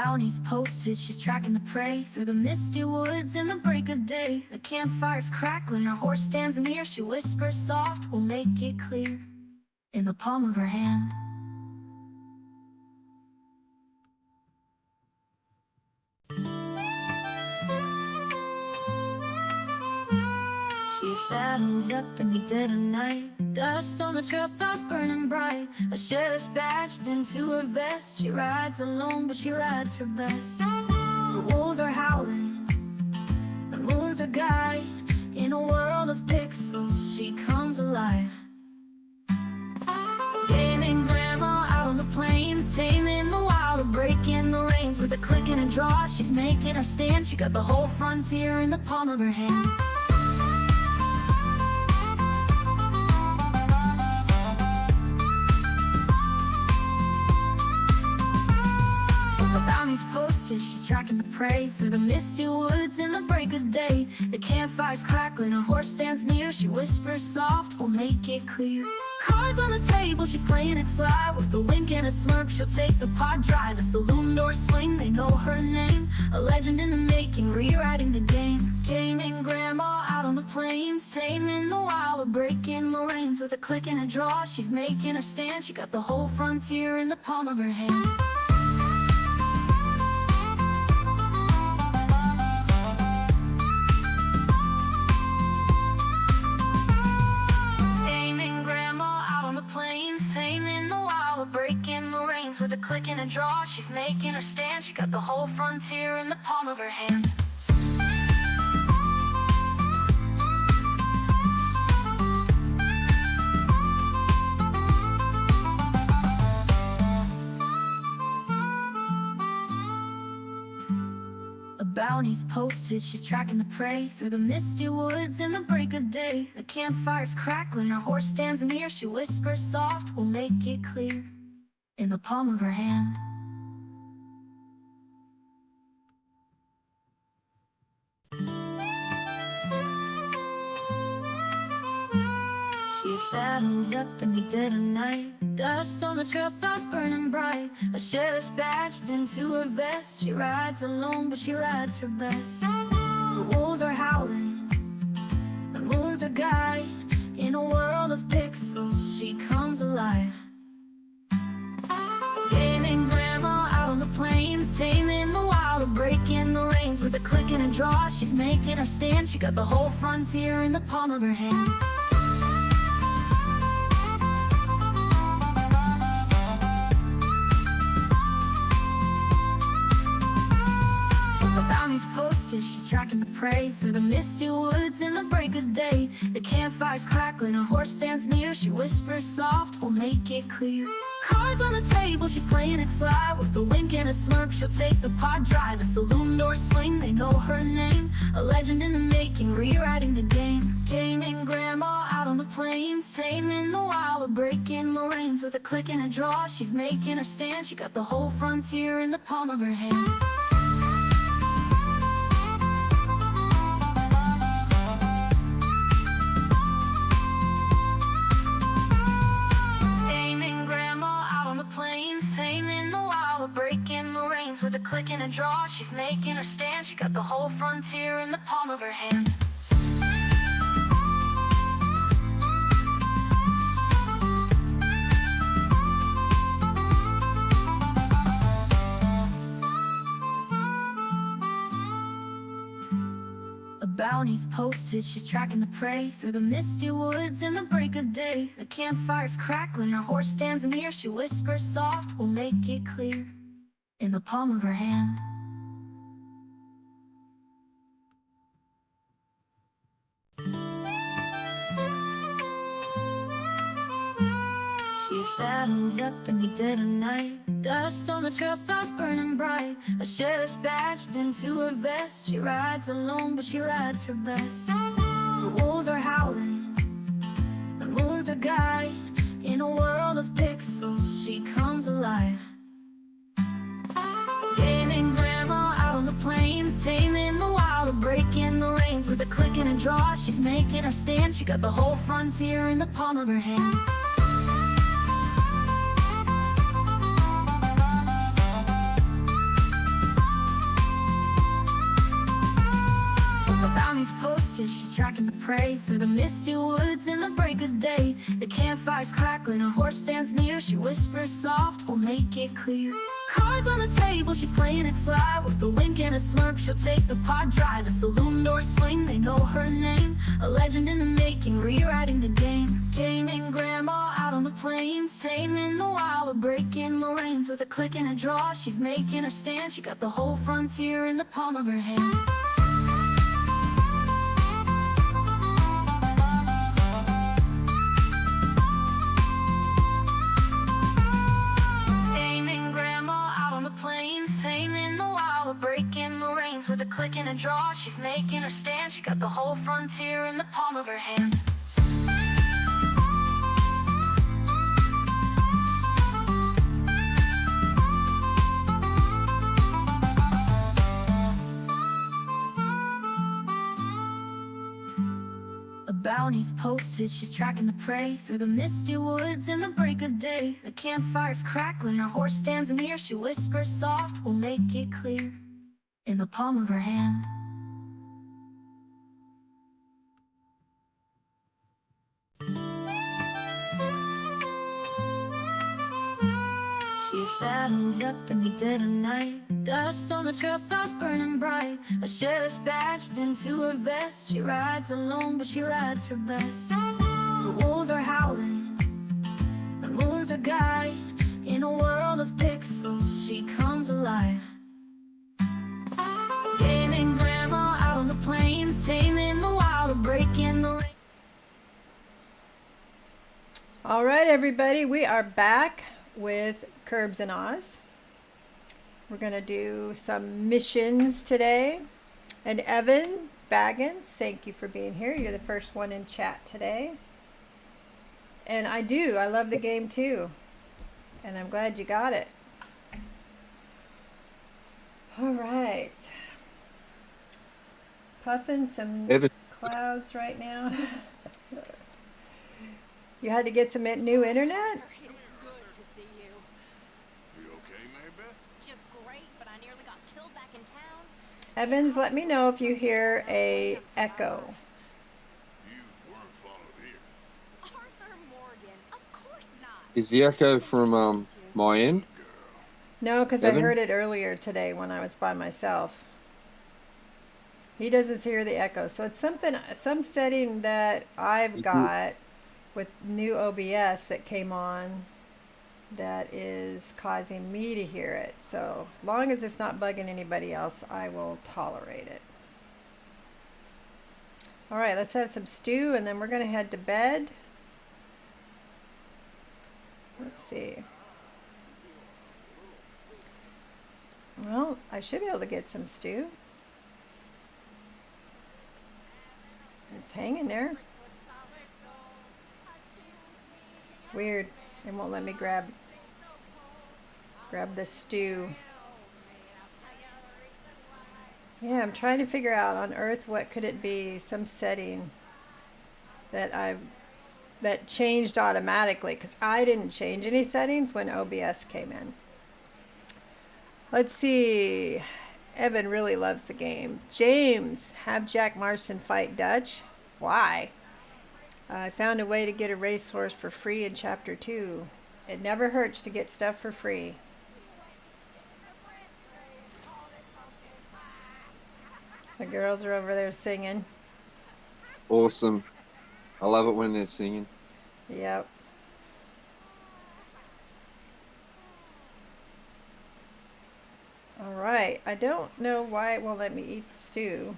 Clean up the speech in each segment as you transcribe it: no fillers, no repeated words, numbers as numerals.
bounty's posted, she's tracking the prey through the misty woods in the break of day. The campfire's crackling, her horse stands near. She whispers soft, we'll make it clear, in the palm of her hand. She saddles up in the dead of night. Dust on the trail starts burning bright. A sheriff's badge pinned to her vest. She rides alone, but she rides her best. The wolves are howling, the moon's her guide. In a world of pixels, she comes alive. Gaming grandma out on the plains, taming the wild, breaking the reins. With a click and a draw, she's making her stand. She got the whole frontier in the palm of her hand. The bounty's posted, she's tracking the prey through the misty woods in the break of day. The campfire's crackling, her horse stands near. She whispers soft, we'll make it clear. Cards on the table, she's playing it sly. With a wink and a smirk, she'll take the pot dry. The saloon doors swing, they know her name. A legend in the making, rewriting the game. Gaming grandma out on the plains, taming the wild, breaking the reins. With a click and a draw, she's making her stand. She got the whole frontier in the palm of her hand. Breaking the reins with a click and a draw, she's making her stand. She got the whole frontier in the palm of her hand. A bounty's posted, she's tracking the prey through the misty woods in the break of day. The campfire's crackling, her horse stands near. She whispers soft, we'll make it clear, in the palm of her hand. She saddles up in the dead of night. Dust on the trail starts burning bright. A sheriff's badge pinned to her vest. She rides alone, but she rides her best. The wolves are howling, the moon's her guide. In a world of pixels, she comes alive. Gaming grandma out on the plains, taming the wild, breaking the reins. With a click and a draw, she's making her stand. She got the whole frontier in the palm of her hand. The bounty's posted, she's tracking the prey through the misty woods in the break of day. The campfire's crackling, her horse stands near. She whispers soft, we'll make it clear. Cards on the table, she's playing it sly. With a wink and a smirk, she'll take the pot dry. The saloon doors swing, they know her name. A legend in the making, rewriting the game. Gaming grandma out on the plains, taming the wild, breaking the reins. With a click and a draw, she's making her stand. She got the whole frontier in the palm of her hand. Breaking the reins with a click and a draw, she's making her stand. She got the whole frontier in the palm of her hand. A bounty's posted, she's tracking the prey through the misty woods in the break of day. The campfire's crackling, her horse stands near. She whispers soft, we'll make it clear, in the palm of her hand. She saddles up in the dead of night. Dust on the trail starts burning bright. A sheriff's badge pinned to her vest. She rides alone, but she rides her best. The wolves are howling, the moon's her guide. In a world of pixels, she comes alive. Gaming grandma out on the plains, taming the wild, breaking the reins. With a click and a draw, she's making her stand. She got the whole frontier in the palm of her hand. bounty's posted, she's tracking the prey through the misty woods in the break of day. The campfire's crackling, her horse stands near. She whispers soft, we'll make it clear. Cards on the table, she's playing it sly. With a wink and a smirk, she'll take the pot dry. The saloon doors swing, they know her name. A legend in the making, rewriting the game. Gaming grandma out on the plains, taming the wild, breaking the reins. With a click and a draw, she's making her stand. She got the whole frontier in the palm of her hand. Breaking the reins with a click and a draw. She's making her stand. She got the whole frontier in the palm of her hand. A bounty's posted, she's tracking the prey through the misty woods in the break of day. The campfire's crackling, her horse stands near. She whispers soft, we'll make it clear, in the palm of her hand. She saddles up in the dead of night. Dust on the trail starts burning bright. A sheriff's badge pinned to her vest. She rides alone, but she rides her best. The wolves are howling, the moon's her guide. In a world of pixels, she comes alive. Gaming grandma out on the plains, taming the wild, breaking the rain. All right, everybody, we are back with Curbs and Oz. We're going to do some missions today. And Evan Baggins, thank you for being here. You're the first one in chat today. And I love the game too. And I'm glad you got it. All right. Puffing some clouds right now. You had to get some new internet? It's good to see you. You okay, Mary? Just great, but I nearly got killed back in town. Evans, let me know if you hear a echo. You weren't followed here. Arthur Morgan, of course not. Is the echo from my end? No, because I Evan? heard it earlier today when I was by myself. He doesn't hear the echo. So it's some setting that I've got with new OBS that came on that is causing me to hear it. So long as it's not bugging anybody else, I will tolerate it. All right, let's have some stew and then we're going to head to bed. Let's see. Well, I should be able to get some stew. It's hanging there. Weird. It won't let me grab the stew. Yeah, I'm trying to figure out on earth what could it be, some setting that changed automatically, because I didn't change any settings when OBS came in. Let's see. Evan really loves the game. James, have Jack Marston fight Dutch. Why? I found a way to get a racehorse for free in Chapter 2. It never hurts to get stuff for free. The girls are over there singing. Awesome. I love it when they're singing. Yep. All right. I don't know why it won't let me eat the stew.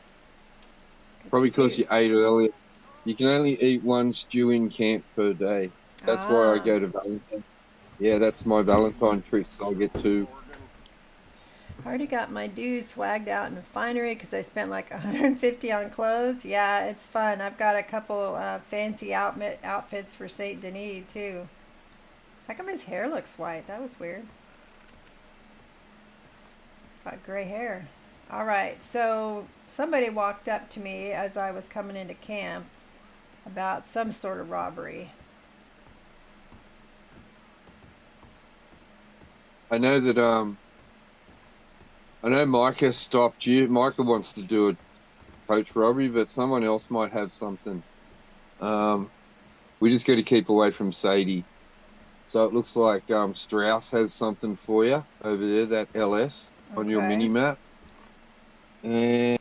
Probably because you ate earlier. You can only eat one stew in camp per day. That's why I go to Valentine. Yeah, that's my Valentine treat. So I'll get two. I already got my dues swagged out in the finery because I spent like $150 on clothes. Yeah, it's fun. I've got a couple fancy outfits for Saint Denis too. How come his hair looks white? That was weird. Got gray hair. All right, so somebody walked up to me as I was coming into camp about some sort of robbery. I know that I know Micah stopped you. Micah wants to do Coach Robbie, but someone else might have something. We just got to keep away from Sadie. So it looks like Strauss has something for you over there, that LS on your Okay. mini map. And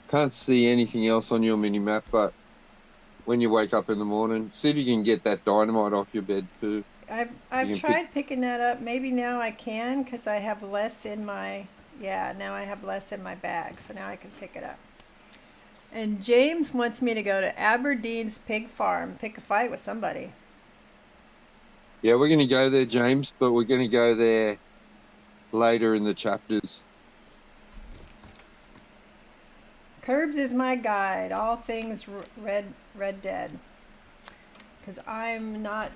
can't see anything else on your mini map, but when you wake up in the morning, see if you can get that dynamite off your bed too. I've You can tried picking that up. Maybe now I can because I have less in my now I have less in my bag, so now I can pick it up. And James wants me to go to Aberdeen's pig farm, pick a fight with somebody. Yeah, we're going to go there, James, but we're going to go there later in the chapters. Curbs is my guide, all things Red Dead. Because I'm not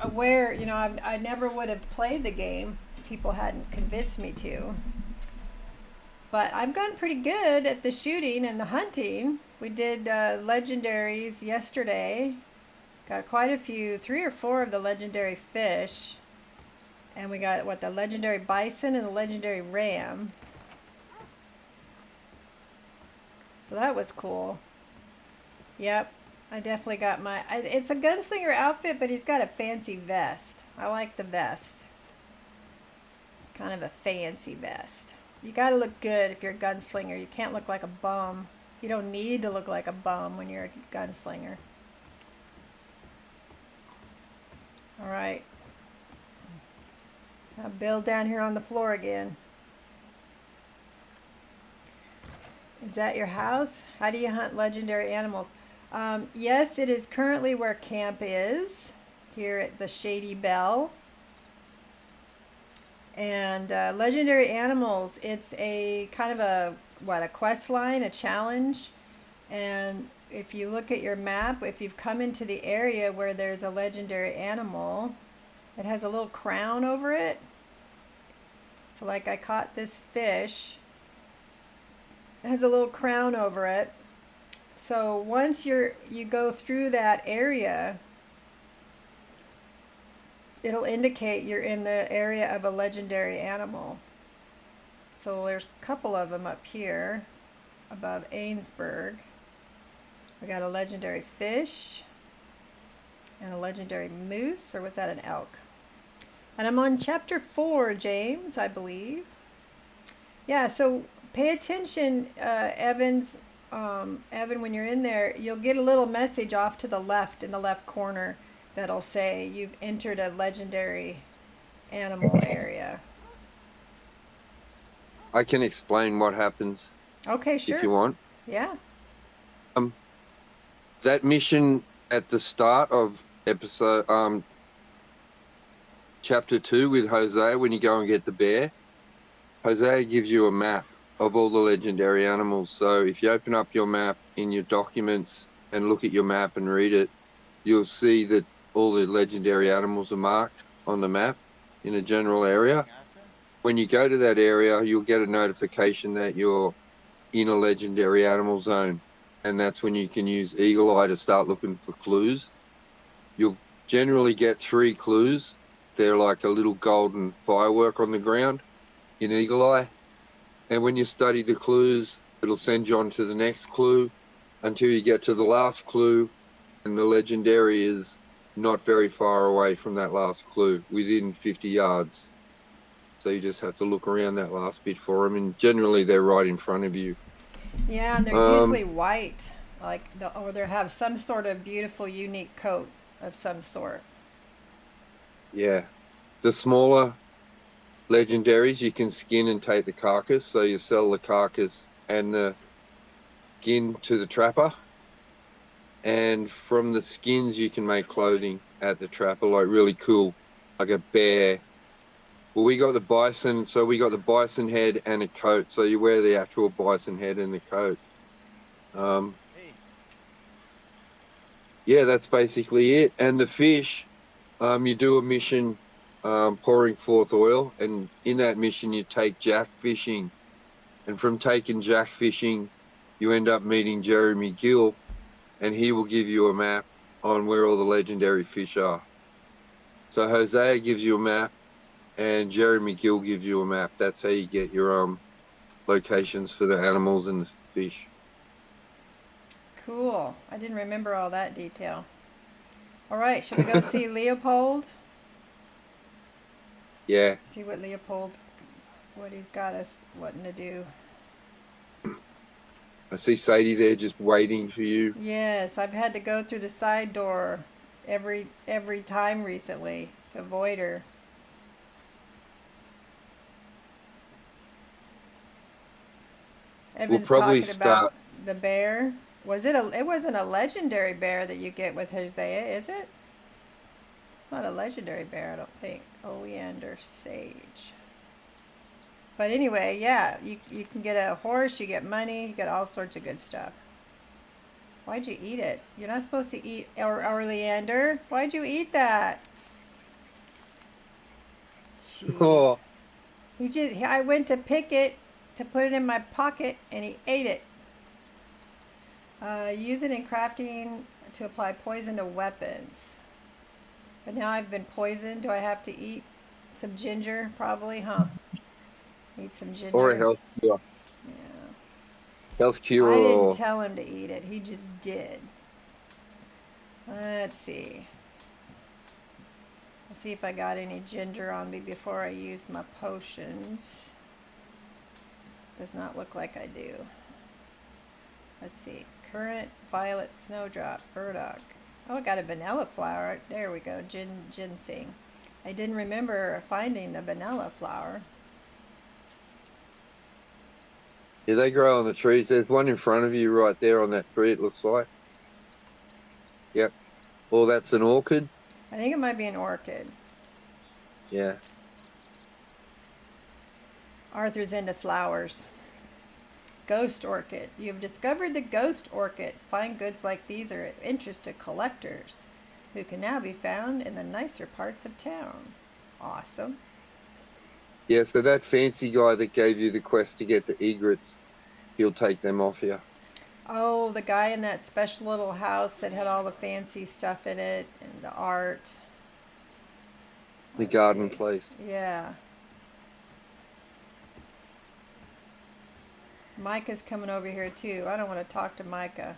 aware, I never would have played the game if people hadn't convinced me to. But I've gotten pretty good at the shooting and the hunting. We did legendaries yesterday. Got quite a few, 3 or 4 of the legendary fish. And we got, the legendary bison and the legendary ram. So that was cool. Yep, I definitely got it's a gunslinger outfit, but he's got a fancy vest. I like the vest. It's kind of a fancy vest. You gotta look good if you're a gunslinger. You can't look like a bum. You don't need to look like a bum when you're a gunslinger. All right. Now Bill down here on the floor again. Is that your house? How do you hunt legendary animals? Yes, it is currently where camp is, here at the Shady Bell. And legendary animals, it's a kind of a quest line, a challenge. And if you look at your map, if you've come into the area where there's a legendary animal, it has a little crown over it. So like I caught this fish. It has a little crown over it. So once you go through that area, it'll indicate you're in the area of a legendary animal. So there's a couple of them up here above Ainsburg. We got a legendary fish and a legendary moose, or was that an elk? And I'm on chapter 4, James, I believe. Yeah, so pay attention, Evan, when you're in there, you'll get a little message off to the left in the left corner that'll say you've entered a legendary animal area. I can explain what happens Okay, sure. if you want. Yeah. That mission at the start of episode chapter 2 with Hosea, when you go and get the bear, Hosea gives you a map of all the legendary animals. So if you open up your map in your documents and look at your map and read it, you'll see that all the legendary animals are marked on the map in a general area. When you go to that area, you'll get a notification that you're in a legendary animal zone. And that's when you can use Eagle Eye to start looking for clues. You'll generally get 3 clues. They're like a little golden firework on the ground in Eagle Eye. And when you study the clues, it'll send you on to the next clue until you get to the last clue. And the legendary is not very far away from that last clue, within 50 yards. So you just have to look around that last bit for them. And generally, they're right in front of you. Yeah, and they're usually white, or they have some sort of beautiful, unique coat of some sort. Yeah. The smaller legendaries, you can skin and take the carcass. So you sell the carcass and the skin to the trapper. And from the skins, you can make clothing at the trapper, like really cool, like a bear. Well, we got the bison, so we got the bison head and a coat. So you wear the actual bison head and the coat. Yeah, that's basically it. And the fish, you do a mission pouring forth oil, and in that mission you take jack fishing. And from taking jack fishing, you end up meeting Jeremy Gill, and he will give you a map on where all the legendary fish are. So Hosea gives you a map, and Jeremy Gill gives you a map. That's how you get your locations for the animals and the fish. Cool. I didn't remember all that detail. All right, should we go see Leopold? Yeah, See what what he's got us wanting to do. I see Sadie there just waiting for you. Yes, I've had to go through the side door every time recently to avoid her. Evan's probably talking about start- the bear. It wasn't a legendary bear that you get with Hosea, is it? Not a legendary bear, I don't think. Oleander sage. But anyway, yeah, you can get a horse, you get money, you get all sorts of good stuff. Why'd you eat it? You're not supposed to eat oleander. Why'd you eat that? Jeez. Oh, I went to pick it to put it in my pocket and he ate it. Use it in crafting to apply poison to weapons. But now I've been poisoned. Do I have to eat some ginger? Probably, huh? Eat some ginger. or a health cure. Yeah. Health cure I didn't or tell him to eat it. He just did. Let's see. Let's see if I got any ginger on me before I used my potions. Does not look like I do. Let's see. Currant, violet, snowdrop, burdock. Oh, I got a vanilla flower. There we go. Ginseng. I didn't remember finding the vanilla flower. yeah, they grow on the trees. There's one in front of you right there on that tree, it looks like. Yep. Or that's an orchid. I think it might be an orchid. Yeah. Arthur's into flowers. Ghost orchid. You have discovered the ghost orchid. Fine goods like these are of interest to collectors, who can now be found in the nicer parts of town. Awesome. Yeah, so that fancy guy that gave you the quest to get the egrets, he'll take them off you. Oh, the guy in that special little house that had all the fancy stuff in it and the art. The Let's garden see. place. Yeah. Micah's coming over here too. I don't want to talk to Micah.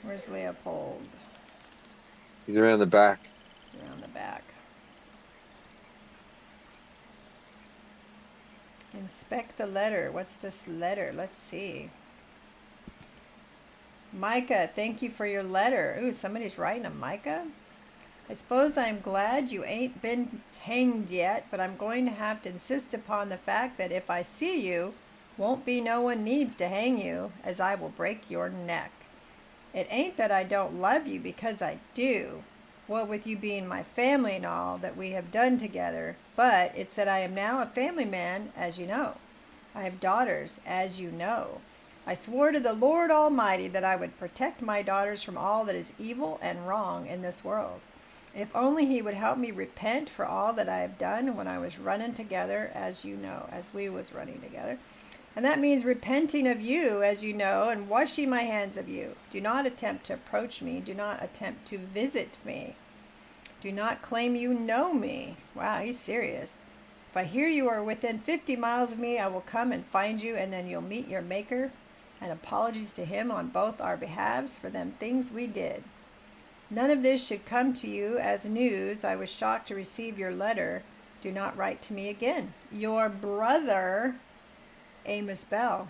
Where's Leopold? He's around the back. Around the back. Inspect the letter. What's this letter? Let's see. Micah, thank you for your letter. Ooh, somebody's writing a Micah? I suppose I'm glad you ain't been hanged yet, but I'm going to have to insist upon the fact that if I see you, won't be no one needs to hang you, as I will break your neck. It ain't that I don't love you, because I do, what with you being my family and all that we have done together, but it's that I am now a family man, as you know. I have daughters, as you know. I swore to the Lord Almighty that I would protect my daughters from all that is evil and wrong in this world. If only he would help me repent for all that I have done when I was running together, as you know, as we was running together. And that means repenting of you, as you know, and washing my hands of you. Do not attempt to approach me. Do not attempt to visit me. Do not claim you know me. Wow, he's serious. If I hear you are within 50 miles of me, I will come and find you, and then you'll meet your Maker, and apologies to him on both our behalves for them things we did. None of this should come to you as news. I was shocked to receive your letter. Do not write to me again. Your brother, Amos Bell.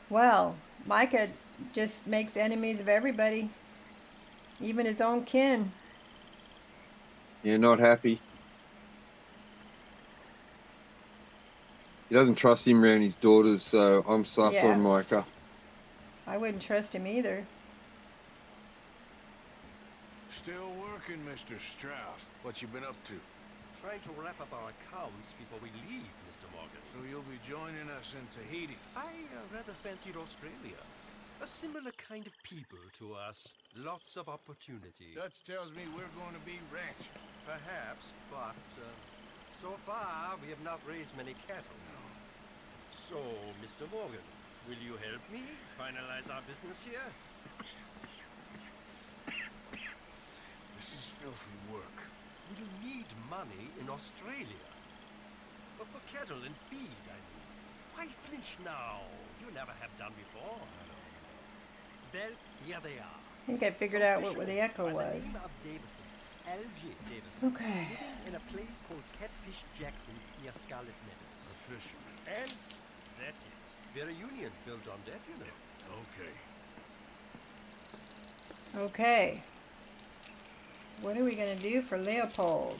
Well, Micah just makes enemies of everybody, even his own kin. You're not happy. He doesn't trust him around his daughters, so I'm sus Yeah. on Micah. I wouldn't trust him either. Still working, Mr. Strauss. What you been up to? Trying to wrap up our accounts before we leave, Mr. Morgan. So you'll be joining us in Tahiti. I rather fancied Australia. A similar kind of people to us. Lots of opportunity. Dutch tells me we're going to be ranchers. Perhaps, but so far we have not raised many cattle. So, Mr. Morgan, will you help me finalize our business here? This is filthy work. Will you need money in Australia? But for cattle and feed, I mean. Why flinch now? You never have done before. Well, here they are. I think I figured out what the echo By the was. name of Davison, L.J. Davison. Okay. Living in a place called Catfish Jackson near Scarlet Meadows. A fisherman. And that's it. We're a union built on that, you know. Okay. Okay. So what are we going to do for Leopold?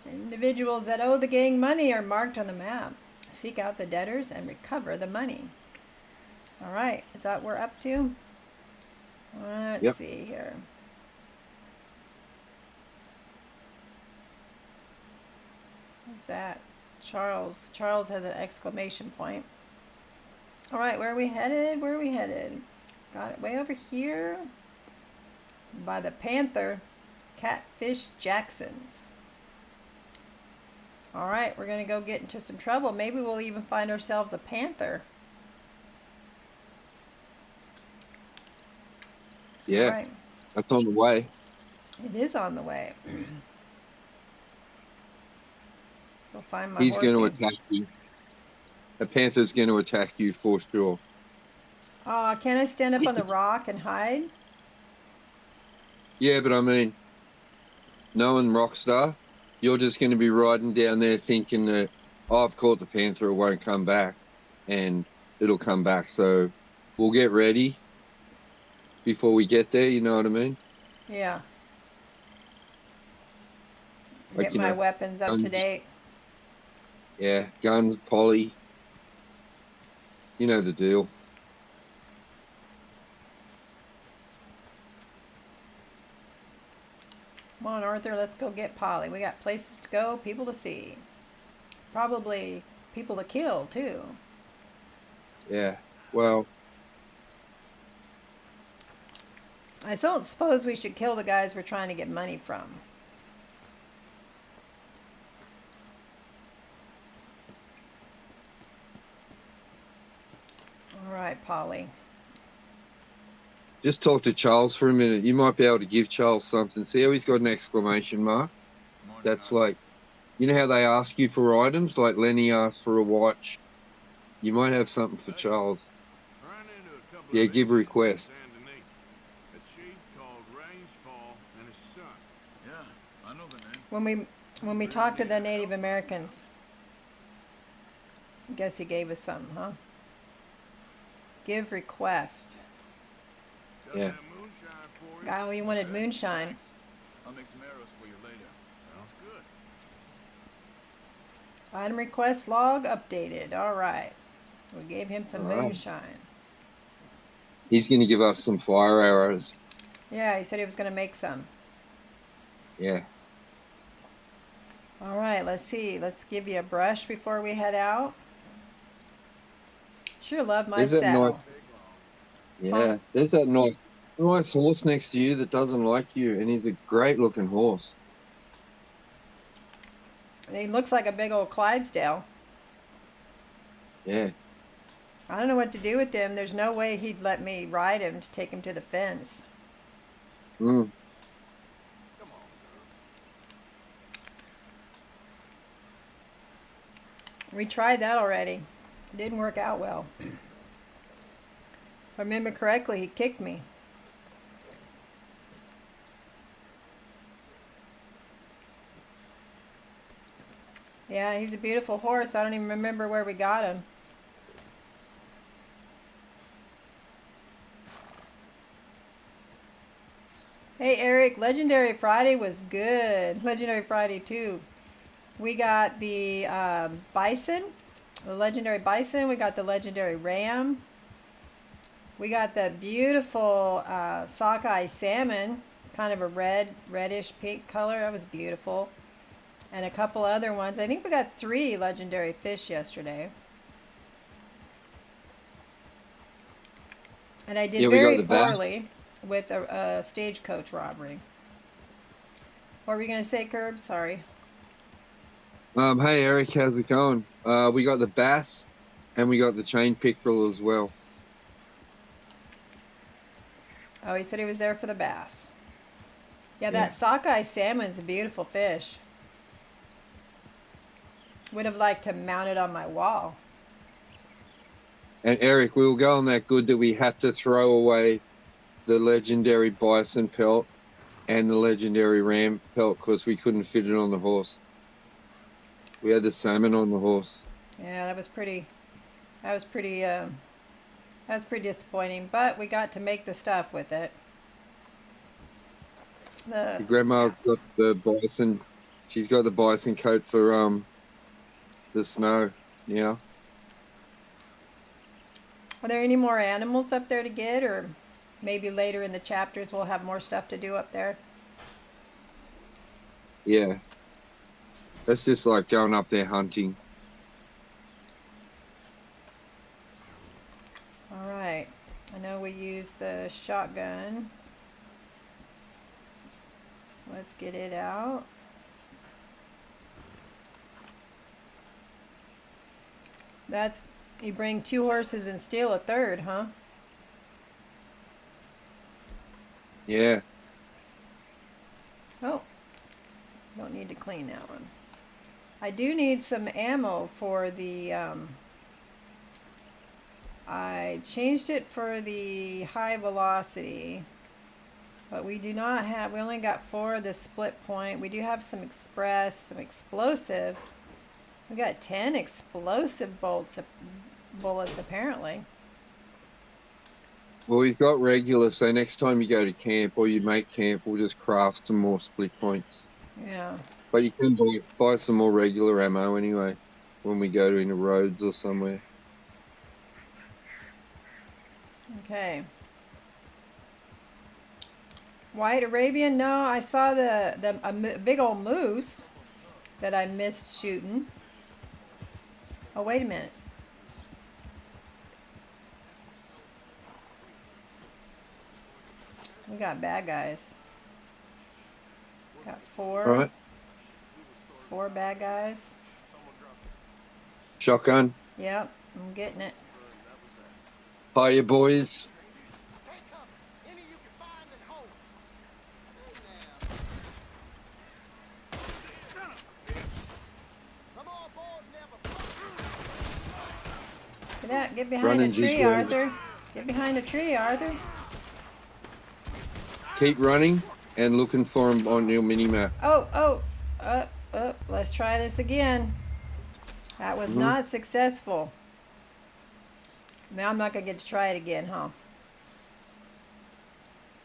Individuals that owe the gang money are marked on the map. Seek out the debtors and recover the money. All right. Is that what we're up to? Let's Yep. see here. What's that? Charles. Charles has an exclamation point. All right. Where are we headed? Where are we headed? Got it way over here by the Panther, Catfish Jacksons. All right, we're going to go get into some trouble. Maybe we'll even find ourselves a panther. Yeah, All right, that's on the way. it is on the way. Go find my He's going to horsey. attack you. The panther's going to attack you for sure. Can I stand up on the rock and hide? Yeah, but I mean, knowing Rockstar, you're just going to be riding down there thinking that, oh, I've caught the panther, it won't come back. And it'll come back. So we'll get ready before we get there, you know what I mean? Yeah. Like, Get you my know, weapons up to guns. date. Yeah, guns, poly. You know the deal. Come on, Arthur, let's go get Polly. We got places to go, people to see. Probably people to kill, too. Yeah, well, I don't suppose we should kill the guys we're trying to get money from. All right, Polly. just talk to Charles for a minute. You might be able to give Charles something. See how he's got an exclamation mark? That's like, you know how they ask you for items? Like Lenny asked for a watch. You might have something for Charles. Ran into a couple Yeah, of give a Indians request. in Saint Denis. A chief called Rangefall and his son. Yeah, I know the name. When we talked to the Native Americans, I guess he gave us something, huh? Give request. Got Yeah. that moonshine for you. Guy, you wanted Okay, moonshine. thanks. I'll make some arrows for you later. Sounds good. Item request log updated. All right. We gave him some All right. moonshine. He's going to give us some fire arrows. Yeah, he said he was going to make some. Yeah. All right, let's see. Let's give you a brush before we head out. Sure love my There's that saddle. nice, yeah. There's that nice horse next to you that doesn't like you, and he's a great looking horse. He looks like a big old Clydesdale. Yeah. I don't know what to do with him. There's no way he'd let me ride him to take him to the fence. Mm. We tried that already. It didn't work out well. If I remember correctly, he kicked me. Yeah, he's a beautiful horse. I don't even remember where we got him. Hey Eric, Legendary Friday was good. Legendary Friday 2. We got the bison, the legendary bison. We got the legendary ram. We got the beautiful sockeye salmon, kind of a reddish pink color. That was beautiful. And a couple other ones. I think we got 3 legendary fish yesterday. And I did Yeah, we got very the bass. poorly with a stagecoach robbery. What were you going to say, Curb? Sorry. Hey Eric, how's it going? We got the bass, and we got the chain pickerel as well. Oh, he said he was there for the bass. Yeah, Yeah. that sockeye salmon's a beautiful fish. Would have liked to mount it on my wall. And Eric, we were going that good that we had to throw away the legendary bison pelt and the legendary ram pelt because we couldn't fit it on the horse. We had the salmon on the horse. Yeah, that was pretty disappointing, but we got to make the stuff with it. Your grandma got the bison. She's got the bison coat for the snow. Yeah. Are there any more animals up there to get, or maybe later in the chapters we'll have more stuff to do up there? Yeah. That's just like going up there hunting. All right. I know we use the shotgun. So let's get it out. That's, you bring 2 horses and steal a third, huh? Yeah. Oh, don't need to clean that one. I do need some ammo for the, I changed it for the high velocity, but we do not have, we only got 4 of the split point. We do have some express, some explosive. We got 10 explosive bullets apparently. Well, we've got regular, so next time you go to camp or you make camp, we'll just craft some more split points. Yeah. But you can buy some more regular ammo anyway when we go into roads or somewhere. Okay. White Arabian? No, I saw a big old moose that I missed shooting. Oh, wait a minute. We got bad guys. Got 4. All right. 4 bad guys. Shotgun. Yep, I'm getting it. Hiya, boys. Take cover. Any you can find and hold. Hey now. Son of a bitch! Come on, boys, never. Get out, get behind Running a tree, Zeke. Arthur. Get behind a tree, Arthur. Keep running and looking for them on your mini map. Oh, let's try this again. That was not successful. Now I'm not gonna get to try it again, huh?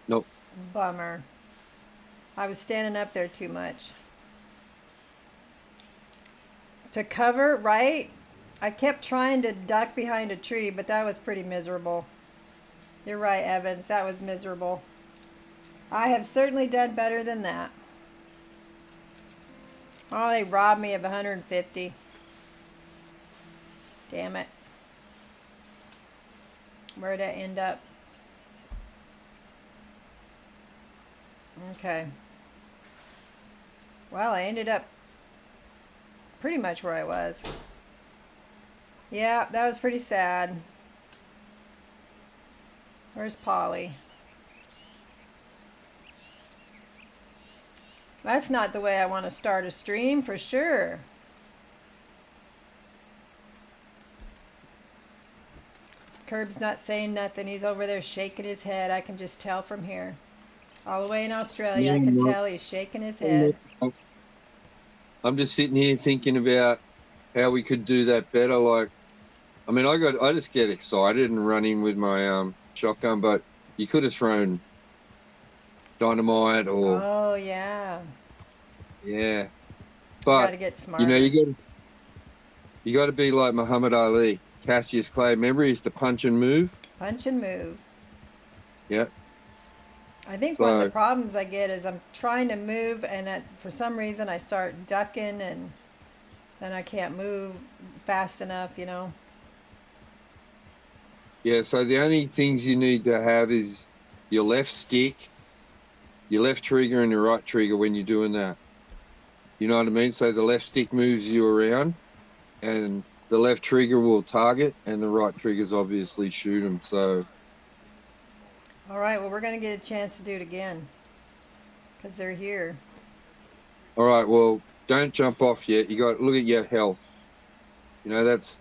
Nope. Bummer. I was standing up there too much. To cover, right? I kept trying to duck behind a tree, but that was pretty miserable. You're right, Evans. That was miserable. I have certainly done better than that. Oh, they robbed me of 150. Damn it. Where'd I end up? Okay. Well, I ended up pretty much where I was. Yeah, that was pretty sad. Where's Polly? That's not the way I want to start a stream, for sure. Curb's not saying nothing. He's over there shaking his head. I can just tell from here. All the way in Australia, I can tell he's shaking his head. I'm just sitting here thinking about how we could do that better. Like, I mean, I just get excited and run in with my shotgun, but you could have thrown dynamite or Oh, yeah. yeah. Gotta But get smart. you know, you got to be like Muhammad Ali, Cassius Clay. Remember, he used to punch and move. Punch and move. Yeah. I think one of the So- problems I get is I'm trying to move, and for some reason I start ducking, and then I can't move fast enough, you know. Yeah. So the only things you need to have is your left stick, your left trigger, and your right trigger when you're doing that. You know what I mean? So the left stick moves you around, and the left trigger will target, and the right trigger's obviously shoot them. So All right, well, we're going to get a chance to do it again because they're here. all right, well, don't jump off yet. You got to look at your health. You know, that's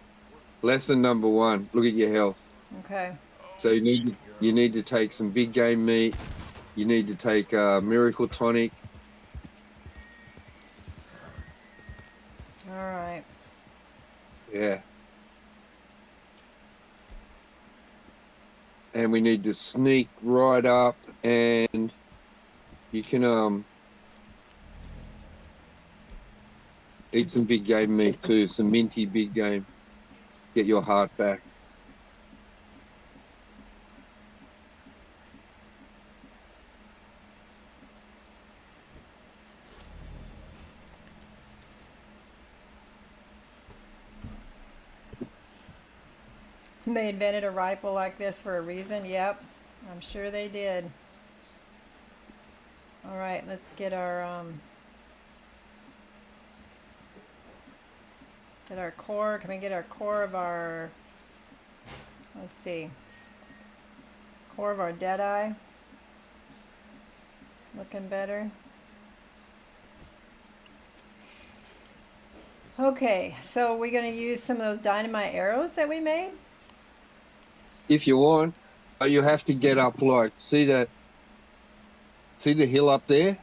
lesson number one. Look at your health. Okay. So you need to take some big game meat. You need to take Miracle Tonic. All right. Yeah. And we need to sneak right up, and you can eat some big game meat too, some minty big game. Get your heart back. They invented a rifle like this for a reason. Yep, I'm sure they did. All right, let's get our core. Can we get our core of our? Let's see. Core of our Deadeye. Looking better. Okay, so we're gonna use some of those dynamite arrows that we made. If you want, but you have to get up, like, see the hill up there?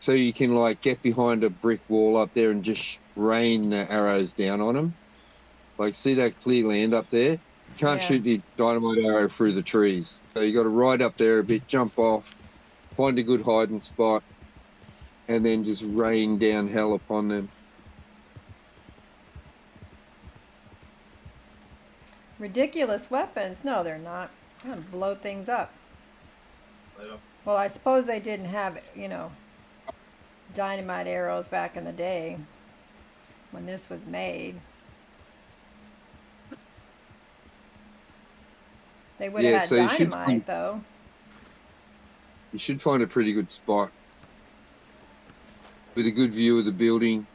So you can, like, get behind a brick wall up there and just rain the arrows down on them. Like, see that clear land up there? You can't Yeah. shoot the dynamite arrow through the trees. So you got to ride up there a bit, jump off, find a good hiding spot, and then just rain down hell upon them. Ridiculous weapons. No, they're not. I'm gonna blow things up. Well, I suppose they didn't have, dynamite arrows back in the day when this was made. They would Yeah, have so you had should dynamite, find- though. You should find a pretty good spot with a good view of the building.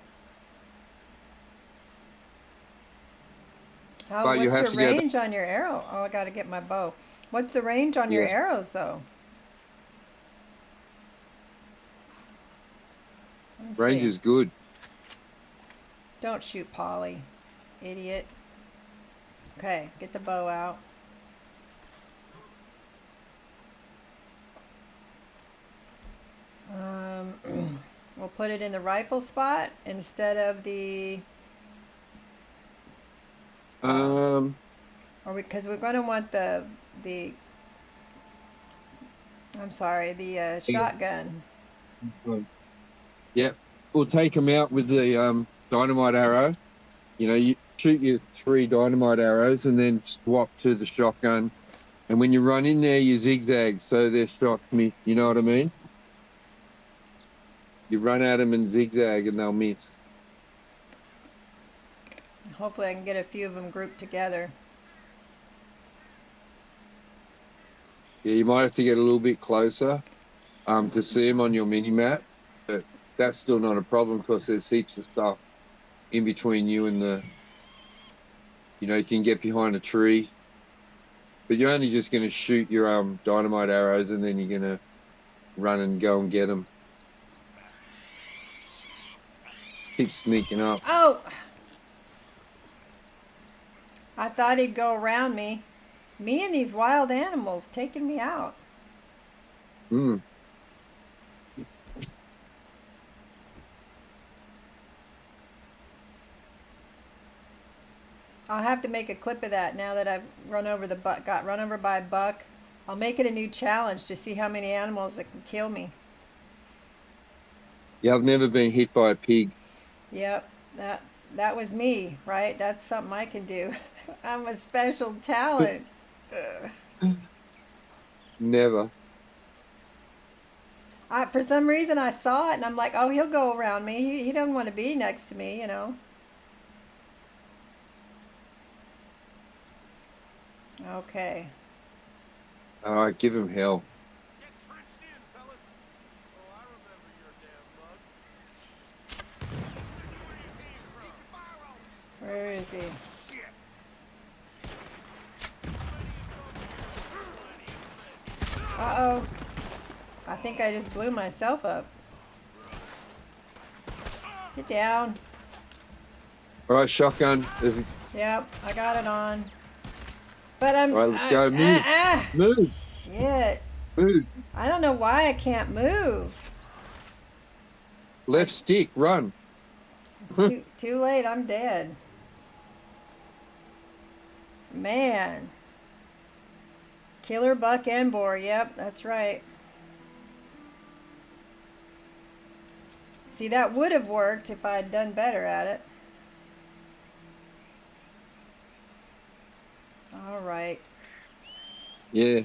How, But you what's have your to get- range on your arrow? Oh, I gotta get my bow. What's the range on your Yeah. arrows, though? Let me Range see. is good. Don't shoot Polly, idiot. Okay, get the bow out. We'll put it in the rifle spot instead of the, Um, or because we're going to want the, I'm sorry, the shotgun. yeah, we'll take them out with the dynamite arrow. You know, you shoot your 3 dynamite arrows and then swap to the shotgun. And when you run in there, you zigzag so their shots miss. You know what I mean? You run at them and zigzag and they'll miss. Hopefully I can get a few of them grouped together. Yeah, you might have to get a little bit closer to see them on your mini map, but that's still not a problem because there's heaps of stuff in between you and the. You know, you can get behind a tree, but you're only just going to shoot your dynamite arrows and then you're going to run and go and get them. Keep sneaking up. Oh! I thought he'd go around me. Me and these wild animals taking me out. Mm. I'll have to make a clip of that now that I've got run over by a buck. I'll make it a new challenge to see how many animals that can kill me. Yeah, I've never been hit by a pig. Yep, that was me, right? That's something I can do. I'm a special talent. Never. For some reason I saw it and I'm like, oh, he'll go around me. He doesn't want to be next to me, Okay. All right, give him hell. Get trenched in, fellas. Oh, I remember your damn bug. Where is he? Shit. Uh-oh. I think I just blew myself up. Get down. All right, shotgun. Yep, I got it on. But I'm. All right, let's go. Move. Move. Shit. Move. I don't know why I can't move. Left stick. Run. It's too late. I'm dead. Man. Killer buck and boar. Yep, that's right. See, that would have worked if I had done better at it. All right. Yeah.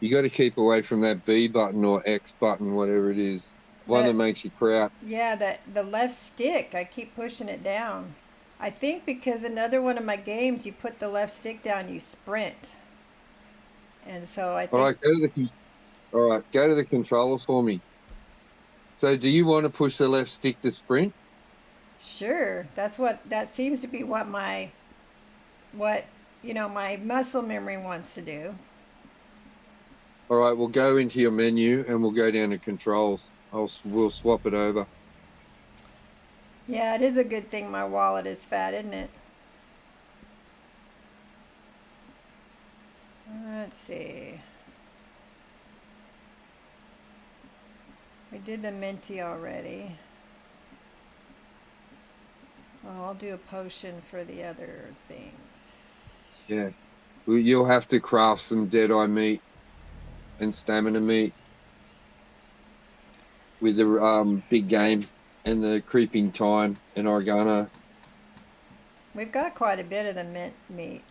You got to keep away from that B button or X button, whatever it is. One that makes you crouch. Yeah, the left stick, I keep pushing it down. I think because another one of my games, you put the left stick down, you sprint. And so I think. All right, go to the controller for me. So, do you want to push the left stick to sprint? Sure, that seems to be what my muscle memory wants to do. All right, we'll go into your menu and we'll go down to controls. We'll swap it over. Yeah, it is a good thing my wallet is fat, isn't it? Let's see. We did the minty already. Well, I'll do a potion for the other things. Yeah. Well, you'll have to craft some Deadeye meat and stamina meat with the big game and the creeping time and oregano. We've got quite a bit of the mint meat.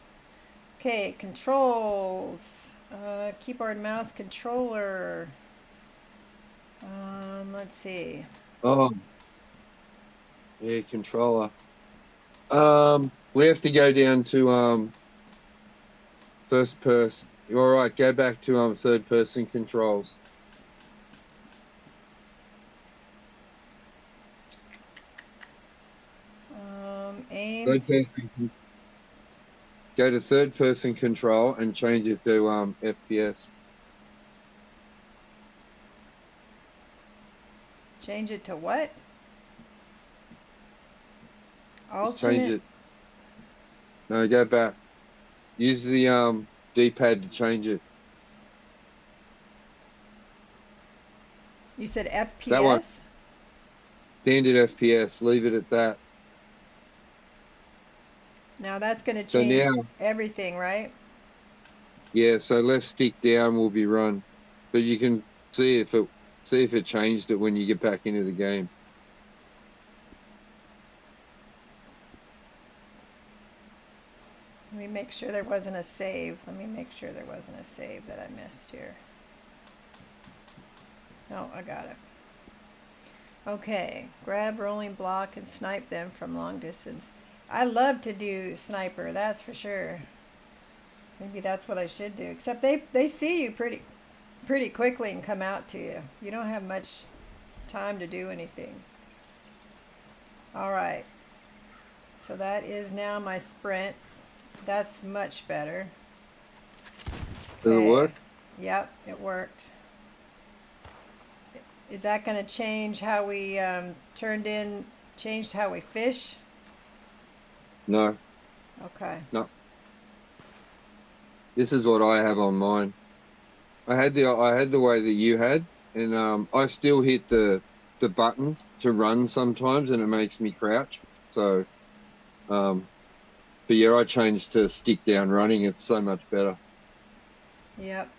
Okay, controls. Keyboard, mouse, controller. Let's see. Oh. Yeah, controller. We have to go down to first person. All right, go back to third person controls. Aims. Go to third person control and change it to FPS. Change it to what? Just Alternate. change it. No, go back. Use the D-pad to change it. You said FPS? That one. Standard FPS. Leave it at that. Now that's going to So change now- everything, right? Yeah, so left stick down will be run, but you can see if it changed it when you get back into the game. Let me make sure there wasn't a save. Let me make sure there wasn't a save that I missed here. No, I got it. Okay, grab rolling block and snipe them from long distance. I love to do sniper, that's for sure. Maybe that's what I should do. Except they see you pretty quickly and come out to you. You don't have much time to do anything. All right. So that is now my sprint. That's much better. Does it work? Yep, it worked. Is that going to change how we changed how we fish? No. Okay. No. This is what I have on mine. I had the way that you had, and I still hit the button to run sometimes, and it makes me crouch. So, but yeah, I changed to stick down running. It's so much better. Yep.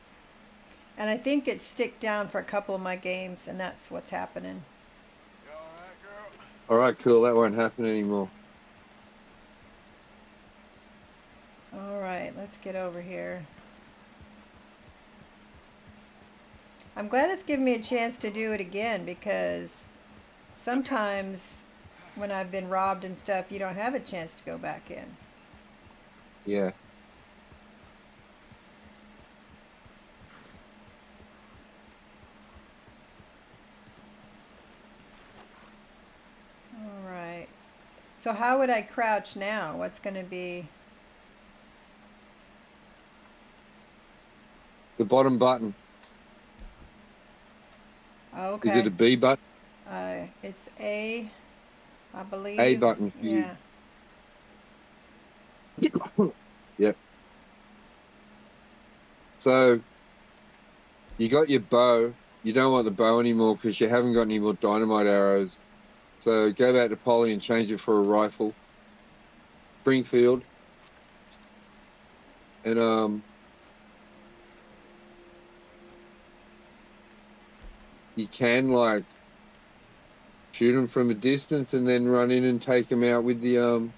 And I think it's stick down for a couple of my games, and that's what's happening. You all right, girl? All right, cool. That won't happen anymore. All right, let's get over here. I'm glad it's given me a chance to do it again, because sometimes when I've been robbed and stuff, you don't have a chance to go back in. Yeah. All right. So how would I crouch now? What's going to be... The bottom button. Okay. Is it a B button? It's A. I believe. A button for you. Yeah. Yep. So you got your bow. You don't want the bow anymore because you haven't got any more dynamite arrows. So go back to poly and change it for a rifle. Springfield. And you can like shoot them from a distance and then run in and take them out with the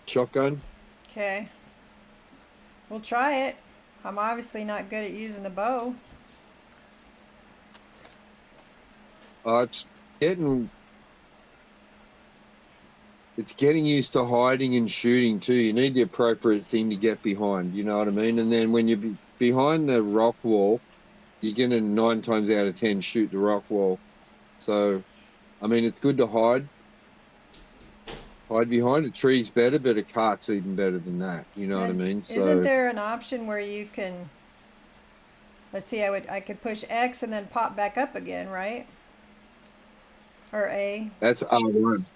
shotgun. Okay. We'll try it. I'm obviously not good at using the bow. It's getting used to hiding and shooting too. You need the appropriate thing to get behind. You know what I mean? And then when you're behind the rock wall, you're gonna 9 times out of 10 shoot the rock wall. So, I mean, it's good to hide. Hide behind a tree's better, but a cart's even better than that. You know what I And mean? isn't there an option where you can? Let's see. I could push X and then pop back up again, right? Or A. That's R1.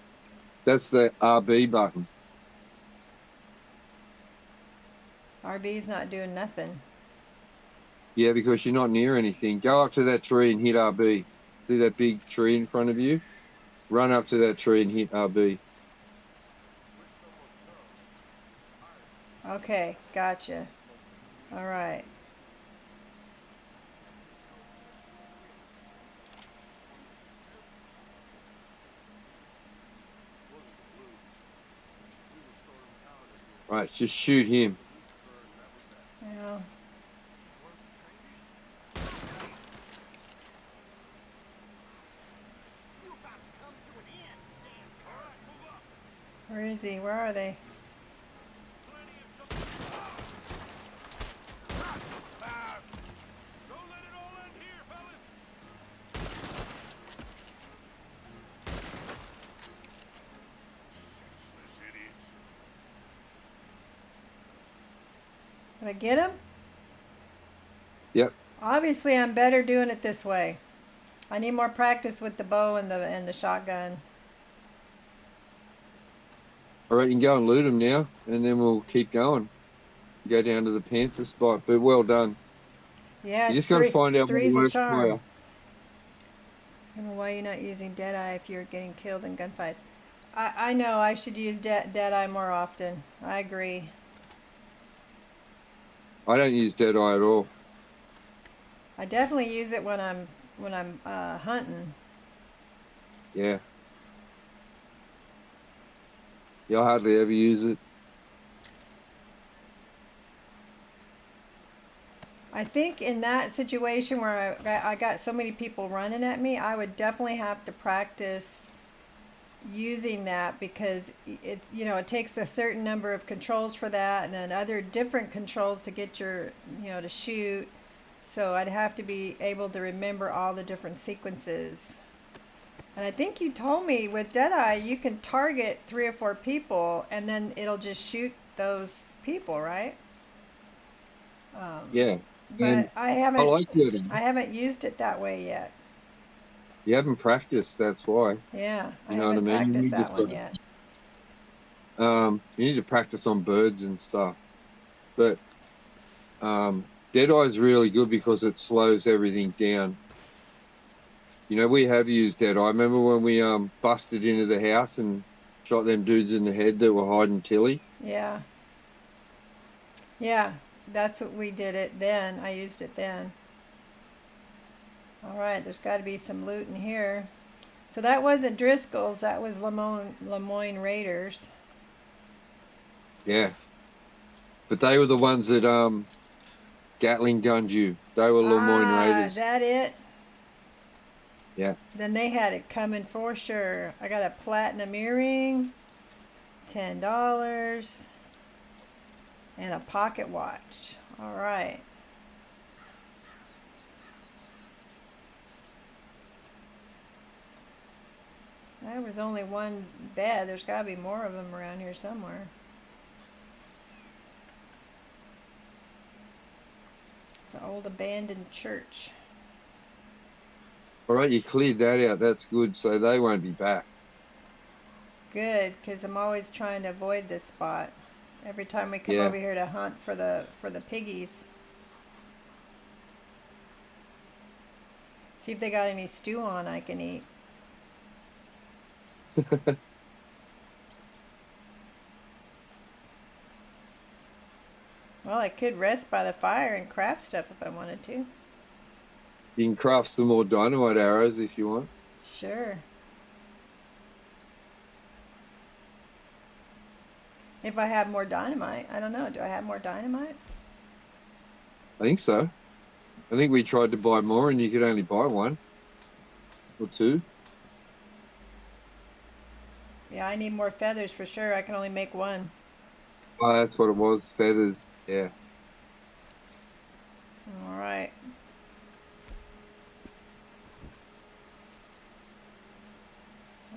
That's the RB button. RB's not doing nothing. Yeah, because you're not near anything. Go up to that tree and hit RB. See that big tree in front of you? Run up to that tree and hit RB. Okay, gotcha. All right. Right, just shoot him. Yeah. Where is he? Where are they? Don't let it all end here, fellas! Senseless idiots. Did I get him? Yep. Obviously, I'm better doing it this way. I need more practice with the bow and the shotgun. All right, you can go and loot them now, and then we'll keep going. Go down to the Panther spot, but well done. Yeah, You just got to find out what three's a works charm. for you. I don't know why you're not using Deadeye if you're getting killed in gunfights. I know I should use Deadeye more often. I agree. I don't use Deadeye at all. I definitely use it when I'm hunting. Yeah. I hardly ever use it. I think in that situation where I got so many people running at me, I would definitely have to practice using that because it takes a certain number of controls for that and then other different controls to get your to shoot. So I'd have to be able to remember all the different sequences. And I think you told me with Deadeye you can target 3 or 4 people and then it'll just shoot those people, right? Yeah. But And I I like looting. haven't used it that way yet. You haven't practiced, that's why. Yeah, I You know what I haven't mean? practiced You that just one got- yet. You need to practice on birds and stuff. But Deadeye is really good because it slows everything down. We have used Deadeye. I remember when we busted into the house and shot them dudes in the head that were hiding Tilly. Yeah. Yeah, that's what we did it then. I used it then. All right, there's got to be some loot in here. So that wasn't Driscoll's, that was Lemoyne Raiders. Yeah. But they were the ones that Gatling gunned you. They were Lemoyne Raiders. Is that it? Yeah. Then they had it coming for sure. I got a platinum earring, $10, and a pocket watch. All right. There was only one bed. There's got to be more of them around here somewhere. It's an old abandoned church. All right, you cleared that out. That's good. So they won't be back. Good, because I'm always trying to avoid this spot. Every time we come Yeah. over here to hunt for the piggies. See if they got any stew on I can eat. Well, I could rest by the fire and craft stuff if I wanted to. You can craft some more dynamite arrows if you want. Sure. If I have more dynamite. I don't know. Do I have more dynamite? I think so. I think we tried to buy more and you could only buy one or two. Yeah, I need more feathers for sure. I can only make one. Oh, that's what it was. Feathers. Yeah. All right.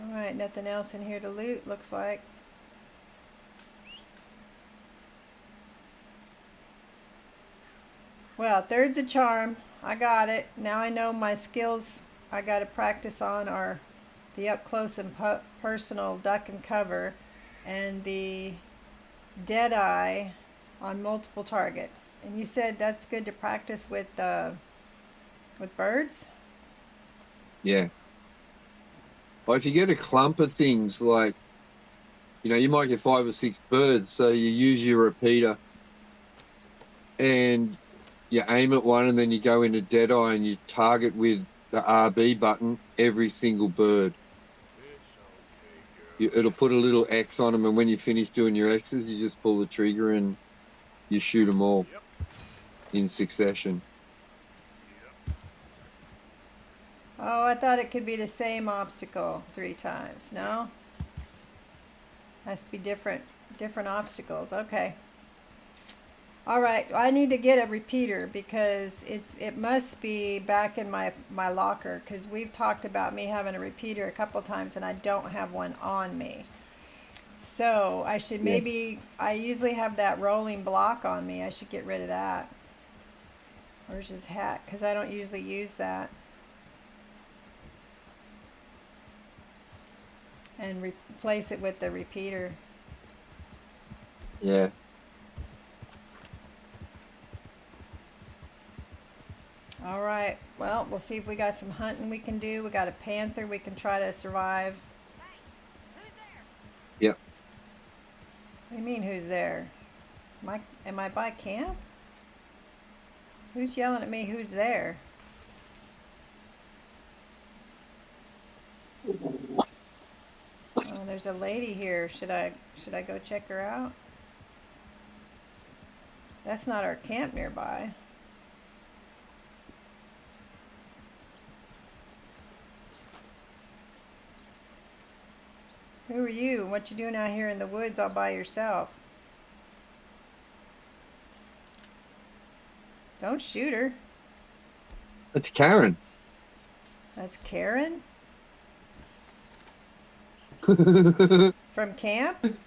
All right, nothing else in here to loot, looks like. Well, third's a charm. I got it. Now I know my skills I got to practice on are the up close and personal duck and cover and the dead eye on multiple targets. And you said that's good to practice with birds? Yeah. Well, if you get a clump of things like, you might get 5 or 6 birds, so you use your repeater and you aim at one and then you go into dead eye and you target with the RB button every single bird. It'll put a little X on them, and when you finish doing your X's, you just pull the trigger and you shoot them all in succession. Oh, I thought it could be the same obstacle 3 times. No? Has to be different obstacles. Okay. All right. I need to get a repeater because it must be back in my locker, because we've talked about me having a repeater a couple times and I don't have one on me. So I should I usually have that rolling block on me. I should get rid of that. Where's his hat? Because I don't usually use that. And replace it with the repeater. Yeah. All right. Well, we'll see if we got some hunting we can do. We got a panther we can try to survive. Hey, who's there? Yep. What do you mean, who's there? Am I by camp? Who's yelling at me, who's there? Oh, there's a lady here. Should I go check her out? That's not our camp nearby. Who are you? What you doing out here in the woods all by yourself? Don't shoot her. That's Karen. That's Karen? From camp?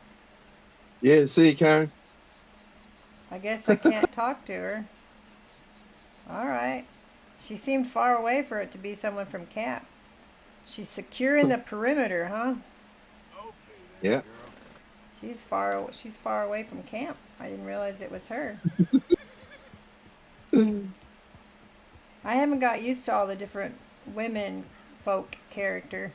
Yeah, see you, Karen. I guess I can't talk to her. All right. She seemed far away for it to be someone from camp. She's securing the perimeter, huh? Yeah. She's far away from camp. I didn't realize it was her. I haven't got used to all the different women folk character.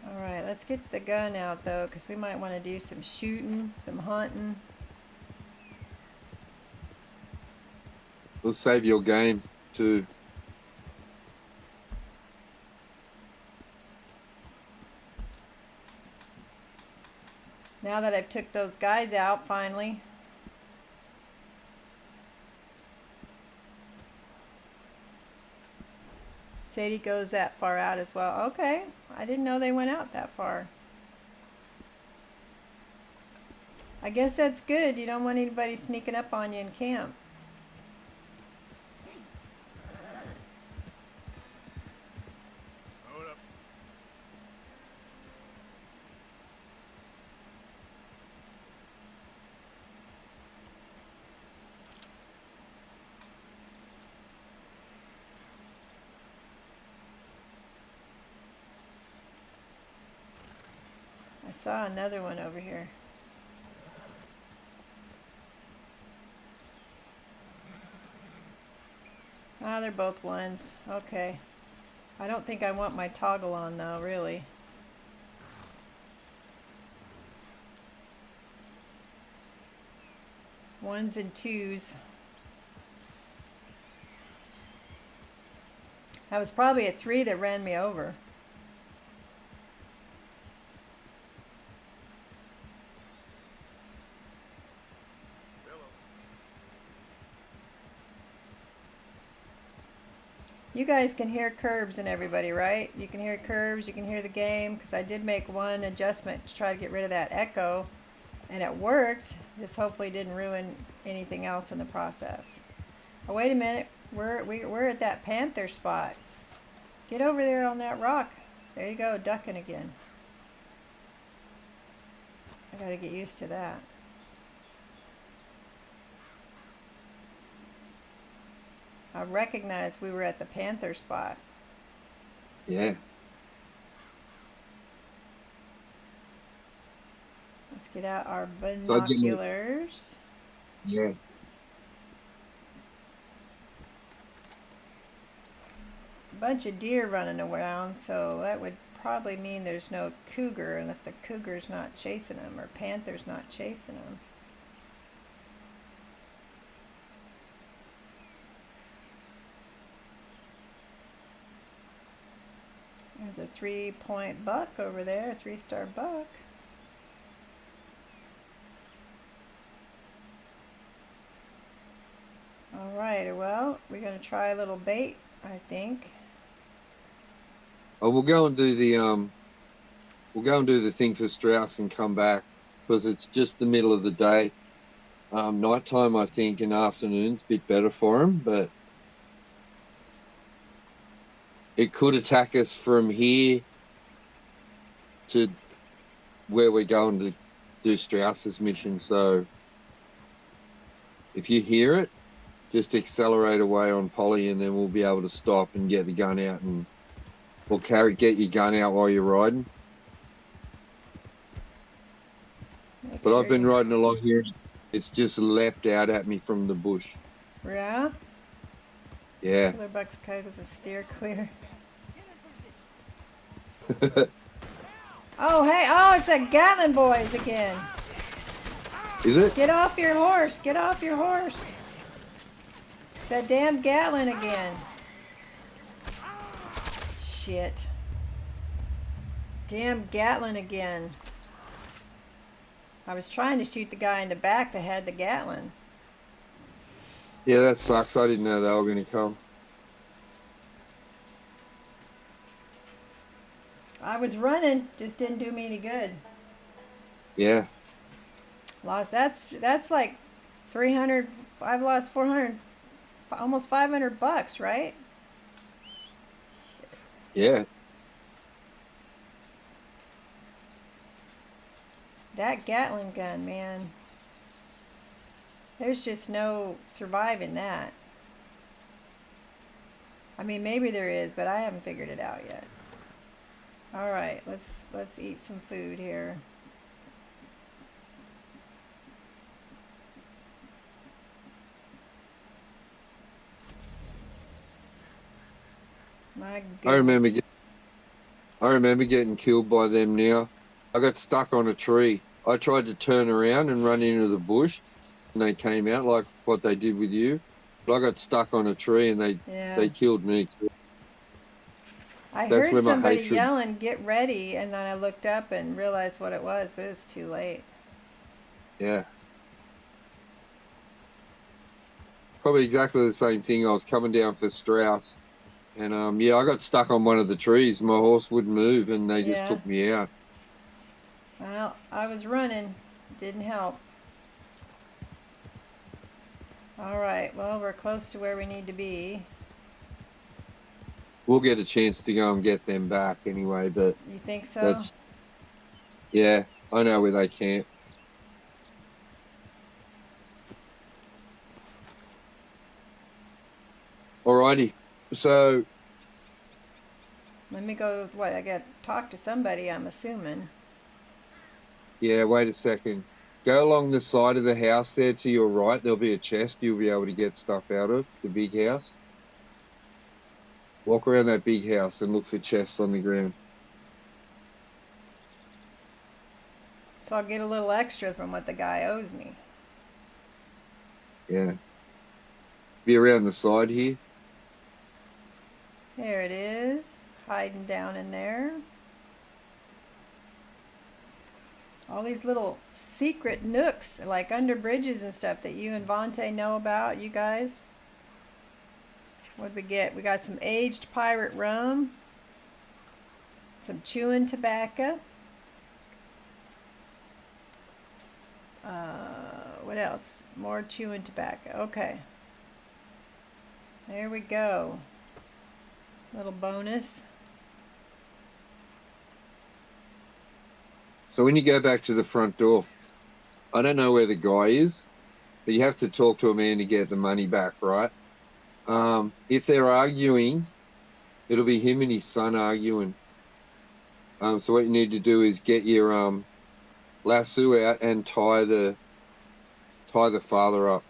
All right, let's get the gun out though, because we might want to do some shooting, some hunting. We'll save your game too. Now that I've took those guys out finally. Sadie goes that far out as well. Okay, I didn't know they went out that far. I guess that's good. You don't want anybody sneaking up on you in camp. Hold up. I saw another one over here. Ah, they're both ones. Okay. I don't think I want my toggle on though, really. Ones and twos. That was probably a 3 that ran me over. You guys can hear Curbs and everybody, right? You can hear Curbs, you can hear the game, because I did make one adjustment to try to get rid of that echo, and it worked. This hopefully didn't ruin anything else in the process. Oh, wait a minute. We're at that panther spot. Get over there on that rock. There you go, ducking again. I gotta get used to that. I recognized we were at the panther spot. Yeah. Let's get out our So I give you- binoculars. Yeah. Bunch of deer running around, so that would probably mean there's no cougar, and if the cougar's not chasing them or panther's not chasing them. There's a 3-point buck over there, a 3-star buck. All right, well, we're gonna try a little bait, I think. Oh, we'll go and do the thing for Strauss and come back because it's just the middle of the day. Nighttime, I think, and afternoon's a bit better for him, but it could attack us from here to where we're going to do Strauss's mission. So if you hear it, just accelerate away on Polly, and then we'll be able to stop and get the gun out, and or get your gun out while you're riding. Make But sure I've been you- riding along here. It's just leapt out at me from the bush. Yeah? Yeah. Killer buck's cause a steer clear. Oh, hey, oh, it's the Gatlin boys again. Is it? Get off your horse, get off your horse. It's that damn Gatlin again. Shit. Damn Gatlin again. I was trying to shoot the guy in the back that had the Gatlin. Yeah, that sucks. I didn't know they were going to come. I was running, just didn't do me any good. Yeah. Lost, that's like 300, I've lost 400, almost 500 bucks, right? Yeah. That Gatlin gun, man. There's just no surviving that. I mean, maybe there is, but I haven't figured it out yet. All right, let's eat some food here. My goodness. I remember getting killed by them now. I got stuck on a tree. I tried to turn around and run into the bush, and they came out like what they did with you. But I got stuck on a tree, and they Yeah. killed me. I That's heard where my somebody hatred- yelling, "Get ready," and then I looked up and realized what it was, but it was too late. Yeah. Probably exactly the same thing. I was coming down for Strauss, and yeah, I got stuck on one of the trees. My horse wouldn't move, and they just Yeah. took me out. Well, I was running. Didn't help. All right. Well, we're close to where we need to be. We'll get a chance to go and get them back anyway, but You think so? that's yeah. I know where they camp. Alrighty, so Let me go. What? I got to talk to somebody, I'm assuming. Yeah, wait a second. Go along the side of the house there to your right. There'll be a chest you'll be able to get stuff out of, the big house. Walk around that big house and look for chests on the ground. So I'll get a little extra from what the guy owes me. Yeah. Be around the side here. There it is, hiding down in there. All these little secret nooks, like under bridges and stuff that you and Vontae know about, you guys. What'd we get? We got some aged pirate rum, some chewing tobacco. What else? More chewing tobacco. Okay. There we go. Little bonus. So when you go back to the front door, I don't know where the guy is, but you have to talk to a man to get the money back, right? If they're arguing, it'll be him and his son arguing. So what you need to do is get your lasso out and tie the father up.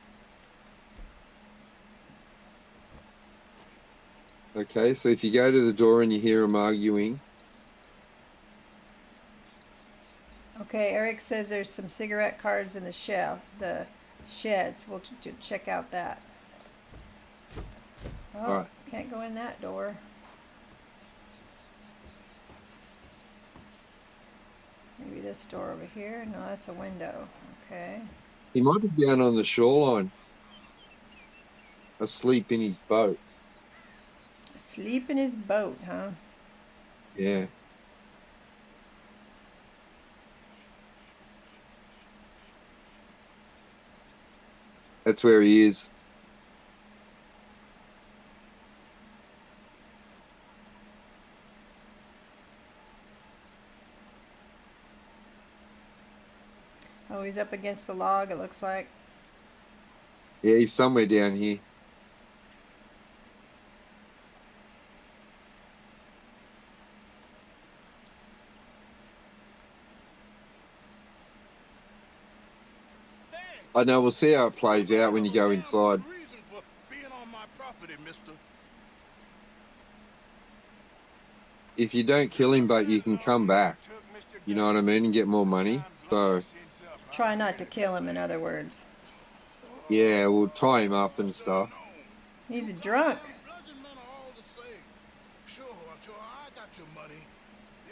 Okay, so if you go to the door and you hear them arguing, Okay, Eric says there's some cigarette cards in the sheds. We'll check out that. Oh, Alright. can't go in that door. Maybe this door over here? No, that's a window. Okay. he might be down on the shoreline, asleep in his boat. Asleep in his boat, huh? Yeah. That's where he is. Oh, he's up against the log, it looks like. Yeah, he's somewhere down here. I know, we'll see how it plays out when you go inside. Reason for being on my property, mister. If you don't kill him, but you can come back, you know what I mean, and get more money. So, Try not to kill him, in other words. yeah, we'll tie him up and stuff. He's a drunk. Bludgeon men are all the same. Sure, I got your money.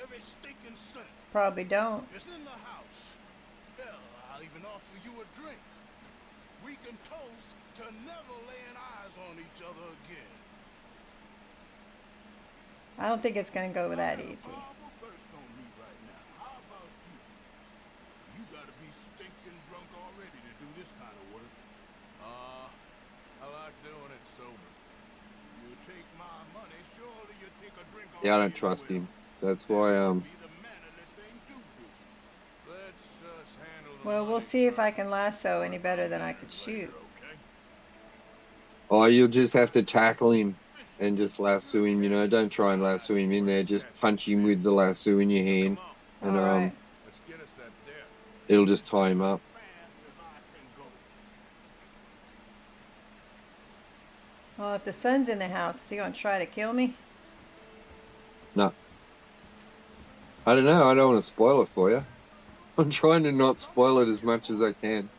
Every stinking cent. Probably don't. It's in the house. Hell, I'll even offer you a drink. We can toast to never laying eyes on each other again. I don't think it's going to go that easy. Powerful thirst on me right now. How about you? You gotta be stinking drunk already to do this kind of work. I like doing it sober. You take my money, surely you take a drink. Yeah, I don't trust him. That's why, Be the mannerly thing to do. Let's handle the Well, we'll money see if I can lasso any better than I could shoot. okay? oh, you'll just have to tackle him and just lasso him, you know. Don't try and lasso him in there. Just punch him with the lasso in your hand, and Alright. Let's get us that debt. it'll just tie him up. Fast as I can go. Well, if the son's in the house, is he going to try to kill me? No. I don't know. I don't want to spoil it for you. I'm trying to not spoil it as much as I can.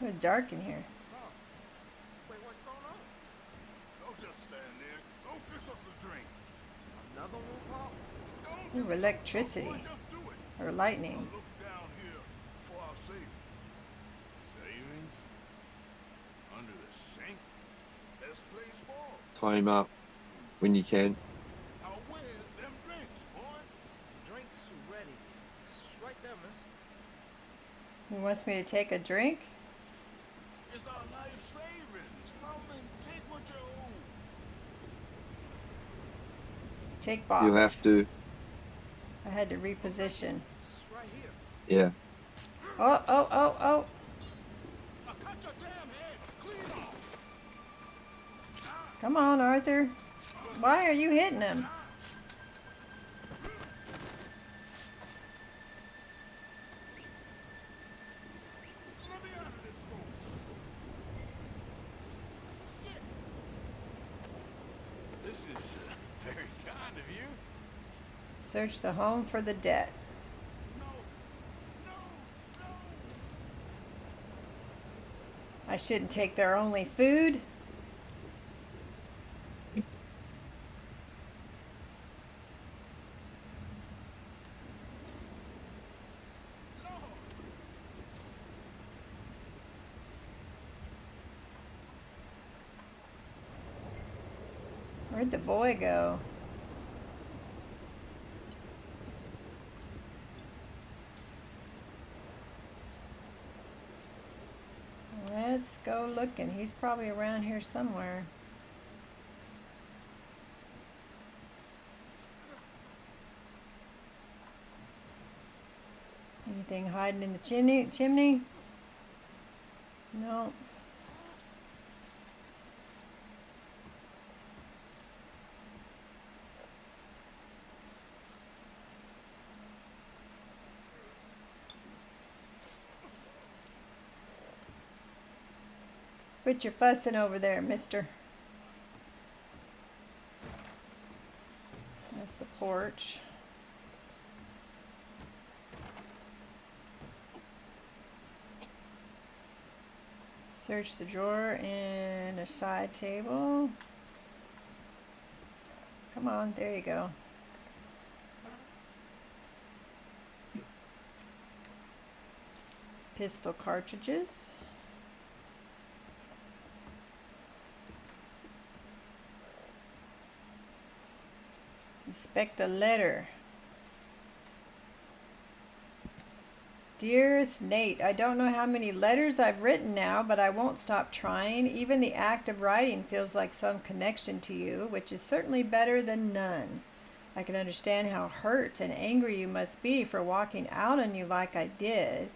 It's dark in here. Wait, what's going on? Don't just stand there. Go fix us a drink. Another one, Paul? Don't Ooh, give us electricity. a just do it. Or lightning. Look down here for our savings. Savings? Under the sink? Best place for 'em. Tie him up when you can. Now where's them drinks, boy? Drinks ready. It's right there, miss. He wants me to take a drink? It's our life savings. Come and take what you own. Take box. You have to, I had to reposition. It's right here. yeah. Oh, oh, oh, oh. Now cut your damn head clean off. Come on, Arthur. Why are you hitting him? Search the home for the debt. No, no, no. I shouldn't take their only food. Where'd the boy go? Let's go looking. He's probably around here somewhere. Anything hiding in the chimney? No. Quit your fussing over there, mister. That's the porch. Search the drawer in a side table. Come on, there you go. Pistol cartridges. Inspect a letter. Dearest Nate, I don't know how many letters I've written now, but I won't stop trying. Even the act of writing feels like some connection to you, which is certainly better than none. I can understand how hurt and angry you must be for walking out on you like I did,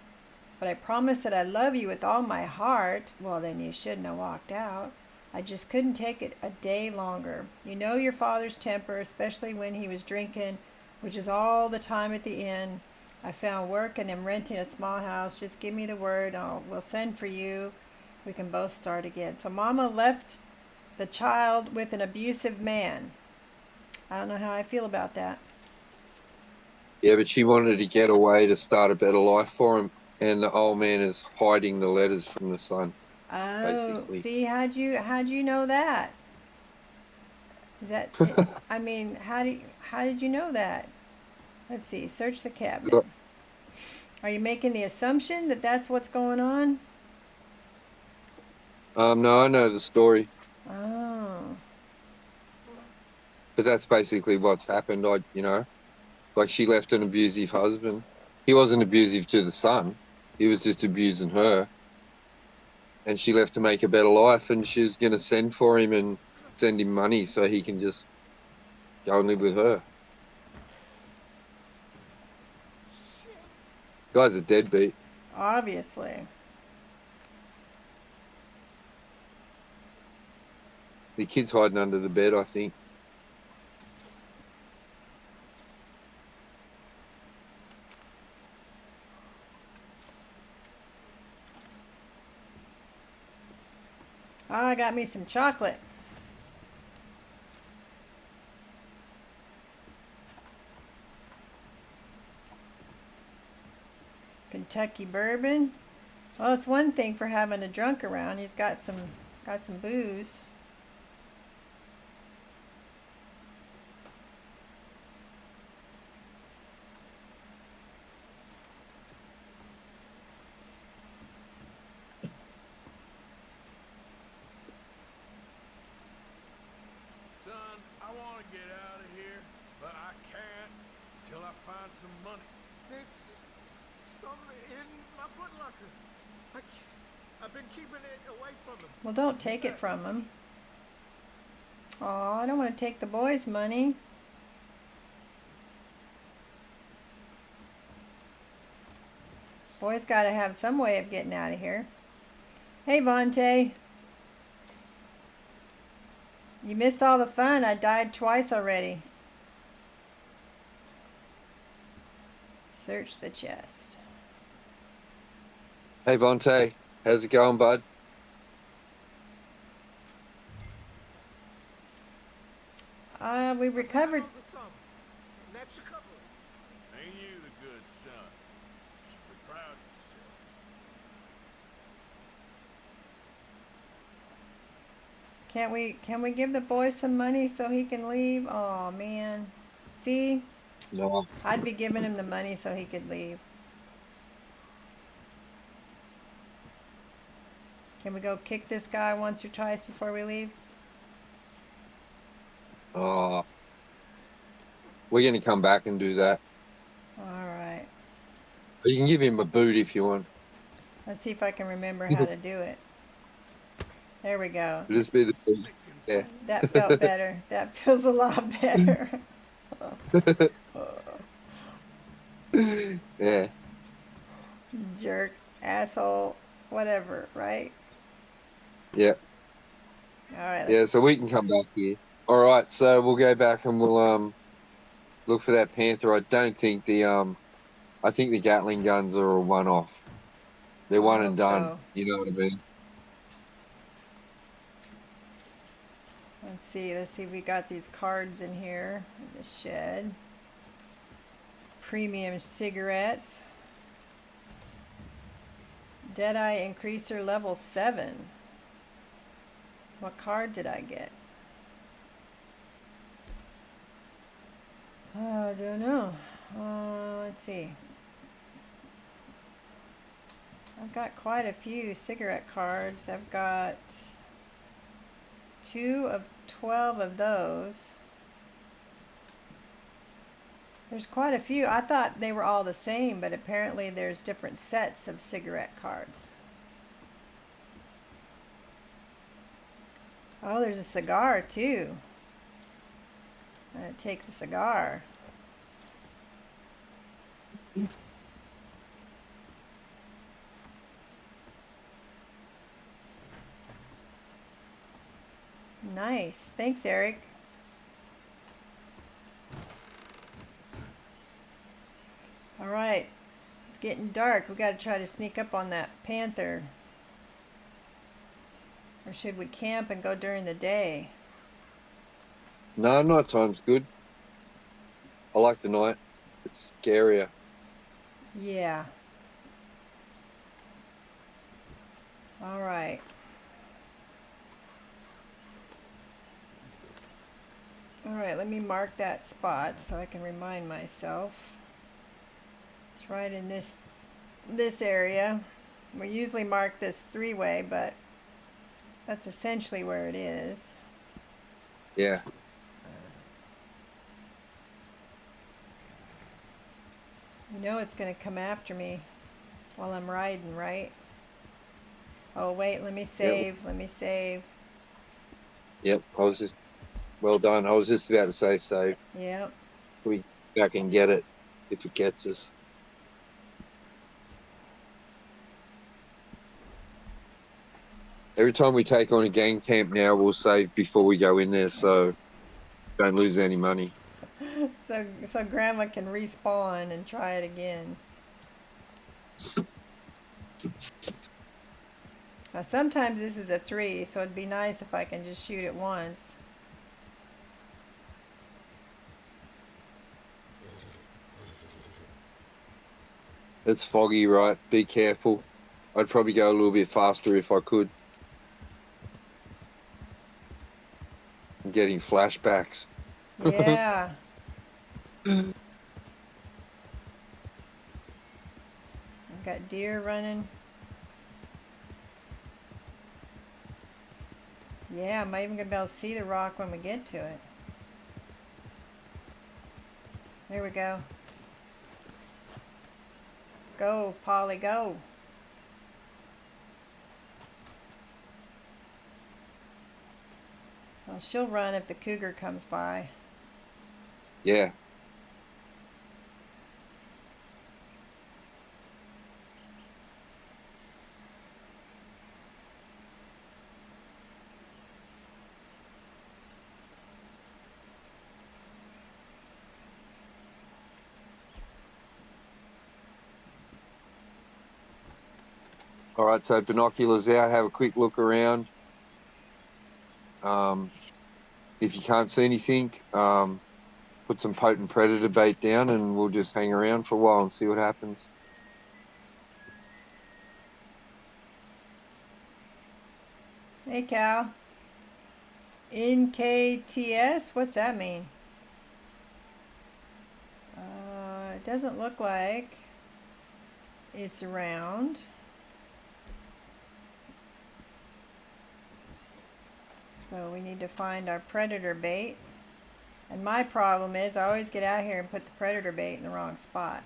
but I promise that I love you with all my heart. Well, then you shouldn't have walked out. I just couldn't take it a day longer. You know your father's temper, especially when he was drinking, which is all the time at the inn. I found work and am renting a small house. Just give me the word. We'll send for you. We can both start again. So Mama left the child with an abusive man. I don't know how I feel about that. Yeah, but she wanted to get away to start a better life for him, and the old man is hiding the letters from the son. Oh, Basically. see, how'd you know that? Is that I mean, how did you know that? Let's see. Search the cabinet. Look. Are you making the assumption that that's what's going on? No, I know the story, Oh, but that's basically what's happened. Like she left an abusive husband. He wasn't abusive to the son. He was just abusing her. And she left to make a better life, and she was going to send for him and send him money so he can just go and live with her. Guy's a deadbeat. obviously. The kid's hiding under the bed, I think. Oh, I got me some chocolate. Kentucky bourbon. Well, it's one thing for having a drunk around. He's got some booze. Son, I want to get out of here, but I can't till I find some money. There's some in my footlocker. I've been keeping it away from him. Well, don't take it from him. Oh, I don't want to take the boy's money. Boy's got to have some way of getting out of here. Hey, Vontae. You missed all the fun. I died twice already. Search the chest. Hey, Vontae, how's it going, bud? We recovered. That's your cover. Ain't you the good son? Should be proud of yourself. Can we give the boy some money so he can leave? Oh man. See? No. I'd be giving him the money so he could leave. Can we go kick this guy once or twice before we leave? Oh. We're going to come back and do that. All right. But you can give him a boot if you want. Let's see if I can remember how to do it. There we go. Just be the boot. Yeah. That felt better. That feels a lot better. Yeah. Jerk, asshole, whatever, right? Yeah. All right. Yeah, so we can come back here. All right, so we'll go back and we'll look for that panther. I don't think I think the Gatling guns are a one-off. They're one and done. So. You know what I mean? Let's see if we got these cards in here in the shed. Premium cigarettes. Deadeye increaser level 7. What card did I get? I don't know. Let's see. I've got quite a few cigarette cards. I've got 2 of 12 of those. There's quite a few. I thought they were all the same, but apparently there's different sets of cigarette cards. Oh, there's a cigar too. I'm gonna take the cigar. Nice. Thanks, Eric. All right. It's getting dark. We got to try to sneak up on that panther. Or should we camp and go during the day? No, night time's good. I like the night. It's scarier. Yeah. All right. All right, let me mark that spot so I can remind myself. It's right in this area. We usually mark this 3-way, but that's essentially where it is. Yeah. You know it's going to come after me while I'm riding, right? Oh, wait, let me save. Let me save. Yep. Well done. I was just about to say save. Yep. We back and get it if it gets us. Every time we take on a gang camp now, we'll save before we go in there, so don't lose any money. So Grandma can respawn and try it again. Now, sometimes this is a 3, so it'd be nice if I can just shoot it once. It's foggy, right? Be careful. I'd probably go a little bit faster if I could. I'm getting flashbacks. Yeah. I've got deer running. Yeah, am I even going to be able to see the rock when we get to it? There we go. Go, Polly, go. Well, she'll run if the cougar comes by. Yeah. All right, so binoculars out, have a quick look around. If you can't see anything, put some potent predator bait down, and we'll just hang around for a while and see what happens. Hey, Cal. NKTS? What's that mean? It doesn't look like it's around. So we need to find our predator bait. And my problem is I always get out here and put the predator bait in the wrong spot.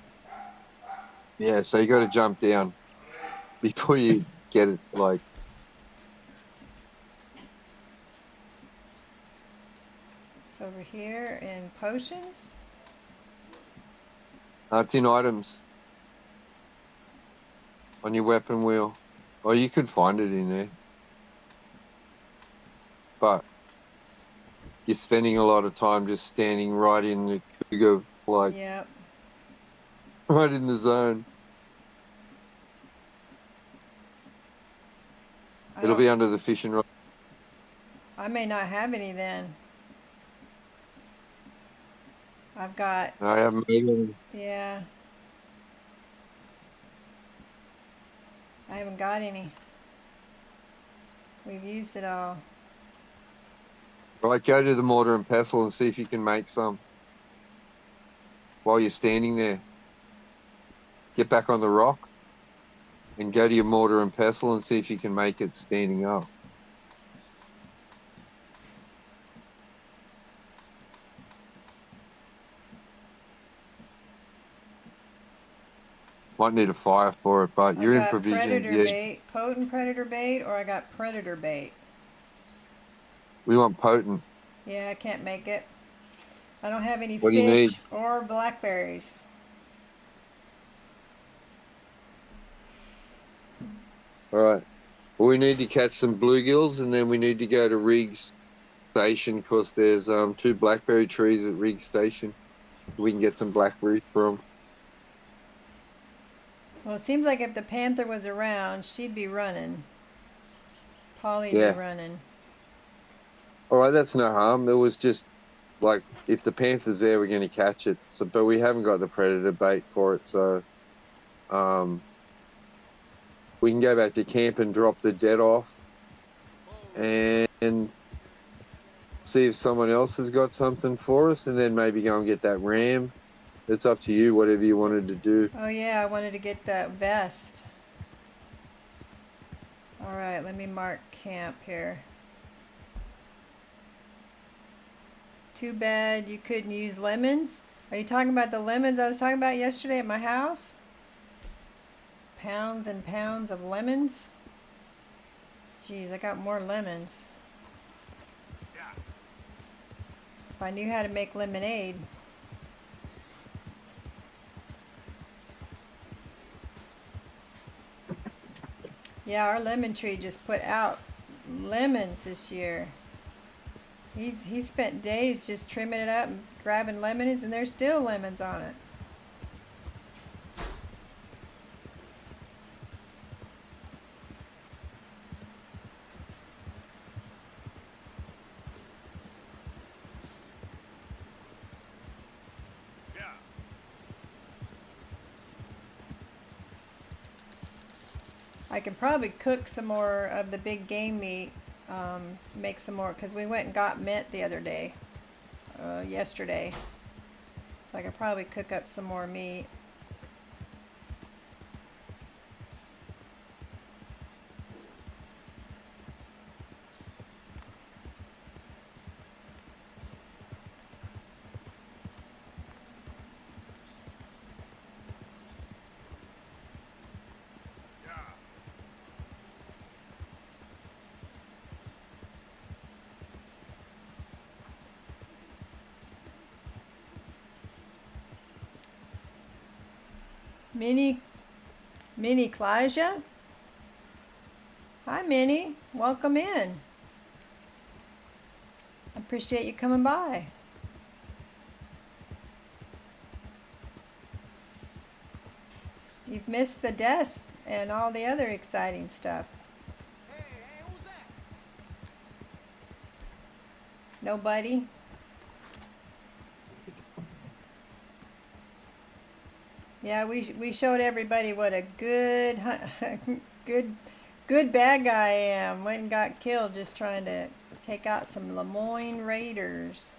Yeah, so you got to jump down before you get it. Like, It's over here in potions. it's in items on your weapon wheel. Or you could find it in there. But you're spending a lot of time just standing right in the cougar, like Yep. right in the zone. I It'll don't- be under the fishing rod. I may not have any then. I've got, I haven't made any. yeah. I haven't got any. We've used it all. Right, go to the mortar and pestle and see if you can make some while you're standing there. Get back on the rock and go to your mortar and pestle and see if you can make it standing up. Might need a fire for it, but you're I in got provision. predator Yeah, bait, potent predator bait, or I got predator bait. we want potent. Yeah, I can't make it. I don't have any What do you fish need? or blackberries. All right. Well, we need to catch some bluegills, and then we need to go to Riggs Station because there's 2 blackberry trees at Riggs Station. We can get some blackberries from. Well, it seems like if the panther was around, she'd be running. Polly'd Yeah. be running. All right, that's no harm. It was just like if the panther's there, we're going to catch it. So, but we haven't got the predator bait for it, so we can go back to camp and drop the dead off, and see if someone else has got something for us, and then maybe go and get that ram. It's up to you, whatever you wanted to do. Oh yeah, I wanted to get that vest. All right, let me mark camp here. Too bad you couldn't use lemons. Are you talking about the lemons I was talking about yesterday at my house? Pounds and pounds of lemons. Jeez, I got more lemons. If I knew how to make lemonade. Yeah, our lemon tree just put out lemons this year. He spent days just trimming it up and grabbing lemons, and there's still lemons on it. Yeah. I could probably cook some more of the big game meat, make some more, because we went and got mint the other day, yesterday. So I could probably cook up some more meat. Minnie Klaja? Hi, Minnie. Welcome in. I appreciate you coming by. You've missed the desk and all the other exciting stuff. Hey, who's that? Nobody? Yeah, we showed everybody what a good good bad guy I am. Went and got killed just trying to take out some Lemoyne Raiders.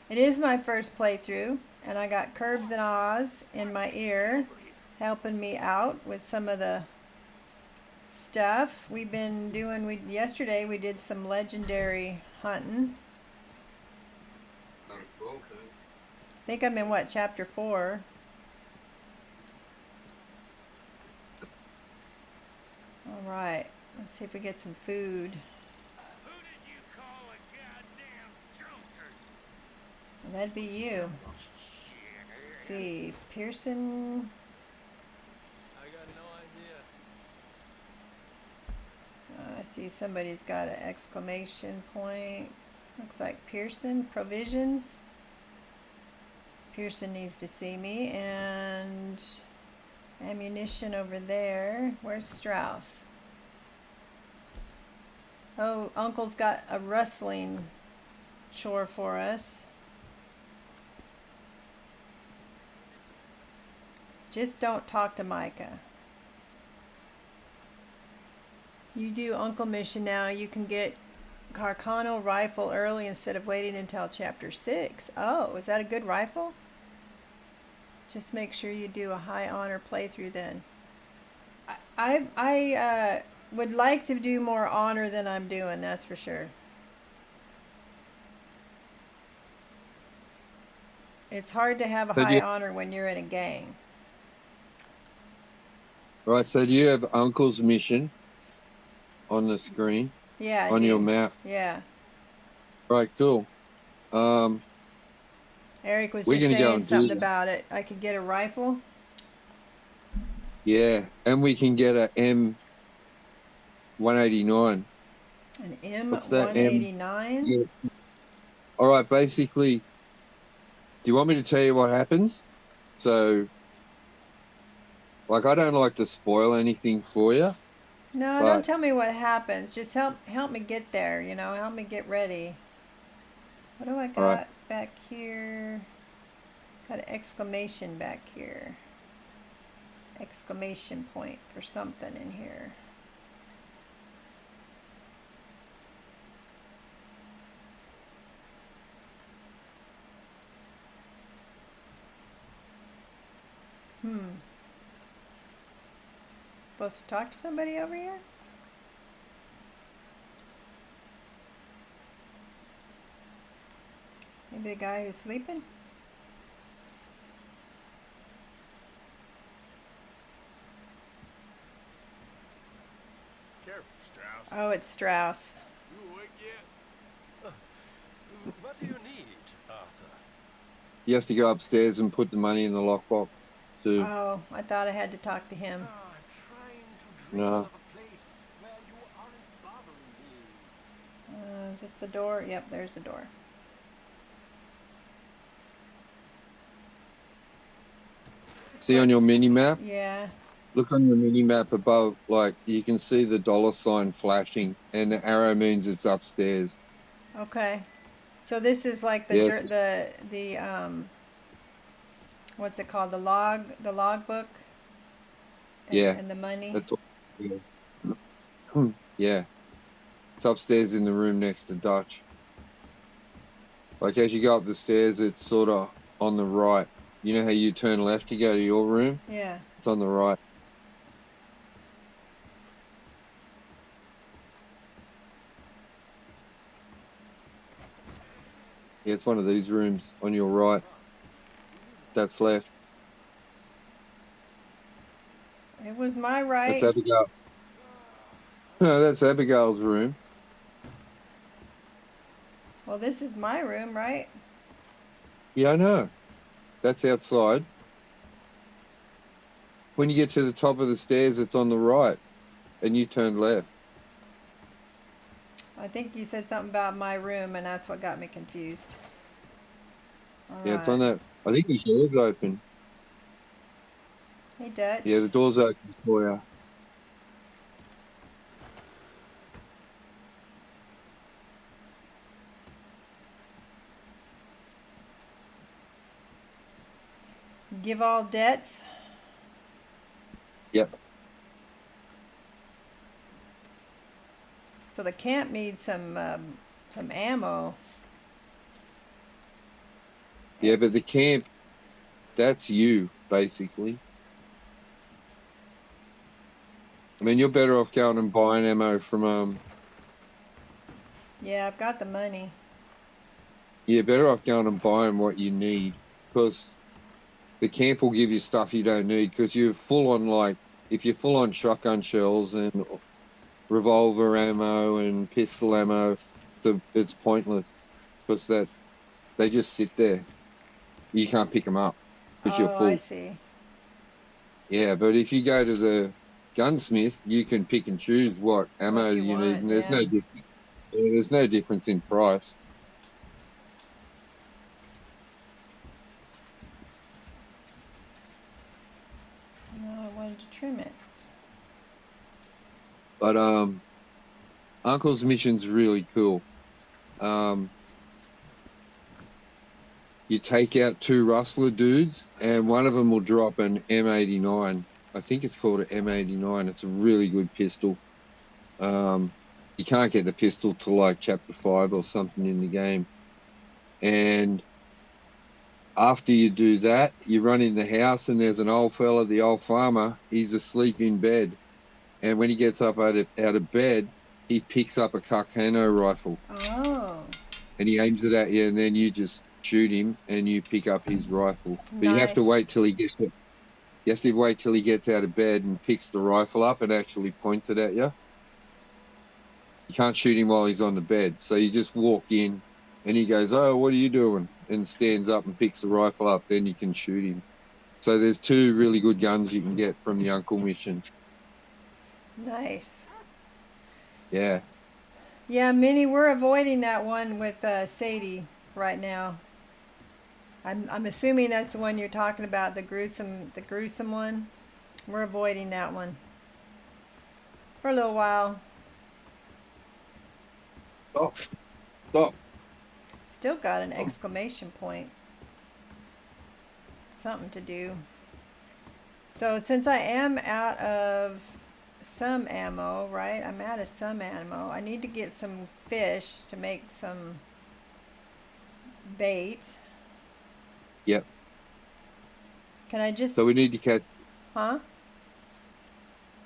It is my first playthrough, and I got Curbs and Oz in my ear, helping me out with some of the stuff we've been doing. Yesterday we did some legendary hunting. I think I'm in what, chapter 4. All right, let's see if we get some food. Who did you call a goddamn joker? Well, that'd be you. Let's see, Pearson. I got no idea. I see somebody's got an exclamation point. Looks like Pearson Provisions. Pearson needs to see me, and ammunition over there. Where's Strauss? Oh, Uncle's got a rustling chore for us. Just don't talk to Micah. You do Uncle mission now, you can get Carcano rifle early instead of waiting until chapter 6. Oh, is that a good rifle? Just make sure you do a high honor playthrough then. I would like to do more honor than I'm doing, that's for sure. It's hard to have a high honor when you're in a gang. Right, so do you have Uncle's mission on the screen? Yeah, I on do. your map? Yeah. Right, cool. Eric was We're just gonna go saying and do something that. about it. I could get a rifle. Yeah, and we can get a M189. An What's that, M189? Yeah. All right, basically, do you want me to tell you what happens? So, like, I don't like to spoil anything for you. No, But- don't tell me what happens. Just help me get there, you know, help me get ready. What do I got Alright. back here? Got an exclamation back here. Exclamation point for something in here. Supposed to talk to somebody over here? Maybe the guy who's sleeping? Careful, Strauss. Oh, it's Strauss. You awake yet? What do you need, Arthur? You have to go upstairs and put the money in the lockbox, too. Oh, I thought I had to talk to him. I'm trying to dream No. of a place where you aren't bothering me. Is this the door? Yep, there's the door. See on your mini map? Yeah. Look on your mini map above, like, you can see the $ flashing, and the arrow means it's upstairs. Okay. So this is like the Yeah. the what's it called? The logbook? Yeah. And the money? That's all. Yeah. Yeah. It's upstairs in the room next to Dutch. Like, as you go up the stairs, it's sort of on the right. You know how you turn left to go to your room? Yeah. It's on the right. Yeah, it's one of these rooms on your right. That's left. It was my right. That's Abigail. No, that's Abigail's room. Well, this is my room, right? Yeah, I know. That's outside. When you get to the top of the stairs, it's on the right, and you turn left. I think you said something about my room, and that's what got me confused. Yeah, it's on Alright. that. I think the door's open. Hey, Dutch. Yeah, the door's open for you. Give all debts. Yep. So the camp needs some ammo. Yeah, but the camp, that's you, basically. I mean, you're better off going and buying ammo from, Yeah, I've got the money. yeah, better off going and buying what you need, because the camp will give you stuff you don't need, because you're full on, like, if you're full on shotgun shells and revolver ammo and pistol ammo, so it's pointless, because that they just sit there. You can't pick them up because you're Oh, I full. see. Yeah, but if you go to the gunsmith, you can pick and choose what ammo What you you need, want, and there's yeah. no difference. There's no difference in price. No, I wanted to trim it. But Uncle's mission's really cool. You take out 2 rustler dudes, and one of them will drop an M89. I think it's called an M89. It's a really good pistol. You can't get the pistol till like chapter 5 or something in the game. And after you do that, you run in the house, and there's an old fella, the old farmer. He's asleep in bed, and when he gets up out of bed, he picks up a Carcano rifle, Oh, and he aims it at you, and then you just shoot him, and you pick up his rifle. But you have to nice. wait till he gets it. You have to wait till he gets out of bed and picks the rifle up and actually points it at you. You can't shoot him while he's on the bed, so you just walk in, and he goes, "Oh, what are you doing?" and stands up and picks the rifle up. Then you can shoot him. So there's 2 really good guns you can get from the Uncle mission. Nice. Yeah. Yeah, Minnie, we're avoiding that one with Sadie right now. I'm assuming that's the one you're talking about, the gruesome one. We're avoiding that one for a little while. Stop. Stop. Still got an exclamation point. Something to do. So since I am out of some ammo, right? I'm out of some ammo. I need to get some fish to make some bait. Yep. Can I just, So we need to catch huh?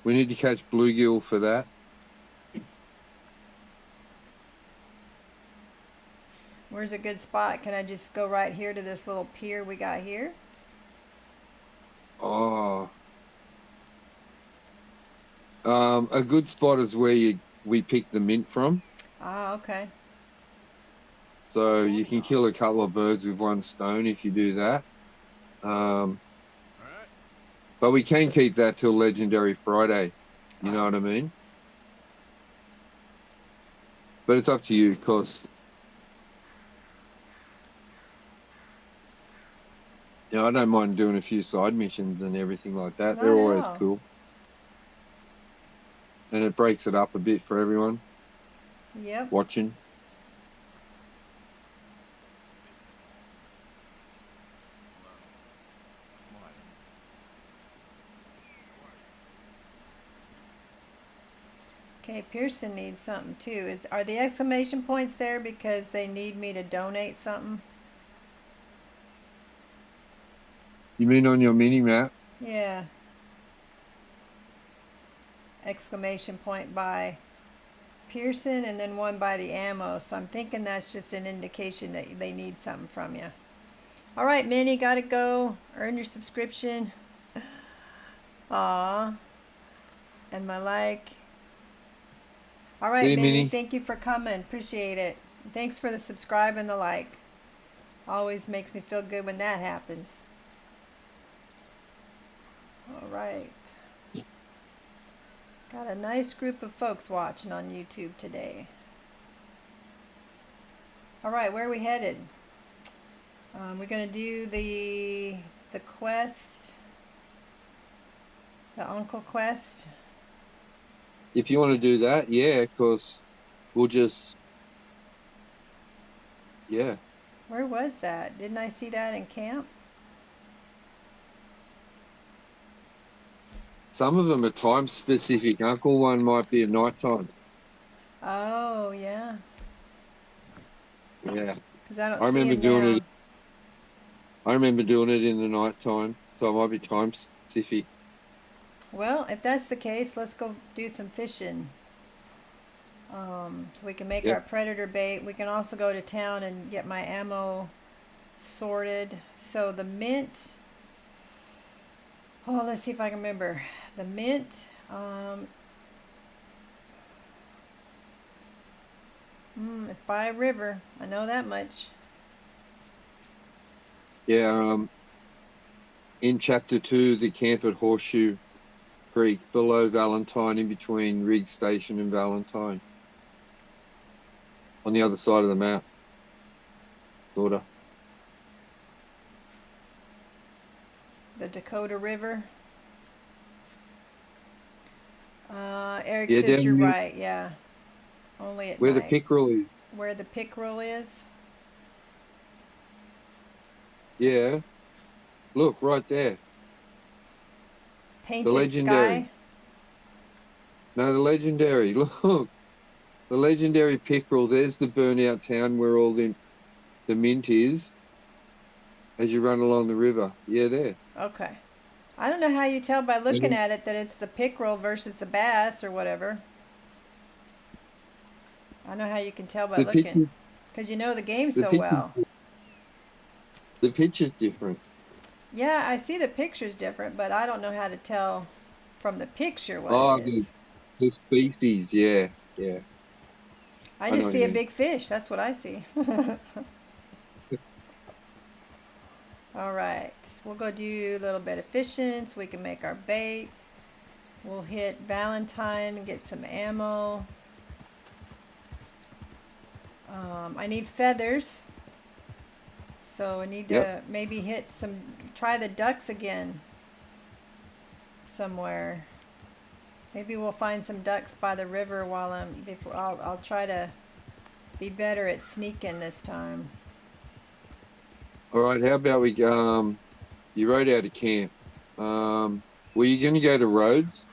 bluegill for that. Where's a good spot? Can I just go right here to this little pier we got here? Oh. A good spot is where we pick the mint from. Ah, okay. So you can kill a couple of birds with one stone if you do that. All right. But we can keep that till Legendary Friday. You know what I mean? But it's up to you, of course. Yeah, I don't mind doing a few side missions and everything like that. Not They're at always all. cool. And it breaks it up a bit for everyone Yep. watching. Okay, Pearson needs something too. Are the exclamation points there because they need me to donate something? You mean on your mini map? Yeah. Exclamation point by Pearson and then one by the ammo. So I'm thinking that's just an indication that they need something from you. All right, Minnie, gotta go. Earn your subscription. Aw. And my like. All right, See you, Minnie, Minnie. thank you for coming. Appreciate it. Thanks for the subscribe and the like. Always makes me feel good when that happens. All right. Got a nice group of folks watching on YouTube today. All right, where are we headed? We're gonna do the quest, the Uncle quest. If you want to do that, yeah, of course. We'll just, yeah. Where was that? Didn't I see that in camp? some of them are time specific. Uncle one might be at night time. Oh, yeah. Yeah. Because I don't I see remember him doing now. it. I remember doing it in the night time, so it might be time specific. Well, if that's the case, let's go do some fishing. So we can make Yep. our predator bait. We can also go to town and get my ammo sorted. So the mint. Oh, let's see if I can remember. The mint. It's by a river. I know that much. Yeah. In chapter 2, the camp at Horseshoe Creek, below Valentine, in between Rig Station and Valentine, on the other side of the map. Sorta. The Dakota River. Eric Yeah, says down you're near- right. Yeah. Only at Where the night. pickerel is. Where the pickerel is. Yeah. Look, right there. Painted legendary. sky. No, the legendary. Look. The legendary pickerel. There's the burnout town where all the mint is as you run along the river. Yeah, there. Okay. I don't know how you tell by looking Mhm. at it that it's the pickerel versus the bass or whatever. I know how you can tell by The looking. picture, Because you know the game the so picture, well. the picture's different. Yeah, I see the picture's different, but I don't know how to tell from the picture what Oh, it is. the species. Yeah, yeah. I I know just what see you a mean. big fish. That's what I see. All right. We'll go do a little bit of fishing so we can make our bait. We'll hit Valentine and get some ammo. I need feathers. So I need to Yep. maybe try the ducks again somewhere. Maybe we'll find some ducks by the river I'll try to be better at sneaking this time. All right. How about we? You rode out of camp. Were you going to go to Rhodes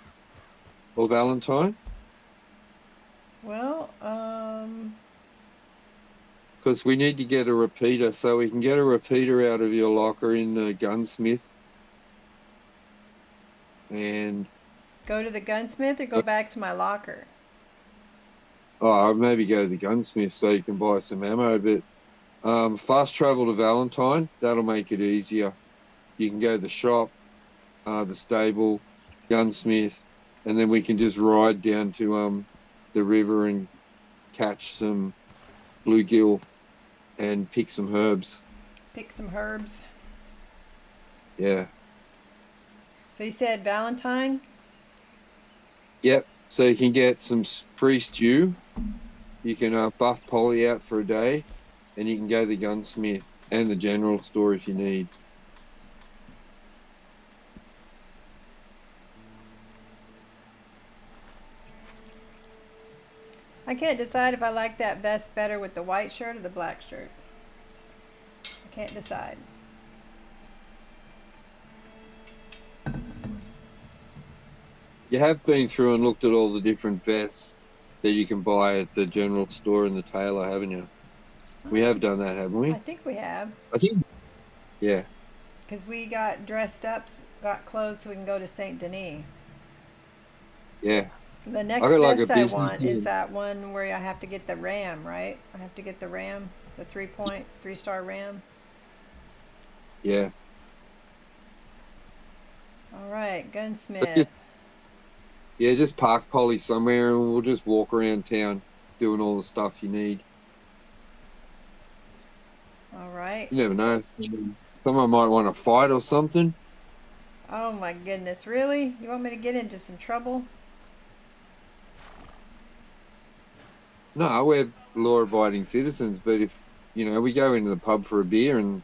or Valentine? Well, Because we need to get a repeater, so we can get a repeater out of your locker in the gunsmith. And go to the gunsmith or go back to my locker? I'll maybe go to the gunsmith so you can buy some ammo. But fast travel to Valentine, that'll make it easier. You can go to the shop, the stable, gunsmith, and then we can just ride down to the river and catch some bluegill and pick some herbs. Pick some herbs. Yeah. So you said Valentine? Yep. So you can get some free stew. You can buff Polly out for a day, and you can go to the gunsmith and the general store if you need. I can't decide if I like that vest better with the white shirt or the black shirt. I can't decide. You have been through and looked at all the different vests that you can buy at the general store and the tailor, haven't you? We have done that, haven't we? I think we have. I think. Yeah. Because we got dressed up, got clothes so we can go to Saint Denis. Yeah. The next got like a vest I business want deal. is that one where I have to get the RAM, right? I have to get the RAM, the 3-star RAM. Yeah. All right, gunsmith. Yeah, just park Polly somewhere and we'll just walk around town doing all the stuff you need. All right. You never know. Someone might want to fight or something. Oh my goodness, really? You want me to get into some trouble? No, we're law-abiding citizens, but if, we go into the pub for a beer and,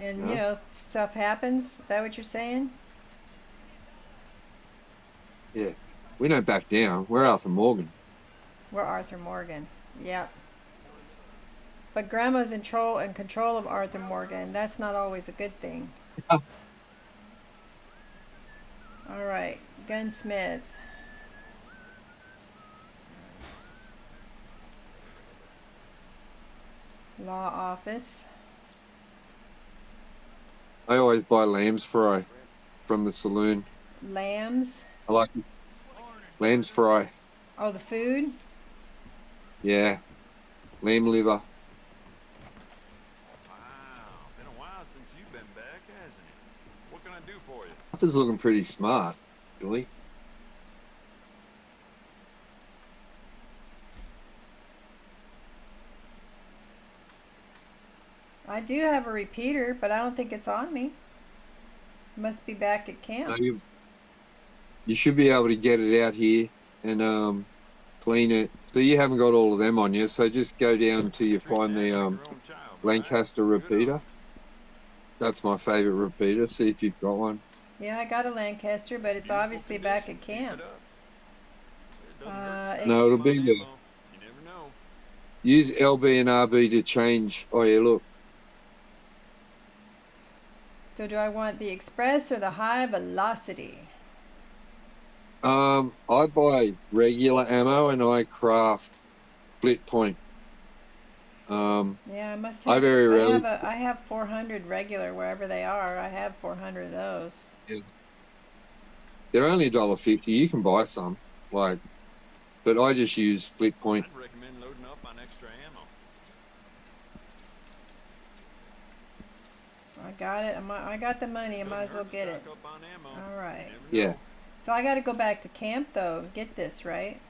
And, Yeah. stuff happens? Is that what you're saying? yeah, we don't back down. We're Arthur Morgan. We're Arthur Morgan. Yep. But Grandma's in control of Arthur Morgan. That's not always a good thing. All right, gunsmith. Law office. I always buy lamb's fry from the saloon. Lambs. I like it. Lamb's fry. Oh, the food. Yeah. Lamb liver. Wow, been a while since you've been back, hasn't it? What can I do for you? Arthur's looking pretty smart, Billy. I do have a repeater, but I don't think it's on me. Must be back at camp. No, you should be able to get it out here and clean it. So you haven't got all of them on you. So just go down till you find the Your own child, Lancaster right? Good on repeater. you. That's my favorite repeater. See if you've got one. Yeah, I got a Lancaster, but it's Beautiful obviously back at condition. Keep camp. it up. It doesn't hurt to Uh, No, stock it'll up be on the- ammo. You never know. Use LB and RB to change. Oh yeah, look. So do I want the express or the high velocity? I buy regular ammo and I craft split point. Yeah, I must I have. very I rarely- have I have 400 regular wherever they are. I have 400 of those. They're only $1.50. You can buy some, like, but I just use split point. I'd recommend loading up on extra ammo. I got it. I got the money. I might as well Doesn't get hurt it. to stock up on ammo. All right. You never Yeah. know. So I got to go back to camp though. Get this right?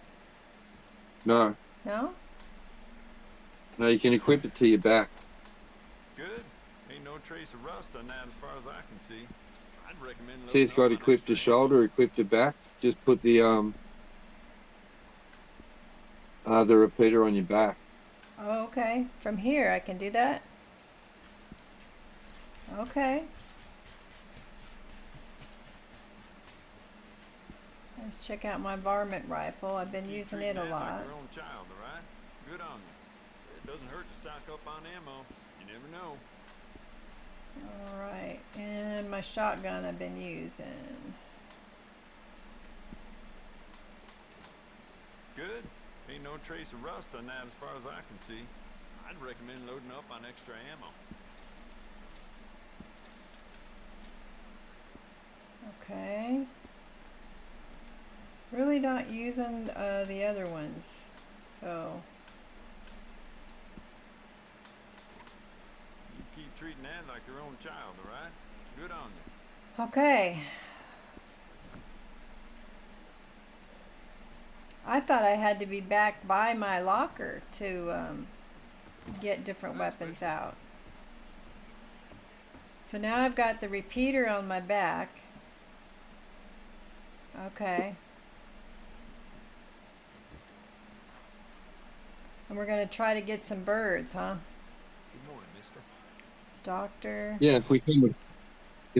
No, No? no, you can equip it to your back. Good. Ain't no trace of rust on that as far as I can see. I'd recommend See, it's loading got up on equipped to extra ammo. shoulder, equipped to back. Just put the repeater on your back. Oh, okay. From here I can do that. Okay. Let's check out my varmint rifle. I've been Keep using treating it a that lot. Like your own child, all right? Good on you. It doesn't hurt to stock up on ammo. You never know. All right, and my shotgun I've been using. Good. Ain't no trace of rust on that as far as I can see. I'd recommend loading up on extra ammo. Okay. Really not using the other ones, so You keep treating that like your own child, all right? Good on you. okay. I thought I had to be back by my locker to get different weapons out. So now I've got the repeater on my back. Okay. And we're gonna try to get some birds, huh? Good morning, mister. Doctor. Yeah, if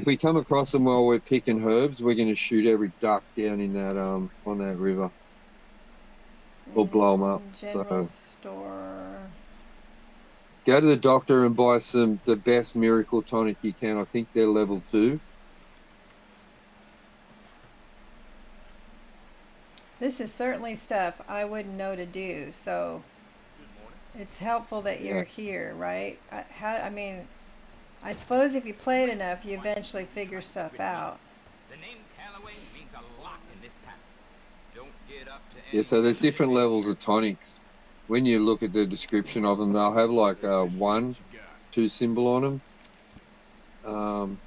we come across them while we're picking herbs, we're gonna shoot every duck down in that on that river. Or blow 'em up, And General so- store. Go to the doctor and buy the best miracle tonic you can. I think they're level 2. This is certainly stuff I wouldn't know to do, so Good morning. it's helpful that you're Yeah. here, right? I mean, I suppose if you play it enough, you eventually figure stuff out. The name Callaway means a lot in this town. Don't get up to Yeah, so there's different levels of tonics. When you look at the description of them, they'll have like a 1, 2 symbol on them.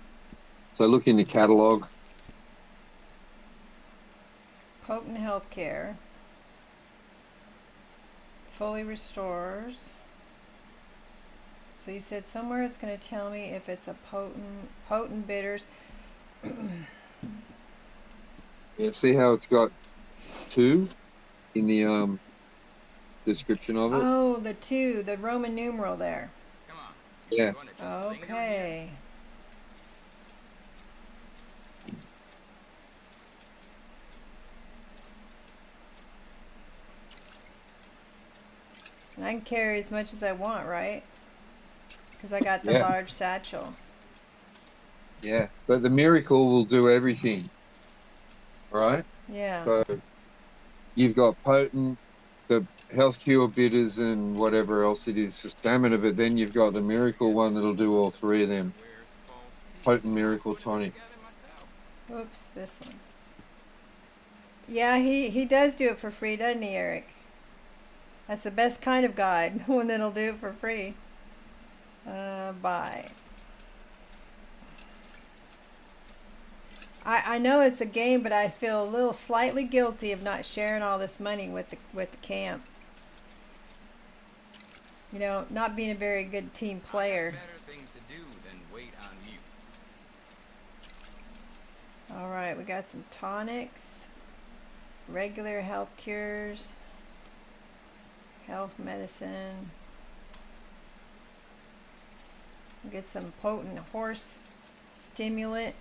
So look in the catalog. Potent healthcare. Fully restores. So you said somewhere it's going to tell me if it's a potent bitters. Yeah, see how it's got 2 in the description of it? Oh, the Roman numeral there. Come on. Yeah. Gonna just linger here? Okay. And I can carry as much as I want, right? Because I got the Yeah. large satchel. Yeah, but the miracle will do everything. right? Yeah. So you've got potent, the health cure bitters and whatever else it is for stamina, but then you've got the miracle one that'll do all three of them. Wears false teeth. Potent I miracle put it tonic. together myself. Oops, this one. Yeah, he does do it for free, doesn't he, Eric? That's the best kind of guide, one that'll do it for free. Buy. I know it's a game, but I feel a little slightly guilty of not sharing all this money with the camp. You know, not being a very good team player. Better things to do than wait on you. All right, we got some tonics, regular health cures, health medicine. We'll get some potent horse stimulant.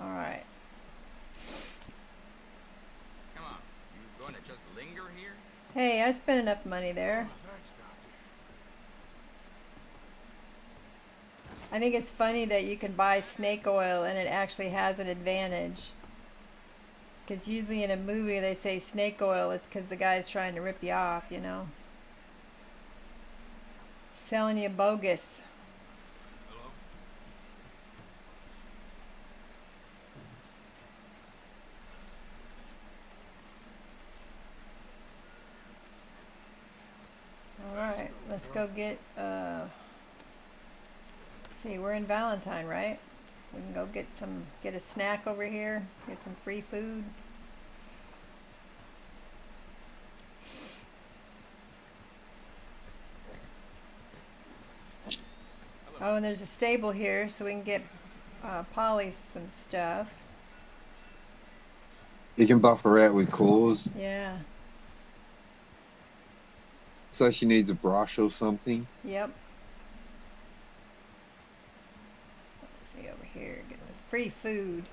All right. Come on, you gonna just linger here? Hey, I spent enough money there. Oh, thanks, Doctor. I think it's funny that you can buy snake oil and it actually has an advantage. Because usually in a movie they say snake oil, it's because the guy's trying to rip you off, you know. Selling you bogus. Hello? Alright, let's go get, see, we're in Valentine, right? We can go get a snack over here, get some free food. Oh, and there's a stable here, so we can get Polly some stuff. You can buff her out with claws. Yeah, So she needs a brush or something. yep. Let's see over here, get the free food.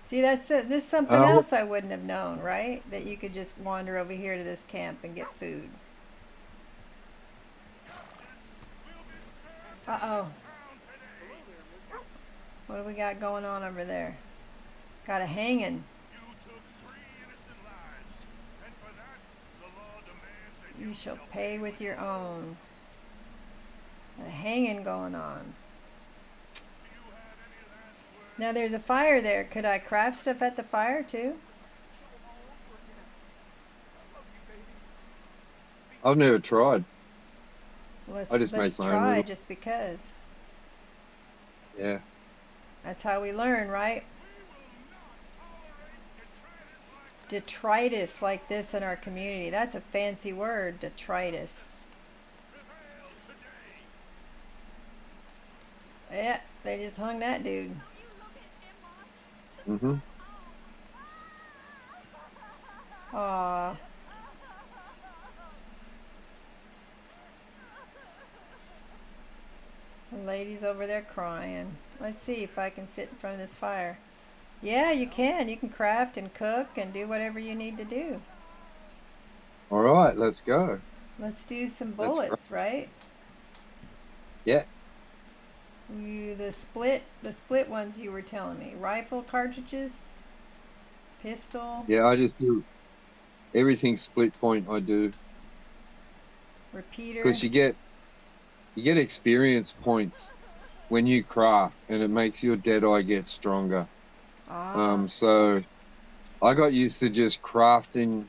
See, this is something Oh. else I wouldn't have known, right? That you could just wander over here to this camp and get food. Uh-oh. What do we got going on over there? Got a hanging. You took 3 innocent lives, and for that, the law demands that You shall pay with your own. A hanging going on. Do you have any last words? Now there's a fire there. Could I craft stuff at the fire too? I've never tried. Let's I just let's make my own try little- just because. Yeah. That's how we learn, right? Detritus like this in our community. That's a fancy word, detritus. Yeah, they just hung that dude. Mm-hmm. Aw. The lady's over there crying. Let's see if I can sit in front of this fire. Yeah, you can. You can craft and cook and do whatever you need to do. All right, let's go. Let's do some Let's bullets, right? Yeah. The split ones you were telling me. Rifle cartridges, pistol, Yeah, I just do everything split point. I do repeater. because you get experience points when you craft, and it makes your Deadeye get stronger. Ah, So I got used to just crafting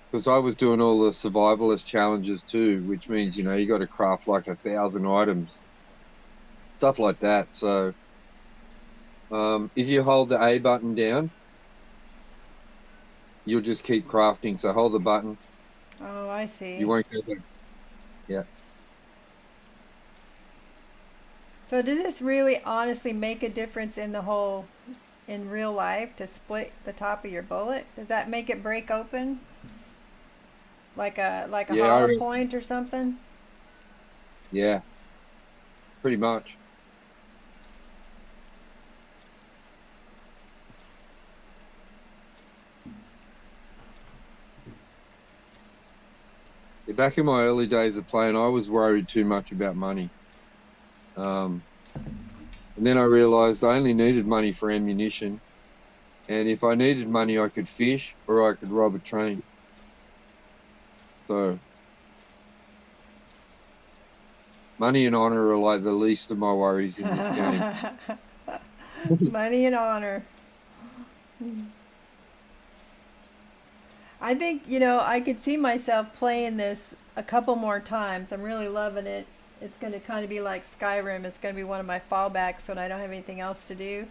because I was doing all the survivalist challenges too, which means you got to craft like 1,000 items, stuff like that. So if you hold the A button down, you'll just keep crafting. So hold the button. oh, I see. You won't go back. Yeah. So does this really honestly make a difference in in real life to split the top of your bullet? Does that make it break open? Like a Yeah, I hollow re- point or something? Yeah. Pretty much. Yeah, back in my early days of playing, I was worried too much about money. And then I realized I only needed money for ammunition. And if I needed money, I could fish or I could rob a train. So money and honor are like the least of my worries in this game. Money and honor. I think, I could see myself playing this a couple more times. I'm really loving it. It's going to kind of be like Skyrim. It's going to be one of my fallbacks when I don't have anything else to do.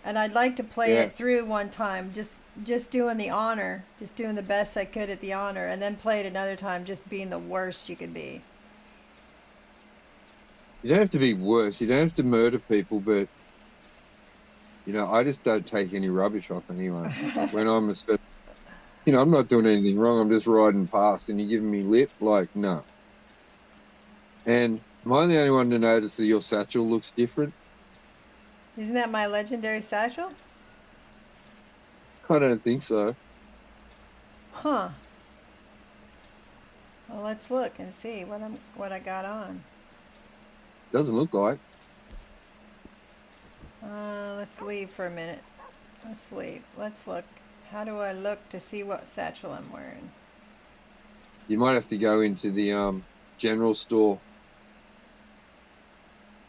And I'd like to play it through one time, just doing the honor, just doing the best I could at the honor, and then play it another time, just being the worst you could be. You don't have to be worse. You don't have to murder people, but I just don't take any rubbish off anyone. When I'm I'm not doing anything wrong. I'm just riding past, and you're giving me lip. Like, no. And am I the only one to notice that your satchel looks different? Isn't that my legendary satchel? I don't think so. Huh. Well, let's look and see what I got on. Doesn't look like. Let's leave for a minute. Let's leave. Let's look. How do I look to see what satchel I'm wearing? You might have to go into the general store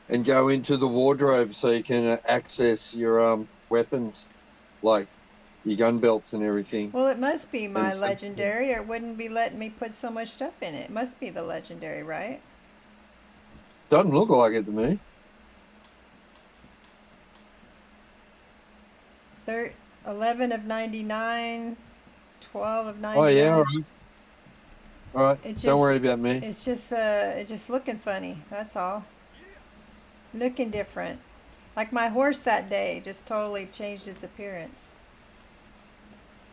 and go into the wardrobe so you can access your weapons, like your gun belts and everything. Well, it must be my And legendary, or it wouldn't be letting me put so much stuff in it. It must be the legendary, right? Doesn't look like it to me. 11 of 99, 12 of 99. Oh yeah, all right. All right. It Don't worry about me. It's just looking funny. That's all. Looking different. Like my horse that day just totally changed its appearance.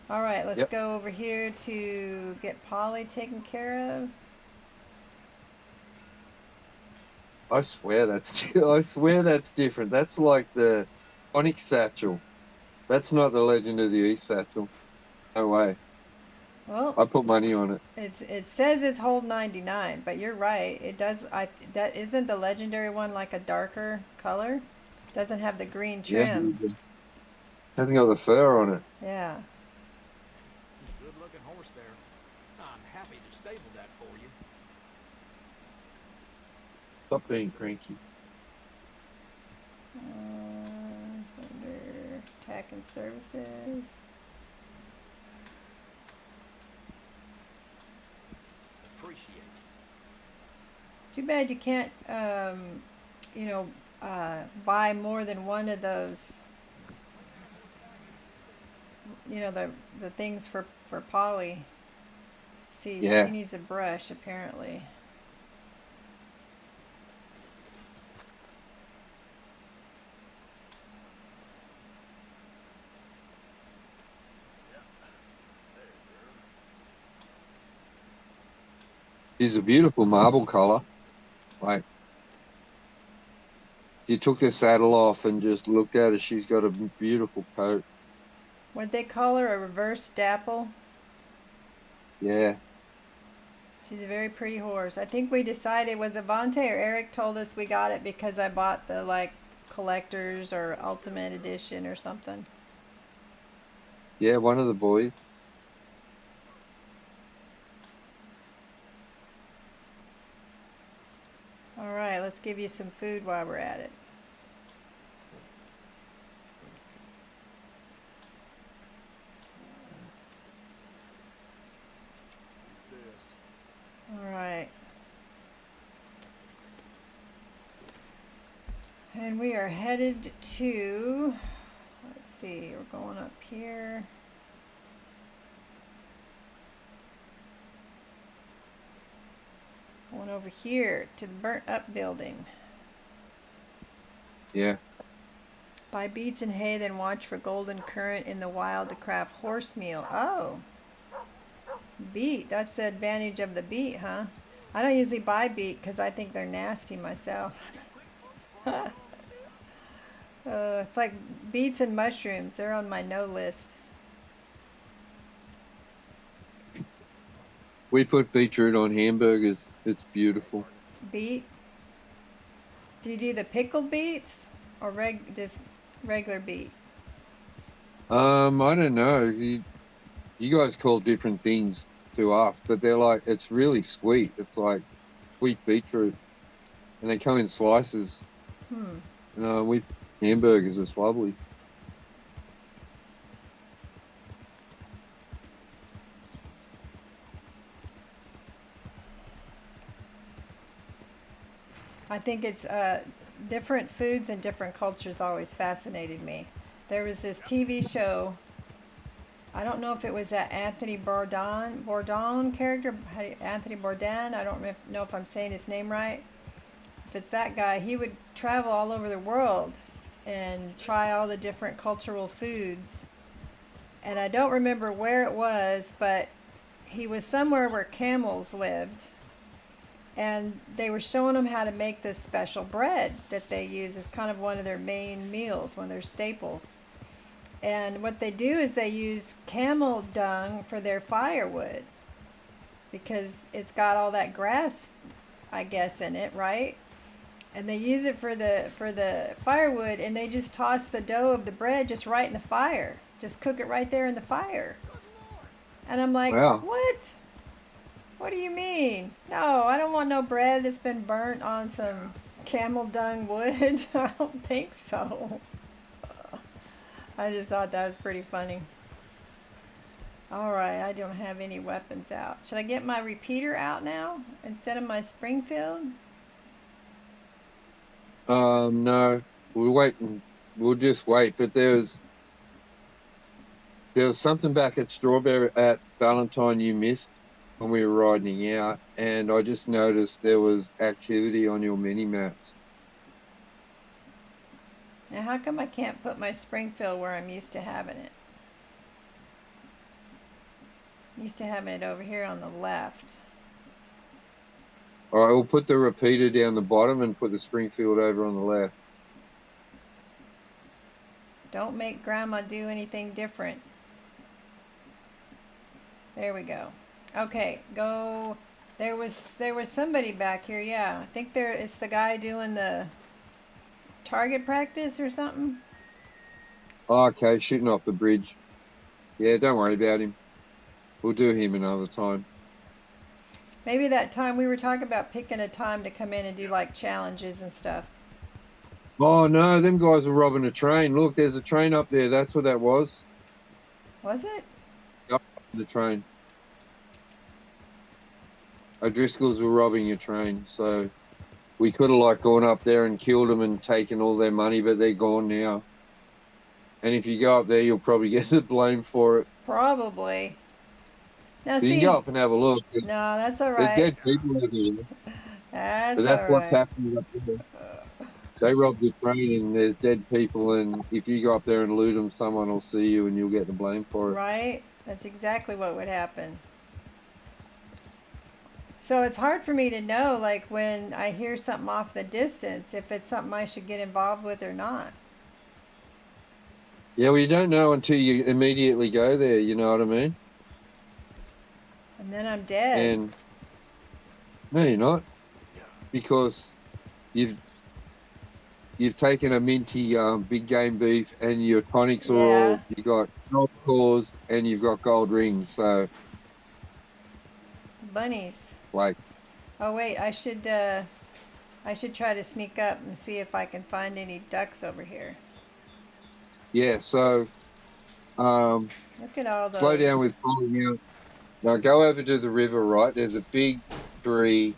All right, let's go over here to get Polly taken care of. I swear that's different. That's like the Onyx satchel. That's not the Legend of the East satchel. No way. Well, I put money on it. it says it's hold 99, but you're right. It does. That isn't the legendary one like a darker color. Doesn't have the green trim. Yeah. Hasn't got the fur on it. Yeah. Good looking horse there. I'm happy to stable that for you. Stop being cranky. It's under Tack and Services. Appreciate it. Too bad you can't, buy more than one of those. The things for Polly. See, Yeah. she needs a brush apparently. She's a beautiful marble color. Like, you took the saddle off and just looked at her. She's got a beautiful coat. What'd they call her? A reverse dapple? Yeah. She's a very pretty horse. I think we decided, was it Vontae or Eric told us we got it because I bought the collectors or ultimate edition or something. Yeah, one of the boys. All right, let's give you some food while we're at it. All right. And we are headed to, let's see, we're going up here. Going over here to the burnt up building. Yeah. Buy beets and hay, then watch for golden currant in the wild to craft horse meal. Oh. Beet. That's the advantage of the beet, huh? I don't usually buy beet because I think they're nasty myself. It's like beets and mushrooms. They're on my no list. We put beetroot on hamburgers. It's beautiful. Beet? Do you do the pickled beets or just regular beet? I don't know. You guys call different things to us, but they're like, it's really sweet. It's like sweet beetroot, and they come in slices. Hmm. And with hamburgers, it's lovely. I think it's different foods and different cultures always fascinated me. There was this TV show. I don't know if it was that Anthony Bourdain character, Anthony Bourdain. I don't know if I'm saying his name right. If it's that guy, he would travel all over the world and try all the different cultural foods. And I don't remember where it was, but he was somewhere where camels lived. And they were showing them how to make this special bread that they use as kind of one of their main meals, one of their staples. And what they do is they use camel dung for their firewood because it's got all that grass, I guess, in it, right? And they use it for the firewood, and they just toss the dough of the bread just right in the fire. Just cook it right there in the fire. And I'm like, Wow. what? What do you mean? No, I don't want no bread that's been burnt on some camel dung wood. I don't think so. I just thought that was pretty funny. All right, I don't have any weapons out. Should I get my repeater out now instead of my Springfield? No, we'll wait. We'll just wait. But there was something back at Valentine you missed when we were riding out, and I just noticed there was activity on your mini maps. Now, how come I can't put my Springfield where I'm used to having it? I'm used to having it over here on the left. All right, we'll put the repeater down the bottom and put the Springfield over on the left. Don't make Grandma do anything different. There we go. Okay, go. There was somebody back here. Yeah, I think it's the guy doing the target practice or something. Oh, okay, shooting off the bridge. Yeah, don't worry about him. We'll do him another time. Maybe that time we were talking about picking a time to come in and do like challenges and stuff. Oh no, them guys were robbing a train. Look, there's a train up there. That's what that was. Was it? Up the train. O'Driscolls were robbing a train, so we could have like gone up there and killed them and taken all their money, but they're gone now. And if you go up there, you'll probably get the blame for it. Probably. Now But you see. can go up and have a look. No, that's all There's right. dead people over there. That's But that's all what's right. happening up there. They robbed the train and there's dead people, and if you go up there and loot them, someone will see you and you'll get the blame for it. Right? That's exactly what would happen. So it's hard for me to know, like, when I hear something off the distance, if it's something I should get involved with or not. Yeah, well, you don't know until you immediately go there, you know what I mean? And then I'm dead. And no, you're not, because you've taken a minty big game beef, and your tonics are Yeah. all, you got gold cores and you've got gold rings. So Bunnies. like, Oh wait, I should try to sneak up and see if I can find any ducks over here. yeah. So Look at all those. slow down with pulling out. Now go over to the river. Right, there's a big tree.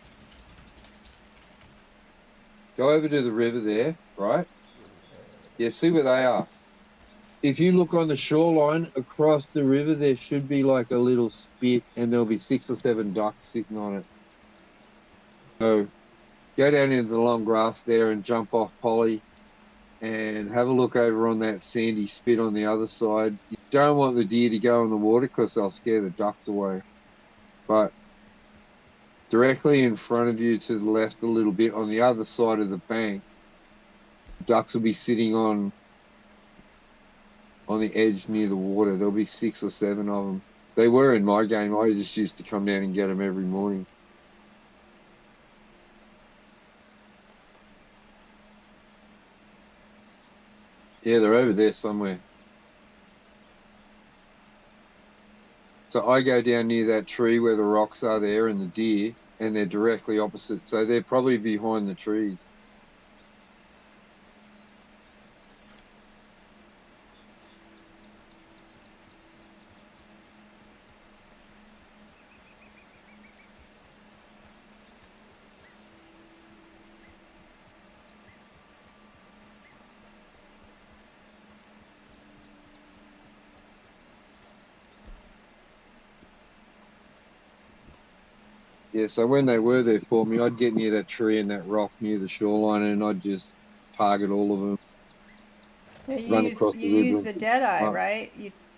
Go over to the river there. Right. Yeah. See where they are. If you look on the shoreline across the river, there should be like a little spit, and there'll be 6 or 7 ducks sitting on it. So go down into the long grass there and jump off Polly and have a look over on that sandy spit on the other side. You don't want the deer to go in the water because they'll scare the ducks away. But directly in front of you to the left a little bit on the other side of the bank, ducks will be sitting on the edge near the water. There'll be 6 or 7 of them. They were in my game. I just used to come down and get them every morning. Yeah, they're over there somewhere. So I go down near that tree where the rocks are there and the deer, and they're directly opposite. So they're probably behind the trees. Yeah, so when they were there for me, I'd get near that tree and that rock near the shoreline, and I'd just target all of them. Yeah, Run across the you use river. the dead eye, Oh. right?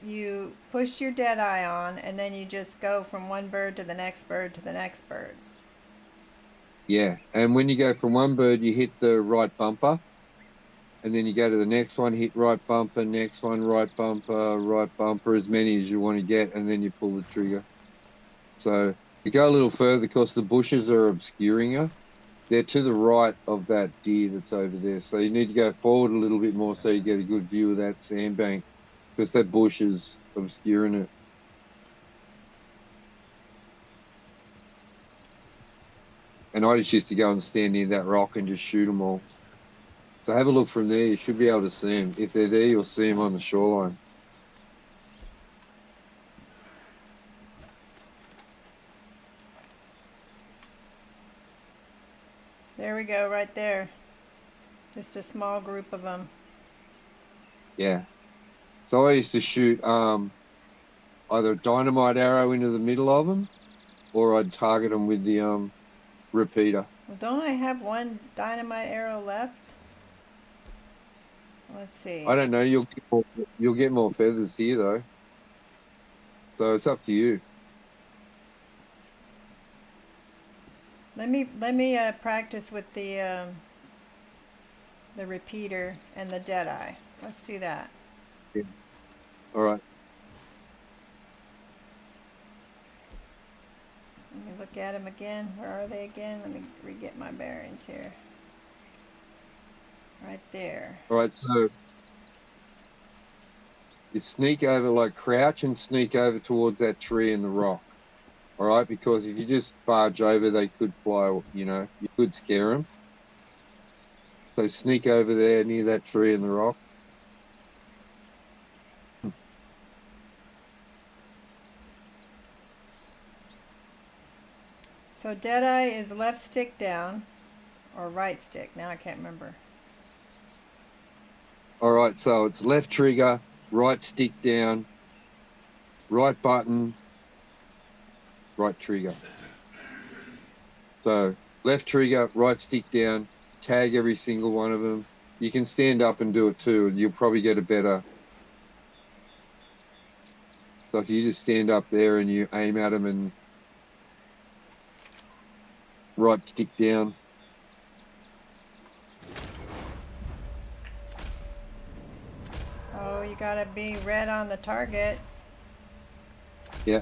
You push your dead eye on, and then you just go from one bird to the next bird to the next bird. Yeah, and when you go from one bird, you hit the right bumper, and then you go to the next one, hit right bumper, next one, right bumper, as many as you want to get, and then you pull the trigger. So you go a little further because the bushes are obscuring you. They're to the right of that deer that's over there. So you need to go forward a little bit more so you get a good view of that sandbank because that bush is obscuring it. And I just used to go and stand near that rock and just shoot them all. So have a look from there. You should be able to see them. If they're there, you'll see them on the shoreline. There we go, right there. Just a small group of them. Yeah. So I used to shoot either a dynamite arrow into the middle of them, or I'd target them with the repeater. Well, don't I have one dynamite arrow left? Let's see. I don't know. You'll get more feathers here though. So it's up to you. Let me practice with the repeater and the dead eye. Let's do that. Yeah. All right. Let me look at them again. Where are they again? Let me re-get my bearings here. Right there. All right. So you sneak over, like crouch and sneak over towards that tree and the rock. All right, because if you just barge over, they could fly. You know, you could scare them. So sneak over there near that tree and the rock. So Deadeye is left stick down, or right stick. Now I can't remember. All right, so it's left trigger, right stick down, right button, right trigger. So left trigger, right stick down, tag every single one of them. You can stand up and do it too, and you'll probably get a better. So if you just stand up there and you aim at them and right stick down. Oh, you gotta be red on the target. Yeah.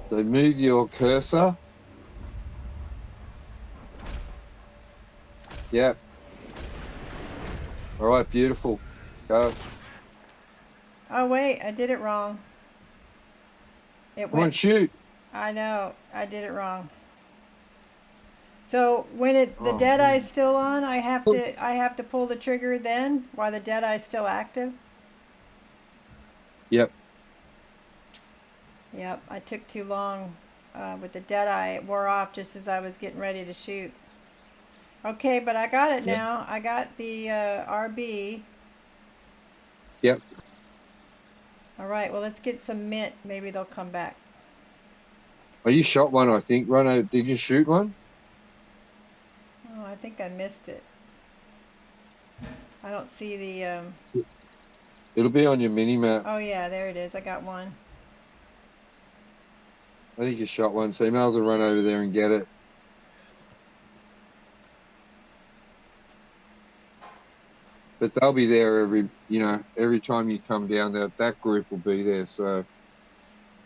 So move your cursor. Yep. All right, beautiful. Go. Oh wait, I did it wrong. It Come on, went. shoot. I know, I did it wrong. So when it's the Oh, dead man. eye's still on, I have to pull the trigger then while the dead eye's still active. Yep. Yep, I took too long with the dead eye. It wore off just as I was getting ready to shoot. Okay, but I got it Yep. now. I got the RB. Yep. All right, well, let's get some mint. Maybe they'll come back. Oh, you shot one, I think. Rano, did you shoot one? Oh, I think I missed it. I don't see the. It'll be on your mini map. Oh, yeah, there it is. I got one. I think you shot one, so you may as well run over there and get it. But they'll be there every time you come down there. That group will be there. So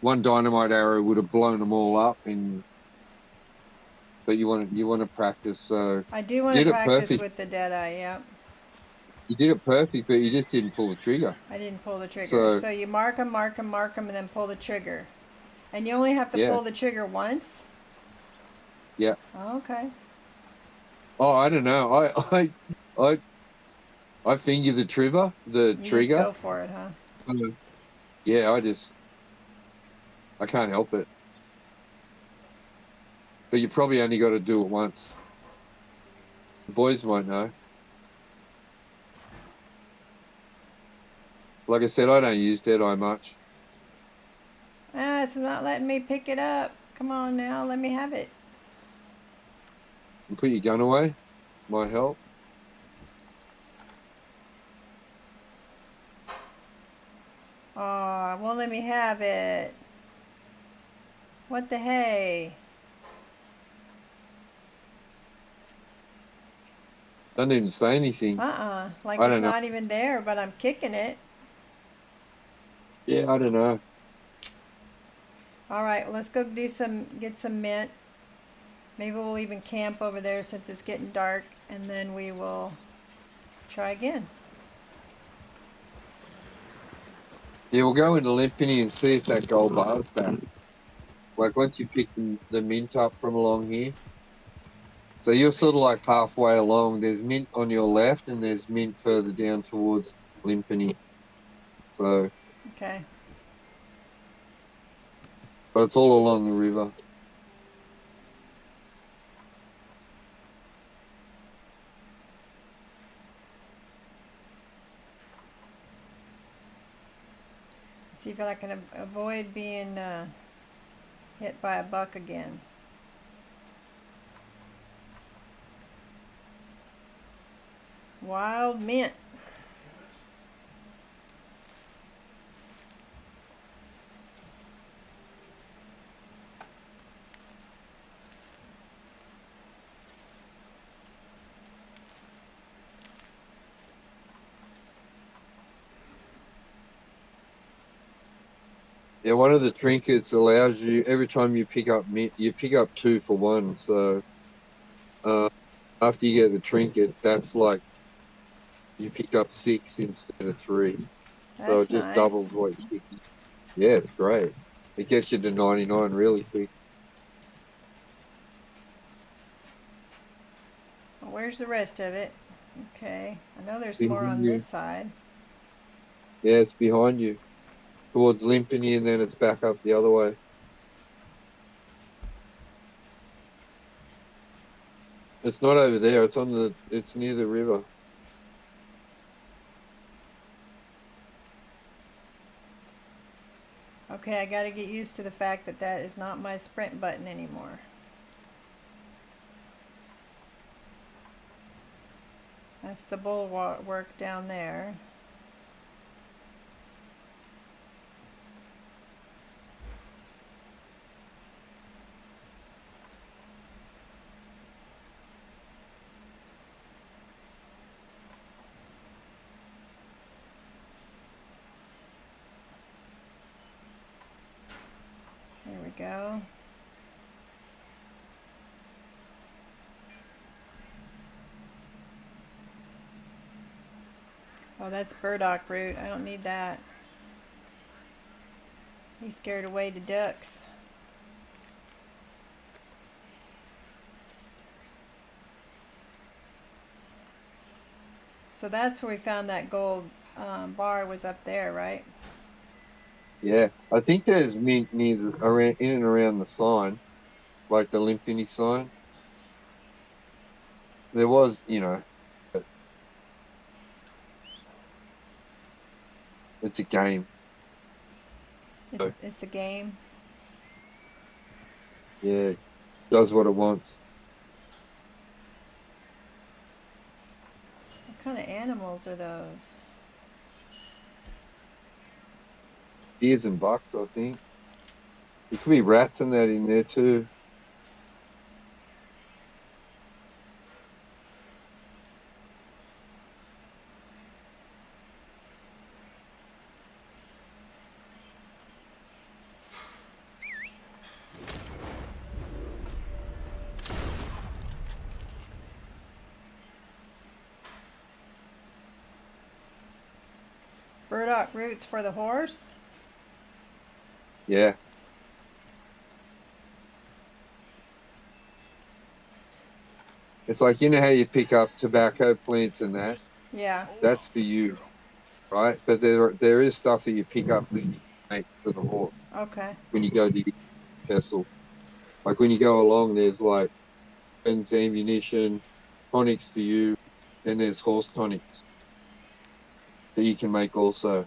one dynamite arrow would have blown them all up, but you want to practice. So I do want to did it practice perfect. with the dead eye. Yep. You did it perfect, but you just didn't pull the trigger. I didn't pull the trigger. So- So you mark them, and then pull the trigger. And you only have to Yeah. pull the trigger once? Yeah. Oh, okay. Oh, I don't know. I finger the trigger, You just go for it, huh? Yeah, I can't help it. But you probably only got to do it once. The boys won't know. Like I said, I don't use Deadeye much. Ah, it's not letting me pick it up. Come on now, let me have it. And put your gun away. Might help. Oh, it won't let me have it. What the hey? Doesn't even say anything. Like I it's don't know. not even there, but I'm kicking it. Yeah, I don't know. All right, well, let's go get some mint. Maybe we'll even camp over there since it's getting dark, and then we will try again. Yeah, we'll go into Limpany and see if that gold bar's back. Like once you pick the mint up from along here. So you're sort of like halfway along. There's mint on your left and there's mint further down towards Limpany. So, Okay. but it's all along the river. See if I can avoid being hit by a buck again. Wild mint. Yeah, one of the trinkets allows you, every time you pick up mint, you pick up 2 for 1. So after you get the trinket, that's like you pick up 6 instead of 3. So That's it just nice. doubles what you pick. Yeah, it's great. It gets you to 99 really quick. Well, where's the rest of it? Okay. I know there's Behind more on you. this side. Yeah, it's behind you. Towards Limpany and then it's back up the other way. It's not over there, it's near the river. Okay, I gotta get used to the fact that that is not my sprint button anymore. That's the bulwark down there. There we go. Oh, that's burdock root. I don't need that. He scared away the ducks. So that's where we found that gold bar was up there, right? Yeah, I think there's mint around, in and around the sign, like the Limpany sign. There was, it's a game. It's a game. Yeah, it does what it wants. What kind of animals are those? Deers and bucks, I think. There could be rats and that in there too. Burdock roots for the horse? Yeah. It's like, you know how you pick up tobacco plants and that? Yeah. That's for you, right? But there is stuff that you pick up that you make for the horse Okay. when you go to the vessel. Like when you go along, there's like weapons, ammunition, tonics for you, and there's horse tonics that you can make also.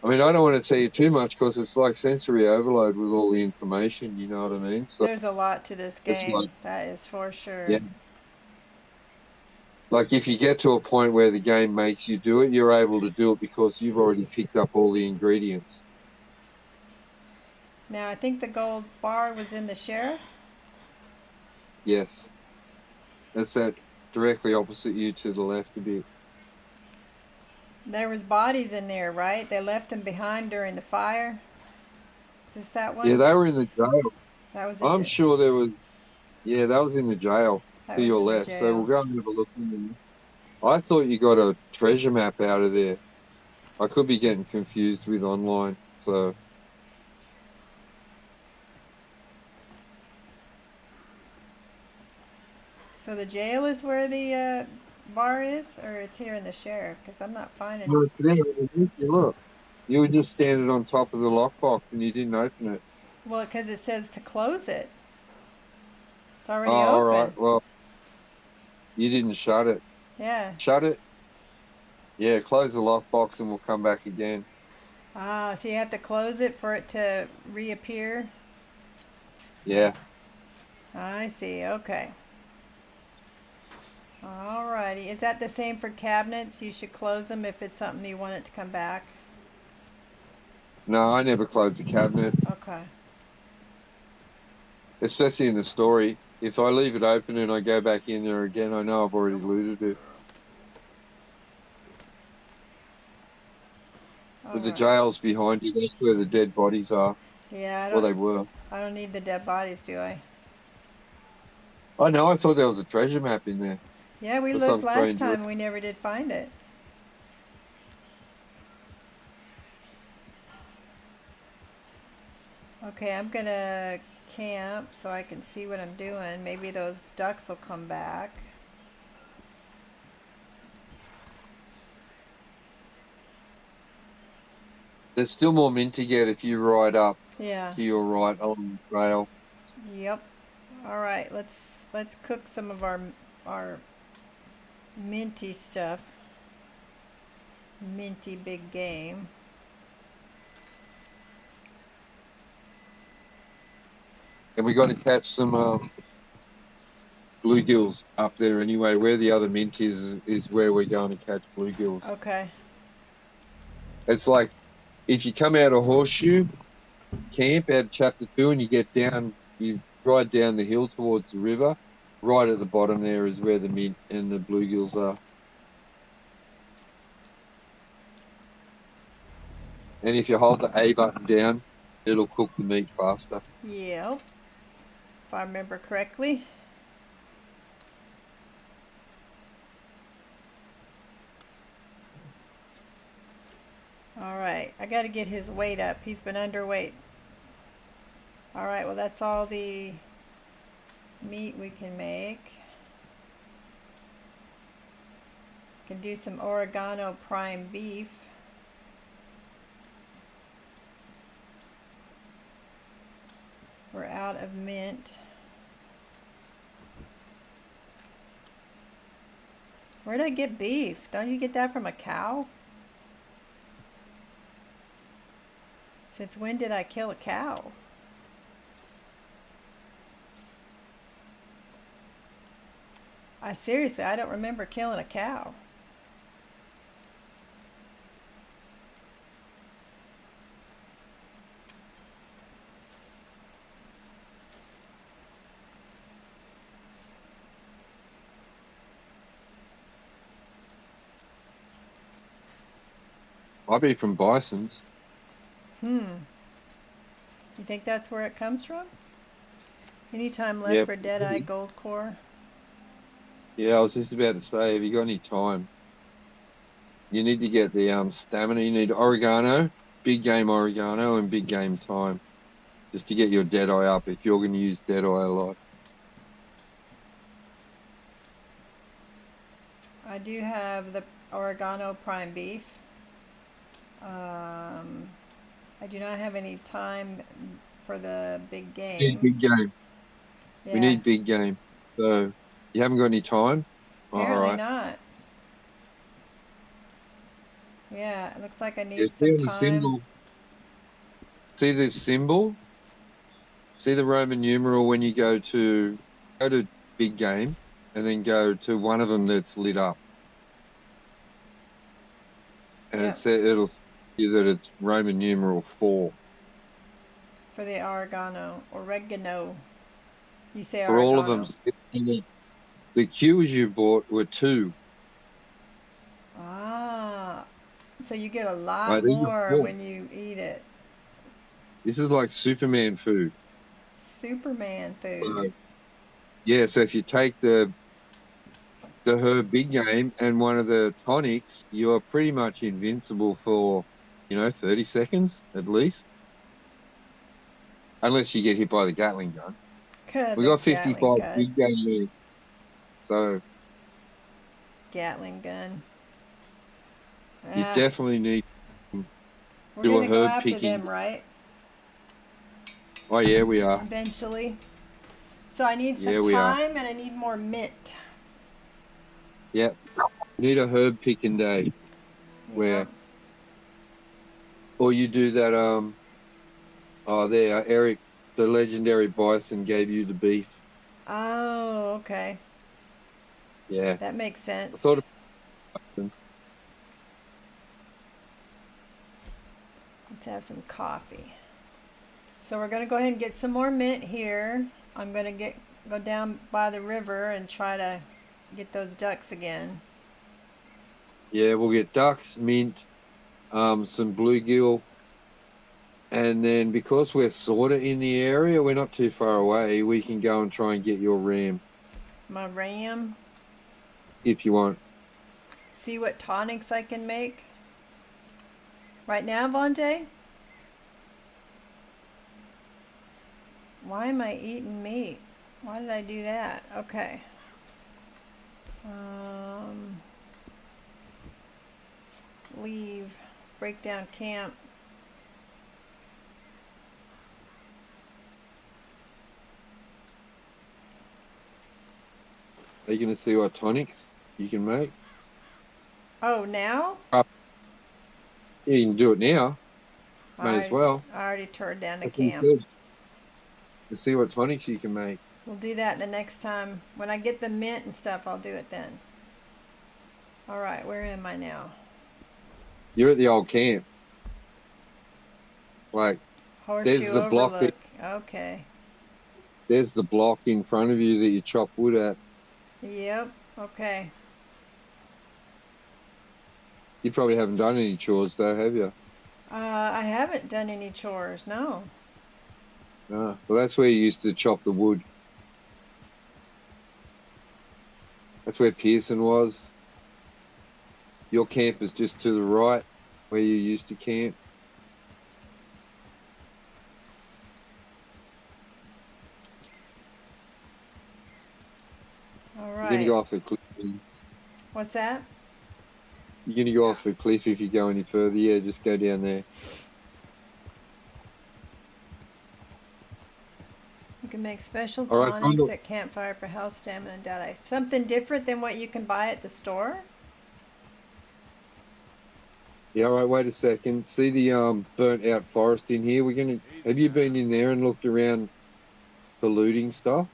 I mean, I don't want to tell you too much because it's like sensory overload with all the information, you know what I mean? So There's a lot to this it's game. like, That is for sure. yeah. Like if you get to a point where the game makes you do it, you're able to do it because you've already picked up all the ingredients. Now, I think the gold bar was in the sheriff. Yes. That's that directly opposite you to the left a bit. There was bodies in there, right? They left them behind during the fire. Is this that one? Yeah, they were in the jail. That was I'm sure there was, yeah, that was in the jail that to was your in the left. So we'll jail. go and have a look in there. I thought you got a treasure map out of there. I could be getting confused with online. So So the jail is where the bar is, or it's here in the sheriff? Because I'm not finding. no, it's there. Look, you were just standing on top of the lockbox and you didn't open it. Well, because it says to close it. It's Oh, already all open. right. Well, you didn't shut it. Yeah. Shut it. Yeah, close the lockbox and we'll come back again. Ah, so you have to close it for it to reappear? Yeah. I see. Okay. Alrighty. Is that the same for cabinets? You should close them if it's something you want it to come back? No, I never closed the cabinet, Okay. especially in the story. If I leave it open and I go back in there again, I know I've already looted it. But the Alright. jail's behind you. That's where the dead bodies are. Yeah, Well, they were. I don't need the dead bodies, do I? I know. I thought there was a treasure map in there. Yeah, we For looked some last strange time. We never did find it. Okay, I'm gonna camp so I can see what I'm doing. Maybe those ducks will come back. There's still more mint to get if you ride up Yeah. to your right along the trail. Yep. All right. Let's cook some of our minty stuff. Minty big game. And we got to catch some bluegills up there anyway. Where the other mint is where we're going to catch bluegills. Okay. It's like if you come out of Horseshoe Camp out of Chapter 2 and you get down, you ride down the hill towards the river, right at the bottom there is where the mint and the bluegills are. And if you hold the A button down, it'll cook the meat faster. Yep. If I remember correctly. All right, I got to get his weight up. He's been underweight. All right, well, that's all the meat we can make. Can do some oregano prime beef. We're out of mint. Where did I get beef? Don't you get that from a cow? Since when did I kill a cow? Seriously, I don't remember killing a cow. Might be from bisons. You think that's where it comes from? Any time left Yep. for Deadeye Gold Core? Yeah, I was just about to say, have you got any time? You need to get the stamina. You need oregano, big game oregano, and big game thyme, just to get your Deadeye up if you're going to use Deadeye a lot. I do have the oregano prime beef. I do not have any time for the big We need game. big game. Yeah, We need big game. So you haven't got any time? All apparently right. not. Yeah, it looks like I Yeah, need see some on the time. symbol. See this symbol? See the Roman numeral when you go to big game, and then go to one of them that's lit up, and Yep, it'll tell you that it's Roman numeral 4. for the oregano. You say For all of them, oregano. the cues you bought were 2. Ah, so you get a Right, lot these are more 4. when you eat it. This is like Superman food. Superman food. So, yeah, so if you take the herb big game and one of the tonics, you are pretty much invincible for 30 seconds at least, unless you get hit by the Gatling gun. We The got Gatling 55 gun. big game there. So Gatling gun. you Ah, definitely need we're do a gonna go herb after picking. them, right? Oh yeah, we are. Eventually. So I need some Yeah, we are. time and I need more mint. Yeah. We need a herb picking day where, Yeah. or you do that. There, Eric, the legendary bison gave you the beef. Oh, okay. Yeah. That makes I sense. thought of bison. Let's have some coffee. So we're gonna go ahead and get some more mint here. I'm gonna go down by the river and try to get those ducks again. Yeah, we'll get ducks, mint, some bluegill, and then because we're sort of in the area, we're not too far away. We can go and try and get your ram My ram. if you want. See what tonics I can make. Right now, Vontae? Why am I eating meat? Why did I do that? Okay. Leave. Break down camp. Are you going to see what tonics you can make? Oh, now? Yeah, you can do it now. May as I well. already turned down the That's what he camp. said. To see what tonics you can make. We'll do that the next time. When I get the mint and stuff, I'll do it then. Alright, where am I now? You're at the old camp. Like, Horseshoe the block Overlook. Okay. there's the block in front of you that you chop wood at. Yep. Okay. You probably haven't done any chores though, have you? I haven't done any chores, no. No. Well, that's where you used to chop the wood. That's where Pearson was. Your camp is just to the right, where you used to camp. You're going to Alright. go off the cliff. What's that? You're going to go off the cliff if you go any further. Yeah, just go down there. You can make special All right, tonics Condor. at campfire for health, stamina, and data. Something different than what you can buy at the store? Yeah, all right, wait a second. See the burnt out forest in here? Have you been in there and looked around for looting stuff?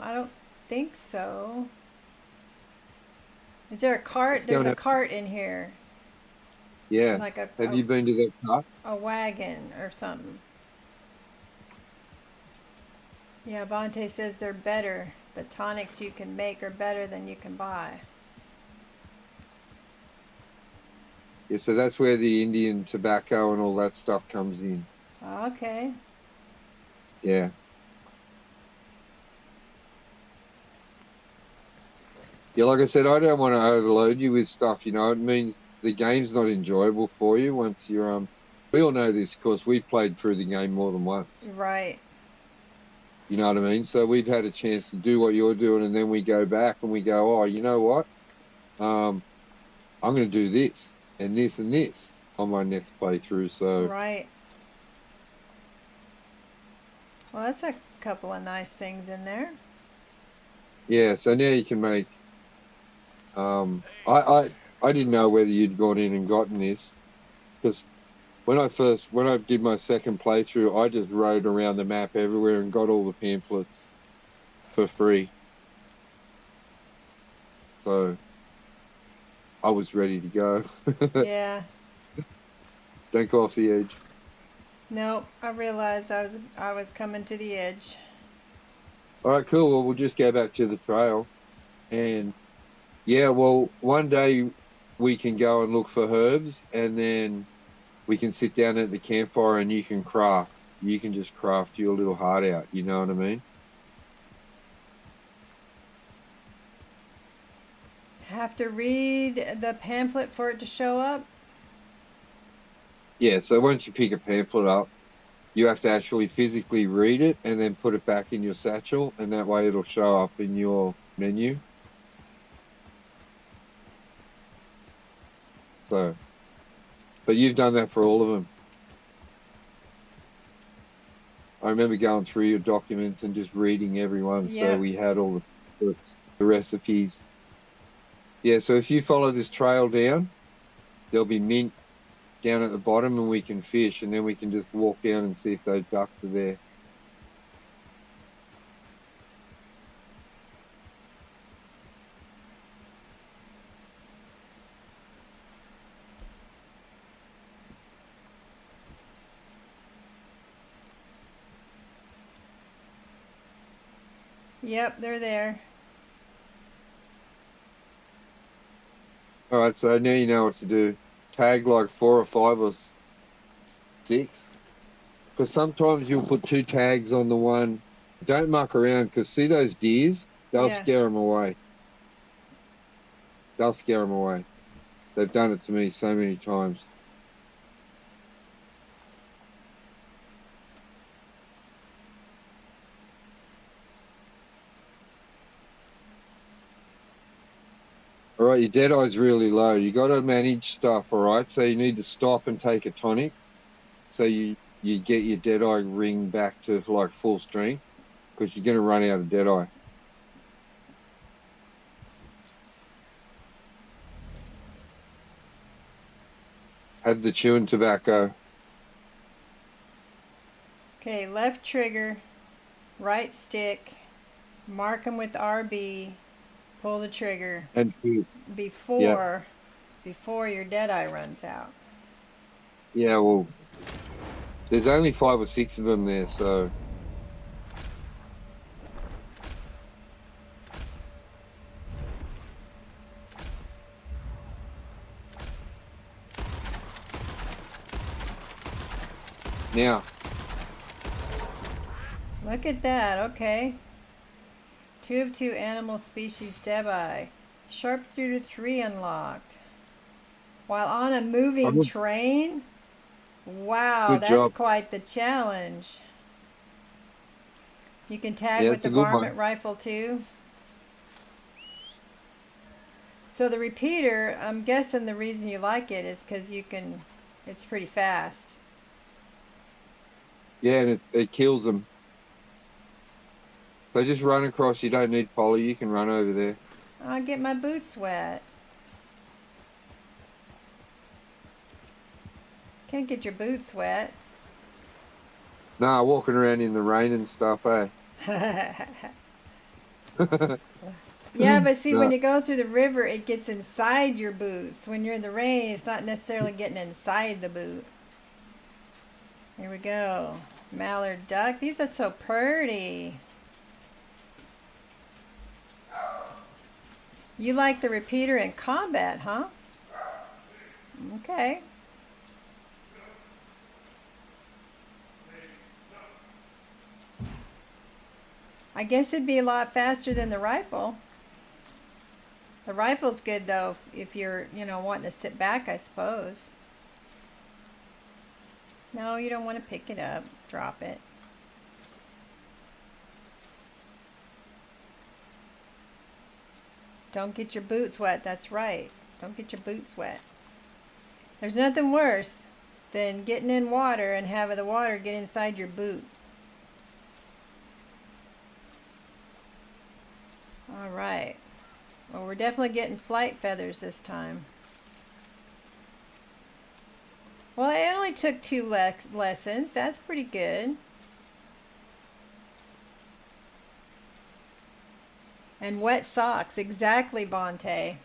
I don't think so. Is there a cart? Let's go There's and a have- cart in here. Yeah. Like Have you been to that park? a wagon or something. Yeah, Bonte says they're better. The tonics you can make are better than you can buy. Yeah, so that's where the Indian tobacco and all that stuff comes in. Okay. Yeah. Yeah, like I said, I don't want to overload you with stuff. You know, it means the game's not enjoyable for you once you're. We all know this, of course. We've played through the game more than once. Right. You know what I mean? So we've had a chance to do what you're doing, and then we go back and we go, oh, you know what? I'm going to do this and this and this on my next playthrough. So Right. Well, that's a couple of nice things in there. yeah, so now you can make. I didn't know whether you'd gone in and gotten this because when I did my second playthrough, I just rode around the map everywhere and got all the pamphlets for free. So I was ready to go. Yeah. Don't go off the edge. Nope. I realized I was coming to the edge. All right, cool. Well, we'll just go back to the trail. And yeah, well, one day we can go and look for herbs and then we can sit down at the campfire and you can craft. You can just craft your little heart out. You know what I mean? Have to read the pamphlet for it to show up? Yeah, so once you pick a pamphlet up, you have to actually physically read it and then put it back in your satchel, and that way it'll show up in your menu. So, but you've done that for all of them. I remember going through your documents and just reading every one, Yeah. so we had all the recipes. Yeah, so if you follow this trail down, there'll be mint down at the bottom and we can fish, and then we can just walk down and see if those ducks are there. Yep, they're there. All right, so now you know what to do. Tag like 4 or 5 or 6. Because sometimes you'll put 2 tags on the one. Don't muck around, because see those deers? They'll Yeah. scare them away. They'll scare them away. They've done it to me so many times. All right, your dead eye's really low. You got to manage stuff, all right? So you need to stop and take a tonic. So you get your dead eye ring back to like full strength, because you're going to run out of dead eye. Have the chewing tobacco. Okay, left trigger, right stick, mark them with RB, pull the trigger And chew. before your dead eye runs out. Yeah, well, there's only 5 or 6 of them there, so. Now, Look at that, okay. 2 of 2 animal species dead eye. Sharp through to 3 unlocked. While on a moving Good- train? Wow, Good that's job. quite the challenge. You can tag Yeah, with it's the a good one. varmint rifle too. So the repeater, I'm guessing the reason you like it is because it's pretty fast. yeah, and it kills them. So just run across. You don't need poly. You can run over there. I'll get my boots wet. Can't get your boots wet. Nah, walking around in the rain and stuff, eh? Yeah, but see, when No. you go through the river, it gets inside your boots. When you're in the rain, it's not necessarily getting inside the boot. Here we go. Mallard duck. These are so pretty. You like the repeater in combat, huh? Okay. I guess it'd be a lot faster than the rifle. The rifle's good though if you're, wanting to sit back, I suppose. No, you don't want to pick it up. Drop it. Don't get your boots wet. That's right. Don't get your boots wet. There's nothing worse than getting in water and having the water get inside your boot. All right. Well, we're definitely getting flight feathers this time. Well, I only took 2 lessons. That's pretty good. And wet socks. Exactly, Bonte.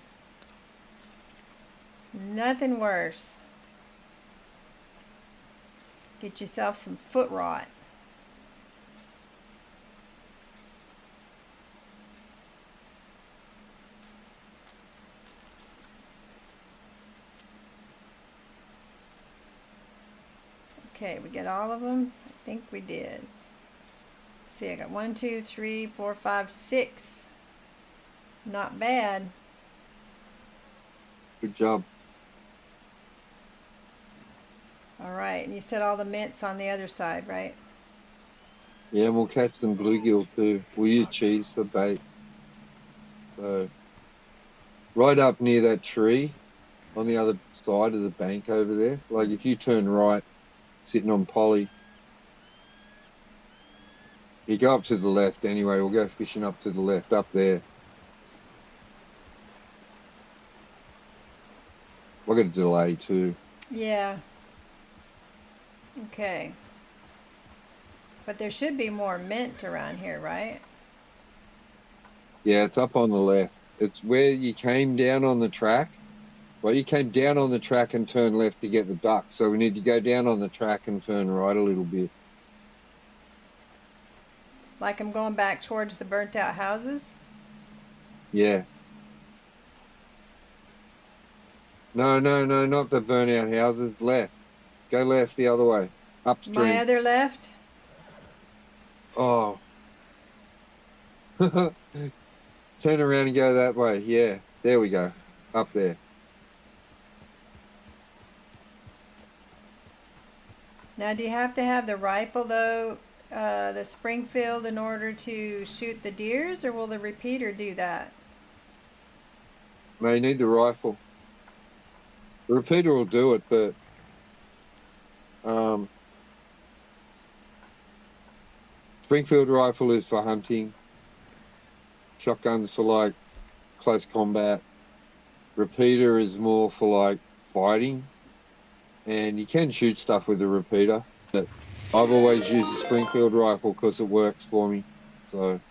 Nothing worse. Get yourself some foot rot. Okay, we get all of them? I think we did. Let's see, I got 1, 2, 3, 4, 5, 6. Not bad. Good job. All right, and you said all the mints on the other side, right? Yeah, and we'll catch some bluegill too. We'll use cheese for bait. So, right up near that tree, on the other side of the bank over there. Like if you turn right, sitting on Polly, you go up to the left anyway. We'll go fishing up to the left, up there. I got a delay too. Yeah. Okay. But there should be more mint around here, right? Yeah, it's up on the left. It's where you came down on the track. Well, you came down on the track and turned left to get the duck. So we need to go down on the track and turn right a little bit. Like I'm going back towards the burnt out houses? Yeah. No, not the burnout houses. Left. Go left the other way. Upstream. My other left? Oh. Turn around and go that way. Yeah. There we go. Up there. Now, do you have to have the rifle, though, the Springfield, in order to shoot the deers, or will the repeater do that? No, you need the rifle. The repeater will do it, but Springfield rifle is for hunting. Shotgun's for like close combat. Repeater is more for like fighting. And you can shoot stuff with the repeater, but I've always used the Springfield rifle because it works for me. So.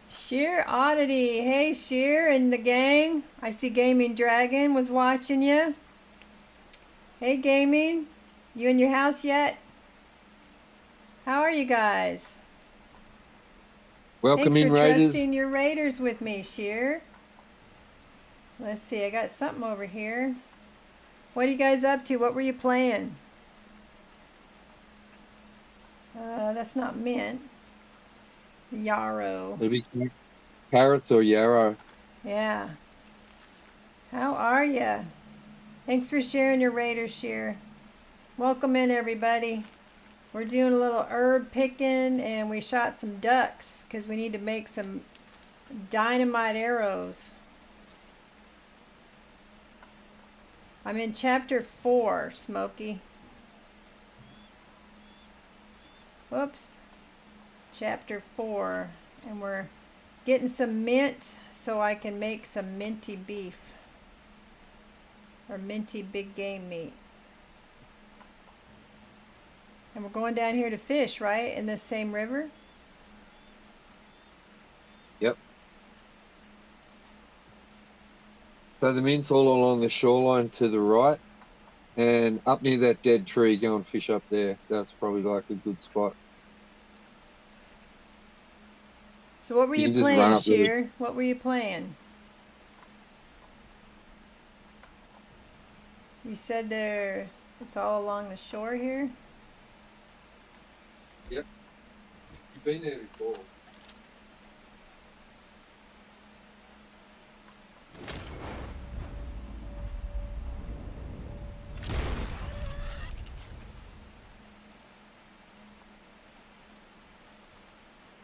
Sheer Oddity. Hey, Sheer and the gang. I see Gaming Dragon was watching you. Hey, Gaming. You in your house yet? How are you guys? Welcome Thanks in, for Raiders. trusting your Raiders with me, Sheer. Let's see. I got something over here. What are you guys up to? What were you playing? That's not mint. Yarrow. Maybe carrots or yarrow. Yeah. How are ya? Thanks for sharing your Raiders, Sheer. Welcome in, everybody. We're doing a little herb picking, and we shot some ducks because we need to make some dynamite arrows. I'm in chapter 4, Smokey. Whoops. Chapter 4. And we're getting some mint so I can make some minty beef. Or minty big game meat. And we're going down here to fish, right? In this same river? Yep. So the mint's all along the shoreline to the right, and up near that dead tree, go and fish up there. That's probably like a good spot. So what were You you can just run playing, up there. Sheer? What were you playing? You said it's all along the shore here? Yep. You've been there before.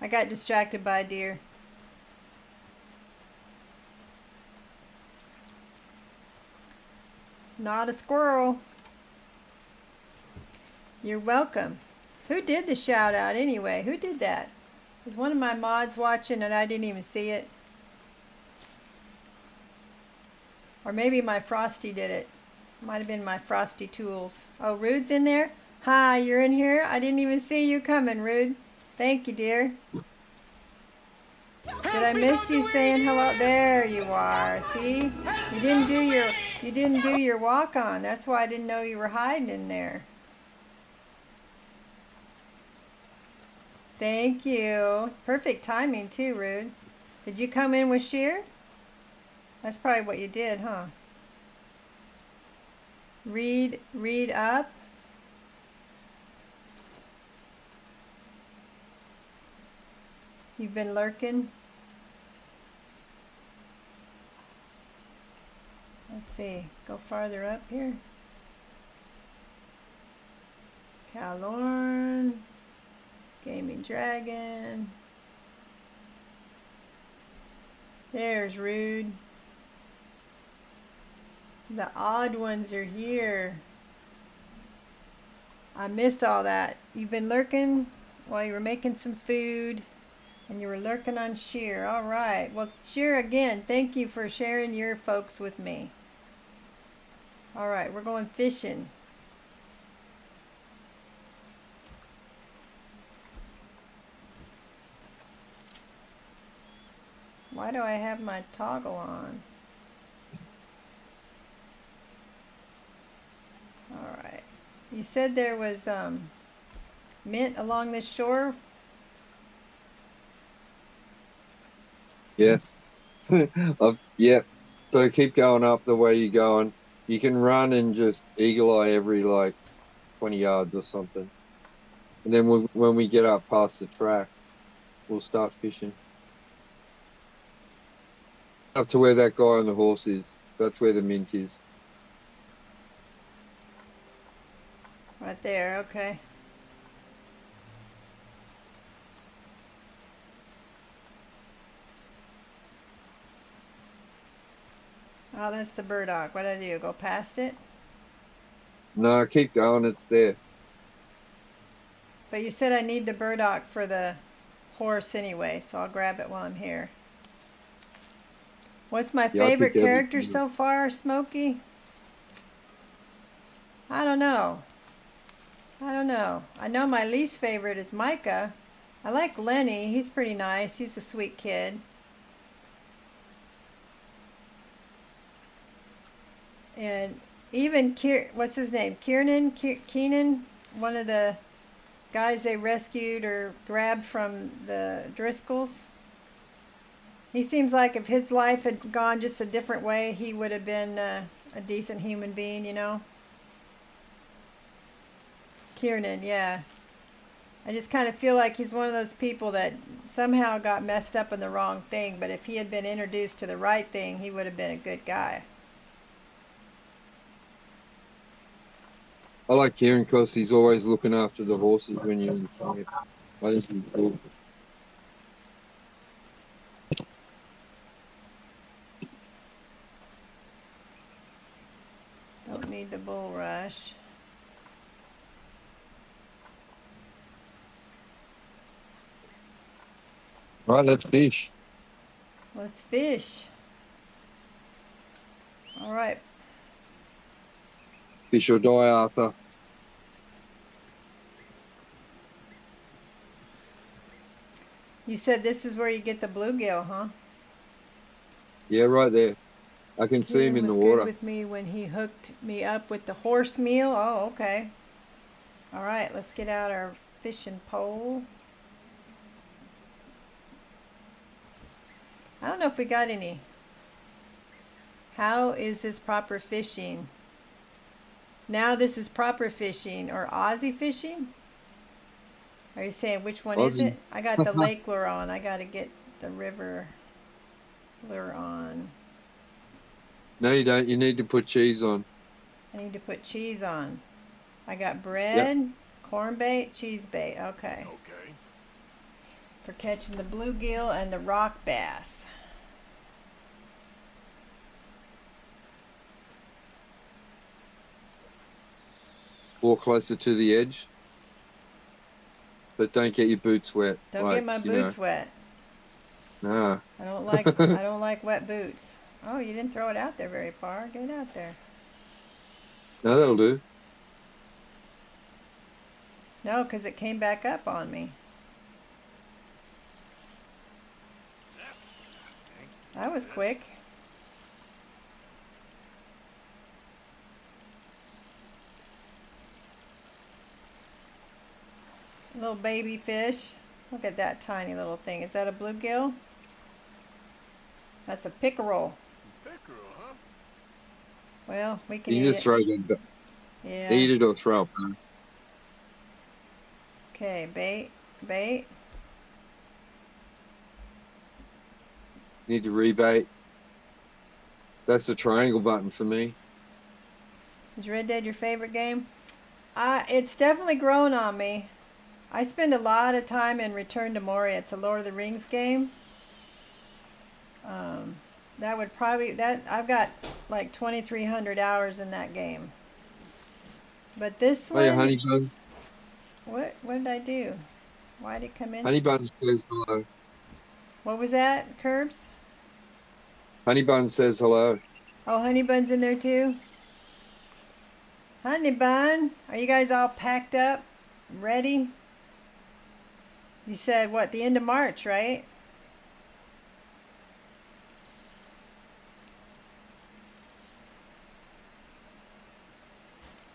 I got distracted by a deer. Not a squirrel. You're welcome. Who did the shout out anyway? Who did that? Was one of my mods watching and I didn't even see it? Or maybe my Frosty did it. Might have been my Frosty Tools. Oh, Rude's in there? Hi, you're in here? I didn't even see you coming, Rude. Thank you, dear. Did I miss you saying hello? There you are. See? You didn't do your walk on. That's why I didn't know you were hiding in there. Thank you. Perfect timing too, Rude. Did you come in with shear? That's probably what you did, huh? Read up. You've been lurking. Let's see. Go farther up here. Calorn. Gaming Dragon. There's Rude. The odd ones are here. I missed all that. You've been lurking while you were making some food and you were lurking on shear. All right. Well, shear again. Thank you for sharing your folks with me. All right. We're going fishing. Why do I have my toggle on? All right. You said there was mint along the shore? Yes. Yep. So keep going up the way you're going. You can run and just eagle eye every like 20 yards or something. And then when we get up past the track, we'll start fishing. Up to where that guy on the horse is. That's where the mint is. Right there, okay. Oh, that's the burdock. What did I do? Go past it? No, keep going. It's there. But you said I need the burdock for the horse anyway, so I'll grab it while I'm here. What's my Yeah, I'll favorite pick character everything. so far, Smokey? I don't know. I know my least favorite is Micah. I like Lenny. He's pretty nice. He's a sweet kid. And even what's his name? Keenan, one of the guys they rescued or grabbed from the Driscolls. He seems like if his life had gone just a different way, he would have been a decent human being, you know? Kiernan, yeah. I just kind of feel like he's one of those people that somehow got messed up in the wrong thing, but if he had been introduced to the right thing, he would have been a good guy. I like Kieran because he's always looking after the horses when you're in the camp. I think he's cool. Don't need the bulrush. Right, let's fish. Let's fish. All right. Fish or die, Arthur. You said this is where you get the bluegill, huh? Yeah, right there. I can see him in the was water. Good with me when he hooked me up with the horse meal. Oh, okay. All right, let's get out our fishing pole. I don't know if we got any. How is this proper fishing? Now this is proper fishing or Aussie fishing? Are you saying which one is Aussie. it? I got the lake lure on. I got to get the river lure on. No, you don't. You need to put cheese on. I need to put cheese on. I got bread, corn bait, cheese bait. Okay. Okay. for catching the bluegill and the rock bass. Walk closer to the edge, but don't get your boots wet. Don't get my boots wet. Nah. I don't like wet boots. Oh, you didn't throw it out there very far. Get it out there. No, that'll do. No, because it came back up on me. That was quick. Little baby fish. Look at that tiny little thing. Is that a bluegill? That's a pickerel. Pickerel, huh? Well, we can You eat just it. throw them back. Yeah. Eat it or throw it back. Okay, bait, bait. Need to rebait. That's the triangle button for me. Is Red Dead your favorite game? It's definitely grown on me. I spend a lot of time in Return to Moria. It's a Lord of the Rings game. That would probably I've got like 2,300 hours in that game. But this Hey, one, Honey Bun. what did I do? Why did it come in? Honey Bun says hello. What was that, Curbs? Honey Bun says hello. Oh, Honey Bun's in there too. Honey Bun, are you guys all packed up, ready? You said what? The end of March, right?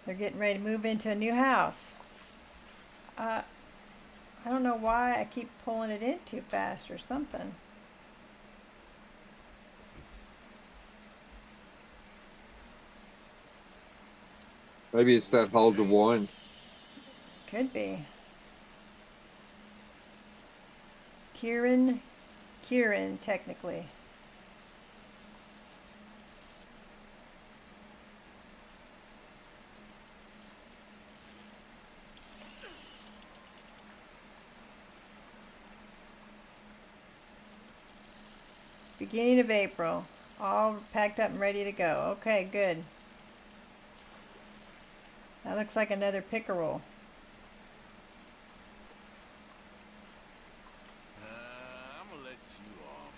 They're getting ready to move into a new house. I don't know why I keep pulling it in too fast or something. Maybe it's that hold to wind. Could be. Kieran, technically. Beginning of April. All packed up and ready to go. Okay, good. That looks like another pickerel. I'm gonna let you off.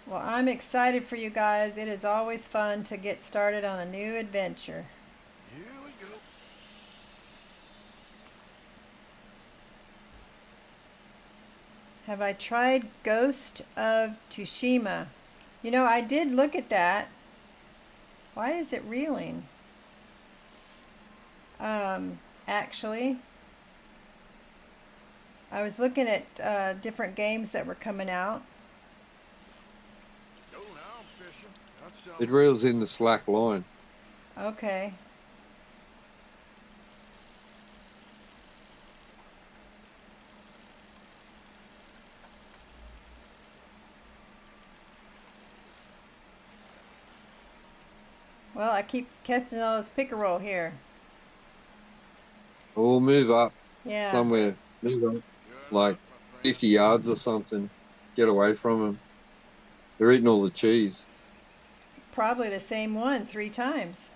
Well, I'm excited for you guys. It is always fun to get started on a new adventure. Here we go. Have I tried Ghost of Tsushima? You know, I did look at that. Why is it reeling? Actually, I was looking at different games that were coming out. Go now, Fisher. That's It something. reels in the slack line. Okay. Well, I keep casting all this pickerel here. Or move up Yeah. somewhere. Move up You're like not my friend. 50 yards or something. Get away from them. They're eating all the cheese. Probably the same one 3 times.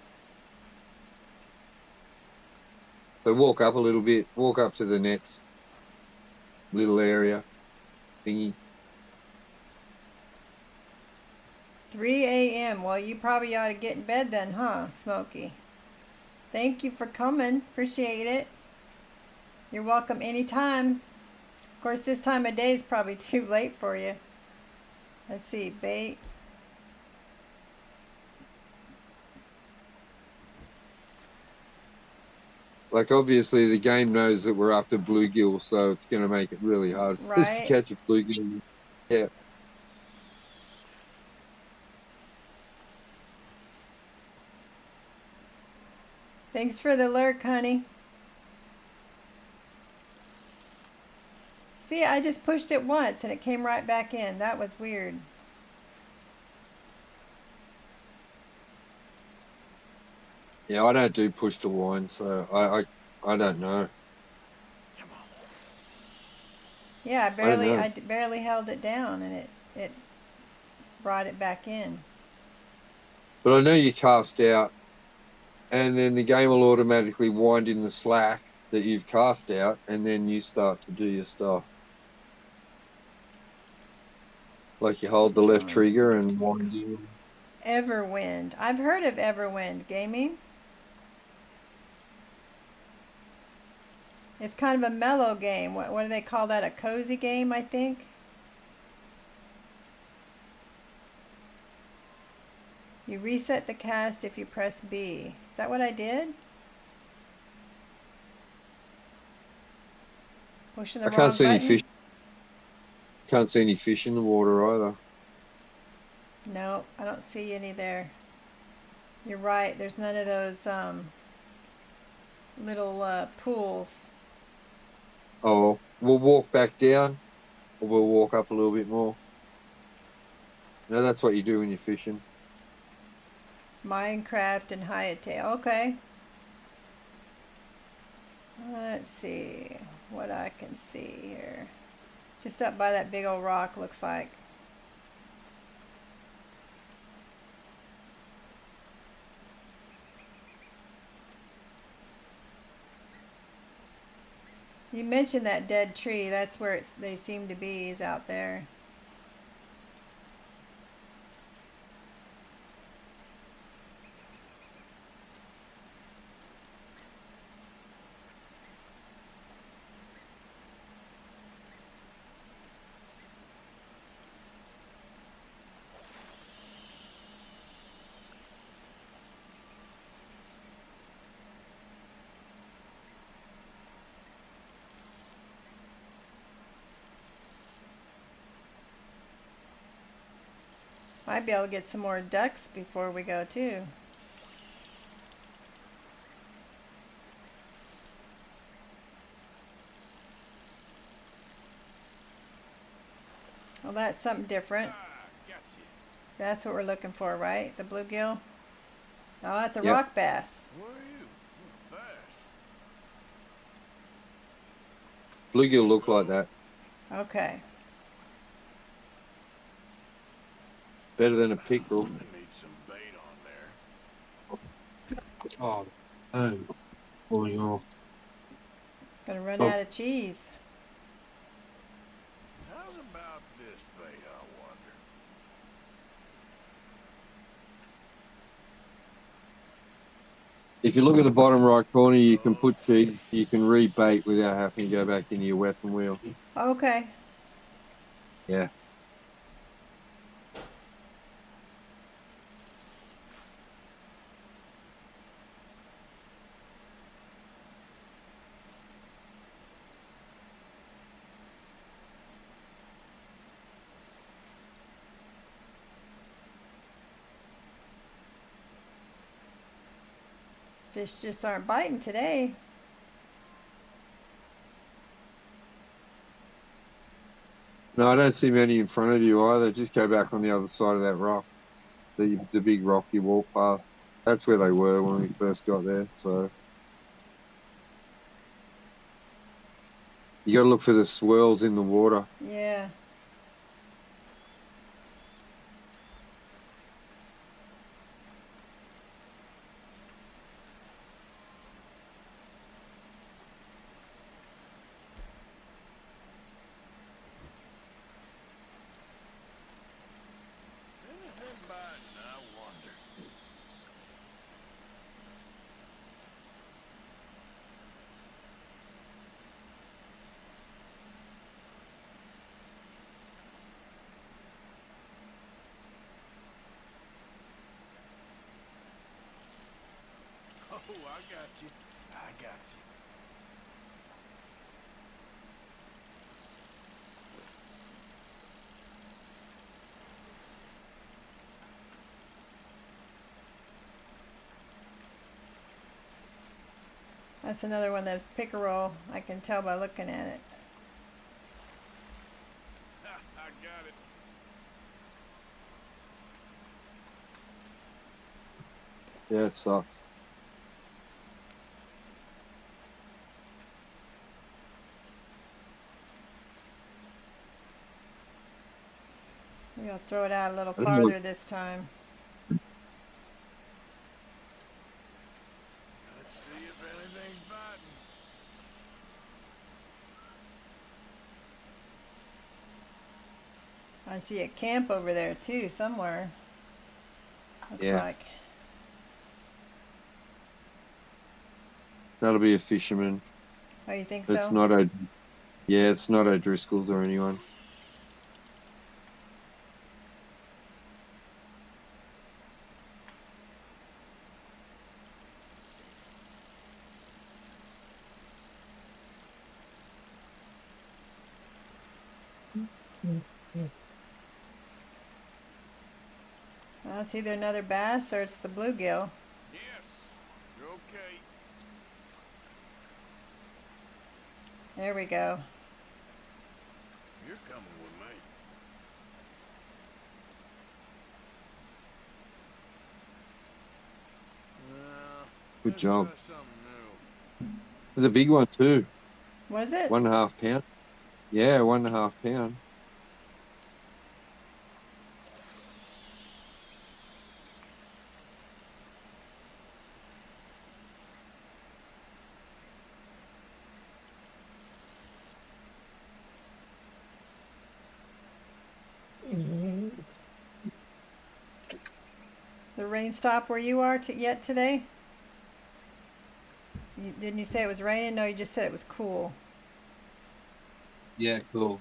So walk up a little bit. Walk up to the next little area thingy. 3 a.m. Well, you probably ought to get in bed then, huh, Smokey? Thank you for coming. Appreciate it. You're welcome anytime. Of course, this time of day is probably too late for you. Let's see, bait. Like, obviously, the game knows that we're after bluegill, so it's going to make it really hard for us to Right. catch a bluegill. Yeah. Thanks for the lurk, honey. See, I just pushed it once and it came right back in. That was weird. Yeah, I don't do push to wind, so I don't know. Yeah, I don't know. I barely held it down, and it brought it back in. But I know you cast out, and then the game will automatically wind in the slack that you've cast out, and then you start to do your stuff. Like you hold the left John's trigger and wind in. Everwind. I've heard of Everwind gaming. It's kind of a mellow game. What do they call that? A cozy game, I think. You reset the cast if you press B. Is that what I did? Pushing the I can't wrong see any button? fish. Can't see any fish in the water either. No, I don't see any there. You're right. There's none of those little pools. Oh, we'll walk back down, or we'll walk up a little bit more. No, that's what you do when you're fishing. Minecraft and Hyatale. Okay. Let's see what I can see here. Just up by that big old rock, looks like. You mentioned that dead tree. That's where they seem to be, is out there. Might be able to get some more ducks before we go too. Well, that's something different. Gotcha. That's what we're looking for, right? The bluegill? Oh, that's a Yep. rock bass. Where are you? Bass. Bluegill look like that. Okay. Better than a pickerel. I need some bait on there. Oh, falling off. Gonna run Oh. out of cheese. How's about this bait, I wonder? If you look at the bottom right corner, you can put cheese. You can rebait without having to go back into your weapon wheel. Okay. Yeah. Fish just aren't biting today. No, I don't see many in front of you either. Just go back on the other side of that rock. The big rock you walk past. That's where they were when we first got there. So you got to look for the swirls in the water. Yeah. Anything biting, I wonder. Oh, I got you. I got you. That's another one that's pickerel. I can tell by looking at it. Ha, I got it. Yeah, it sucks. Maybe I'll throw it out a little I don't know. farther this time. Let's see if anything's biting. I see a camp over there too, somewhere. Looks Yeah. like. That'll be a fisherman. Oh, you think It's so? not a. Yeah, it's not O'Driscoll's or anyone. Well, it's either another bass or it's the bluegill. Yes, you're okay. There we go. You're coming with me. Good Let's job. try something new. There's a big one too. Was it? 1.5 pound. Yeah, 1.5 pound. The rain stop where you are yet today? Didn't you say it was raining? No, you just said it was cool. Yeah, cool.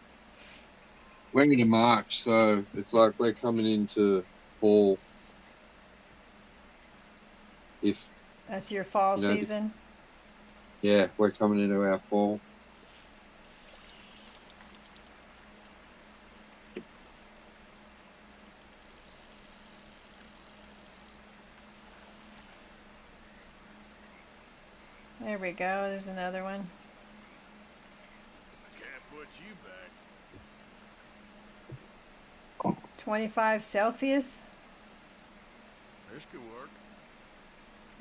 We're into March, so it's like we're coming into fall. If That's your fall You know, season? yeah, we're coming into our fall. There we go. There's another one. Can't put you back. 25 Celsius? This could work.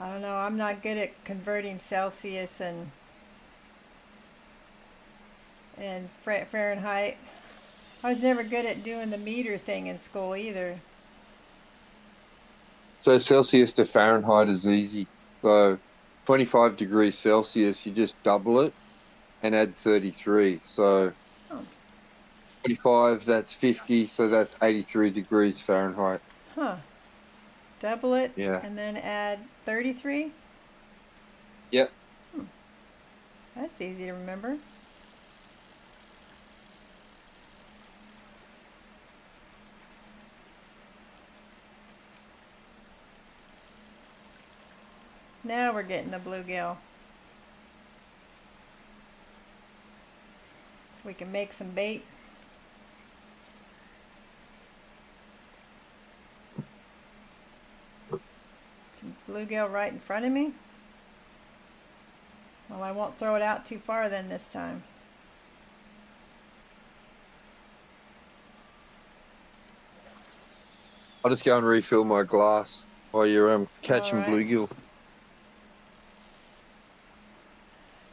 I don't know. I'm not good at converting Celsius and Fahrenheit. I was never good at doing the meter thing in school either. So Celsius to Fahrenheit is easy. So 25 degrees Celsius, you just double it and add 33. So Oh. 25, that's 50, so that's 83 degrees Fahrenheit. Huh. Double it Yeah. and then add 33? Yep. That's easy to remember. Now we're getting the bluegill. So we can make some bait. Some bluegill right in front of me. Well, I won't throw it out too far then this time. I'll just go and refill my glass while you're catching Alright. bluegill.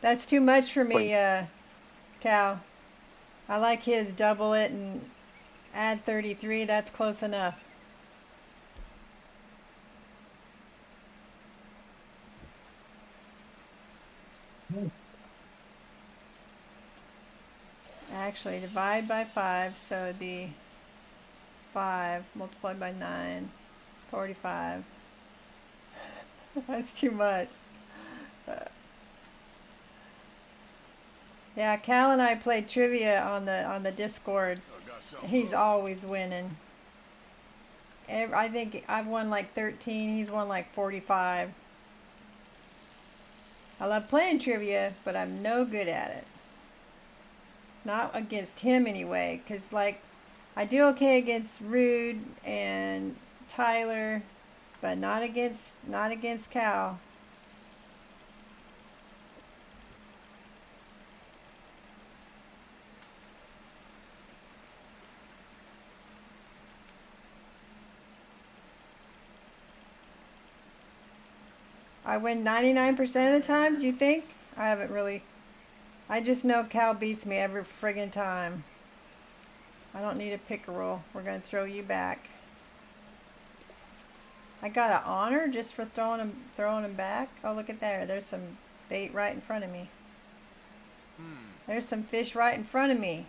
That's too much for me, Cal. I like his double it and add 33. That's close enough. Actually, divide by 5, so it'd be 5 multiplied by 9, 45. That's too much. Yeah, Cal and I played trivia on the Discord. I got something. He's always winning. I think I've won like 13. He's won like 45. I love playing trivia, but I'm no good at it. Not against him anyway, because like I do okay against Rude and Tyler, but not against Cal. I win 99% of the times, you think? I haven't really. I just know Cal beats me every friggin' time. I don't need a pickerel. We're gonna throw you back. I got an honor just for throwing them back. Oh, look at there. There's some bait right in front of me. There's some fish right in front of me.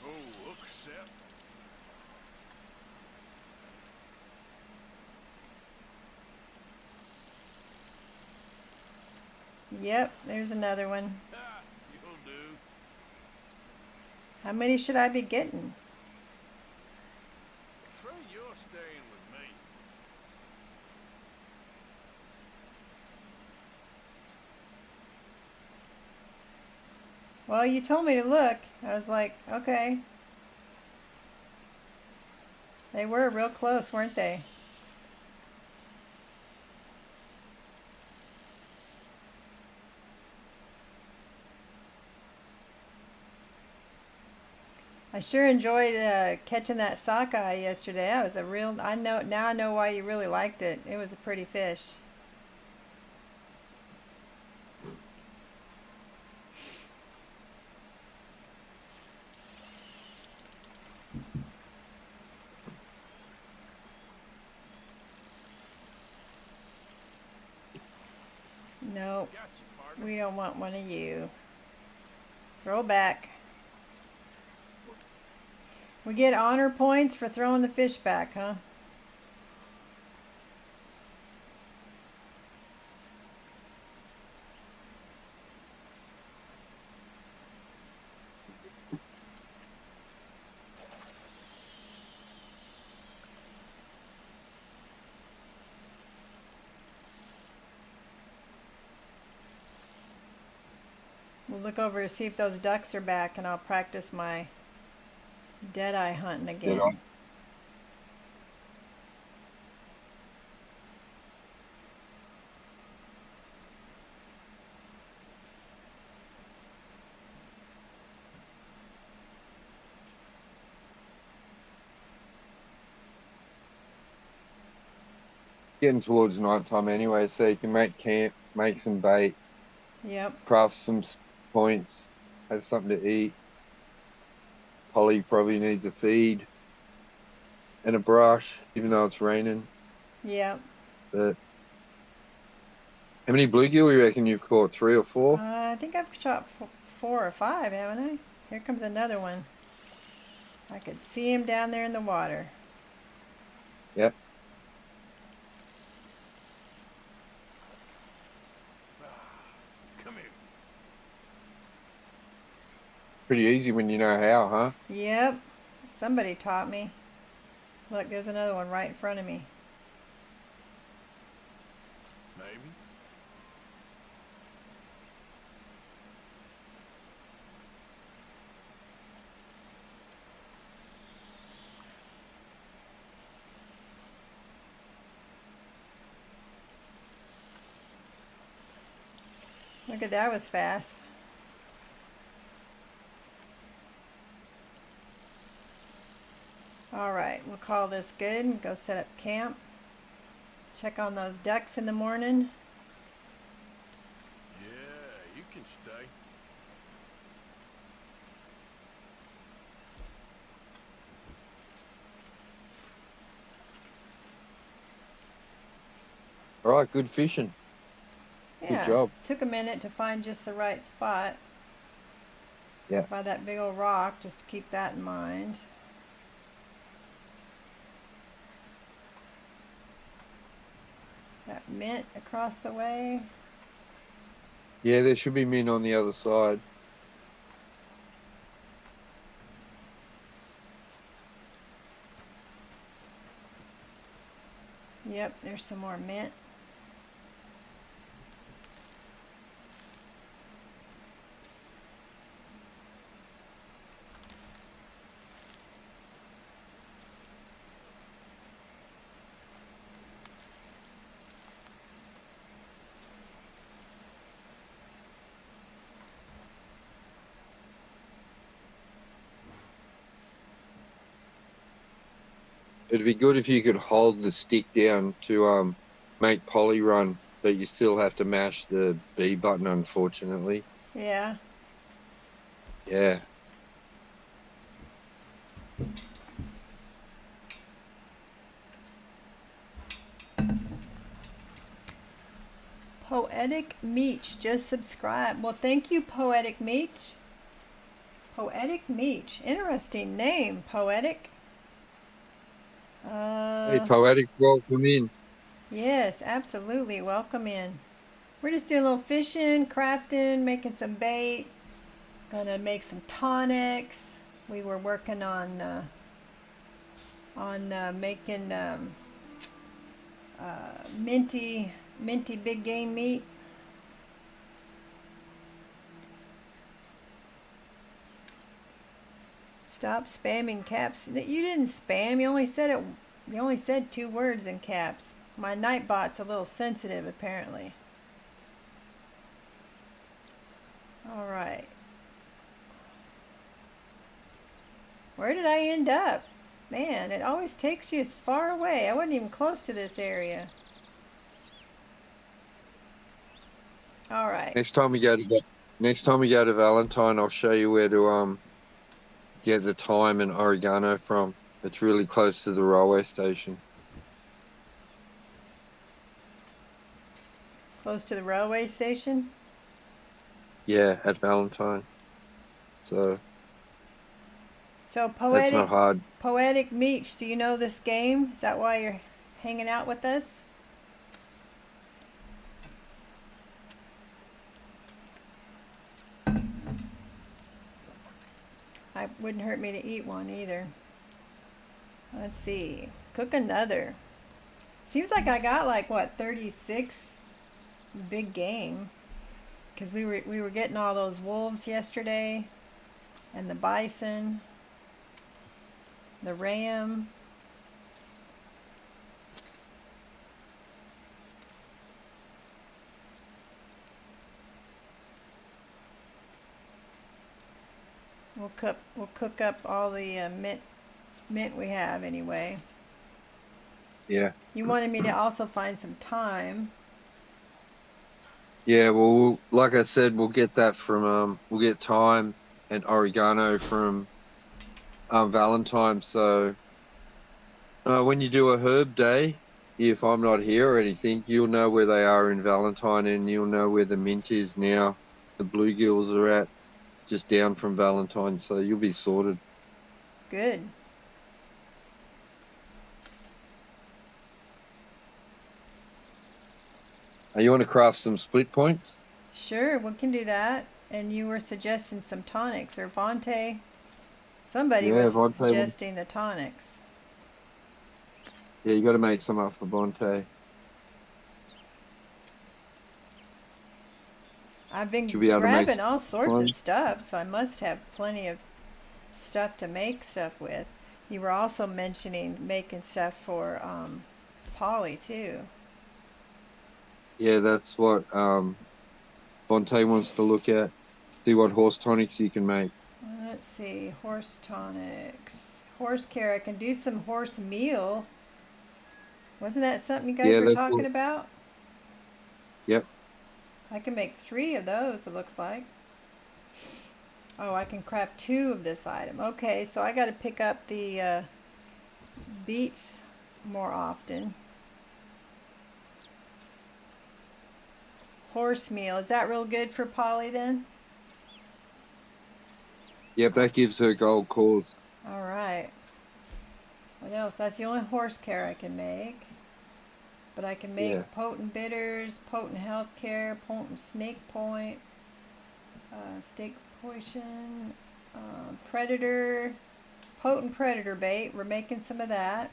Oh, look, Seth. Yep, there's another one. Ah, you'll do. How many should I be getting? Afraid you're staying with me. Well, you told me to look. I was like, okay. They were real close, weren't they? I sure enjoyed catching that sockeye yesterday. That was a real. I know why you really liked it. It was a pretty fish. Nope, Gotcha, partner. we don't want one of you. Throw back. We get honor points for throwing the fish back, huh? We'll look over to see if those ducks are back, and I'll practice my deadeye hunting again. Deadeye. Getting towards night time anyway, so you can make camp, make some bait, Yep. craft some points, have something to eat. Polly probably needs a feed and a brush, even though it's raining. Yep. But how many bluegill you reckon you've caught? 3 or 4? I think I've shot 4 or 5, haven't I? Here comes another one. I could see him down there in the water. Yep. Come here. Pretty easy when you know how, huh? Yep. Somebody taught me. Look, there's another one right in front of me. Maybe. Look at that, was fast. All right, we'll call this good and go set up camp. Check on those ducks in the morning. Yeah, you can stay. All right, good fishing. Yeah, job. took a minute to find just the right spot. Yeah. By that big old rock, just to keep that in mind. That mint across the way. Yeah, there should be men on the other side. Yep, there's some more mint. It'd be good if you could hold the stick down to make Polly run, but you still have to mash the B button, unfortunately. Yeah. Yeah. Poetic Meech just subscribed. Well, thank you, Poetic Meech. Poetic Meech. Interesting name, Poetic. Hey, Poetic, welcome in. Yes, absolutely. Welcome in. We're just doing a little fishing, crafting, making some bait. Gonna make some tonics. We were working on making minty big game meat. Stop spamming caps. You didn't spam. You only said it. You only said 2 words in caps. My Nightbot's a little sensitive, apparently. All right. Where did I end up? Man, it always takes you as far away. I wasn't even close to this area. All right. Next time we go to Valentine, I'll show you where to get the thyme and oregano from. It's really close to the railway station. Close to the railway station? Yeah, at Valentine. So that's not Poetic hard. Meech, do you know this game? Is that why you're hanging out with us? It wouldn't hurt me to eat one either. Let's see. Cook another. Seems like I got like what, 36 big game, because we were getting all those wolves yesterday, and the bison, the ram. We'll cook up all the mint we have anyway. Yeah. You wanted me to also find some thyme. Yeah, well, like I said, we'll get that from we'll get thyme and oregano from Valentine. So when you do a herb day, if I'm not here or anything, you'll know where they are in Valentine, and you'll know where the mint is now. The bluegills are at just down from Valentine, so you'll be sorted. Good. You want to craft some split points? Sure, we can do that. And you were suggesting some tonics, or Vontae. Somebody was Vontae suggesting the tonics. Yeah, you got to make some up for Bonte. I've been Should be able to make grabbing all sorts some. of stuff, so I must have plenty of stuff to make stuff with. You were also mentioning making stuff for Polly too. Yeah, that's what Bonte wants to look at. See what horse tonics you can make. Let's see, horse tonics. Horse care, I can do some horse meal. Wasn't that something you guys Yeah, were that's talking what- about? Yep. I can make 3 of those, it looks like. Oh, I can craft 2 of this item. Okay, so I got to pick up the beets more often. Horse meal, is that real good for Polly then? Yep, that gives her gold cause. All right. What else? That's the only horse care I can make. But I can make Yeah. potent bitters, potent health care, potent snake point, snake poison, predator, potent predator bait. We're making some of that.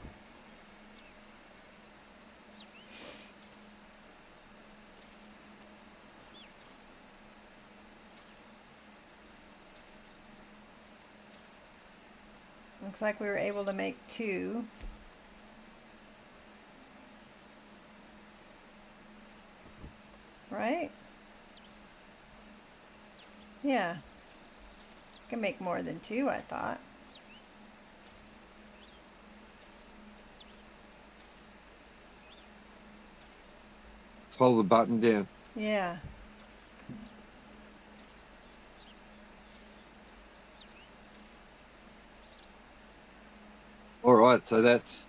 Looks like we were able to make 2. Right? Yeah. Can make more than 2, I thought. hold the button down. Yeah. All right, so that's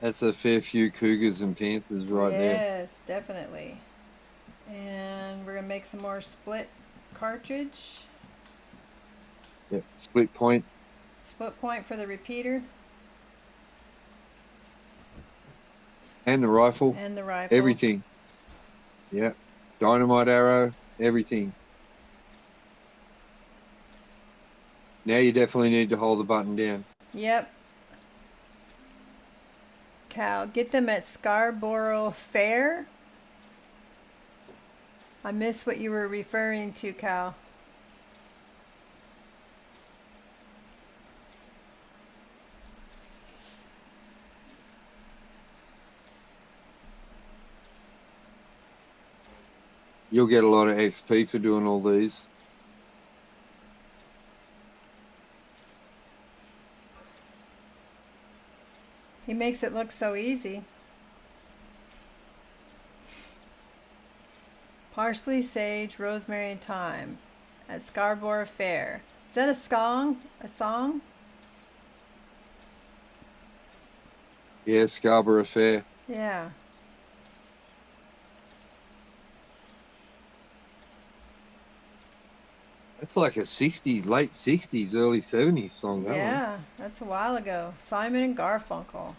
a fair few cougars and panthers right there. Yes, definitely. And we're gonna make some more split cartridge. Yep, split point. Split point for the repeater And the rifle, and the rifle. everything. Yeah, dynamite arrow, everything. Now you definitely need to hold the button down. Yep. Cal, get them at Scarborough Fair. I missed what you were referring to, Cal. You'll get a lot of XP for doing all these. He makes it look so easy. Parsley, sage, rosemary, and thyme at Scarborough Fair. Is that a song? A song? Yeah, Scarborough Fair. Yeah. That's like a late 60s, early 70s song, that one. Yeah, that's a while ago. Simon and Garfunkel.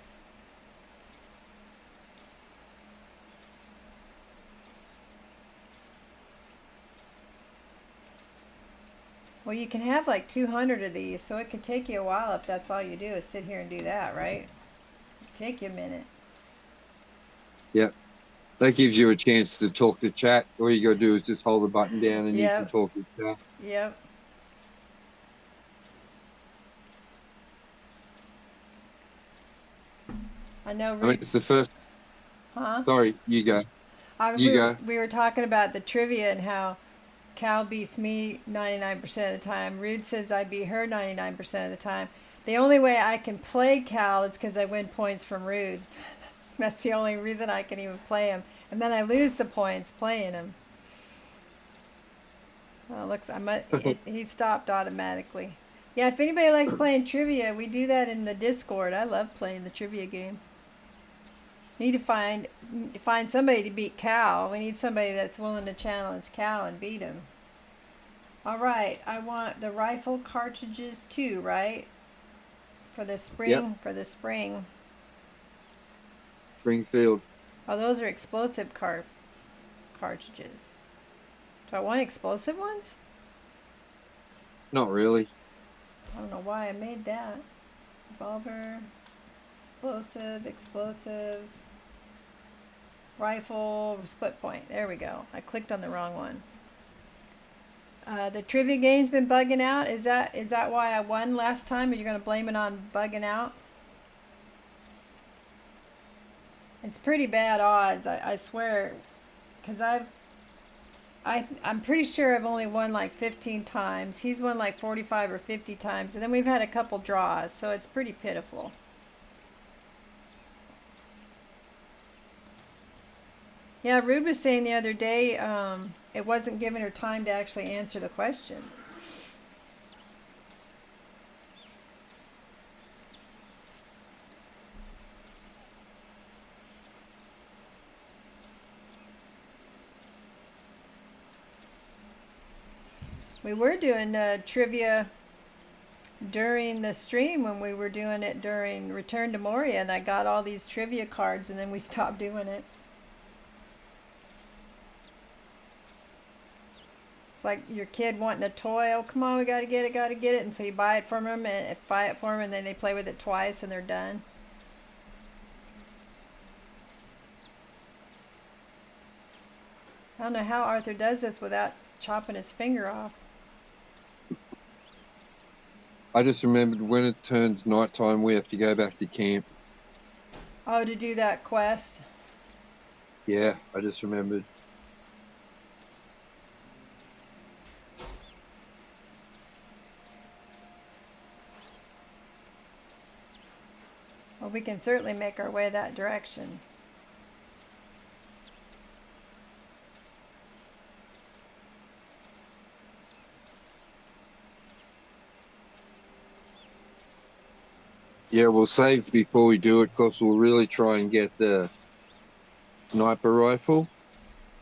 Well, you can have like 200 of these, so it can take you a while if that's all you do is sit here and do that, right? Take you a minute. Yep. That gives you a chance to talk to chat. All you got to do is just hold the button down and you Yep. can talk to chat. Yep. I know. I mean, it's the first. Huh? Sorry, you go. We were talking about the trivia and how Cal beats me 99% of the time. Rude says I beat her 99% of the time. The only way I can play Cal is because I win points from Rude. That's the only reason I can even play him. And then I lose the points playing him. Oh, looks, he stopped automatically. Yeah, if anybody likes playing trivia, we do that in the Discord. I love playing the trivia game. Need to find somebody to beat Cal. We need somebody that's willing to challenge Cal and beat him. All right, I want the rifle cartridges too, right? For the spring. Yep. For the spring. Springfield. Oh, those are explosive cartridges. Do I want explosive ones? Not really. I don't know why I made that. Revolver, explosive, rifle, split point. There we go. I clicked on the wrong one. The trivia game's been bugging out. Is that why I won last time? Are you going to blame it on bugging out? It's pretty bad odds, I swear, because I'm pretty sure I've only won like 15 times. He's won like 45 or 50 times, and then we've had a couple draws, so it's pretty pitiful. Yeah, Rude was saying the other day it wasn't giving her time to actually answer the question. We were doing trivia during the stream when we were doing it during Return to Moria, and I got all these trivia cards, and then we stopped doing it. It's like your kid wanting a toy. Oh, come on, we gotta get it, and so you buy it for them, and then they play with it twice, and they're done. I don't know how Arthur does this without chopping his finger off. I just remembered when it turns nighttime, we have to go back to camp. Oh, to do that quest? Yeah, I just remembered. Well, we can certainly make our way that direction. Yeah, we'll save before we do it because we'll really try and get the sniper rifle.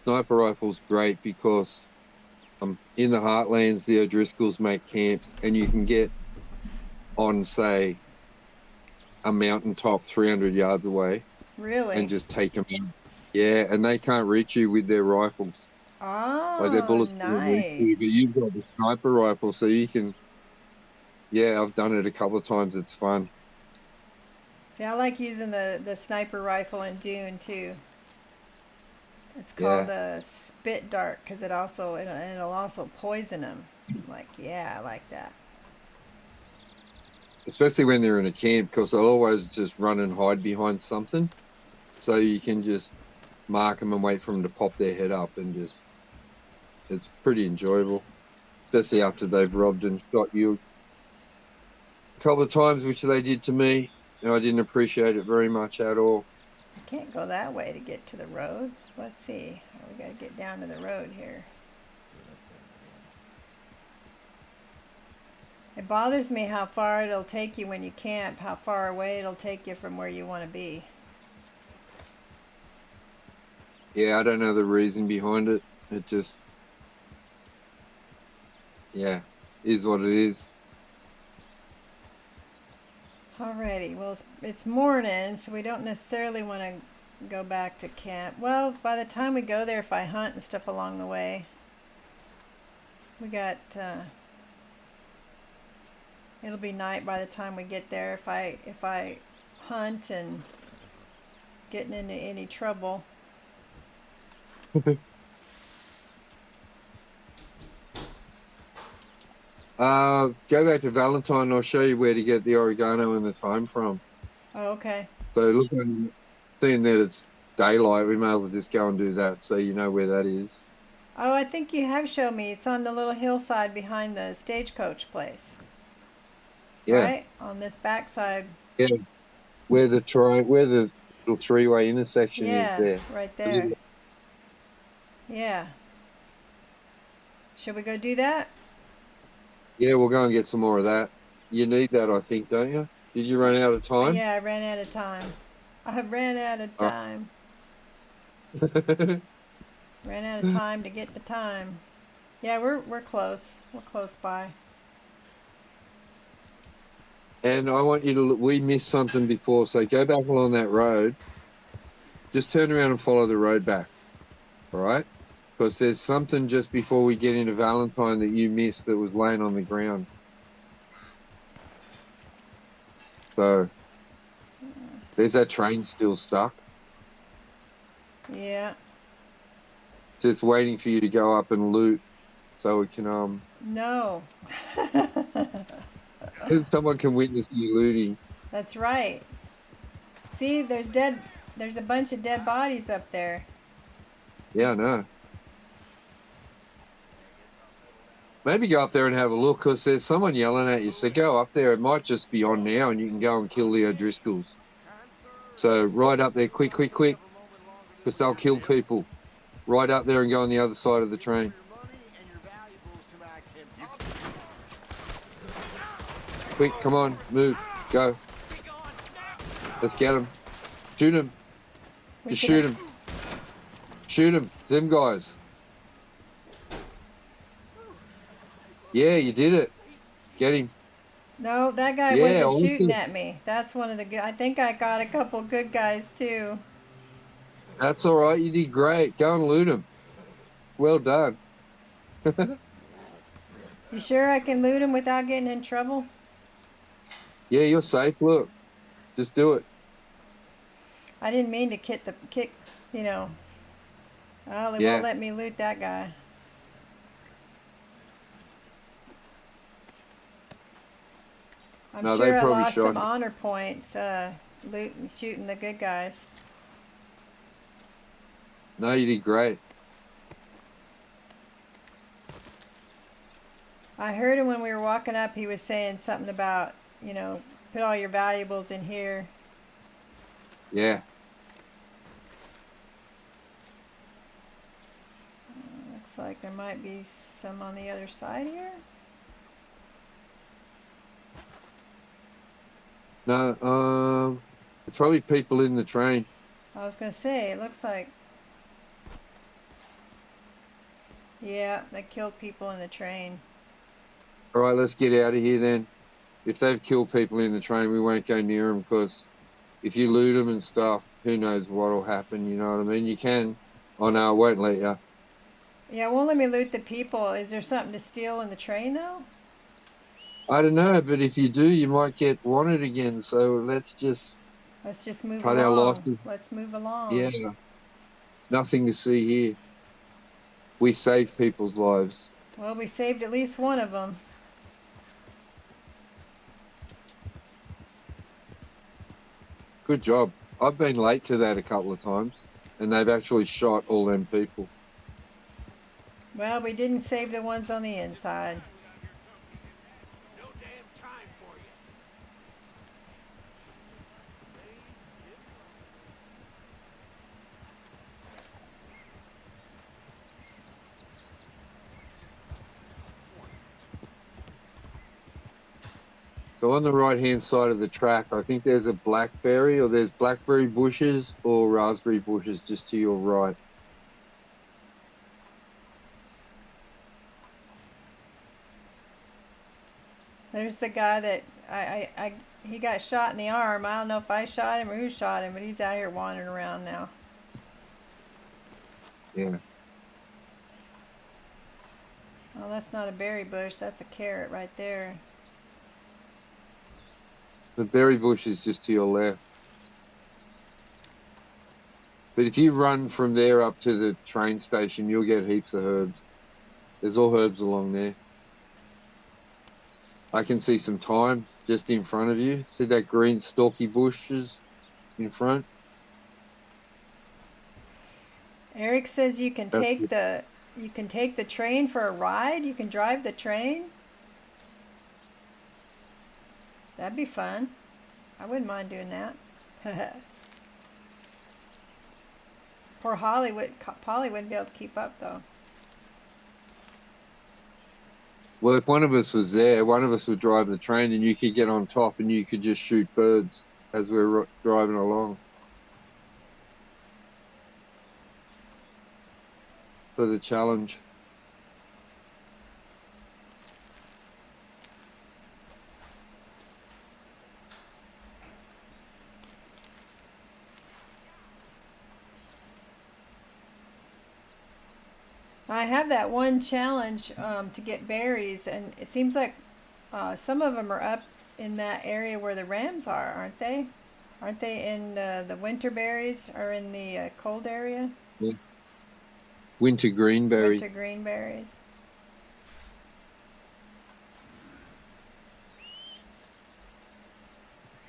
Sniper rifle's great because in the heartlands, the O'Driscolls make camps, and you can get on, say, a mountaintop 300 yards away and Really? just take them in. Yeah, and they can't reach you with their rifles. Like their Oh, bullets can't reach you, but nice. you've got the sniper rifle, so you can. Yeah, I've done it a couple of times. It's fun. See, I like using the sniper rifle in Dune too. It's Yeah. called a spit dart because it'll also poison them. Like, yeah, I like that. Especially when they're in a camp, because they'll always just run and hide behind something. So you can just mark them and wait for them to pop their head up, and just it's pretty enjoyable, especially after they've robbed and shot you a couple of times, which they did to me, and I didn't appreciate it very much at all. I can't go that way to get to the road. Let's see. Oh, we gotta get down to the road here. It bothers me how far it'll take you when you camp, how far away it'll take you from where you want to be. Yeah, I don't know the reason behind it. It just, yeah, is what it is. Alrighty, well, it's morning, so we don't necessarily want to go back to camp. Well, by the time we go there, if I hunt and stuff along the way, we got, it'll be night by the time we get there if I hunt and getting into any trouble. Go back to Valentine. I'll show you where to get the oregano and the thyme from. Oh, okay. So looking, seeing that it's daylight, we may as well just go and do that, so you know where that is. Oh, I think you have shown me. It's on the little hillside behind the stagecoach place. Yeah, Right? On this backside. yeah. Where the little three-way intersection Yeah, is there. right there. Yeah. Should we go do that? Yeah, we'll go and get some more of that. You need that, I think, don't you? Did you run out of time? Yeah, I ran out of time. I ran out of Oh. time. Ran out of time to get the time. Yeah, we're close. We're close by. And I want you to, we missed something before, so go back along that road. Just turn around and follow the road back. All right? Because there's something just before we get into Valentine that you missed that was laying on the ground. So there's that train still stuck. Yeah. Just waiting for you to go up and loot so we can No. someone can witness you looting. That's right. See, there's a bunch of dead bodies up there. Yeah, I know. Maybe go up there and have a look, because there's someone yelling at you. So go up there. It might just be on now, and you can go and kill the O'Driscolls. So right up there, quick, because they'll kill people. Right up there and go on the other side of the train. Quick, come on, move, go. Let's get them. Shoot them. We Just could- shoot them. Shoot them. Them guys. Yeah, you did it. Get him. No, that guy Yeah, wasn't shooting awesome. at me. That's one of the good. I think I got a couple good guys too. That's all right. You did great. Go and loot them. Well done. You sure I can loot them without getting in trouble? Yeah, you're safe. Look, just do it. I didn't mean to kick, you know. Oh, they Yeah. won't let me loot that guy. I'm No, they sure I probably lost shot some him. honor points shooting the good guys. No, you did great. I heard him when we were walking up. He was saying something about, put all your valuables in here. Yeah. Looks like there might be some on the other side here. No, it's probably people in the train. I was gonna say, it looks like. Yeah, they killed people in the train. All right, let's get out of here then. If they've killed people in the train, we won't go near them because if you loot them and stuff, who knows what'll happen? You know what I mean? You can. Oh no, I won't let you. Yeah, won't let me loot the people. Is there something to steal in the train though? I don't know, but if you do, you might get wanted again. So let's just Let's just move cut our along. losses. Let's move along. Yeah, nothing to see here. We save people's lives. Well, we saved at least one of them. Good job. I've been late to that a couple of times, and they've actually shot all them people. Well, we didn't save the ones on the inside. No damn time for you. So on the right-hand side of the track, I think there's a blackberry, or there's blackberry bushes or raspberry bushes just to your right. There's the guy that he got shot in the arm. I don't know if I shot him or who shot him, but he's out here wandering around now. Yeah. Oh, that's not a berry bush. That's a carrot right there. The berry bush is just to your left. But if you run from there up to the train station, you'll get heaps of herbs. There's all herbs along there. I can see some thyme just in front of you. See that green stalky bushes in front? Eric says you can That's take good. the train for a ride. You can drive the train. That'd be fun. I wouldn't mind doing that. Poor Polly wouldn't be able to keep up though. Well, if one of us was there, one of us would drive the train and you could get on top and you could just shoot birds as we're driving along. For the challenge. I have that one challenge to get berries, and it seems like some of them are up in that area where the rams are, aren't they? Aren't they in the winter berries or in the cold area? Yeah. Winter green berries. Winter green berries.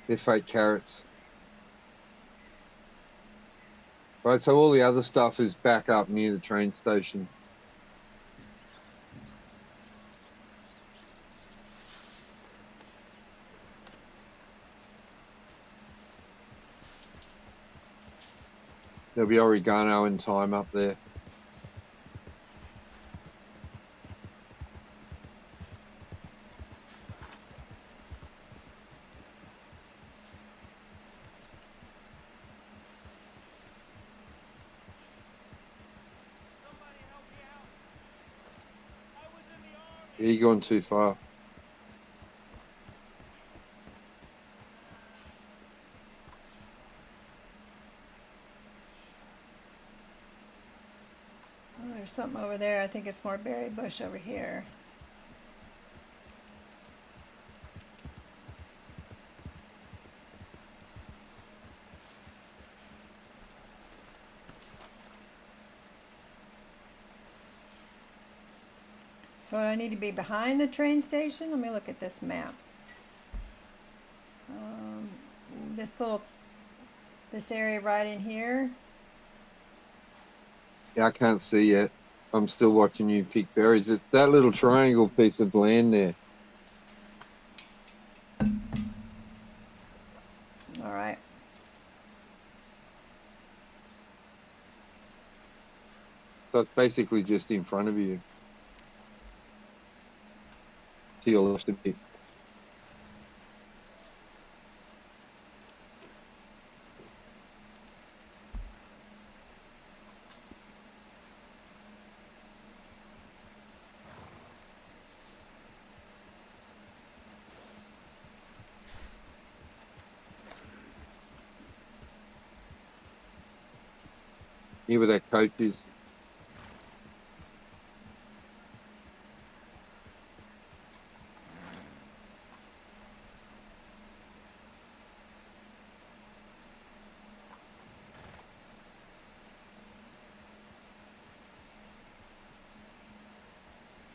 They're fake carrots. Right, so all the other stuff is back up near the train station. There'll be oregano and thyme up there. Yeah, you're going too far. Oh, there's something over there. I think it's more berry bush over here. So I need to be behind the train station? Let me look at this map. This area right in here. Yeah, I can't see yet. I'm still watching you pick berries. It's that little triangle piece of land there. All right. So it's basically just in front of you. To your left a bit. Here where that coach is.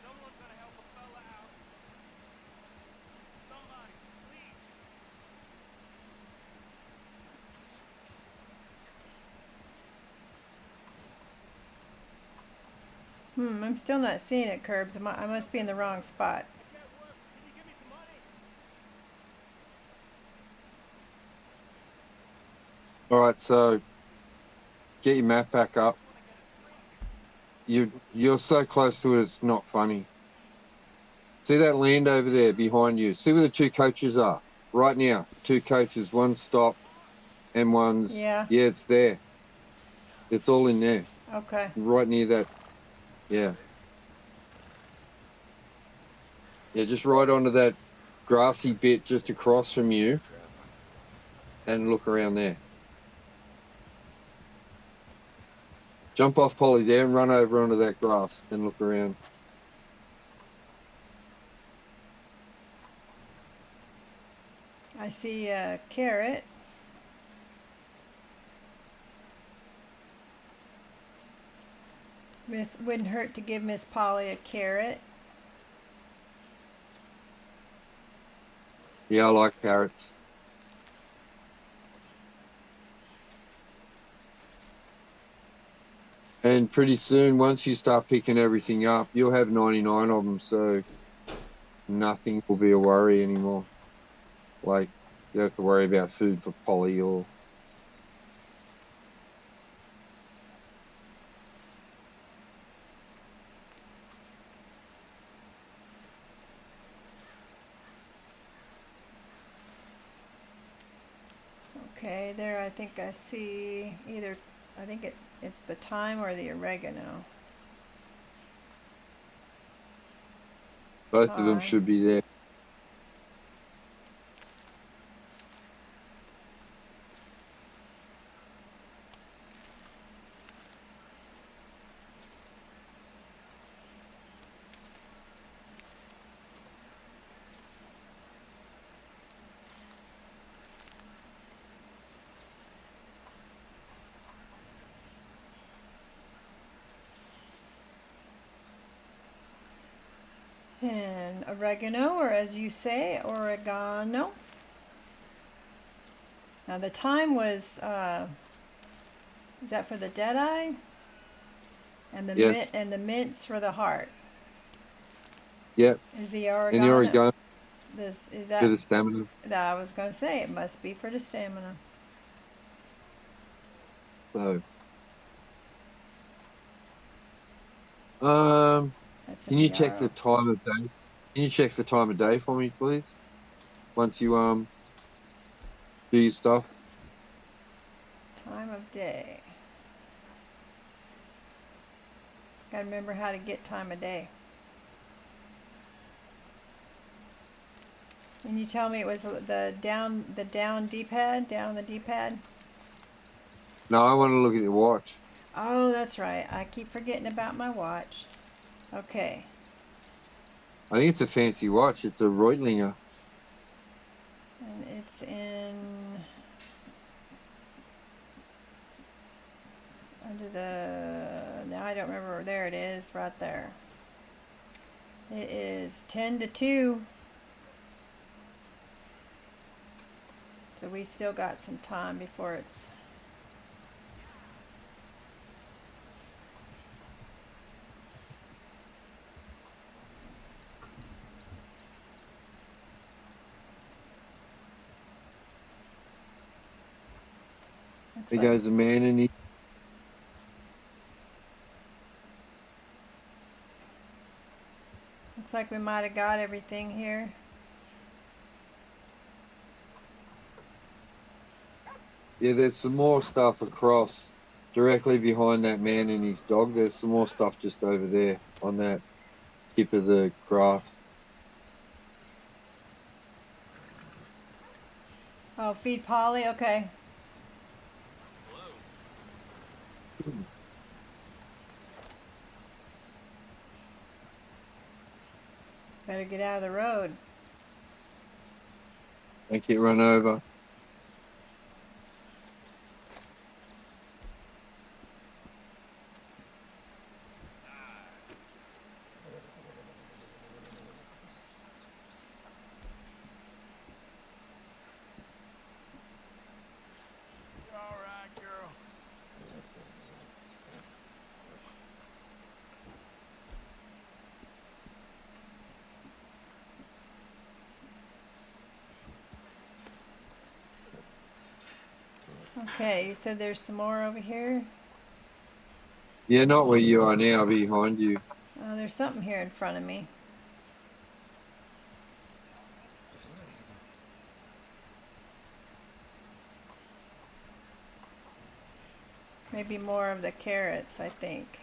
Someone's gotta help a fella out. Somebody, please. I'm still not seeing it, Curbs. I must be in the wrong spot. Get work. Can you give me some money? All right, so get your map back up. You're so close to it, it's not funny. See that land over there behind you? See where the two coaches are? Right now, two coaches, one's stopped and one's Yeah. yeah, it's there. It's all in there. Okay. Right near that. Yeah. Yeah, just right onto that grassy bit just across from you and look around there. Jump off Polly there and run over onto that grass and look around. I see a carrot. Wouldn't hurt to give Miss Polly a carrot. Yeah, I like carrots. And pretty soon, once you start picking everything up, you'll have 99 of them, so nothing will be a worry anymore. Like, you don't have to worry about food for Polly or... Okay, there I think I see either, I think it's the thyme or the oregano. Both of them Thyme. should be there. And oregano, or as you say, oregano. Now the thyme was, is that for the dead eye? And the Yes. mint's for the heart. Yep. Is the And the oregano This is for the that? stamina. I was gonna say it must be for the stamina. So, That's can you check the time of day? Can you check the time of day for me, please? Once you do your stuff. Time of day. Gotta remember how to get time of day. And you tell me it was the down D-pad, down the D-pad? No, I want to look at your watch. Oh, that's right. I keep forgetting about my watch. Okay. I think it's a fancy watch. It's a Reutlinger. And it's in under the, now I don't remember, there it is, right there. It is 10 to 2. So we still got some time before it's looks There like, goes a man in his... looks like we might have got everything here. Yeah, there's some more stuff across directly behind that man and his dog. There's some more stuff just over there on that tip of the grass. Oh, feed Polly, okay. Better get out of the road. Don't get run over. You all right, girl? Okay, you said there's some more over here. Yeah, not where you are now, behind you. Oh, there's something here in front of me. Maybe more of the carrots, I think.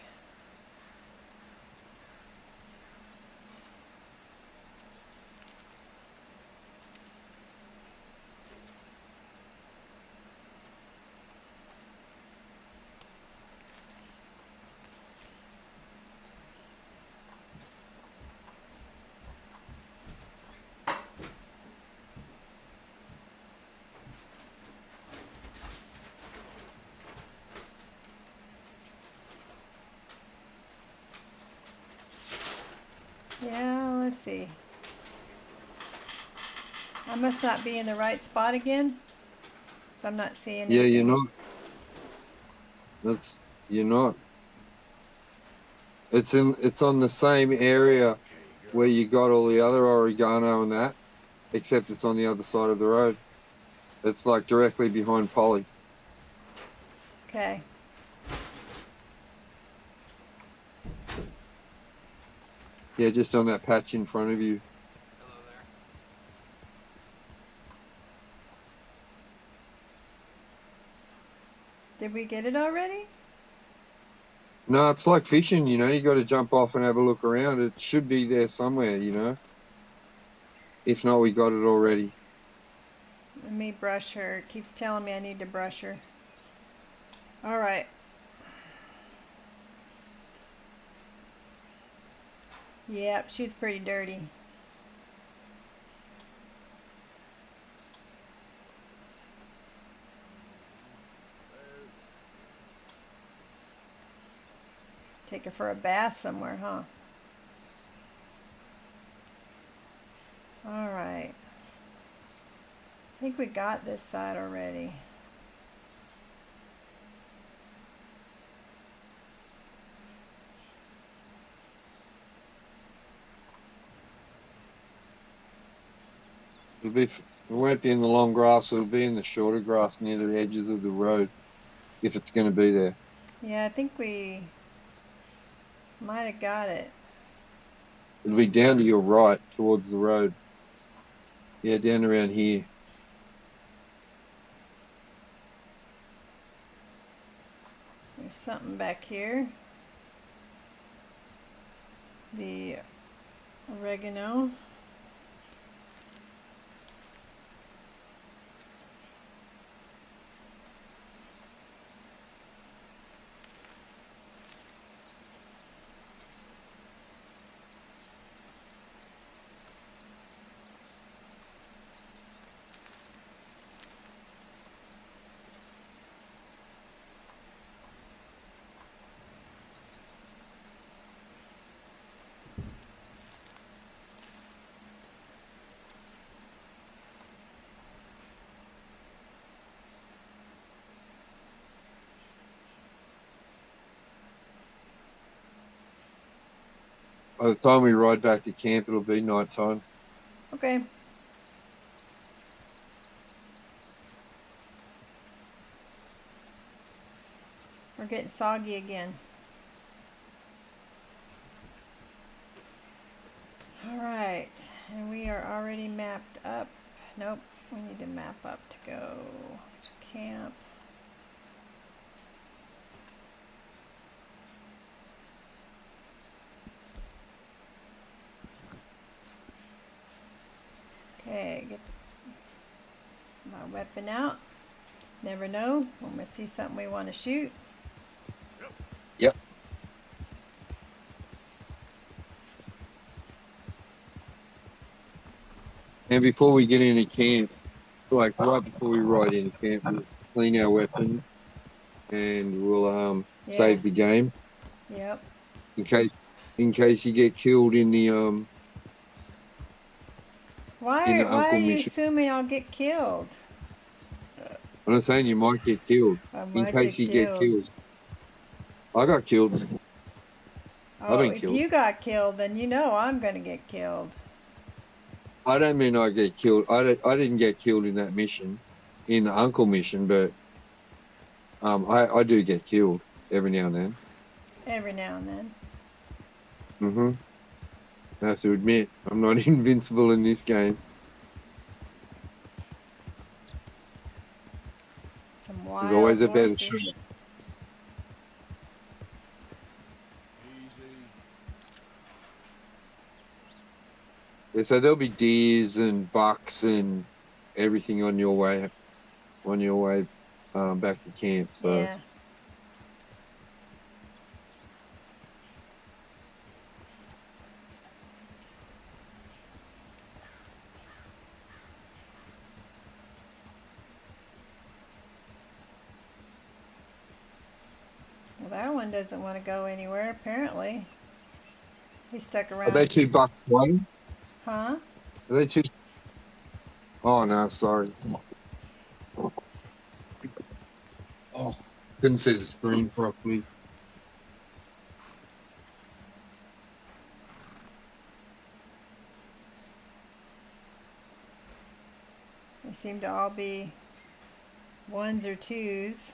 Yeah, let's see. I must not be in the right spot again. So I'm not seeing Yeah, you're anything. not. You're not. It's on the same area Okay, girl. where you got all the other oregano and that, except it's on the other side of the road. It's like directly behind Polly. Okay. Yeah, just on that patch in front of you. Hello there. Did we get it already? No, it's like fishing, you know, you got to jump off and have a look around. It should be there somewhere, you know. If not, we got it already. Let me brush her. It keeps telling me I need to brush her. All right. Yep, she's pretty dirty. Take her for a bath somewhere, huh? All right. I think we got this side already. It won't be in the long grass. It'll be in the shorter grass near the edges of the road, if it's going to be there. Yeah, I think we might have got it. It'll be down to your right, towards the road. Yeah, down around here. There's something back here. The oregano. By the time we ride back to camp, it'll be night time. Okay. We're getting soggy again. All right, and we are already mapped up. Nope, we need to map up to go to camp. Okay, get my weapon out. Never know when we see something we want to shoot. Yep. And before we get into camp, like right before we ride into camp, we'll clean our weapons and we'll Yeah. save the game Yep. in case you get killed in the Why are Uncle you mission. assuming I'll get killed? I'm not saying you might get killed. I In might case you get killed. killed. I got killed. Oh, been if killed. you got killed, then you know I'm gonna get killed. I don't mean I get killed. I didn't get killed in that mission, in the Uncle mission, but I do get killed every now and then. Every now and then. Mm-hmm. I have to admit, I'm not invincible in this game. Some wild There's always a better horses. shot. Easy. Yeah, so there'll be deers and bucks and everything on your way back to camp. So Yeah. Well, that one doesn't want to go anywhere, apparently. He stuck are around. they 2 bucks one? Huh? Are they 2? Oh no, sorry. Oh, couldn't see the screen properly. They seem to all be ones or twos.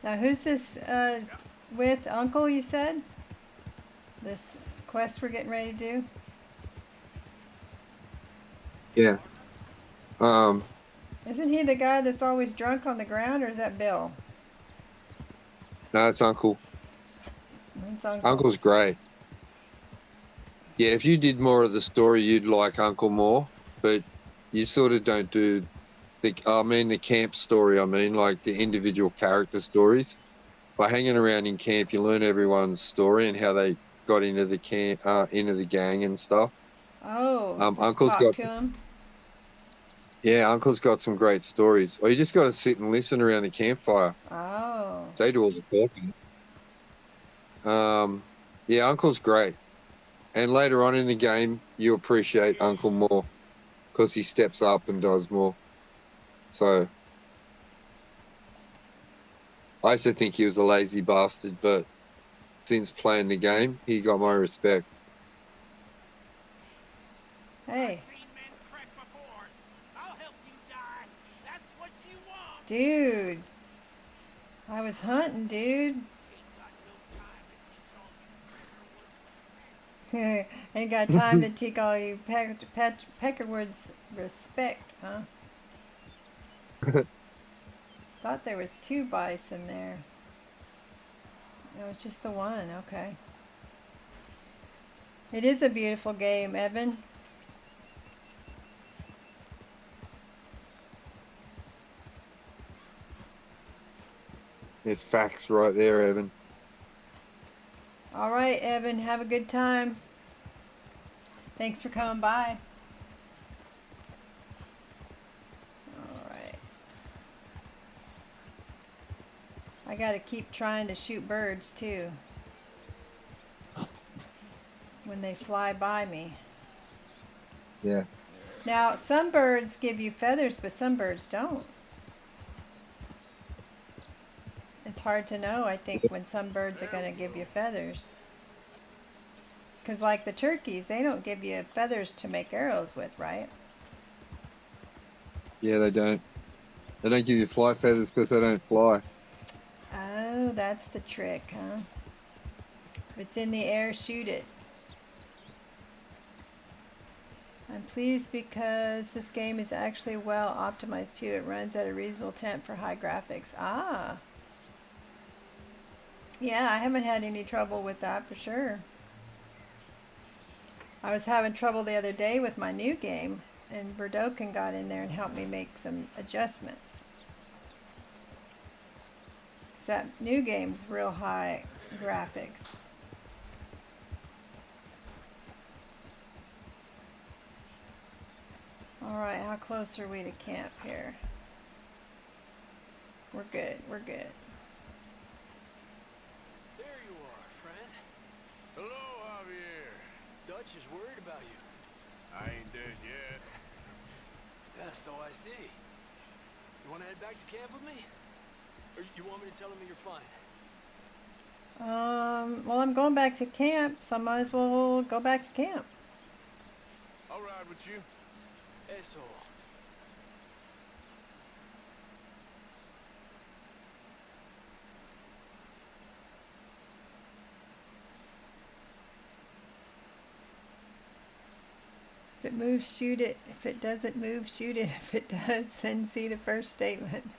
Now, who's this with? Uncle, you said? This quest we're getting ready to do? Yeah. Isn't he the guy that's always drunk on the ground, or is that Bill? No, it's Uncle. That's Uncle. Uncle's great. Yeah, if you did more of the story, you'd like Uncle more, but you sort of don't do the camp story. I mean, like the individual character stories. By hanging around in camp, you learn everyone's story and how they got into the camp, into the gang and stuff. Oh, just Uncle's talk got to him. Yeah, Uncle's got some great stories. Or you just got to sit and listen around the campfire. Oh, They do all the talking. Yeah, Uncle's great. And later on in the game, you appreciate Uncle more because he steps up and does more. So I used to think he was a lazy bastard, but since playing the game, he got my respect. hey, Seen men trek before. I'll help you die. That's what you want. dude. I was hunting, dude. Ain't got no time to teach all you. Ain't got time to teach all you Peckerwood's respect, huh? Thought there was 2 bison there. No, it's just the one. Okay. It is a beautiful game, Evan. There's facts right there, Evan. All right, Evan. Have a good time. Thanks for coming by. All right. I got to keep trying to shoot birds too when they fly by me. Yeah. Now, some birds give you feathers, but some birds don't. It's hard to know, I think, when some birds are going to give you feathers. Because like the turkeys, they don't give you feathers to make arrows with, right? Yeah, they don't. They don't give you fly feathers because they don't fly. Oh, that's the trick, huh? If it's in the air, shoot it. I'm pleased because this game is actually well optimized too. It runs at a reasonable temp for high graphics. Ah. Yeah, I haven't had any trouble with that for sure. I was having trouble the other day with my new game, and Burdokin got in there and helped me make some adjustments. That new game's real high graphics. Alright, how close are we to camp here? We're good, we're good. There you are, friend. Hello, Javier. Dutch is worried about you. I ain't dead yet. Yeah, so I see. You want to head back to camp with me? Or you want me to tell him that you're fine? Well, I'm going back to camp, so I might as well go back to camp. I'll ride with you. Eso. If it moves, shoot it. If it doesn't move, shoot it. If it does, then see the first statement.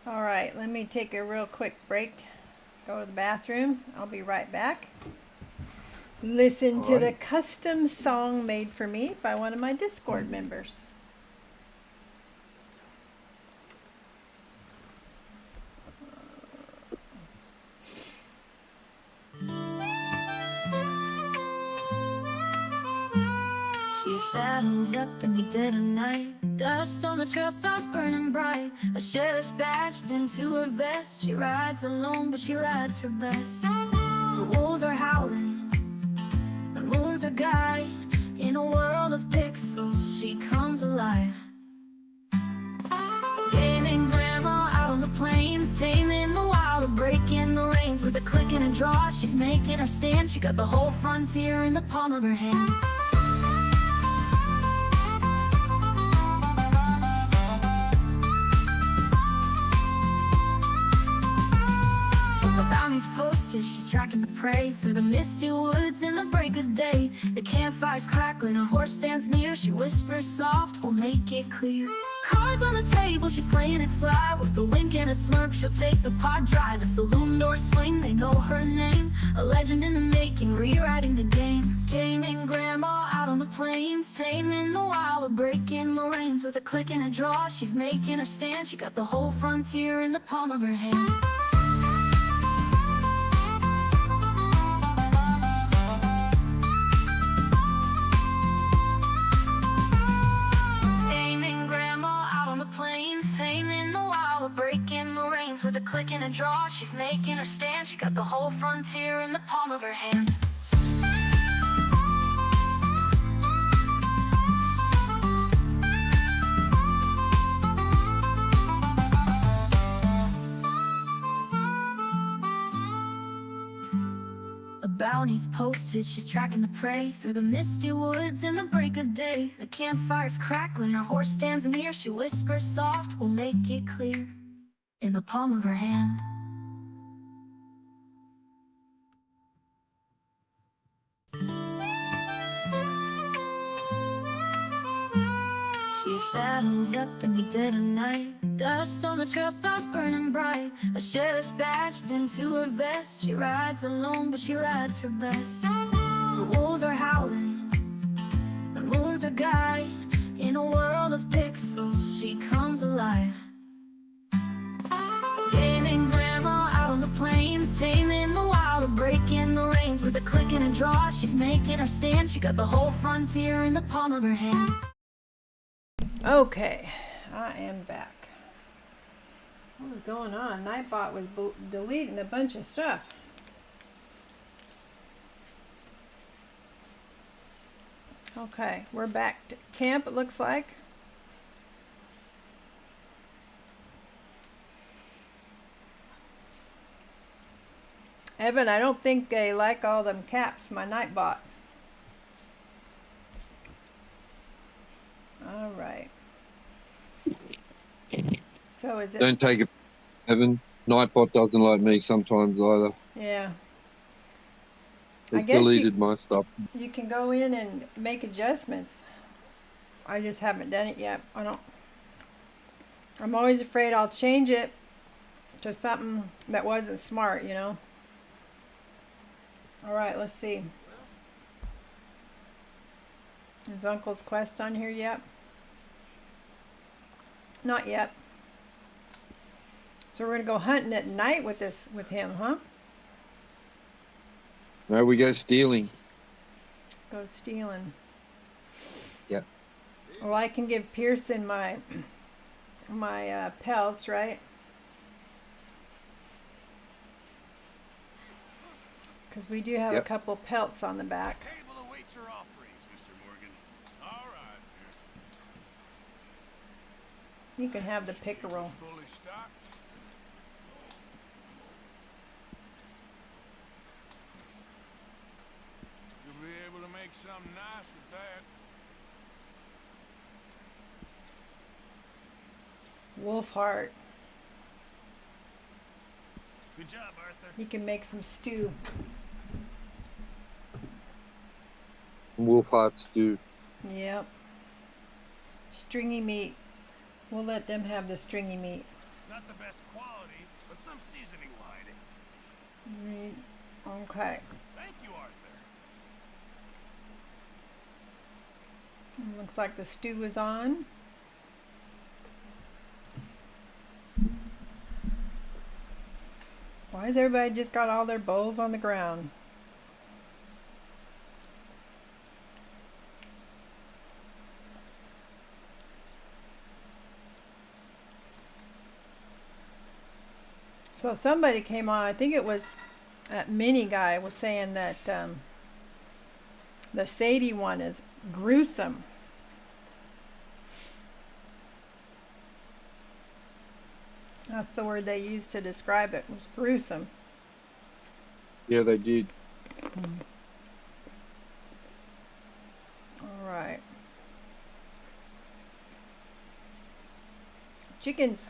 All right, let me take a real quick break. Go to the bathroom. I'll be right back. Listen to the custom song made for me by one of my Discord members. She saddles up in the dead of night. Dust on the trail starts burning bright. A sheriff's badge pinned to her vest. She rides alone, but she rides her best. The wolves are howling, the moon's her guide. In a world of pixels, she comes alive. Gaming grandma out on the plains, taming the wild, breaking the reins. With a click and a draw, she's making her stand. She got the whole frontier in the palm of her hand. Bounty's posted, she's tracking the prey through the misty woods in the break of day. The campfire's crackling, her horse stands near. She whispers soft, we'll make it clear. Cards on the table, she's playing it sly. With a wink and a smirk, she'll take the pot dry. The saloon doors swing, they know her name. A legend in the making, rewriting the game. Gaming grandma out on the plains, taming the wild, breaking the reins. With a click and a draw, she's making her stand. She got the whole frontier in the palm of her hand. Breaking the reins with a click and a draw. She's making her stand. She got the whole frontier in the palm of her hand. A bounty's posted, she's tracking the prey through the misty woods in the break of day. The campfire's crackling, her horse stands near. She whispers soft, we'll make it clear. In the palm of her hand. She saddles up in the dead of night. Dust on the trail starts burning bright. A sheriff's badge pinned to her vest. She rides alone, but she rides her best. The wolves are howling, the moon's her guide. In a world of pixels, she comes alive. Gaming grandma out on the plains, taming the wild, breaking the reins. With a click and a draw, she's making her stand. She got the whole frontier in the palm of her hand. Okay, I am back. What was going on? Nightbot was deleting a bunch of stuff. Okay, we're back to camp, it looks like. Evan, I don't think they like all them caps, my Nightbot. All right. So is it? Don't take it, Evan. Nightbot doesn't like me sometimes either. Yeah. It guess deleted my stuff. You can go in and make adjustments. I just haven't done it yet. I'm always afraid I'll change it to something that wasn't smart, you know. All right, let's see. Is Uncle's quest on here yet? Not yet. So we're gonna go hunting at night with him, huh? No, we go stealing. Go stealing. Yep. Well, I can give Pearson my pelts, right? Because we do have a Yep. couple pelts on the back. Table awaits your offerings, Mr. Morgan. All right, Pierce. You can have the pickerel. Fully stocked. You'll be able to make something nice with that. Wolf heart. Good job, Arthur. He can make some stew. Wolf heart stew. Yep. Stringy meat. We'll let them have the stringy meat. Not the best quality, but some seasoning will hide it. Okay. Thank you, Arthur. Looks like the stew is on. Why has everybody just got all their bowls on the ground? So somebody came on, I think it was that mini guy was saying that the Sadie one is gruesome. That's the word they used to describe it, was gruesome. Yeah, they did. All right. Chickens.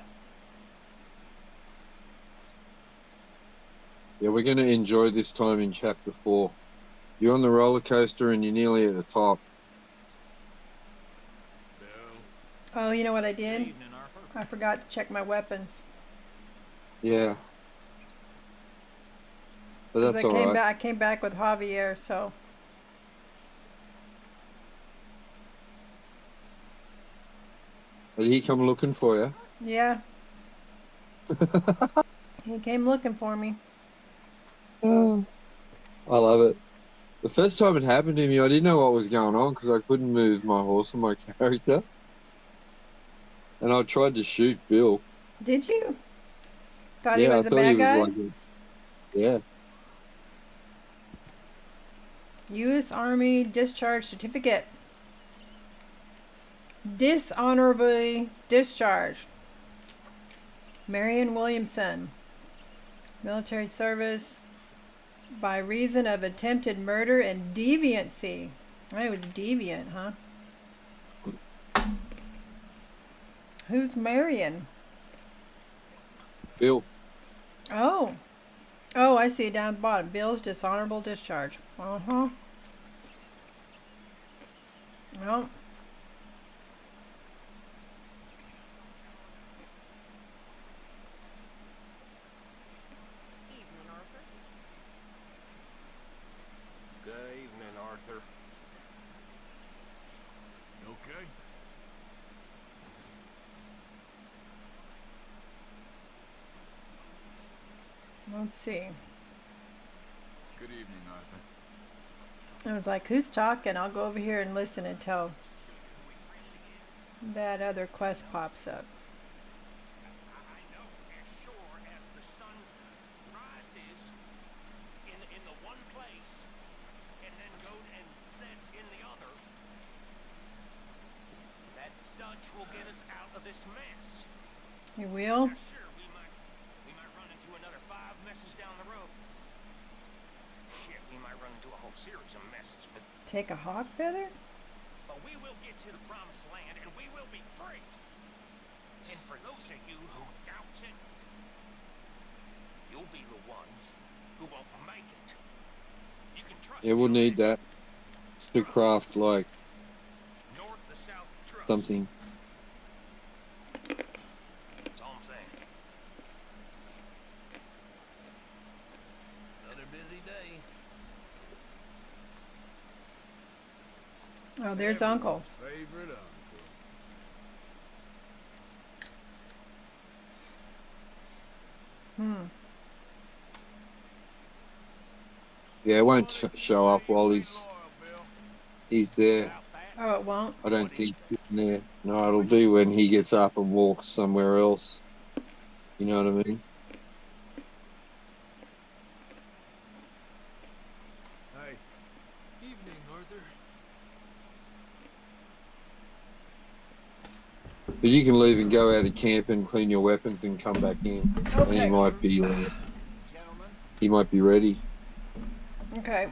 Yeah, we're going to enjoy this time in chapter 4. You're on the roller coaster and you're nearly at the top. Oh, you know what I Good did? evening, Arthur. I forgot to check my weapons. Yeah. But 'Cause that's I alright. I came back with Javier, so Did he come looking for you? yeah. He came looking for me. Oh, I love it. The first time it happened to me, I didn't know what was going on because I couldn't move my horse and my character. And I tried to shoot Bill. Did you? Thought Yeah, he I was a thought bad he guy? was like yeah. U.S. Army discharge certificate. Dishonorably discharged. Marion Williamson. Military service by reason of attempted murder and deviancy. Oh, he was deviant, huh? Who's Marion? Bill. Oh. Oh, I see it down at the bottom. Bill's dishonorable discharge. Uh-huh. Well. Good evening, Arthur. Okay. Let's see. Good evening, Arthur. I was like, who's talking? I'll go over here and listen until that other quest pops up. I know as sure as the sun rises in the one place and then goes and sets in the other, that Dutch will get us out of this mess. You will? Now, sure, we might run into another 5 messes down the road. Shit, we might run into a whole series of messes, but Take a hawk feather? we will get to the promised land and we will be free. And for those of you who doubt it, you'll be the ones who won't make it. You can trust Yeah, we'll me on need that to craft like North to south trust. something. That's all I'm saying. Another busy day. Oh, there's Uncle. Favorite uncle. Yeah, it won't show up while he's there. Oh, it won't? I don't think he's in there. No, it'll be when he gets up and walks somewhere else. You know what I mean? Hey. Evening, Arthur. But you can leave and go out of camp and clean your weapons and come back in. And Okay. Gentlemen. he might be ready. Okay.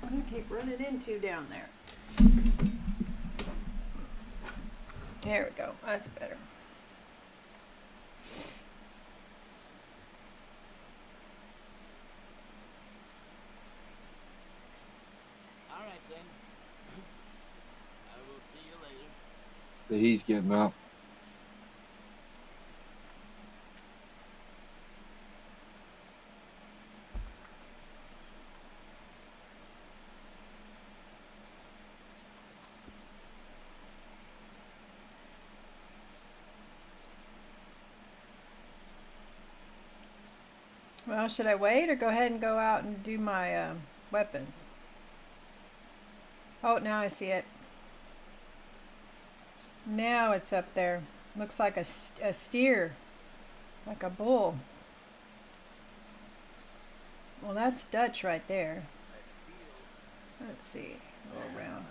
I'm gonna keep running into down there. There we go. That's better. All right, then. I will see you later. So he's getting up. Well, should I wait or go ahead and go out and do my weapons? Oh, now I see it. Now it's up there. Looks like a steer, like a bull. Well, that's Dutch right there. Let's see. Go around.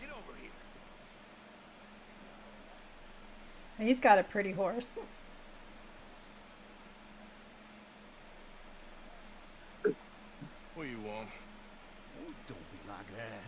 Get over here. He's got a pretty horse. What do you want? Don't be like that.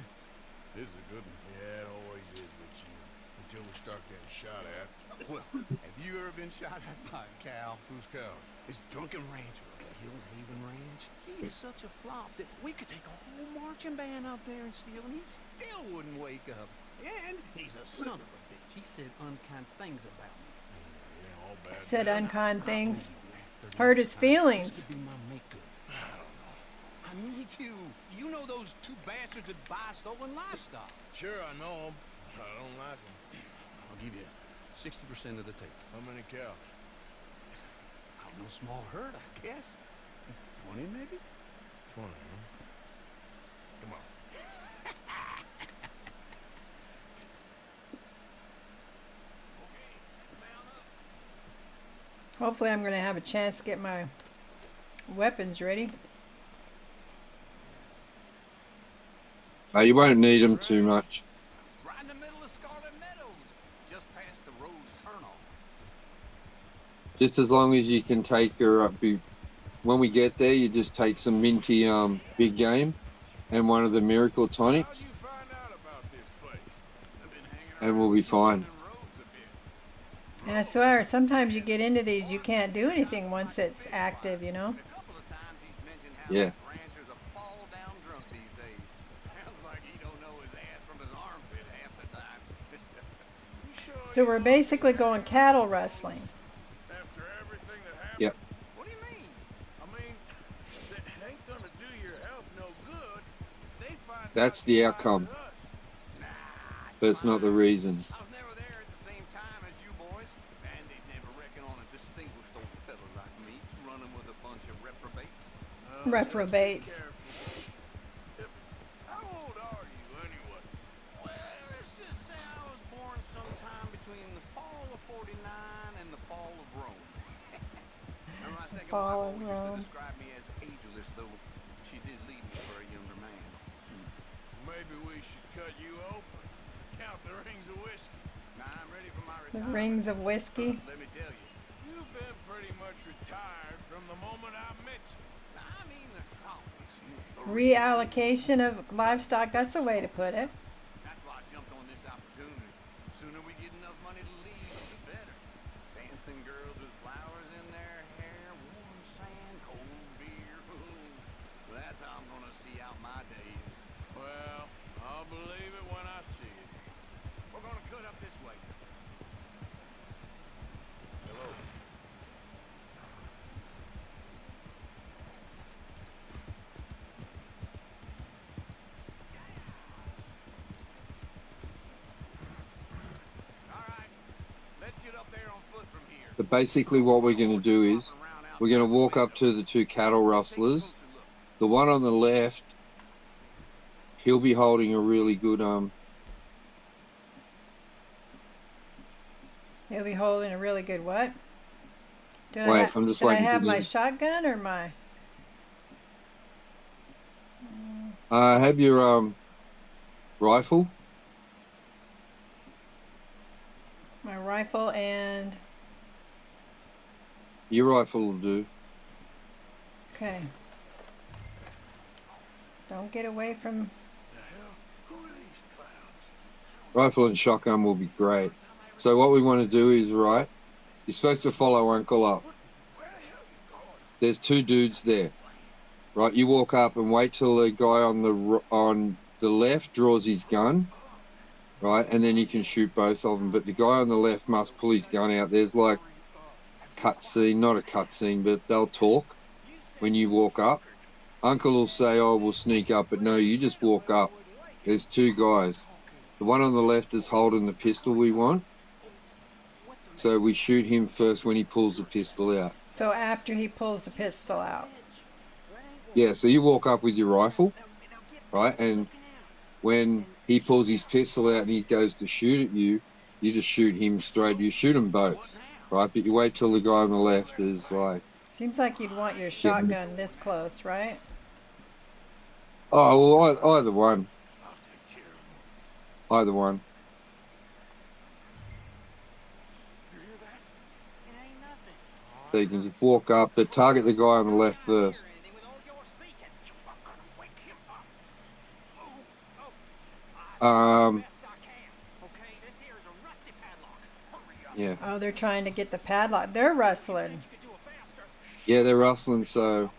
This is a good one. Yeah, it always is with you. Until we start getting shot at. Well, have you ever been shot at by a cow? Who's cows? This drunken rancher at the Hillhaven Ranch. He is such a flop that we could take a whole marching band out there and steal, and he still wouldn't wake up. And he's a son of a bitch. He said unkind things about me. Yeah, all bad. Said unkind things. After Hurt last his time, feelings. This could be my make-good. I need you. You know those two bastards that buy stolen livestock. Sure, I know 'em. I don't like 'em. I'll give you 60% of the take. How many cows? No small herd, I guess. 20 maybe? 20, huh? Come on. Hopefully I'm going to have a chance to get my weapons ready. You won't need them too much. Right in the middle of Scarlet Meadows, just past the road's turnoff. Just as long as you can take her up. When we get there, you just take some minty big game and one of the miracle How'd tonics, you find out about this place? I've been hanging and we'll be fine. around roads a bit. And I swear, sometimes you get into these, you can't do anything once it's active, you know? A couple of times he's mentioned how Yeah. this rancher's a fall-down drunk these days. Sounds like he don't know his ass from his armpit half the time. You sure So we're basically going cattle rustling. after everything that happened? Yep. What do you mean? I mean, that ain't gonna do your health no good if they find That's out the you lied outcome, to us. but it's not the reason. I was never there at the same time as you boys, and they'd never reckon on a distinguished old fella like me running with a bunch of reprobates. Reprobates. Careful. How old are you anyway? Well, let's just say I was born sometime between the fall of '49 and the fall of Rome. And my second Fall wife of always used Rome. to describe me as ageless, though she did leave me for a younger man. Maybe we should cut you open. Count the rings of whiskey. Now I'm ready for my The retirement. rings of whiskey. Let me tell you. You've been pretty much retired from the moment I met you. I mean the tropics. Reallocation of livestock, that's a way to put it. That's why I jumped on this opportunity. Sooner we get enough money to leave, the better. Dancing girls with flowers in their hair, warm sand, cold beer. Ooh. Well, that's how I'm gonna see out my days. Well, when I see it. We're gonna cut up this way. Hello. All right. Let's get up there on foot from here. But basically, what we're going to do is we're going to walk up to the two cattle rustlers. The one on the left, he'll be holding a really good He'll be holding a really good what? Wait, I'm just should I waiting for have my the- shotgun or my? have your rifle. My rifle and Your rifle will do. okay. Don't get away from. Who are these clowns? Rifle and shotgun will be great. So what we want to do is, right, you're supposed to follow Uncle up. Where the hell you going? There's two dudes there, right? You walk up and wait till the guy on the left draws his gun, right, and then you can shoot both of them. But the guy on the left must pull his gun out. There's like cut scene, not a cut scene, but they'll talk when you walk up. Uncle will say, "Oh, we'll sneak up," but no, you just walk up. There's two guys. The one on the left is holding the pistol we want. So we shoot him first when he pulls the pistol out. So after he pulls the pistol out. Yeah, so you walk up with your rifle, right? And when he pulls his pistol out and he goes to shoot at you, you just shoot him straight. You shoot them both, right? But you wait till the guy on the left is like, Seems like you'd want your shotgun this close, right? oh, well, either one. I'll take care of them. Either one. You hear that? So you can just walk up, but target the guy on the left first. Yeah. Oh, they're trying to get the padlock. They're rustling. Yeah, they're rustling, so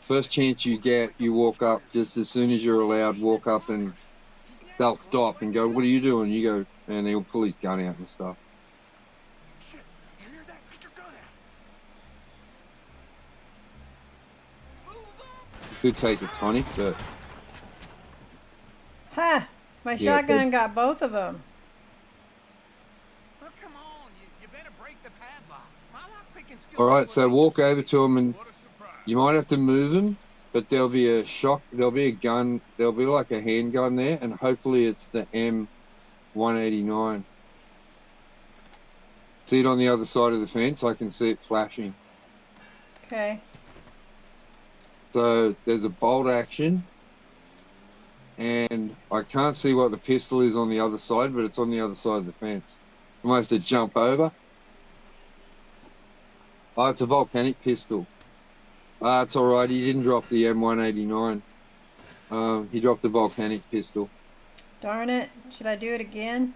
first chance you get, you walk up just as soon as you're allowed, walk up and they'll stop and go, "What are you doing?" You go, and he'll pull his gun out and stuff. Shit, you hear that? Get your gun out. You could take a tonic, but Ha! My Yeah, shotgun got both of them. Well, come on. You better break the padlock. My lockpicking skills all right. ain't So what walk over to him, and What a surprise. you might have to move him, but there'll be a there'll be a gun, there'll be like a handgun there, and hopefully it's the M189. See it on the other side of the fence? I can see it flashing. Okay. So there's a bolt action, and I can't see what the pistol is on the other side, but it's on the other side of the fence. I might have to jump over. Oh, it's a volcanic pistol. It's alright, he didn't drop the M189. He dropped the volcanic pistol. Darn it. Should I do it again?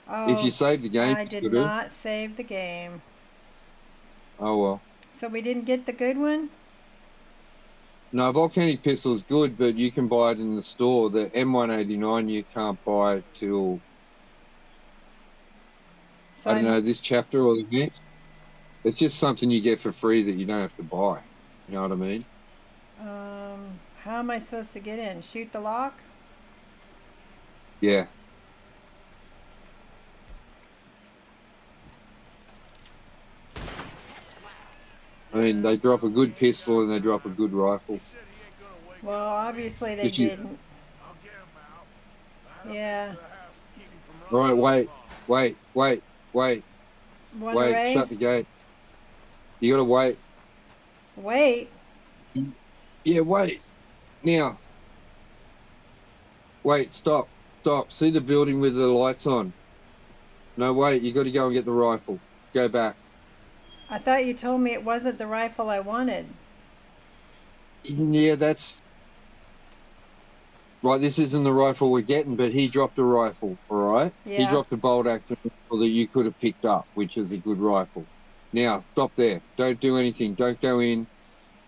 Oh, If you save the game, I you did could have. not save the game. Oh well. So we didn't get the good one? No, volcanic pistol is good, but you can buy it in the store. The M189 you can't buy till, So I don't know, this chapter or the next. It's just something you get for free that you don't have to buy. You know what I mean? How am I supposed to get in? Shoot the lock? Yeah. I mean, they drop a good pistol and they drop a good rifle. Said he ain't gonna wake Well, obviously they Did you- didn't. I'll get him out. Yeah. The house to keep him from All right, running wait, off. wait, wait, wait, One wait. away. Shut the gate. You gotta wait. Wait. Yeah, wait. Now. Wait, stop. Stop. See the building with the lights on? No, wait. You gotta go and get the rifle. Go back. I thought you told me it wasn't the rifle I wanted. Yeah, that's... Right, this isn't the rifle we're getting, but he dropped a rifle, alright? He Yeah. dropped a bolt action rifle that you could have picked up, which is a good rifle. Now, stop there. Don't do anything. Don't go in.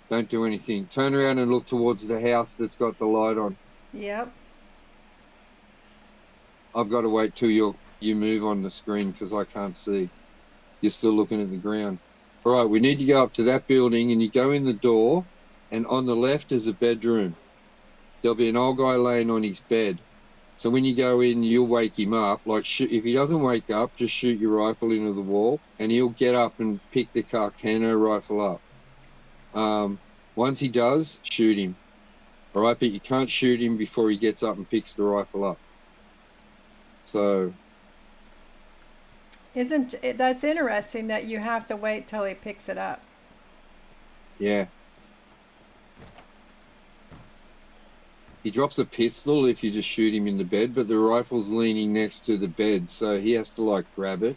Don't do anything. Turn around and look towards the house that's got the light on. Yep. I've got to wait till you move on the screen because I can't see. You're still looking at the ground. All right, we need to go up to that building, and you go in the door, and on the left is a bedroom. There'll be an old guy laying on his bed. So when you go in, you'll wake him up. Like, if he doesn't wake up, just shoot your rifle into the wall, and he'll get up and pick the Carcano rifle up. Once he does, shoot him. All right, but you can't shoot him before he gets up and picks the rifle up. So, That's interesting that you have to wait till he picks it up. yeah. He drops a pistol if you just shoot him in the bed, but the rifle's leaning next to the bed, so he has to, like, grab it.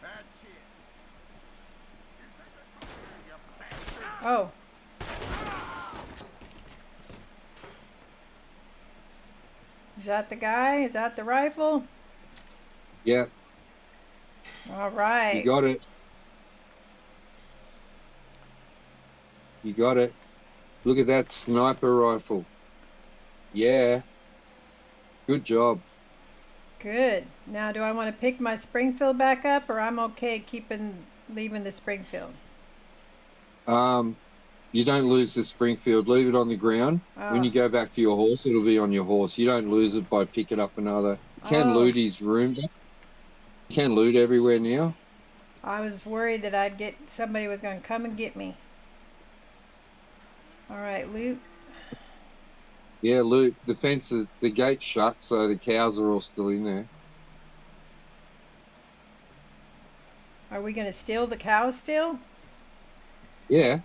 That's it. You bastard. Oh. Is that the guy? Is that the rifle? Yeah, All right. you got it. You got it. Look at that sniper rifle. Yeah. Good job. Good. Now, do I want to pick my Springfield back up, or I'm okay leaving the Springfield? You don't lose the Springfield. Leave it on the ground. When you go back to your horse, it'll be on your horse. You don't lose it by picking up another. You can loot his room. You can loot everywhere now. I was worried that somebody was going to come and get me. All right, loot. Yeah, loot. The gate's shut, so the cows are all still in there. Are we going to steal the cows still? Yeah.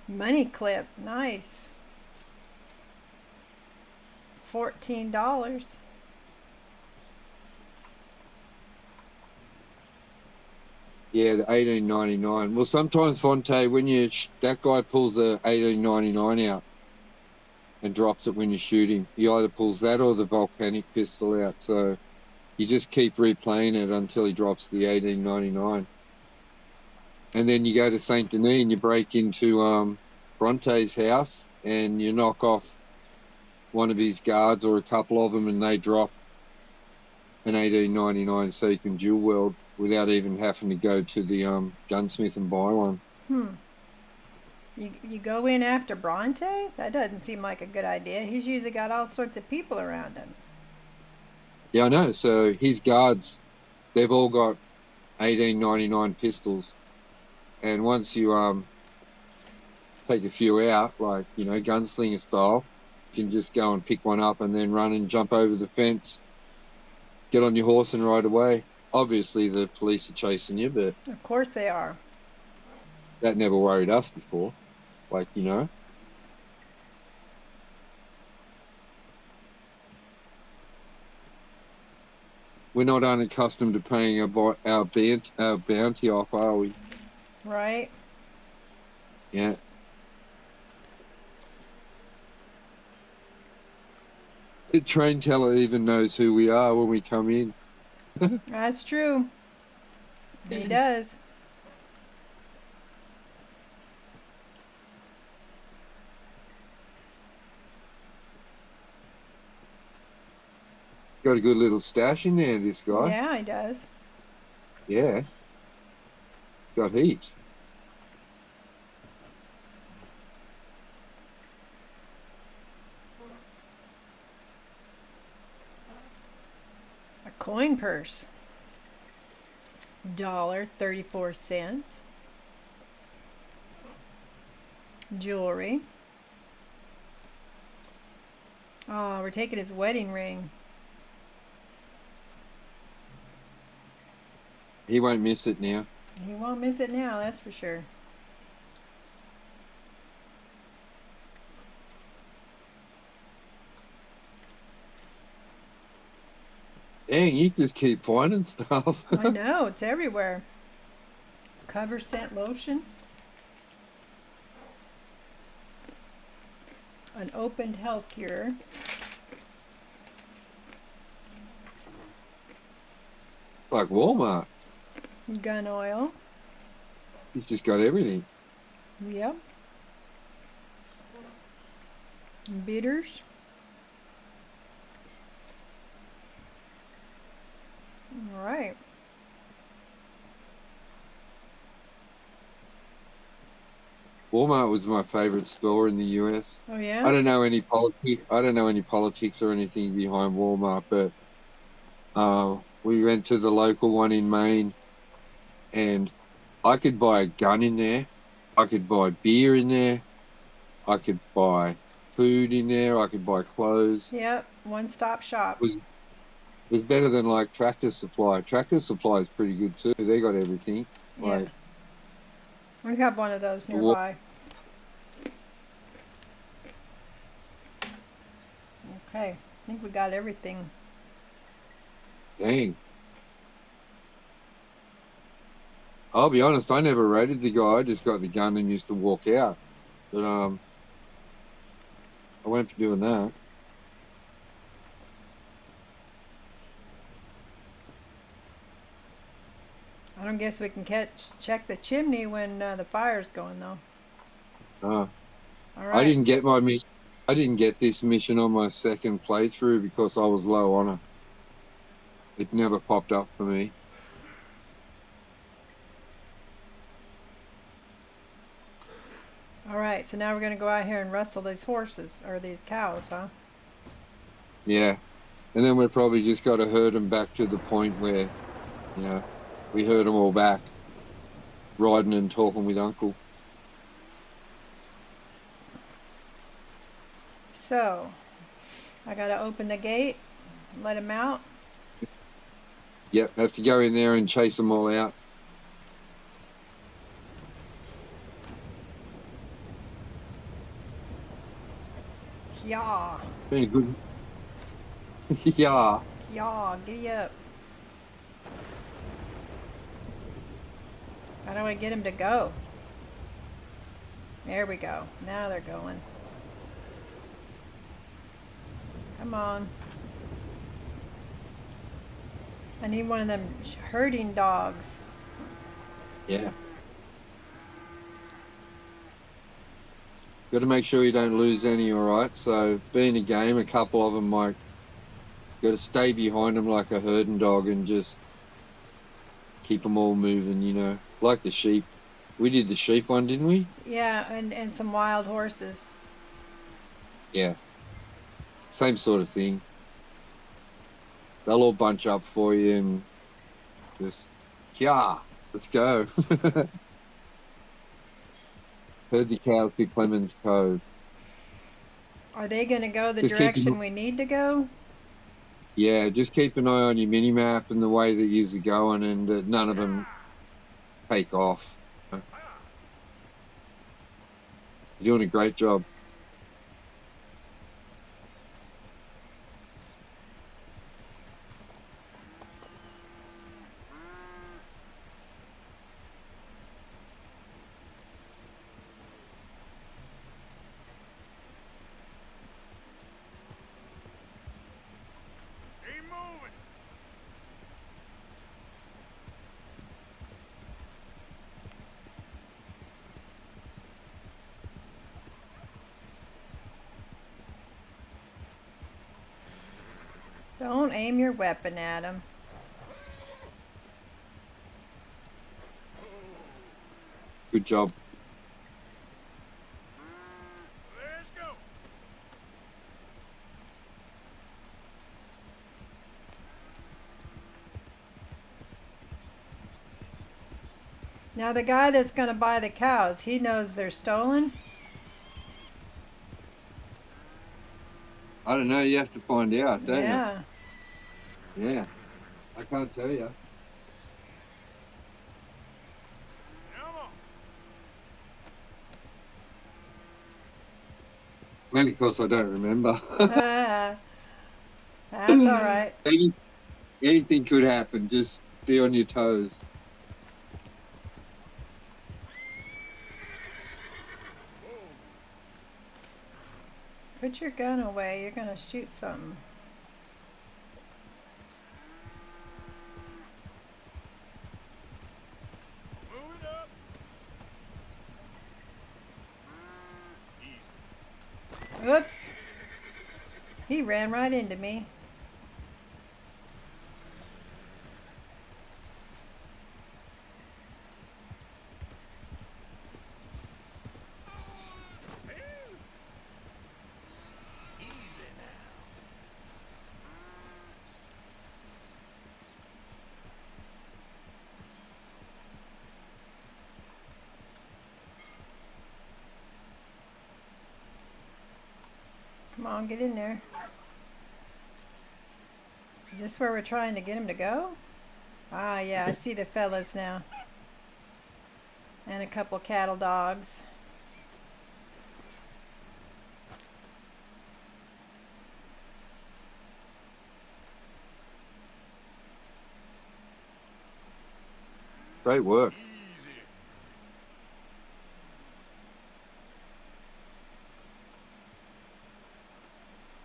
Money clip. Nice. $14. Yeah, the 1899. Well, sometimes, Fonte, when that guy pulls the 1899 out and drops it when you shoot him, he either pulls that or the volcanic pistol out. So you just keep replaying it until he drops the 1899. And then you go to Saint Denis and you break into Bronte's house and you knock off one of his guards or a couple of them, and they drop an 1899 so you can dual wield without even having to go to the gunsmith and buy one. You go in after Bronte? That doesn't seem like a good idea. He's usually got all sorts of people around him. Yeah, I know. So his guards, they've all got 1899 pistols. And once you take a few out, like, gunslinger style, you can just go and pick one up and then run and jump over the fence, get on your horse and ride away. Obviously, the police are chasing you, but Of course they are. that never worried us before. We're not unaccustomed to paying our bounty off, are we? Right? Yeah. The train teller even knows who we are when we come in. That's true. He does. Got a good little stash in there, this guy. Yeah, he does. Yeah. Got heaps. A coin purse. $1.34. Jewelry. Oh, we're taking his wedding ring. He won't miss it now. He won't miss it now, that's for sure. Dang, you just keep finding stuff. I know, it's everywhere. Cover scent lotion. An opened health cure. Like Walmart. Gun oil. He's just got everything. Yep. Bitters. All right. Walmart was my favorite store in the US. Oh yeah. I don't know any politics or anything behind Walmart, but we went to the local one in Maine, and I could buy a gun in there, I could buy beer in there, I could buy food in there, I could buy clothes. Yep. One-stop shop. It was better than like Tractor Supply. Tractor Supply is pretty good too. They got everything. Yeah. Like We have one of those Wa- nearby. Okay. I think we got everything. dang. I'll be honest, I never raided the guy. I just got the gun and used to walk out. But I won't be doing that. I don't guess we can check the chimney when the fire's going though. Uh, All right. I didn't get this mission on my second playthrough because I was low on it. It never popped up for me. All right. So now we're gonna go out here and rustle these horses or these cows, huh? Yeah. And then we probably just got to herd them back to the point where, you know, we herd them all back, riding and talking with Uncle. So I gotta open the gate, let him out. Yep, have to go in there and chase them all out. Yeah. Been a good. Yeah. Yeah. Giddy up. How do I get him to go? There we go. Now they're going. Come on. I need one of them herding dogs. Yeah. Got to make sure you don't lose any, alright? So, being a game, a couple of them might. Got to stay behind them like a herding dog and just keep them all moving, you know. Like the sheep. We did the sheep one, didn't we? Yeah, and some wild horses. Yeah. Same sort of thing. They'll all bunch up for you and just, yeah, let's go. Heard the cows to Clemens Cove. Are they going to go the Just keep direction them- we need to go? Yeah, just keep an eye on your mini map and the way that you're going, and that none of them take off. You're doing a great job. Keep moving. Don't aim your weapon at him. Good job. Let's go. Now the guy that's going to buy the cows, he knows they're stolen? I don't know, you have to find out, don't Yeah. you? Yeah. I can't tell you. Come on. Mainly because I don't remember. That's all right. Anything could happen. Just be on your toes. Put your gun away. You're going to shoot something. Whoops. He ran right into me. Easy now. Come on, get in there. Is this where we're trying to get him to go? Ah, yeah, I see the fellas now. And a couple cattle dogs. Great work. Easy.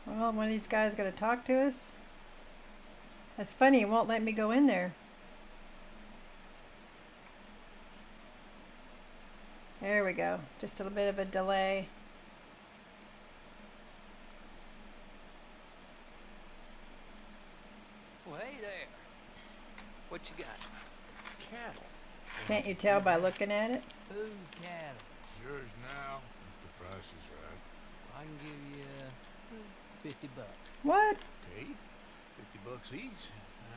Well, one of these guys gonna talk to us? That's funny, he won't let me go in there. There we go. Just a little bit of a delay. Well, hey there. What you got? Cattle. Can't you tell by looking at it? Whose cattle? Yours now, if the price is right. I can give you $50. What? Okay. $50 each.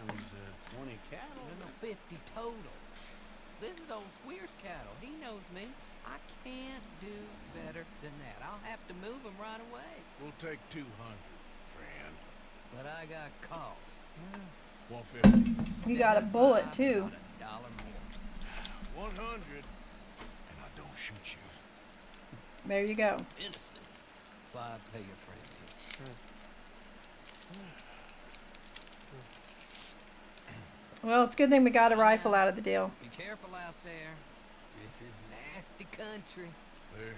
Times 20 cattle. No, 50 total. This is old Squeer's cattle. He knows me. I can't do better than that. I'll have to move him right away. We'll take 200, friend. But I got costs. 150. You got a bullet, 75, too. not $1 more. 100. And I don't shoot you. There you go. Instant. Why pay your friend? Well, it's a good thing we got a rifle out of the deal. Be careful out there. This is nasty country. There.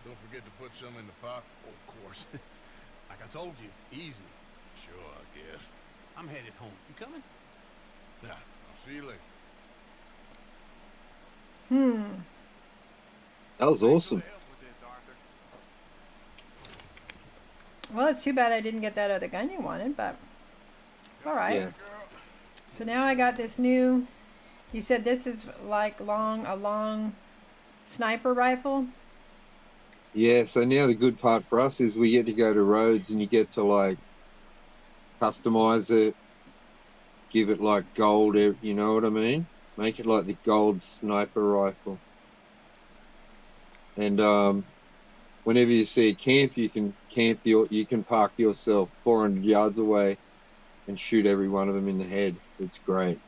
Don't forget to put some in the pocket. Oh, of course. Like I told you, easy. Sure, I guess. I'm headed home. You coming? Nah, I'll see you later. That was awesome. Help with this, Arthur. Well, it's too bad I didn't get that other gun you wanted, but it's all right. Yeah. So now I got this new. You said this is like a long sniper rifle. Yeah, so now the good part for us is we get to go to Rhodes and you get to like customize it, give it like gold, you know what I mean? Make it like the gold sniper rifle. And whenever you see a camp, you can park yourself 400 yards away and shoot every one of them in the head. It's great.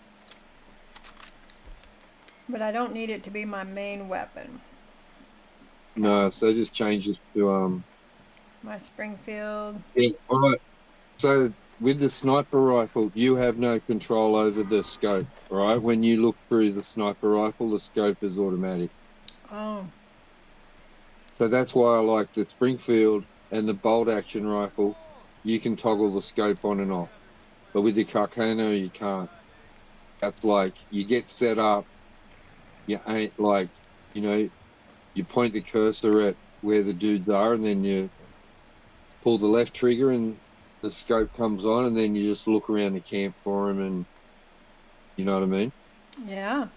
But I don't need it to be my main weapon. No, so just change it to My Springfield. Yeah, all right. So with the sniper rifle, you have no control over the scope, right? When you look through the sniper rifle, the scope is automatic. Oh, So that's why I like the Springfield and the bolt action rifle. You can toggle the scope on and off, but with the Carcano, you can't. That's like you get set up. You ain't like, you know, you point the cursor at where the dudes are, and then you pull the left trigger, and the scope comes on, and then you just look around the camp for them, and you know what I mean. yeah.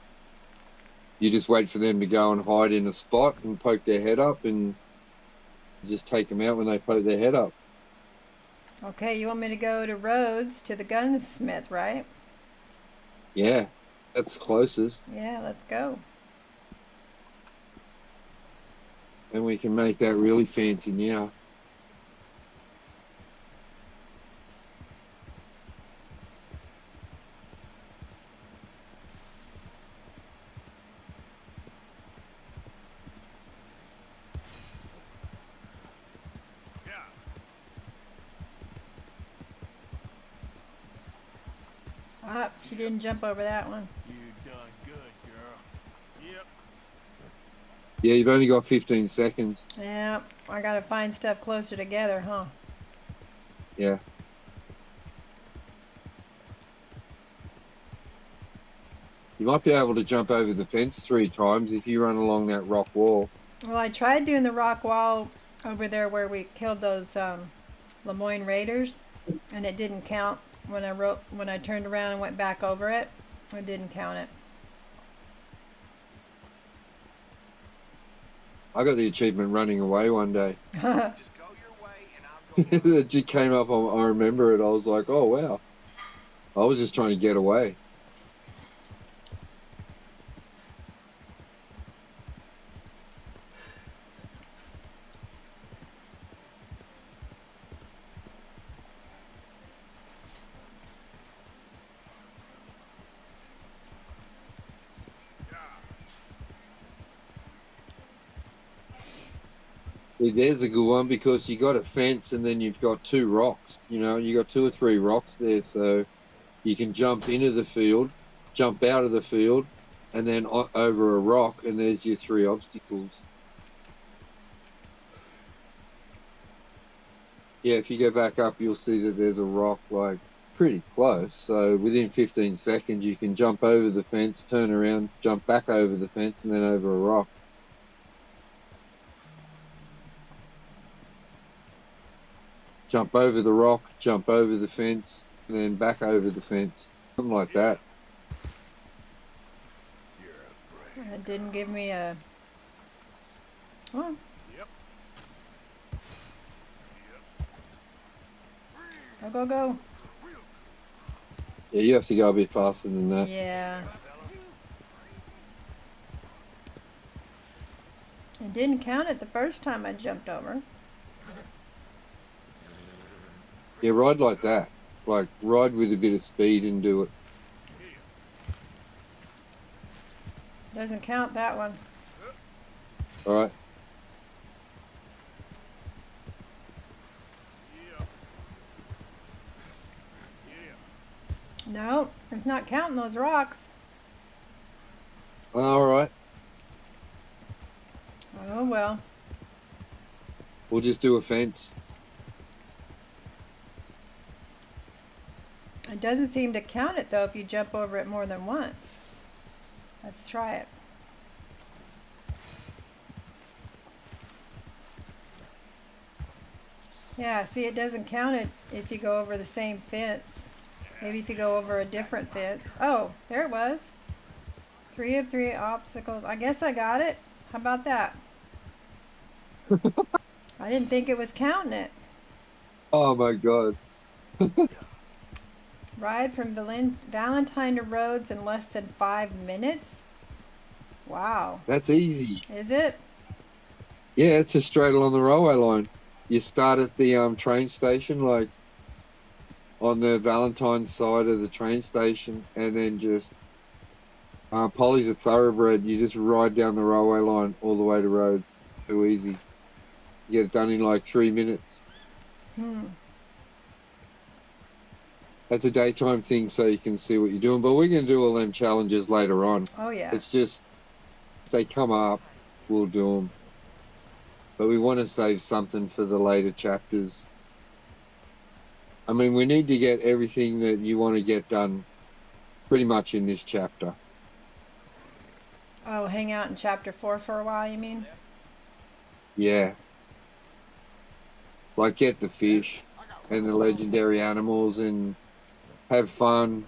You just wait for them to go and hide in a spot and poke their head up, and you just take them out when they poke their head up. Okay, you want me to go to Rhodes to the gunsmith, right? Yeah, that's closest. Yeah, let's go. And we can make that really fancy now. Yeah. Ah, she didn't jump over that one. You done good, girl. Yep. Yeah, you've only got 15 seconds. Yeah, I gotta find stuff closer together, huh? Yeah. You might be able to jump over the fence 3 times if you run along that rock wall. Well, I tried doing the rock wall over there where we killed those Lemoyne Raiders, and it didn't count when I turned around and went back over it. It didn't count it. I got the achievement running away one day. Just go your way and I'll go mine. It just came up. I remember it. I was like, oh wow. I was just trying to get away. See, there's a good one because you got a fence and then you've got two rocks. You know, you got 2 or 3 rocks there, so you can jump into the field, jump out of the field, and then over a rock, and there's your 3 obstacles. Yeah, if you go back up, you'll see that there's a rock like pretty close. So within 15 seconds, you can jump over the fence, turn around, jump back over the fence, and then over a rock. Jump over the rock, jump over the fence, and then back over the fence. Something like that. It didn't give me a. Oh. Yep. Go, go, go. Yeah, you have to go a bit faster than that. Yeah. It didn't count it the first time I jumped over. Yeah, ride like that. Like, ride with a bit of speed and do it. Doesn't count that one. Alright? No, it's not counting those rocks. Alright. Oh well. We'll just do a fence. It doesn't seem to count it though if you jump over it more than once. Let's try it. Yeah, see, it doesn't count it if you go over the same fence. Maybe if you go over a different fence. Oh, there it was. 3 of 3 obstacles. I guess I got it. How about that? I didn't think it was counting it. Oh my god. Ride from Valentine to Rhodes in less than 5 minutes? Wow. That's easy. Is it? Yeah, it's just straight along the railway line. You start at the train station, like on the Valentine side of the train station, and then just Polly's a thoroughbred. You just ride down the railway line all the way to Rhodes. Too easy. You get it done in like 3 minutes. That's a daytime thing, so you can see what you're doing. But we're going to do all them challenges later on. Oh yeah. It's just, if they come up, we'll do them. But we want to save something for the later chapters. I mean, we need to get everything that you want to get done pretty much in this chapter. Oh, hang out in chapter 4 for a while, you mean? Yeah. Like get the fish and the legendary animals and have fun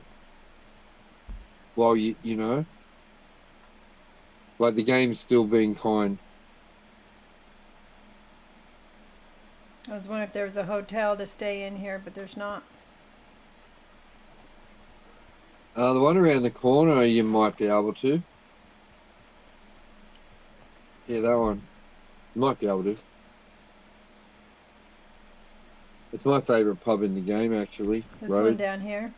while you know. Like the game's still being kind. I was wondering if there was a hotel to stay in here, but there's not. The one around the corner you might be able to. Yeah, that one. You might be able to. It's my favourite pub in the game, actually. This Road. one down here.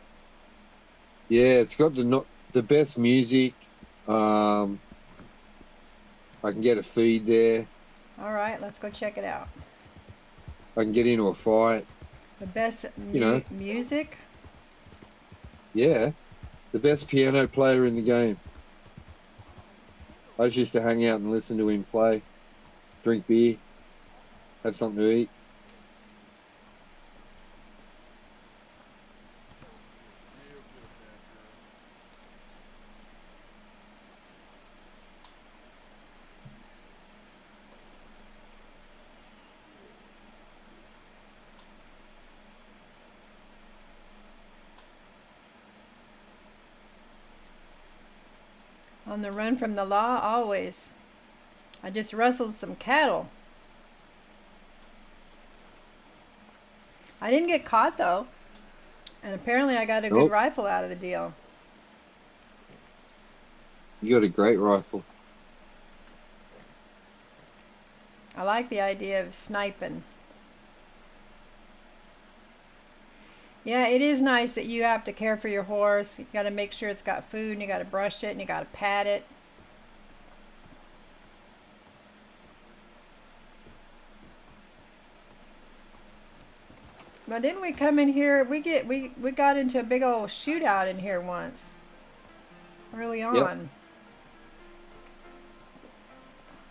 Yeah, it's got the best music. I can get a feed there. All right, let's go check it out. I can get into a fight. The best music? Yeah, the best piano player in the game. I just used to hang out and listen to him play, drink beer, have something to eat. On the run from the law, always. I just rustled some cattle. I didn't get caught though. And apparently I got a good Nope. rifle out of the deal. You got a great rifle. I like the idea of sniping. Yeah, it is nice that you have to care for your horse. You got to make sure it's got food, and you got to brush it, and you got to pat it. But didn't we come in here? We got into a big old shootout in here once, early on.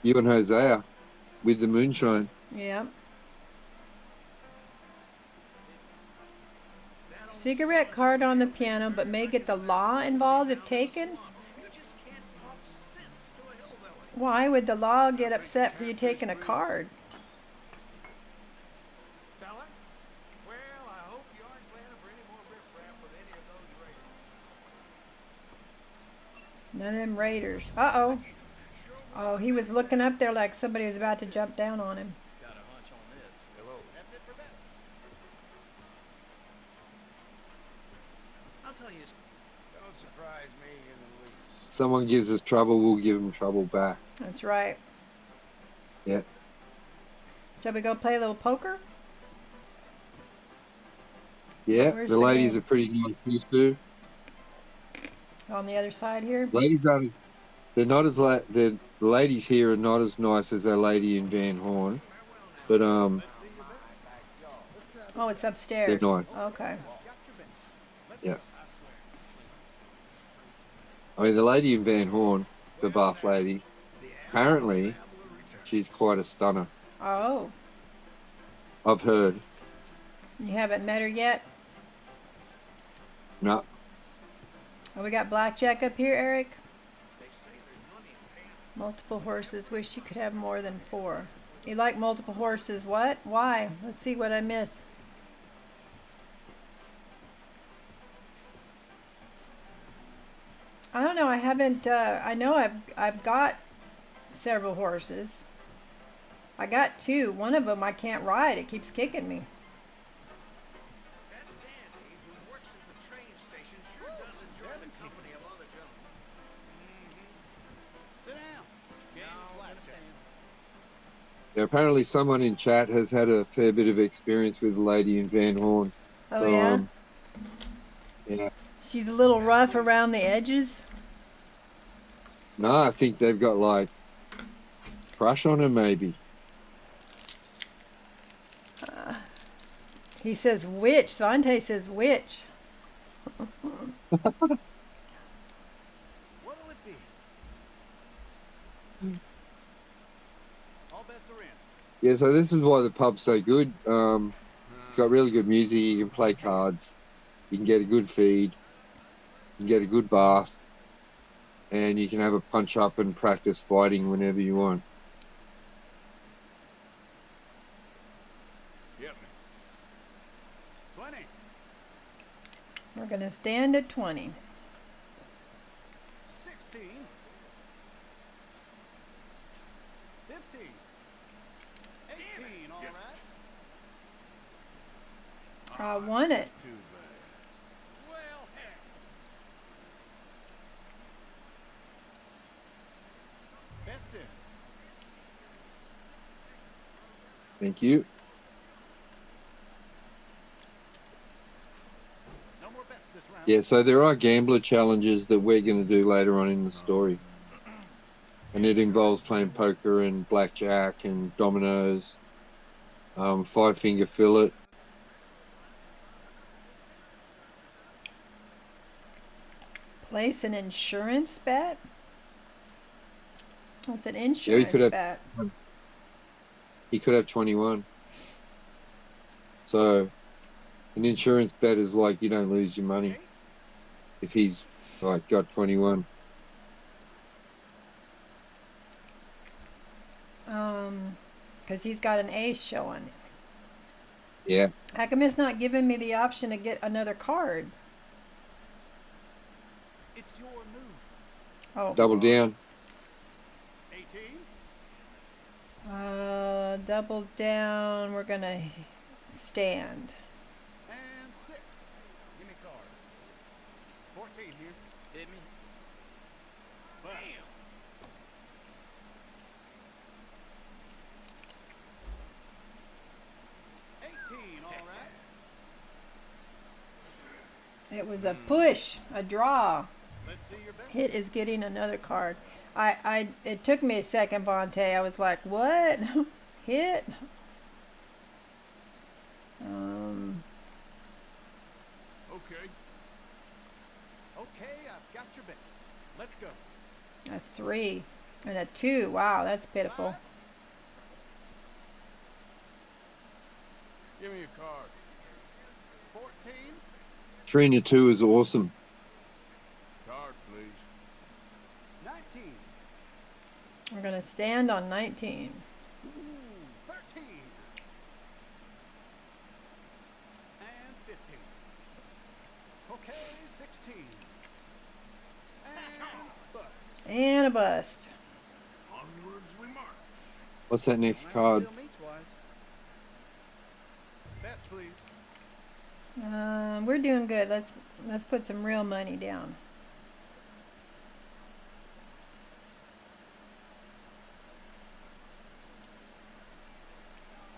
You and Hosea with the moonshine. Yep. Cigarette card on the piano, but may get the law involved if taken. Why would the law get upset for you taking a card? Fella? Well, I hope you aren't planning for any more riffraff with any of those raiders. None of them raiders. Uh-oh. Oh, he was looking up there like somebody was about to jump down on him. Got a hunch on this. Hello. That's it for that. I'll tell you. Don't surprise me in the least. Someone gives us trouble, we'll give them trouble back. That's right. Yeah. Shall we go play a little poker? Yeah, Where's the the ladies game? are pretty nice here too. On the other side here? Ladies aren't as, they're not as the ladies here are not as nice as our lady in Van Horn, but Oh, it's upstairs. They're nice. Okay. yeah. I mean, the lady in Van Horn, the Bath lady, apparently she's quite a stunner. Oh, I've heard. you haven't met her yet? No, Oh, we got blackjack up here, Eric. Multiple horses. Wish you could have more than 4. You like multiple horses? What? Why? Let's see what I miss. I don't know. I haven't. I know I've got several horses. I got 2. One of them I can't ride. It keeps kicking me. That dandy who works at the train station sure does enjoy the company of other gentlemen. Sit down. Game's blackjack. yeah, apparently someone in chat has had a fair bit of experience with the lady in Van Horn. Oh So, yeah. Yeah. She's a little rough around the edges. No, I think they've got like crush on her maybe. He says witch. Svante says witch. What'll it be? All bets are in. Yeah, so this is why the pub's so good. It's got really good music. You can play cards. You can get a good feed. You can get a good bath. And you can have a punch up and practice fighting whenever you want. Yep. 20. We're gonna stand at 20. 16. 15. 18, all right. I won it. Too bad. Well, heck. That's it. Thank you. No more bets this round. Yeah, so there are gambler challenges that we're going to do later on in the story. And it involves playing poker and blackjack and dominoes, 5-finger fillet. Place an insurance bet? What's an insurance could have- bet? He could have 21. So an insurance bet is like you don't lose your money if he's like got 21. Because he's got an ace showing. Yeah. How come it's not giving me the option to get another card? It's your move. Oh. Double down. 18. Double down. We're gonna stand. And 6. Give me card. 14 here. Hit me. Bust. Damn. 18, all right. It was a push, a draw. Let's see your best. Hit is getting another card. It took me a second, Vontae. I was like, what? Hit? Okay. Okay, I've got your bets. Let's go. A 3 and a 2. Wow, that's pitiful. Give me a card. 14. 3 and a 2 is awesome. Card, please. 19. We're gonna stand on 19. Ooh, 13. And 15. Okay, 16. And bust. And a bust. Onwards we march. What's that next card? Still me twice. Bets, please. We're doing good. Let's put some real money down.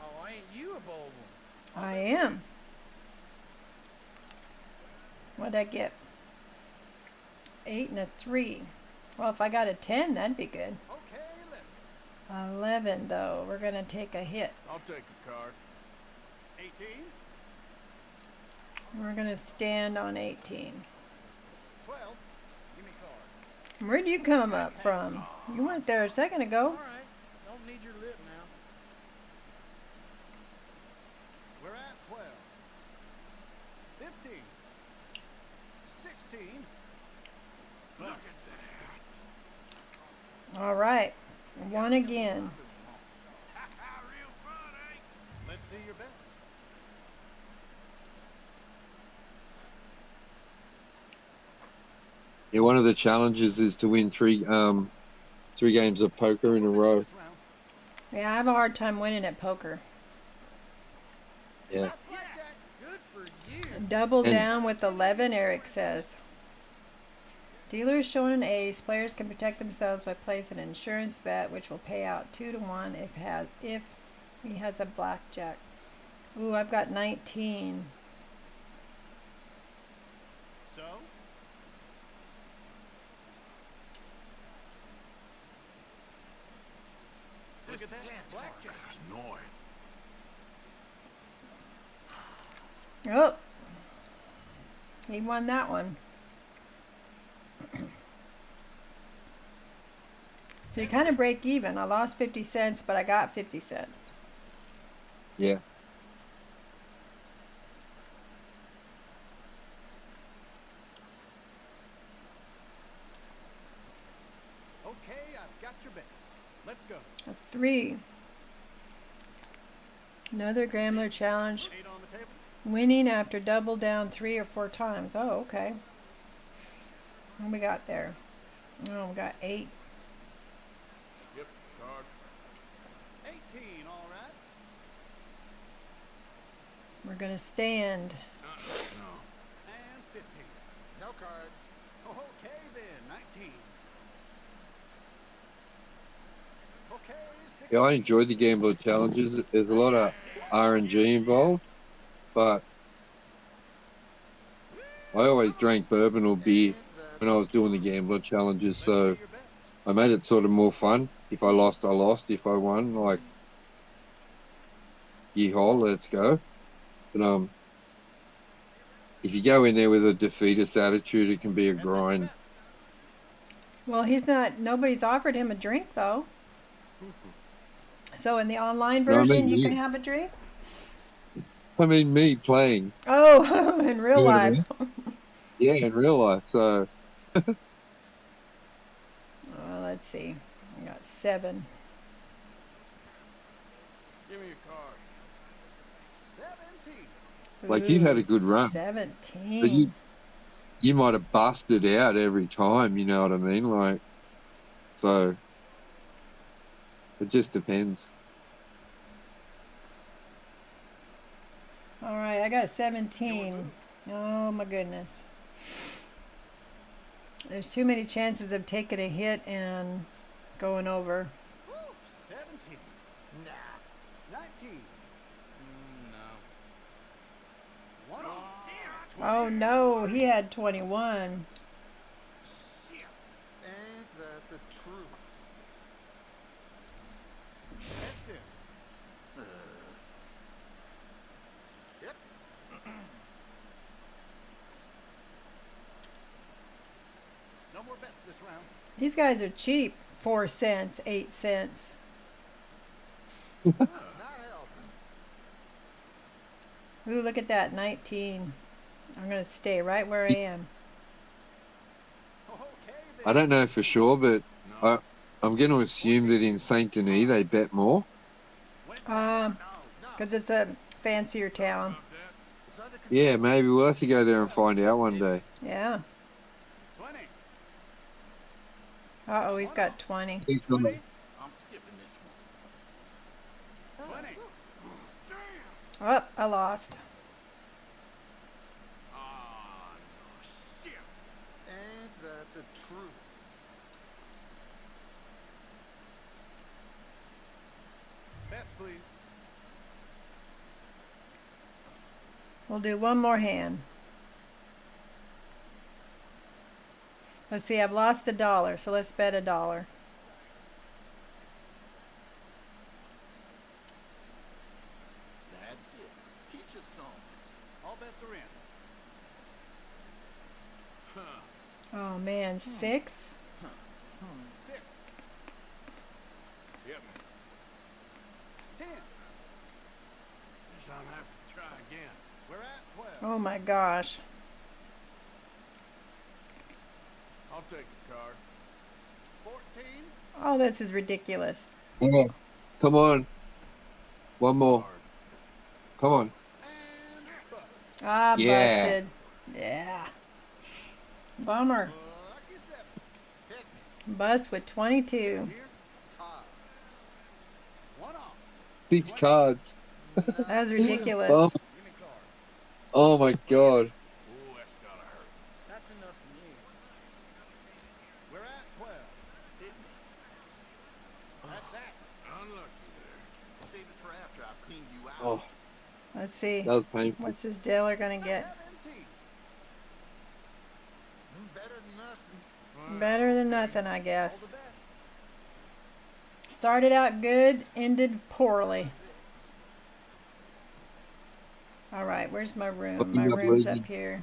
Oh, ain't you a bold one? I am. What'd I get? 8 and a 3. Well, if I got a 10, that'd be good. Okay, 11. 11, though. We're gonna take a hit. I'll take a card. 18. We're gonna stand on 18. 12. Give me card. Where'd you come up from? You weren't there a second ago. All right. Don't need your lip now. We're at 12. 15. 16. Look Bust. at that. All right. One again. Real fun, eh? Let's see your bets. Yeah, one of the challenges is to win three games of poker in a row. This round. Yeah, I have a hard time winning at poker. Yeah. Blackjack. Good for you. Double And- down with 11, Eric says. Dealers showing an ace. Players can protect themselves by placing an insurance bet, which will pay out 2 to 1 if he has a blackjack. Ooh, I've got 19. So? Look at that. Blackjack. Annoying. Oh, he won that one. So you kind of break even. I lost 50 cents, but I got 50 cents. Yeah. Okay, I've got your bets. Let's go. A 3. Another Grambler challenge. 8 on the table. Winning after double down 3 or 4 times. Oh, okay. What we got there? Oh, we got 8. Yep, card. 18, all right. We're gonna stand. No. And 15. No cards. Okay then, 19. Okay, 16. Yeah, I enjoy the gambler challenges. There's a lot of RNG involved, but I always drank bourbon or beer when I was doing the gambler challenges, Let's so see your bets. I made it sort of more fun. If I lost, I lost. If I won, like, yeehaw, let's go. But if you go in there with a defeatist attitude, it can be a And take your grind. bets. Well, nobody's offered him a drink though. So in the online No, I version, mean you can you. have a drink? I mean, me playing, Oh, in real You know what I life. yeah, in real life. So Let's see. I got 7. Give me a card. 17. Like, you've had a good run. 17. but you might have busted out every time. You know what I mean? Like, So it just depends. All right, I got 17. Oh my goodness. There's too many chances of taking a hit and going over. Woo, 17. Nah. 19. No. One off. Oh no, he had 21. Shit. Ain't that the truth? That's it. Yep. No more bets this round. These guys are cheap. 4 cents, 8 cents. Not helping. Ooh, look at that, 19. I'm gonna stay right where I am. Okay, then. I don't know for sure, but No. I'm going to assume that in Saint Denis they bet more. Because it's a fancier town. About that. It's either Yeah, maybe we'll have to go there and find out one day. Yeah. 20. Uh-oh, he's got 20. I'm skipping this one. 20. Oh, I lost. Ah, no shit. Ain't that the truth? Bets, please. We'll do one more hand. Let's see, I've lost $1, so let's bet $1. That's it. Teach us something. All bets are in. Oh man, 6? 6. Yep, man. 10. Guess I'll have to try again. We're at 12. Oh my gosh. I'll take the card. 14. Oh, this is ridiculous. Come on. One more. Card. Come on. And bust. Ah, Yeah. busted. Yeah. Bummer. Lucky 7. Hit me. Bust with 22. Here. Card. 1 off. 6 cards. That was ridiculous. Oh, Give me card. oh my god. Ooh, that's gotta hurt. That's enough for me. We're at 12. Hit me. That's that. Unlucky there. Save it for after I've cleaned you out. Oh, Let's see. that was painful. What's this dealer gonna get? 17. Better than nothing. Better than nothing, I All guess. the bets. Started out good, ended poorly. All right, where's my room? Looking My up room's lady. up here.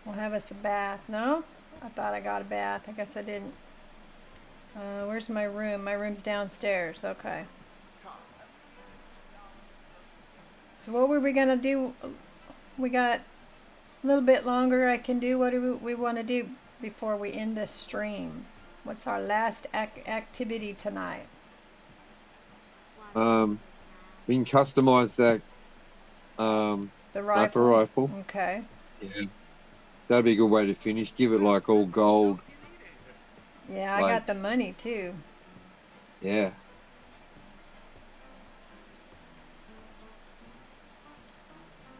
We'll have us a bath. No? I thought I got a bath. I guess I didn't. Where's my room? My room's downstairs. Okay. Card. So what were we gonna do? We got a little bit longer I can do. What do we want to do before we end the stream? What's our last activity tonight? We can customize that The sniper rifle. rifle. Okay. Yeah. That'd be a good way to finish. Give it like all gold. Yeah, I Like- got the money too. Yeah.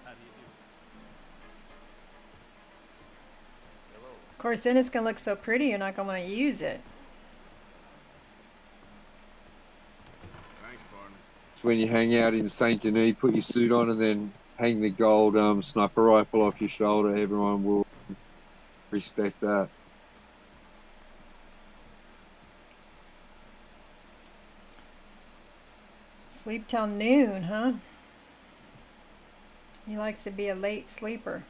How do you do? Of course, then it's gonna look so pretty. You're not gonna want to use it. Thanks, partner. It's when you hang out in Saint Denis, put your suit on, and then hang the gold sniper rifle off your shoulder. Everyone will respect that. Sleep till noon, huh? He likes to be a late sleeper.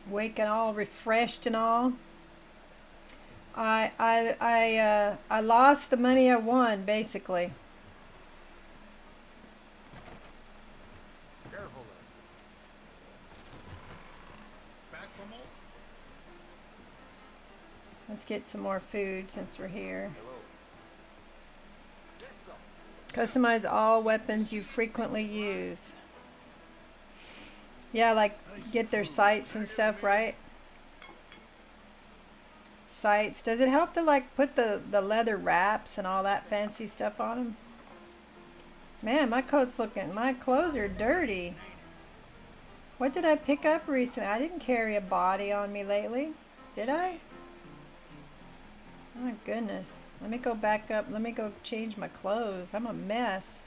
Waking all refreshed and all. I lost the money I won, basically. Careful there. Back for more? Let's get some more food since we're here. Hello. Customize all weapons you frequently use. Yeah, like get their sights and stuff, right? Sights. Does it help to like put the leather wraps and all that fancy stuff on them? Man, my clothes are dirty. What did I pick up recently? I didn't carry a body on me lately. Did I? My goodness. Let me go back up. Let me go change my clothes. I'm a mess.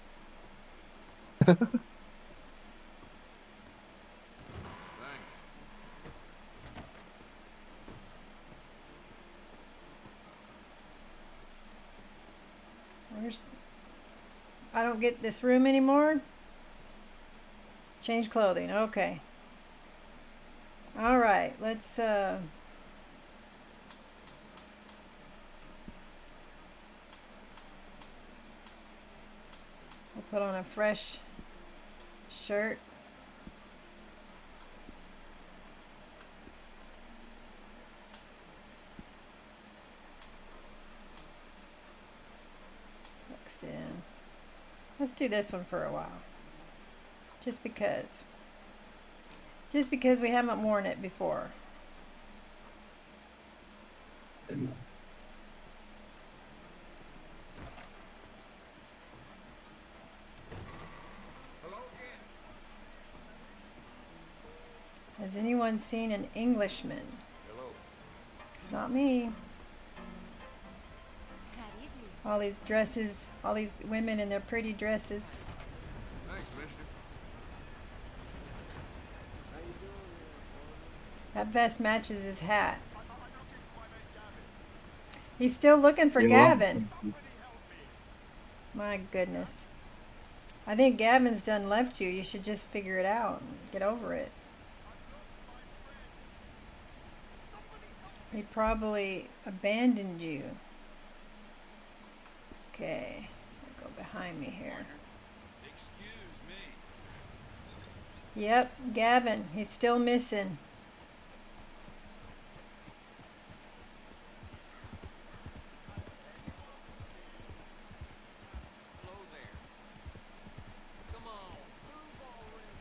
Thanks. I don't get this room anymore. Change clothing. Okay. All right. Let's we'll put on a fresh shirt. Next in. Let's do this one for a while. Just because. Just because we haven't worn it before. Has anyone seen an Englishman? Hello. It's not me. How do you do? All these dresses, all these women in their pretty dresses. Thanks, mister. That vest matches his hat. He's still looking for Yeah. Gavin. My goodness. I think Gavin's done left you. You should just figure it out. Get over it. He probably abandoned you. Okay. Go behind me here. Excuse me. Yep, Gavin. He's still missing. Hello there. Come on, move already.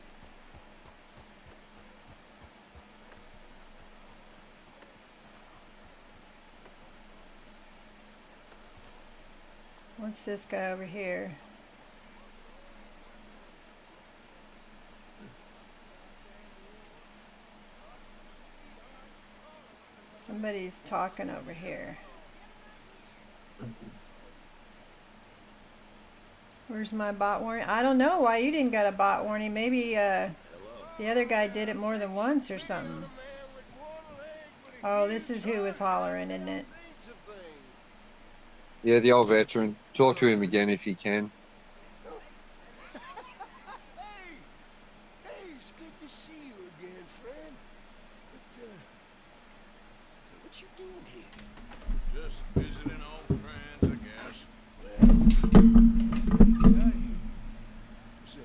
What's this guy over here? Somebody's talking over here. Where's my bot warning? I don't know why you didn't get a bot warning. Maybe the other guy did it more than once or something. Oh, this is who was hollering, isn't it? Yeah, the old veteran. Talk to him again if you can. Hey, it's good to see you again, friend. But, what you doing here? Just visiting old friends, I guess. Get out of here. What's up?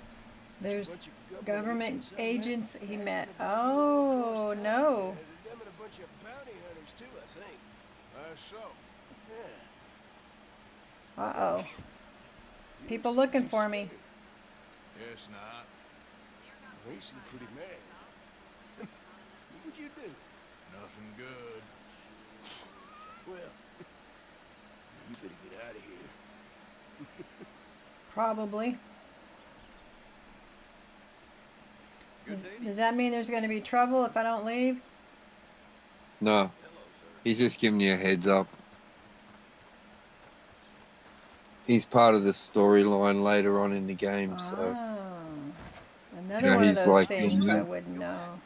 There's Bunch of government agents out there? agents he met. Oh, no. Them and a bunch of bounty hunters, too, I think. So, Yeah. Uh-oh. People looking for me. guess not. They seem pretty mad. What'd you do? Nothing good. Well, you better get out of here. Probably. Good day to Does that mean there's going to be trouble if I don't leave? No, he's just giving you a heads up. He's part of the storyline later on in the game, so Oh. Another Yeah, one of he's those like, things yeah. I wouldn't know.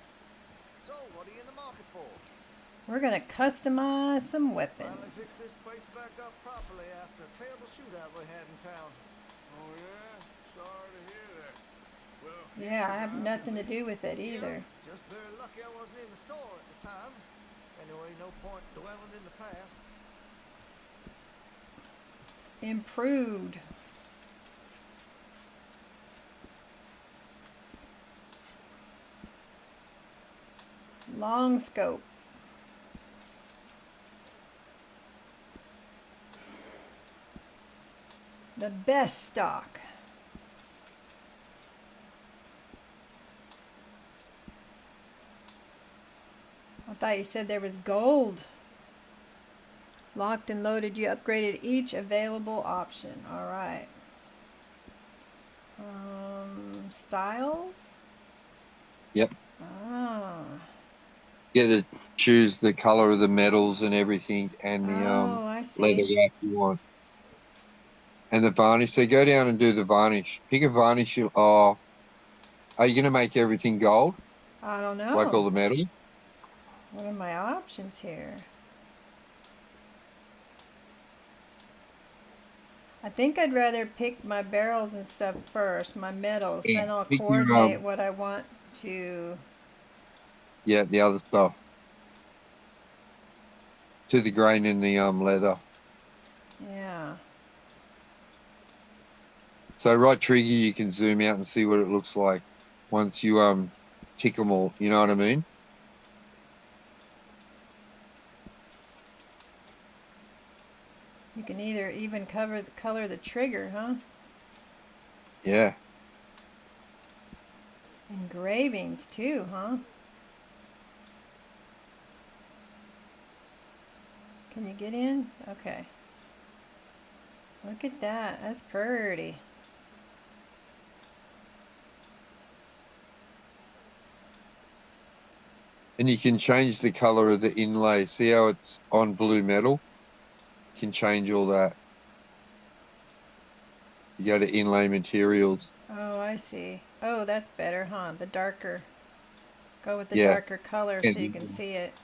So, what are you in the market for? We're going to customize some Finally weapons. fix this place back up properly after a terrible shootout we had in town. Oh, yeah? Sorry to hear that. Well, Yeah, I have nothing to do with it either. Just very lucky I wasn't in the store at the time. Anyway, no point dwelling in the past. Improved. Long scope. The best stock. I thought you said there was gold. Locked and loaded, you upgraded each available option. All right. Styles? Yep. Ah. You get to choose the color of the metals and everything, and the Oh, I leather see. wrap you want, and the varnish. So go down and do the varnish. Pick a varnish. Oh, are you gonna make everything gold, I don't like all know. the metals? What are my options here? I think I'd rather pick my barrels and stuff first, my metals, Yeah. then I'll Pick your coordinate what I want to. yeah, the other stuff to the grain in the leather. Yeah. So right trigger, you can zoom out and see what it looks like once you tick them all. You know what I mean? You can either even color the trigger, huh? Yeah. Engravings too, huh? Can you get in? Okay. Look at that. That's pretty. And you can change the color of the inlay. See how it's on blue metal? You can change all that. You go to inlay materials. Oh, I see. Oh, that's better, huh? The darker. Go with the Yeah. darker color And so you can see it.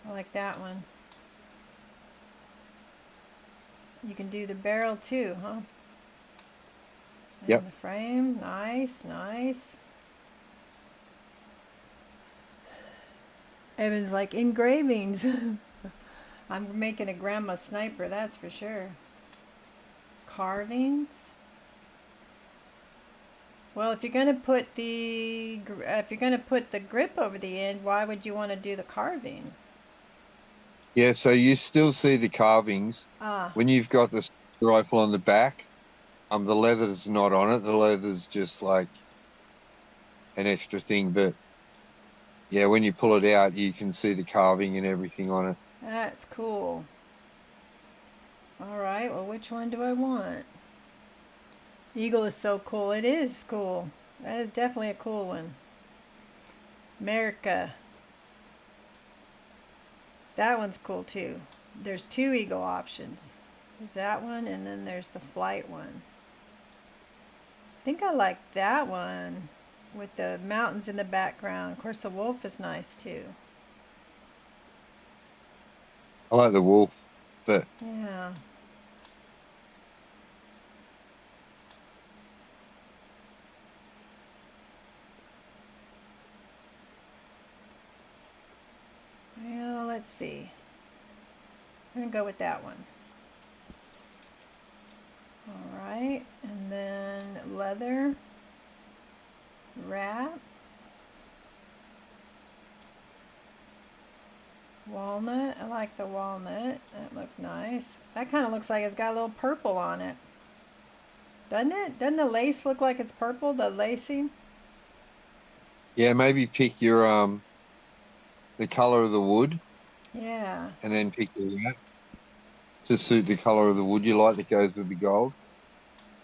I like that one. You can do the barrel too, huh? And Yep. the frame. Nice, nice. Evan's like engravings. I'm making a grandma sniper, that's for sure. Carvings. Well, if you're gonna put the grip over the end, why would you want to do the carving? Yeah, so you still see the carvings. Ah, When you've got the rifle on the back, the leather's not on it. The leather's just like an extra thing. But yeah, when you pull it out, you can see the carving and everything on it. that's cool. All right, well, which one do I want? Eagle is so cool. It is cool. That is definitely a cool one. America. That one's cool too. There's two eagle options. There's that one, and then there's the flight one. I think I like that one with the mountains in the background. Of course, the wolf is nice too. I like the wolf, but Yeah. Well, let's see. I'm gonna go with that one. All right, and then leather wrap, walnut. I like the walnut. That looked nice. That kind of looks like it's got a little purple on it, doesn't it? Doesn't the lace look like it's purple? The lacing. yeah, maybe pick your the color of the wood, Yeah. and then pick the wrap to suit the color of the wood you like that goes with the gold.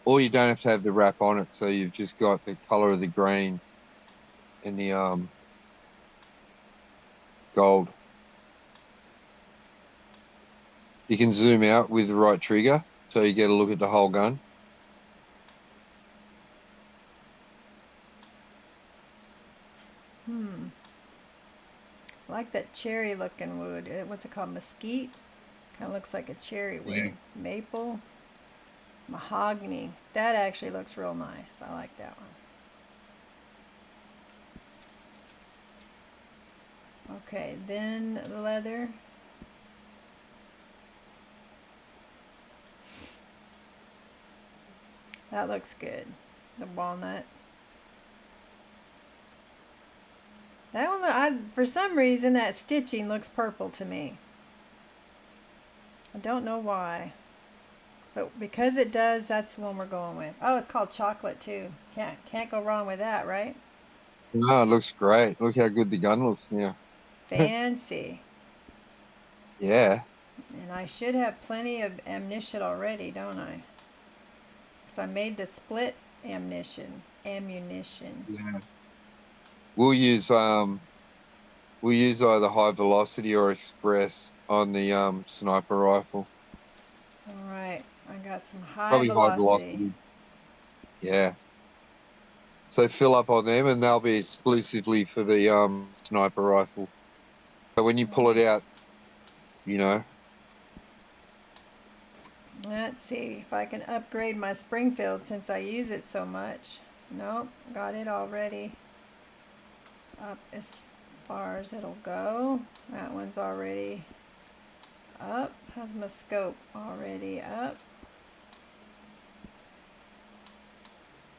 Or you don't have to have the wrap on it, so you've just got the color of the grain and the gold. You can zoom out with the right trigger, so you get a look at the whole gun. I like that cherry looking wood. What's it called? Mesquite? Kind of looks like a cherry wood. Yeah. Maple. Mahogany. That actually looks real nice. I like that one. Okay, then the leather. That looks good. The walnut. That one, for some reason, that stitching looks purple to me. I don't know why. But because it does, that's the one we're going with. Oh, it's called chocolate too. Can't go wrong with that, right? No, it looks great. Look how good the gun looks now. Fancy. Yeah. And I should have plenty of ammunition already, don't I? Because I made the split ammunition. Yeah. We'll use either high velocity or express on the sniper rifle. All right, I got some high Probably velocity. high velocity. Yeah. So fill up on them, and they'll be exclusively for the sniper rifle. So when you pull it out, you know. Let's see if I can upgrade my Springfield since I use it so much. Nope, got it already up as far as it'll go. That one's already up. How's my scope? Already up.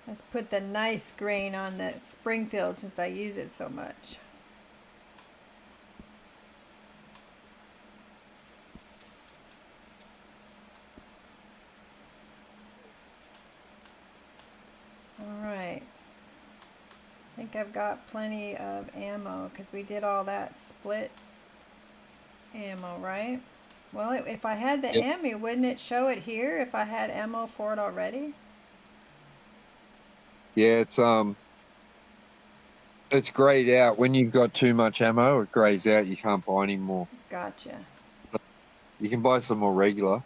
Let's put the nice grain on the Springfield since I use it so much. Alright. I think I've got plenty of ammo because we did all that split ammo, right? Well, if I had the ammo, wouldn't it show it here if I had ammo for it already? Yeah, it's grayed out. When you've got too much ammo, it grays out. You can't buy any more. Gotcha. You can buy some more regular.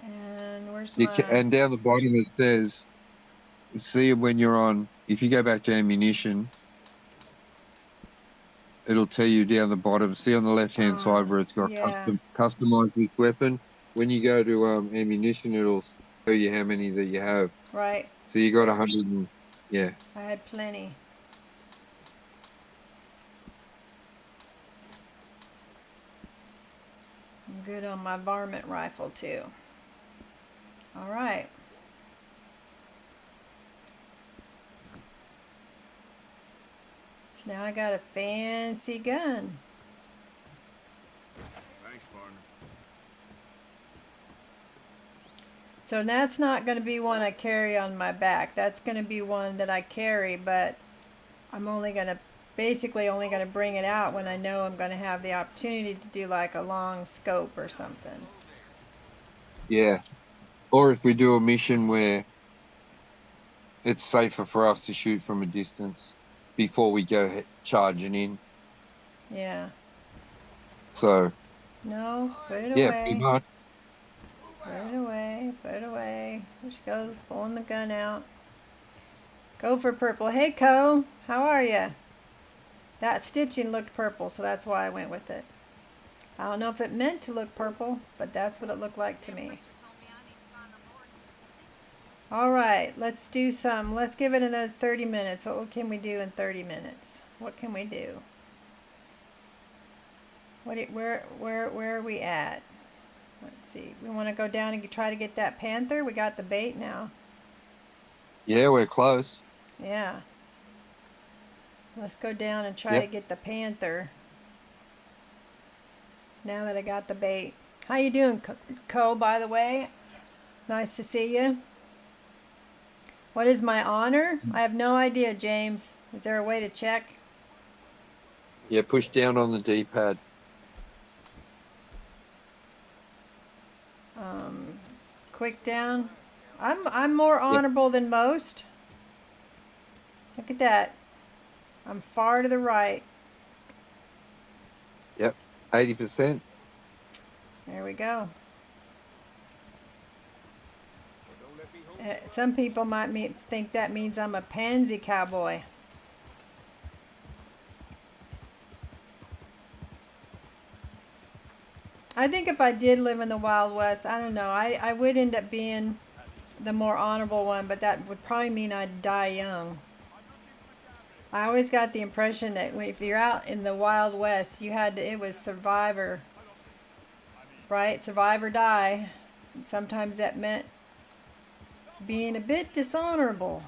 And where's You my... can, and down the bottom it says, see when you're on, if you go back to ammunition, it'll tell you down the bottom. See on the left-hand side where it's got customize this weapon. When you go to ammunition, it'll show you how many that you have. Right. So you got 100 and, yeah. I had plenty. I'm good on my varmint rifle too. All right. So now I got a fancy gun. Thanks, partner. So that's not going to be one I carry on my back. That's going to be one that I carry, but I'm only going to bring it out when I know I'm going to have the opportunity to do like a long scope or something. Yeah. Or if we do a mission where it's safer for us to shoot from a distance before we go charging in. Yeah. So. No, put it yeah, away. pretty much. Put it away, put it away. There she goes, pulling the gun out. Go for purple. Hey, Co, how are you? That stitching looked purple, so that's why I went with it. I don't know if it meant to look purple, but that's what it looked like to me. All right, let's do some. Let's give it another 30 minutes. What can we do in 30 minutes? What can we do? Where are we at? Let's see. We want to go down and try to get that panther. We got the bait now. Yeah, we're close. Yeah. Let's go down and try to get the panther. Now that I got the bait. How you doing, Co, by the way? Nice to see you. What is my honor? I have no idea, James. Is there a way to check? Yeah, push down on the D-pad. Quick down. I'm more honorable than most. Look at that. I'm far to the right. Yep, 80%. There we go. Some people might think that means I'm a pansy cowboy. I think if I did live in the Wild West, I don't know, I would end up being the more honorable one, but that would probably mean I'd die young. I always got the impression that if you're out in the Wild West, it was survivor, right? Survive or die. And sometimes that meant being a bit dishonorable.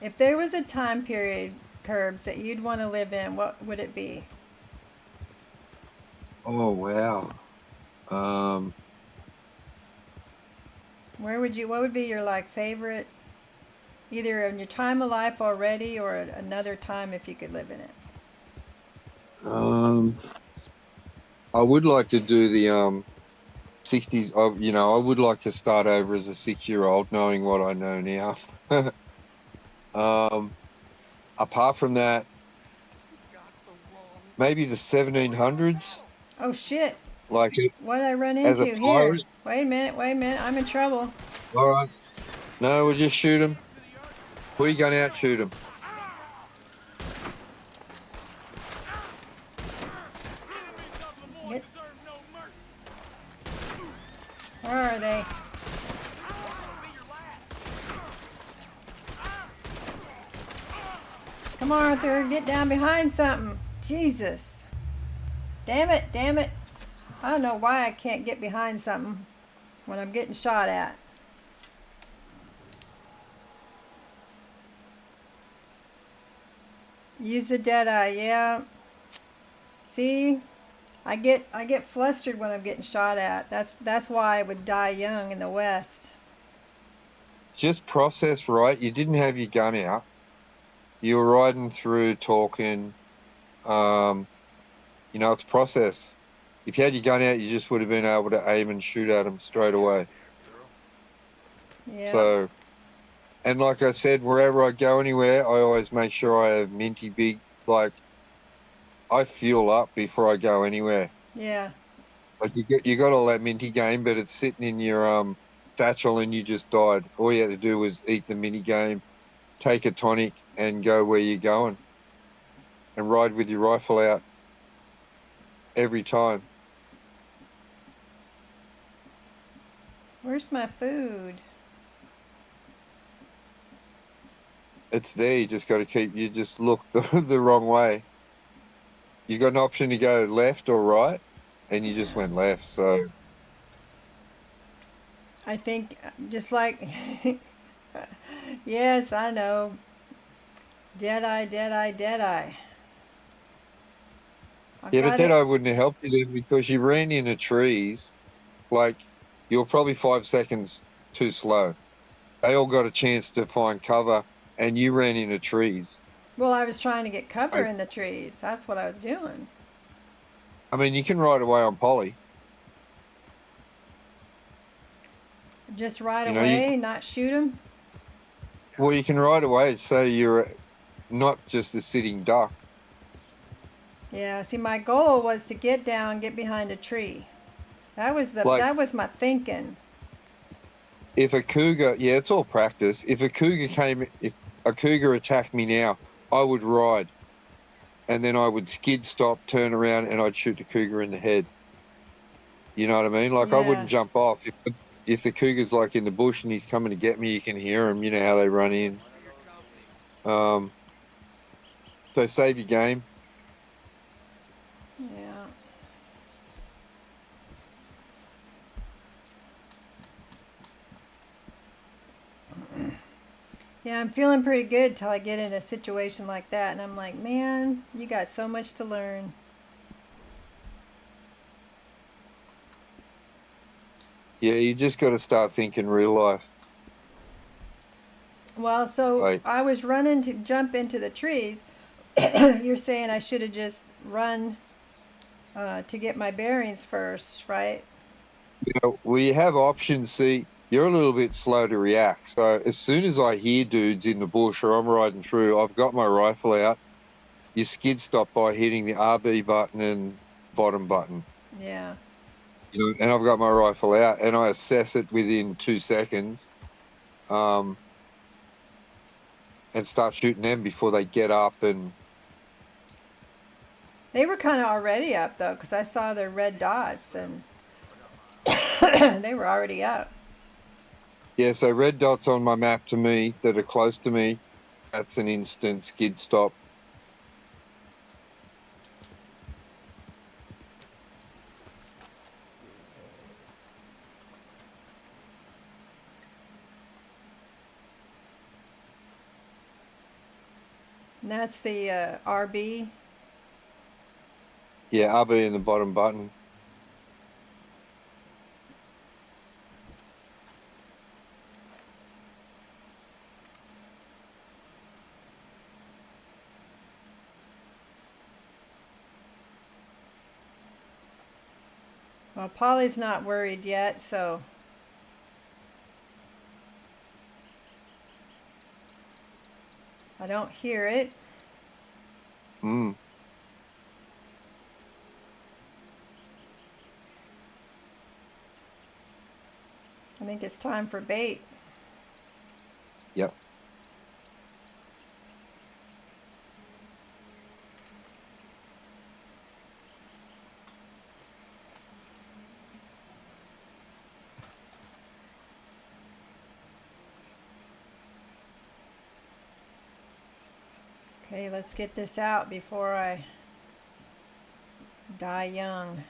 If there was a time period, Curbs, that you'd want to live in, what would it be? Oh wow. What would be your like favorite, either in your time of life already or another time if you could live in it? I would like to do the 60s. I would like to start over as a 6-year-old, knowing what I know now. Apart from that, maybe the 1700s. Oh shit! Like What did I run as a into here? pirate. Wait a minute, I'm in trouble. All right. No, we'll just shoot him. Pull your gun out, shoot him. Get- Where are they? Come on, Arthur, get down behind something. Jesus. Damn it. I don't know why I can't get behind something when I'm getting shot at. Use the Deadeye, yeah. See? I get flustered when I'm getting shot at. That's why I would die young in the West. Just process right. You didn't have your gun out. You were riding through talking. It's process. If you had your gun out, you just would have been able to aim and shoot at them straight away. Yeah. So, and like I said, wherever I go anywhere, I always make sure I have minty big, like, I fuel up before I go anywhere. Yeah. Like you got all that minty game, but it's sitting in your satchel and you just died. All you had to do was eat the mini game, take a tonic, and go where you're going, and ride with your rifle out every time. Where's my food? It's there. You just got to you just look the wrong way. You got an option to go left or right, and you just went left. So I think just like yes, I know. Deadeye. yeah, but then I wouldn't have helped you then because you ran into trees. Like you were probably 5 seconds too slow. They all got a chance to find cover, and you ran into trees. Well, I was trying to get cover in the trees. That's what I was doing. I mean, you can ride away on Polly. Just ride away, not shoot them? Well, you can ride away, so you're not just a sitting duck. Yeah, see, my goal was to get down, get behind a tree. That was my thinking. If a cougar, yeah, it's all practice. If a cougar attacked me now, I would ride, and then I would skid stop, turn around, and I'd shoot the cougar in the head. You know what I mean? Like I wouldn't jump off. If the cougar's like in the bush and he's coming to get me, you can hear him. You know how they run in. So save your game. Yeah. Yeah, I'm feeling pretty good till I get in a situation like that, and I'm like, man, you got so much to learn. Yeah, you just got to start thinking real life. Well, so Right. I was running to jump into the trees. You're saying I should have just run to get my bearings first, right? You know, we have options. See, you're a little bit slow to react. So as soon as I hear dudes in the bush or I'm riding through, I've got my rifle out. You skid stop by hitting the RB button and bottom button. Yeah. You know, and I've got my rifle out, and I assess it within 2 seconds, and start shooting them before they get up. And They were kind of already up though, because I saw their red dots, and They were already up. Yeah, so red dots on my map to me that are close to me, that's an instant skid stop. And that's the RB. Yeah, RB in the bottom button. Well, Polly's not worried yet, so I don't hear it. Mm. I think it's time for bait. Yep. Okay, let's get this out before I die young.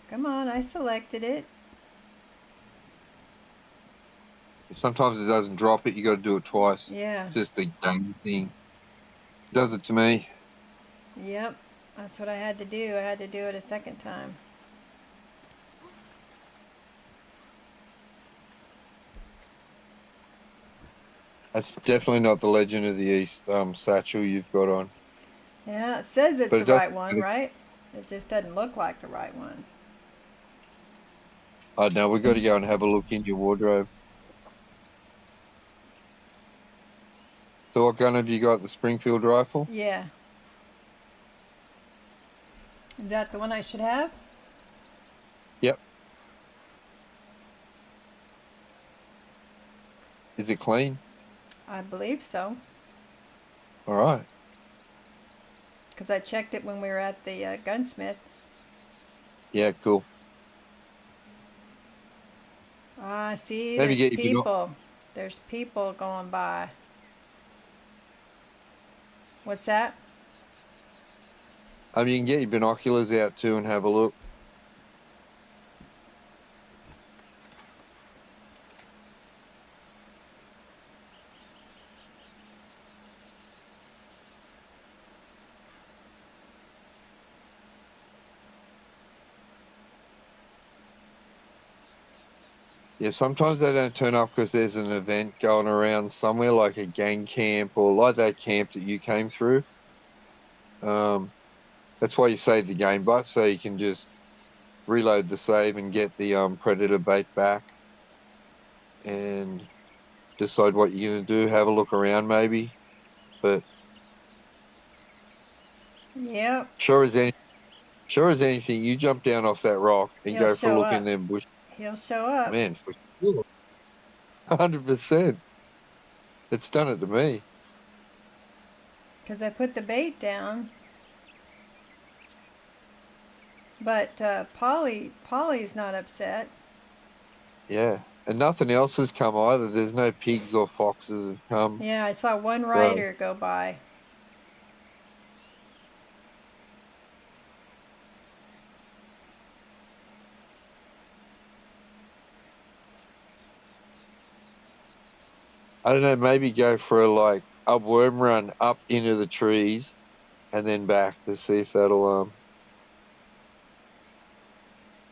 Come on, I selected it. Sometimes it doesn't drop it, you got to do it twice. Yeah. Just a game thing. Does it to me. Yep. That's what I had to do. I had to do it a second time. That's definitely not the Legend of the East satchel you've got on. Yeah, it says it's But it the does- right one, right? It just doesn't look like the right one. Oh, no, we've got to go and have a look in your wardrobe. So what gun have you got? The Springfield rifle? Yeah. Is that the one I should have? Yep. Is it clean? I believe so. All right. Because I checked it when we were at the gunsmith. Yeah, cool. Ah, see, Maybe there's get your people. There's people going by. What's that? You can get your binoculars out too and have a look. Yeah, sometimes they don't turn up because there's an event going around somewhere, like a gang camp or like that camp that you came through. That's why you save the game bot, so you can just reload the save and get the predator bait back and decide what you're going to do. Have a look around maybe. But Yep. sure as anything, you jump down off that rock and He'll go for a show look up. in them bush. He'll show up. Man, for sure. 100%. It's done it to me. Because I put the bait down. But Polly's not upset. Yeah. And nothing else has come either. There's no pigs or foxes have come. Yeah, I saw one rider go by. I don't know, maybe go for a worm run up into the trees and then back to see if that'll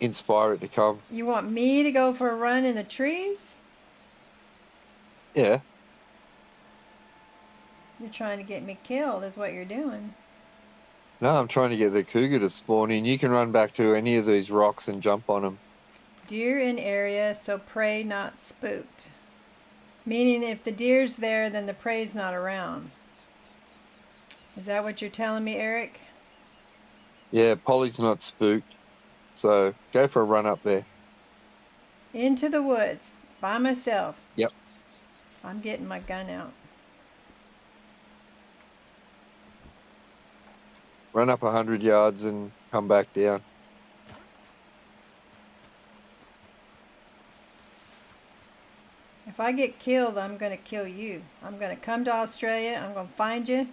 inspire it to come. You want me to go for a run in the trees? Yeah. You're trying to get me killed is what you're doing. No, I'm trying to get the cougar to spawn in. You can run back to any of these rocks and jump on them. Deer in area, so prey not spooked. Meaning if the deer's there, then the prey's not around. Is that what you're telling me, Eric? Yeah, Polly's not spooked. So go for a run up there. Into the woods, by myself. Yep. I'm getting my gun out. Run up 100 yards and come back down. If I get killed, I'm going to kill you. I'm going to come to Australia. I'm going to find you.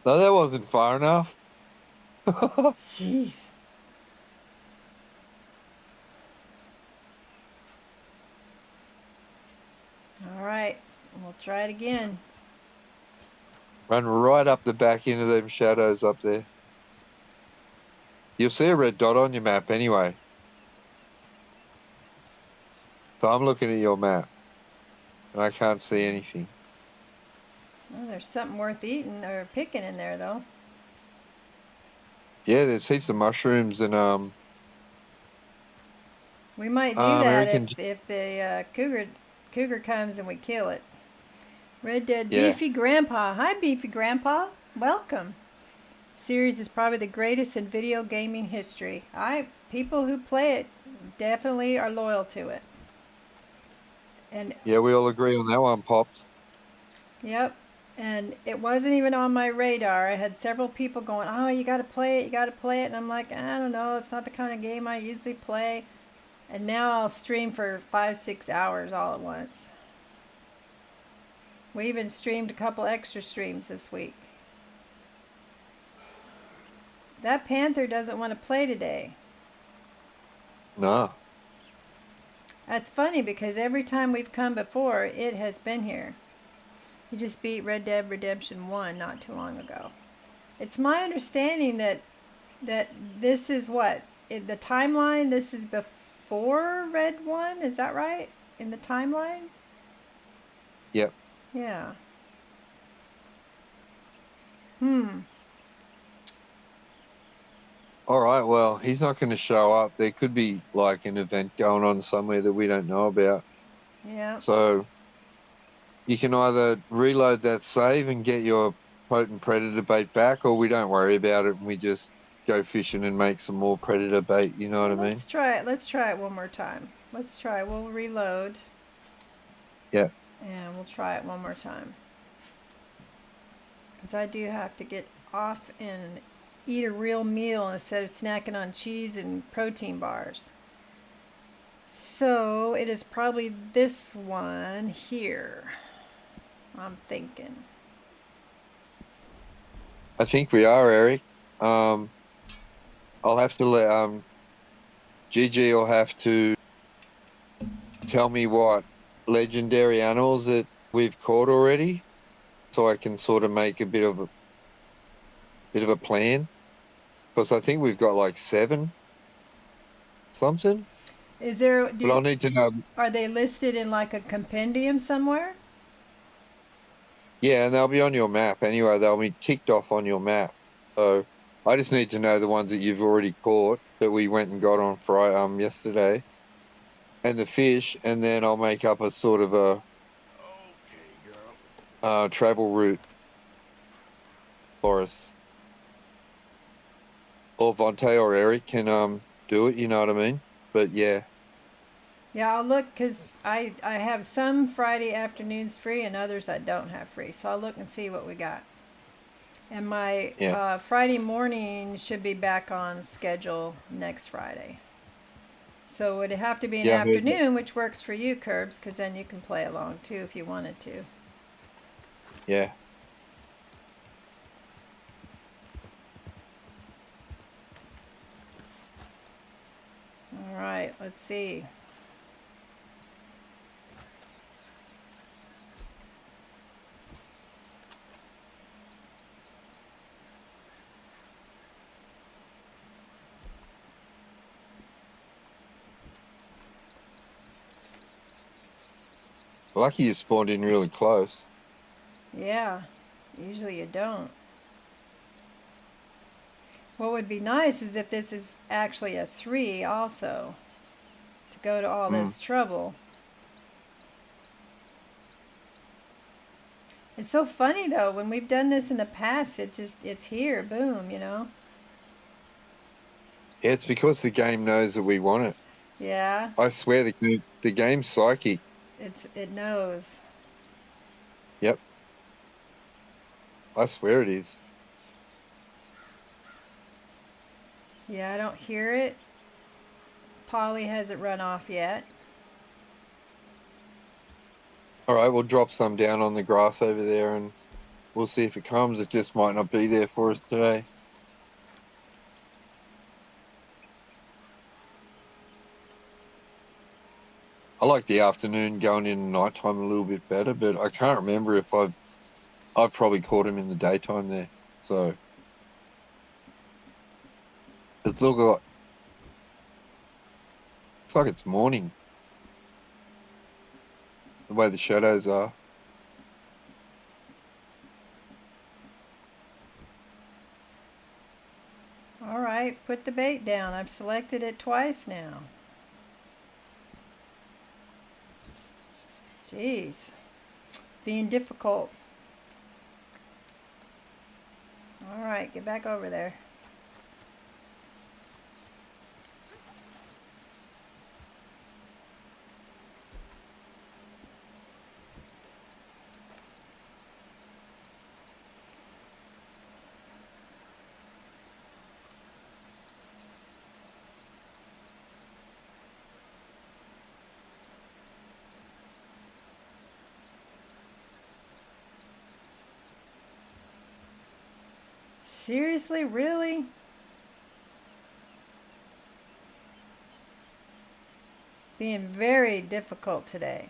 No, that wasn't far enough. Jeez. All right. We'll try it again. Run right up the back into them shadows up there. You'll see a red dot on your map anyway. So I'm looking at your map, and I can't see anything. Well, there's something worth eating or picking in there, though. Yeah, there's heaps of mushrooms and We might do I that reckon- if the cougar comes and we kill it. Red Dead Yeah. Beefy Grandpa. Hi, Beefy Grandpa. Welcome. Series is probably the greatest in video gaming history. People who play it definitely are loyal to it. And yeah, we all agree on that one, Pops. yep. And it wasn't even on my radar. I had several people going, "Oh, you got to play it. You got to play it." And I'm like, "I don't know. It's not the kind of game I usually play." And now I'll stream for 5-6 hours all at once. We even streamed a couple extra streams this week. That panther doesn't want to play today. No. That's funny because every time we've come before, it has been here. He just beat Red Dead Redemption 1 not too long ago. It's my understanding that this is what? The timeline, this is before Red 1? Is that right? In the timeline? Yep. Yeah. All right, well, he's not going to show up. There could be like an event going on somewhere that we don't know about. Yeah. So you can either reload that save and get your potent predator bait back, or we don't worry about it and we just go fishing and make some more predator bait. You know what I mean? Let's try it. Let's try it one more time. Let's try. We'll reload. Yeah. And we'll try it one more time. Because I do have to get off and eat a real meal instead of snacking on cheese and protein bars. So it is probably this one here. I'm thinking. I think we are, Eric. I'll have to let Gigi will have to tell me what legendary animals that we've caught already, so I can sort of make a bit of a plan. Because I think we've got like 7 something. Is there? But I'll need to know. Are they listed in like a compendium somewhere? Yeah, and they'll be on your map anyway. They'll be ticked off on your map. So I just need to know the ones that you've already caught that we went and got on Friday, yesterday, and the fish, and then I'll make up a sort of a Okay, girl. travel route for us. Or Vontae or Eric can do it. You know what I mean? But yeah. Yeah, I'll look because I have some Friday afternoons free and others I don't have free. So I'll look and see what we got. And my Friday morning should be back on schedule next Friday. So it would have to be an afternoon, which works for you, Curbs, because then you can play along too if you wanted to. Yeah. All right, let's see. Lucky you spawned in really close. Yeah, usually you don't. What would be nice is if this is actually a 3 also, to go to all this trouble. It's so funny though, when we've done this in the past, it's here, boom, you know? Yeah, it's because the game knows that we want it. Yeah, I swear the game's psychic. it knows. Yep. I swear it is. Yeah, I don't hear it. Polly hasn't run off yet. All right, we'll drop some down on the grass over there and we'll see if it comes. It just might not be there for us today. I like the afternoon going in nighttime a little bit better, but I can't remember if I've probably caught him in the daytime there. So it looks like it's morning. The way the shadows are. All right, put the bait down. I've selected it twice now. Jeez, being difficult. All right, get back over there. Seriously, really? Being very difficult today.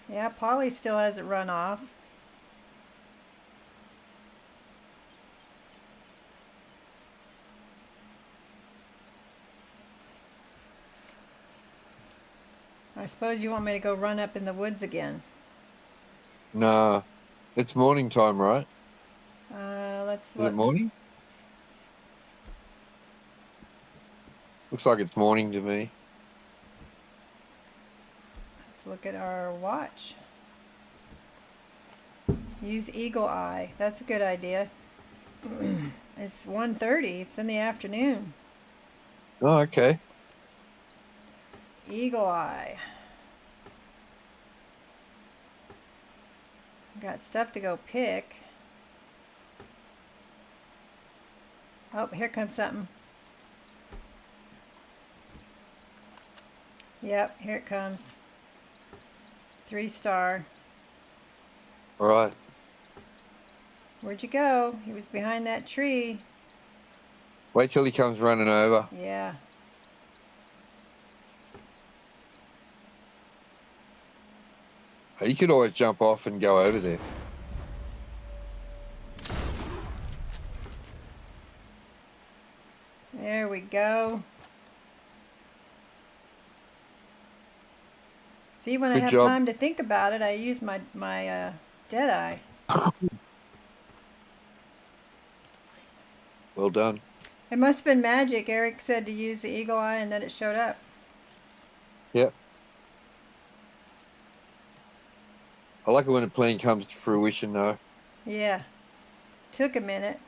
Yeah, Polly still hasn't run off. I suppose you want me to go run up in the woods again. Nah, it's morning time, right? Let's Is it look. morning? Looks like it's morning to me. Let's look at our watch. Use Eagle Eye. That's a good idea. It's 1:30. It's in the afternoon. Oh, okay. Eagle Eye. Got stuff to go pick. Oh, here comes something. Yep, here it comes. 3-star. All right. Where'd you go? He was behind that tree. Wait till he comes running over. Yeah. You could always jump off and go over there. There we go. See, when I Good have job. time to think about it, I use my dead eye. Well done. It must have been magic. Eric said to use the eagle eye, and then it showed up. Yep. I like it when a plan comes to fruition, though. Yeah. Took a minute.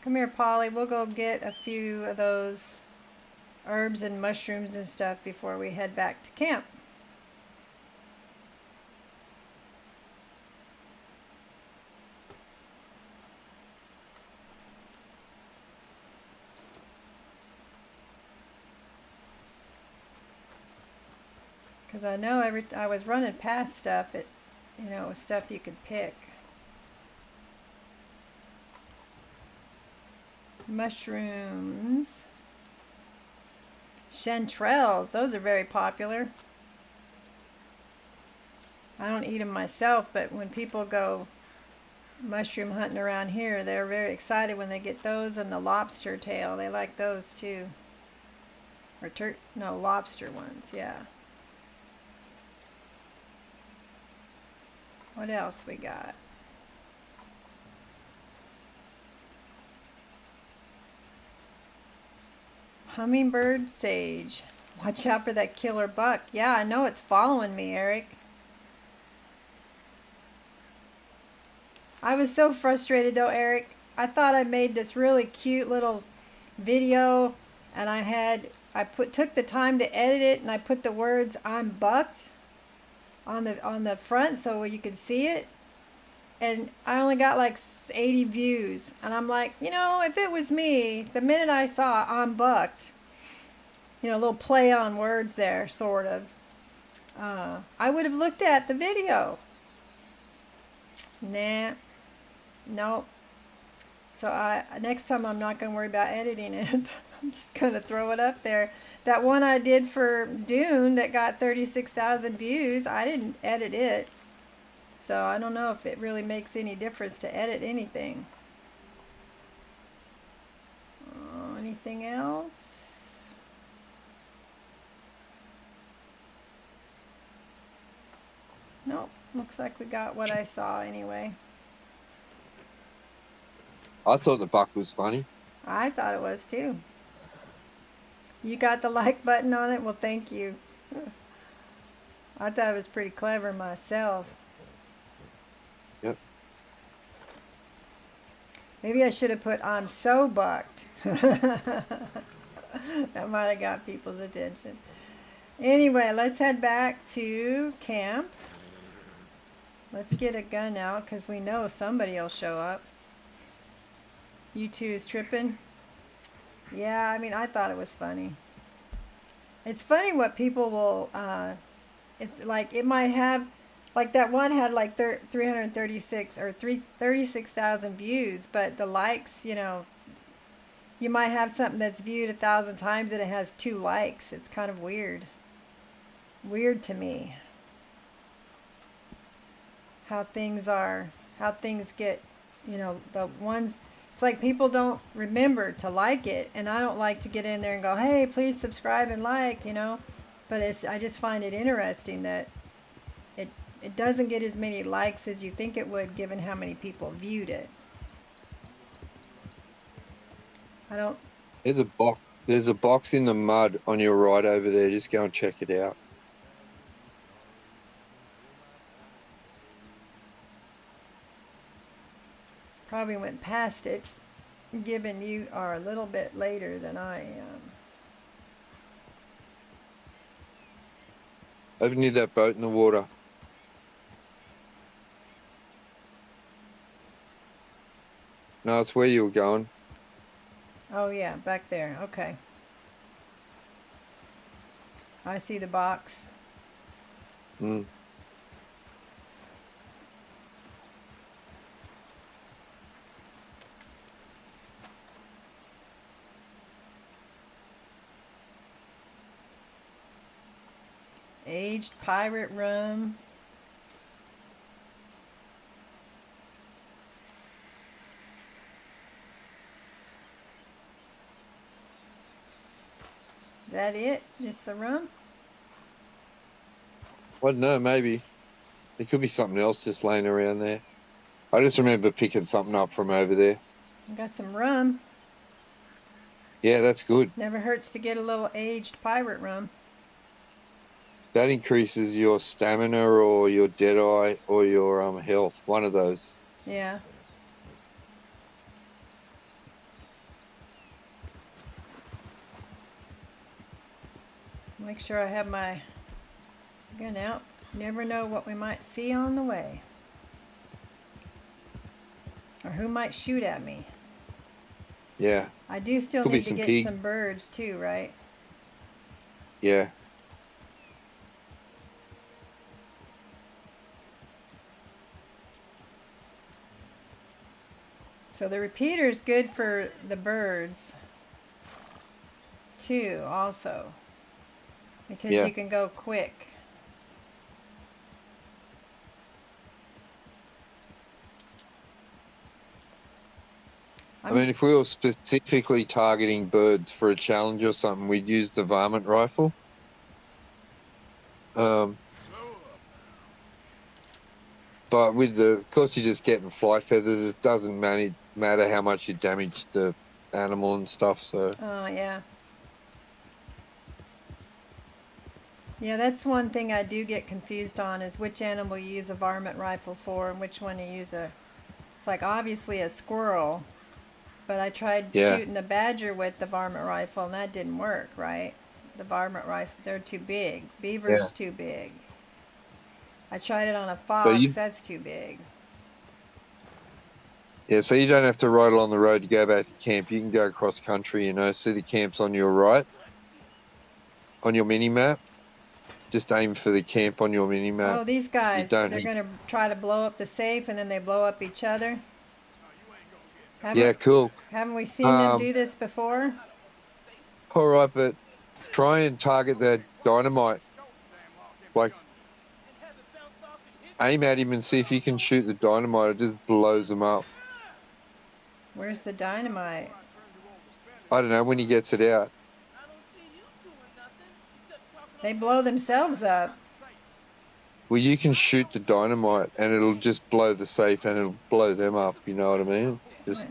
Come here, Polly. We'll go get a few of those herbs and mushrooms and stuff before we head back to camp. Because I know I was running past stuff, it was stuff you could pick. Mushrooms. Chanterelles, those are very popular. I don't eat them myself, but when people go mushroom hunting around here, they're very excited when they get those and the lobster tail. They like those too. Or lobster ones, yeah. What else we got? Hummingbird sage. Watch out for that killer buck. Yeah, I know it's following me, Eric. I was so frustrated though, Eric. I thought I made this really cute little video, and took the time to edit it, and I put the words "I'm bucked" on the front so you could see it, and I only got like 80 views, and I'm like, if it was me, the minute I saw "I'm bucked," a little play on words there, sort of, I would have looked at the video. Nah, nope. So next time I'm not going to worry about editing it. I'm just going to throw it up there. That one I did for Dune that got 36,000 views, I didn't edit it. So I don't know if it really makes any difference to edit anything. Anything else? Nope. Looks like we got what I saw anyway. I thought the buck was funny. I thought it was too. You got the like button on it? Well, thank you. I thought it was pretty clever myself. Yep. Maybe I should have put "I'm so bucked." That might have got people's attention. Anyway, let's head back to camp. Let's get a gun out because we know somebody will show up. You two is tripping. Yeah, I mean, I thought it was funny. It's funny what people will, it's like, it might have, like that one had like 336 or 36,000 views, but the likes, you might have something that's viewed 1,000 times and it has 2 likes. It's kind of weird. Weird to me. How things get, the ones. It's like people don't remember to like it, and I don't like to get in there and go, hey, please subscribe and like, But I just find it interesting that it doesn't get as many likes as you think it would, given how many people viewed it. There's a box in the mud on your right over there. Just go and check it out. Probably went past it, given you are a little bit later than I am. Over near that boat in the water. No, it's where you were going. Oh yeah, back there. Okay. I see the box. Mm. Aged pirate rum. Is that it? Just the rum? I don't know, maybe. There could be something else just laying around there. I just remember picking something up from over there. I got some rum. Yeah, that's good. Never hurts to get a little aged pirate rum. That increases your stamina or your deadeye or your health. One of those. Yeah. Make sure I have my gun out. Never know what we might see on the way. Or who might shoot at me. Yeah. I do still Could be need to some get pigs. some birds too, right? Yeah. So the repeater is good for the birds too, also, because Yeah. you can go quick. I mean, if we were specifically targeting birds for a challenge or something, we'd use the varmint rifle. But with of course, you're just getting flight feathers. It doesn't matter how much you damage the animal and stuff. So Oh, yeah. Yeah, that's one thing I do get confused on, is which animal you use a varmint rifle for and which one you use a It's like obviously a squirrel, but I tried Yeah. shooting the badger with the varmint rifle, and that didn't work, right? The varmint rifle, they're too big. Beaver's Yeah. too big. I tried it on a So fox, that's too big. so you don't have to ride along the road to go back to camp. You can go across country, see the camp's on your right, on your mini map. Just aim for the camp on your mini map. Oh, these guys, don't they're need- gonna try to blow up the safe and then they blow up each other. Yeah, cool. Haven't we seen them Um, do this before? All right, but try and target that dynamite. Like, aim at him and see if you can shoot the dynamite. It just blows him up. Where's the dynamite? I don't know when he gets it out. They blow themselves up. Well, you can shoot the dynamite and it'll just blow the safe and it'll blow them up. You know what I mean? Just,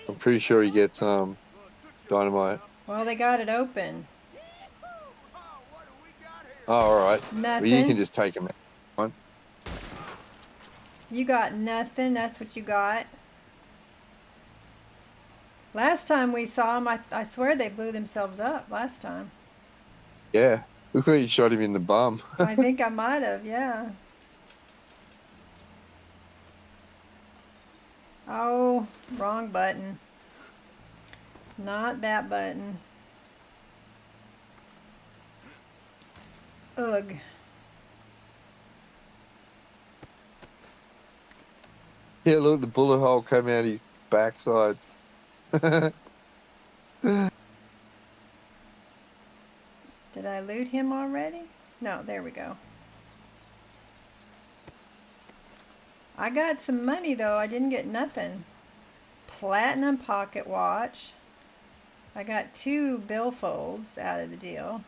I'm pretty sure he gets dynamite. Well, they got it open. Oh, all right. Well, you Nothing. can just take him out. You got nothing. That's what you got. Last time we saw them, I swear they blew themselves up last time. Yeah. Look like you shot him in the bum. I think I might have, yeah. Oh, wrong button. Not that button. Ugh. Yeah, look, the bullet hole came out his backside. Did I loot him already? No, there we go. I got some money though. I didn't get nothing. Platinum pocket watch. I got 2 billfolds out of the deal.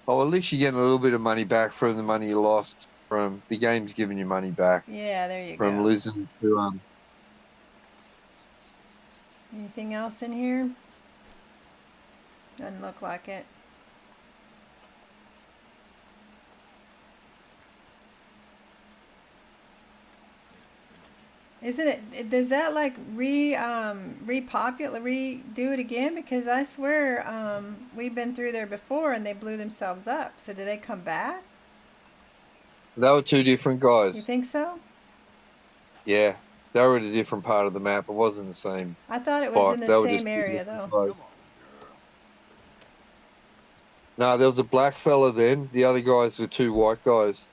Oh, at least you're getting a little bit of money back from the money you lost from the game's giving you money back Yeah, there you from go. losing to Anything else in here? Doesn't look like it. Isn't it? Does that like redo it again? Because I swear we've been through there before and they blew themselves up. So do they come back? They were 2 different You guys. think so? Yeah, they were at a different part of the map. It wasn't the same. I thought it was Like, in they the were same just area different though. guys. No, there was a black fella then. The other guys were 2 white guys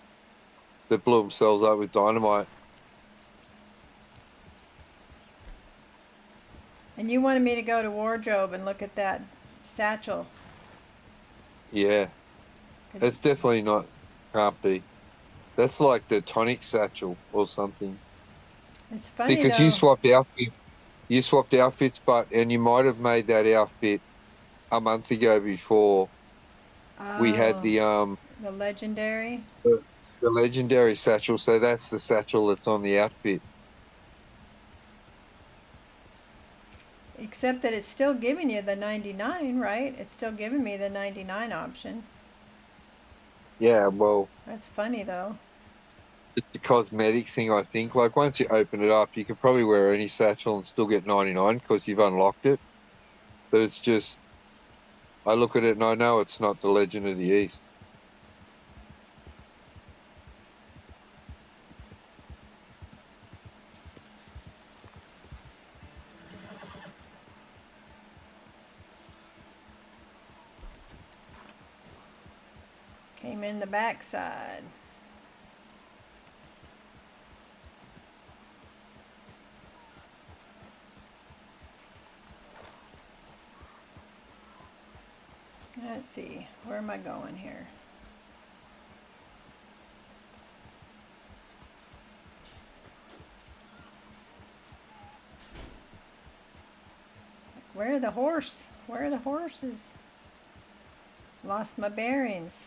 that blew themselves up with dynamite. And you wanted me to go to wardrobe and look at that satchel. Yeah, 'Cause it's definitely not. Can't be. That's like the tonic satchel or something. it's See, funny because though. you swapped outfits, and you might have made that outfit a month ago before we had the legendary. the legendary satchel. So that's the satchel that's on the outfit. Except that it's still giving you the 99, right? It's still giving me the 99 option. Yeah, well, That's funny though. it's a cosmetic thing, I think. Like, once you open it up, you could probably wear any satchel and still get 99 because you've unlocked it. But it's just, I look at it and I know it's not the Legend of the East. Came in the backside. Let's see, where am I going here? Where are the horse? Where are the horses? Lost my bearings.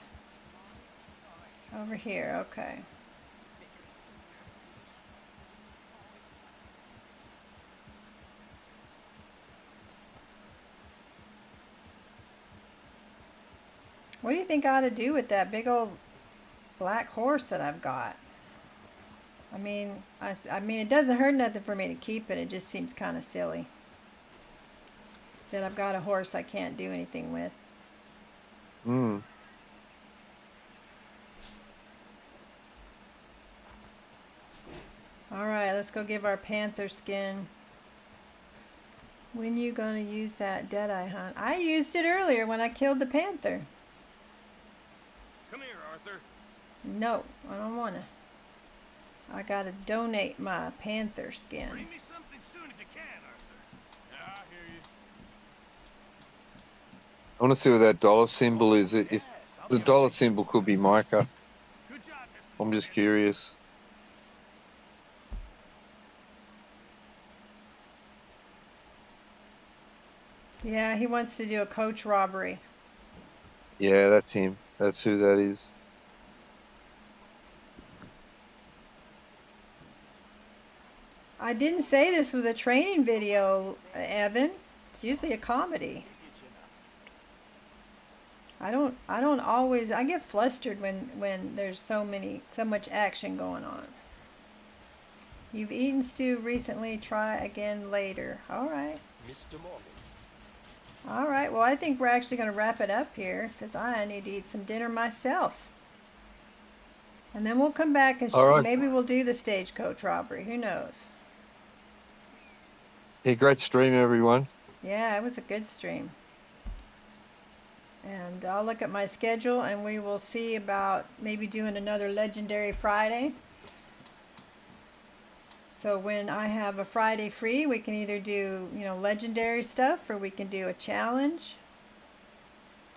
Over here, okay. What do you think I ought to do with that big old black horse that I've got. I mean, I mean, it doesn't hurt nothing for me to keep it. It just seems kind of silly that I've got a horse I can't do anything with. Mm. All right, let's go give our panther skin. When you gonna use that Deadeye hunt? I used it earlier when I killed the panther. Come here, Arthur. No, I don't wanna. I gotta donate my panther skin. Bring me something soon if you can, Arthur. Yeah, I hear you. I want to see what that dollar symbol is. If the dollar symbol could be Micah. Good job, Mr. I'm just curious. Yeah, he wants to do a coach robbery. Yeah, that's him. That's who that is. I didn't say this was a training video, Evan. It's usually a comedy. I don't always, I get flustered when there's so much action going on. You've eaten stew recently, try again later. All right. Mr. Morgan. All right. Well, I think we're actually going to wrap it up here because I need to eat some dinner myself. And then we'll come back and All right. maybe we'll do the stagecoach robbery. Who knows? Yeah, great stream, everyone. Yeah, it was a good stream. And I'll look at my schedule and we will see about maybe doing another Legendary Friday. So when I have a Friday free, we can either do, legendary stuff or we can do a challenge.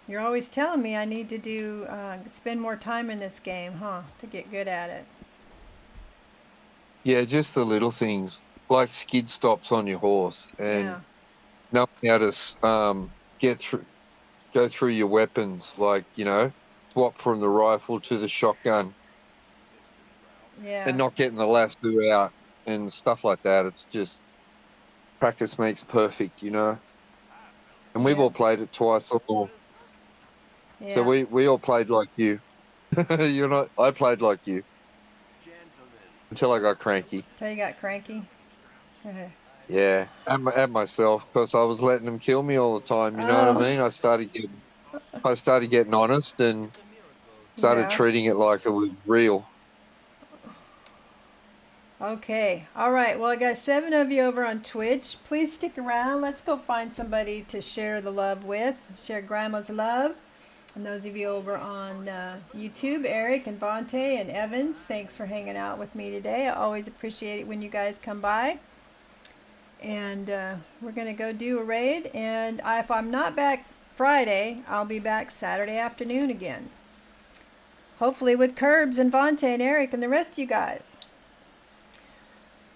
You're always telling me I need to do, spend more time in this game, huh? To get good at it. Yeah, just the little things like skid stops on your horse and Yeah. knowing how to go through your weapons, like, swap from the rifle to the shotgun Yeah. and not getting the lasso out and stuff like that. It's just practice makes perfect, And we've Yeah. all played it twice or more. Yeah. So we all played like you. I played like you until I got cranky. Till you got cranky? Yeah, at myself because I was letting them kill me all the time. You know what I mean? I started getting honest and started Yeah. treating it like it was real. Okay. All right. Well, I got 7 of you over on Twitch. Please stick around. Let's go find somebody to share the love with. Share Grandma's love. And those of you over on YouTube, Eric and Vontae and Evans, thanks for hanging out with me today. I always appreciate it when you guys come by. And we're going to go do a raid. And if I'm not back Friday, I'll be back Saturday afternoon again. Hopefully with Curbs and Vontae and Eric and the rest of you guys.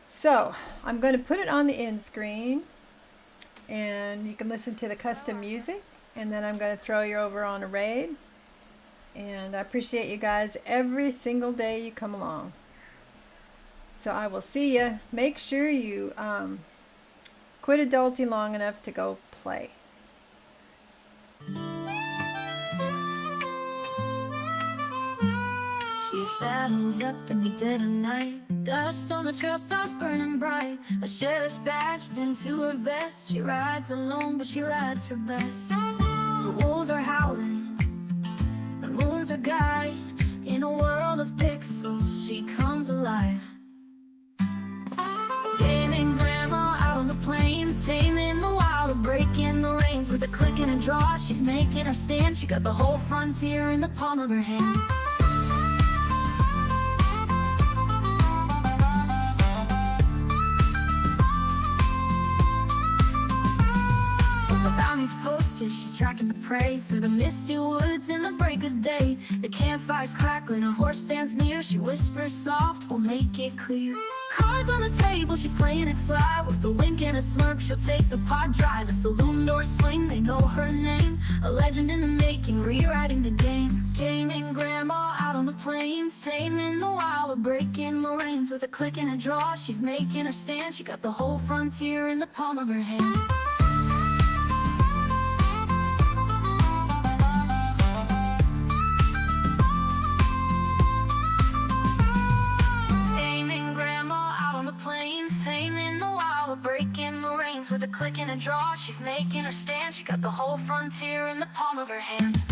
So, I'm going to put it on the end screen. And you can listen to the custom music. And then I'm going to throw you over on a raid. And I appreciate you guys every single day you come along. So I will see you. Make sure you quit adulting long enough to go play. She saddles up in the dead of night. Dust on the trail starts burning bright. A sheriff's badge pinned to her vest. She rides alone, but she rides her best. The wolves are howling, the moon's her guide. In a world of pixels, she comes alive. Gaming grandma out on the plains, taming the wild, breaking the reins. With a click and a draw, she's making a stand. She got the whole frontier in the palm of her hand. The bounty's posted, she's tracking the prey through the misty woods in the break of day. The campfire's crackling, her horse stands near. She whispers soft, we'll make it clear. Cards on the table, she's playing it sly. With a wink and a smirk, she'll take the pot dry. The saloon doors swing, they know her name. A legend in the making, rewriting the game. Gaming grandma out on the plains, taming the wild, breaking the reins. With a click and a draw, she's making a stand. She got the whole frontier in the palm of her hand. clicking a draw, she's making her stand. She got the whole frontier in the palm of her hand.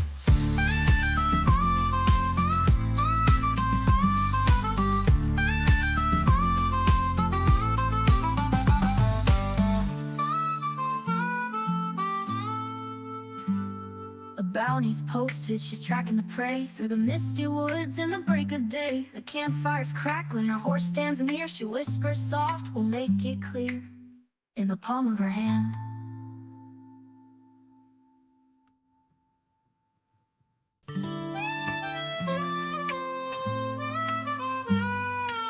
A bounty's posted, she's tracking the prey through the misty woods in the break of day. The campfire's crackling, her horse stands near. She whispers soft, we'll make it clear, in the palm of her hand.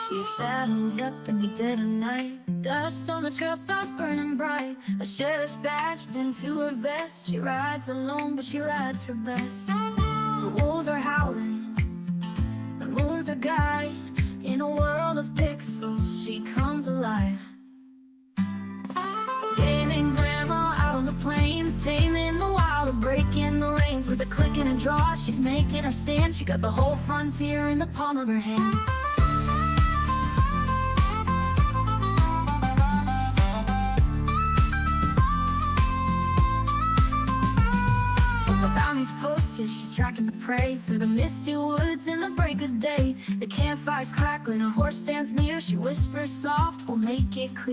She saddles up in the dead of night. Dust on the trail starts burning bright. A sheriff's badge pinned to her vest. She rides alone, but she rides her best. The wolves are howling, the moon's her guide. In a world of pixels, she comes alive. Gaming grandma out on the plains, taming the wild, or breaking the reins. With a click and a draw, she's making her stand. She got the whole frontier in the palm of her hand. The bounty's posted, she's tracking the prey through the misty woods in the break of day. The campfire's crackling, her horse stands near. She whispers soft, we'll make it clear.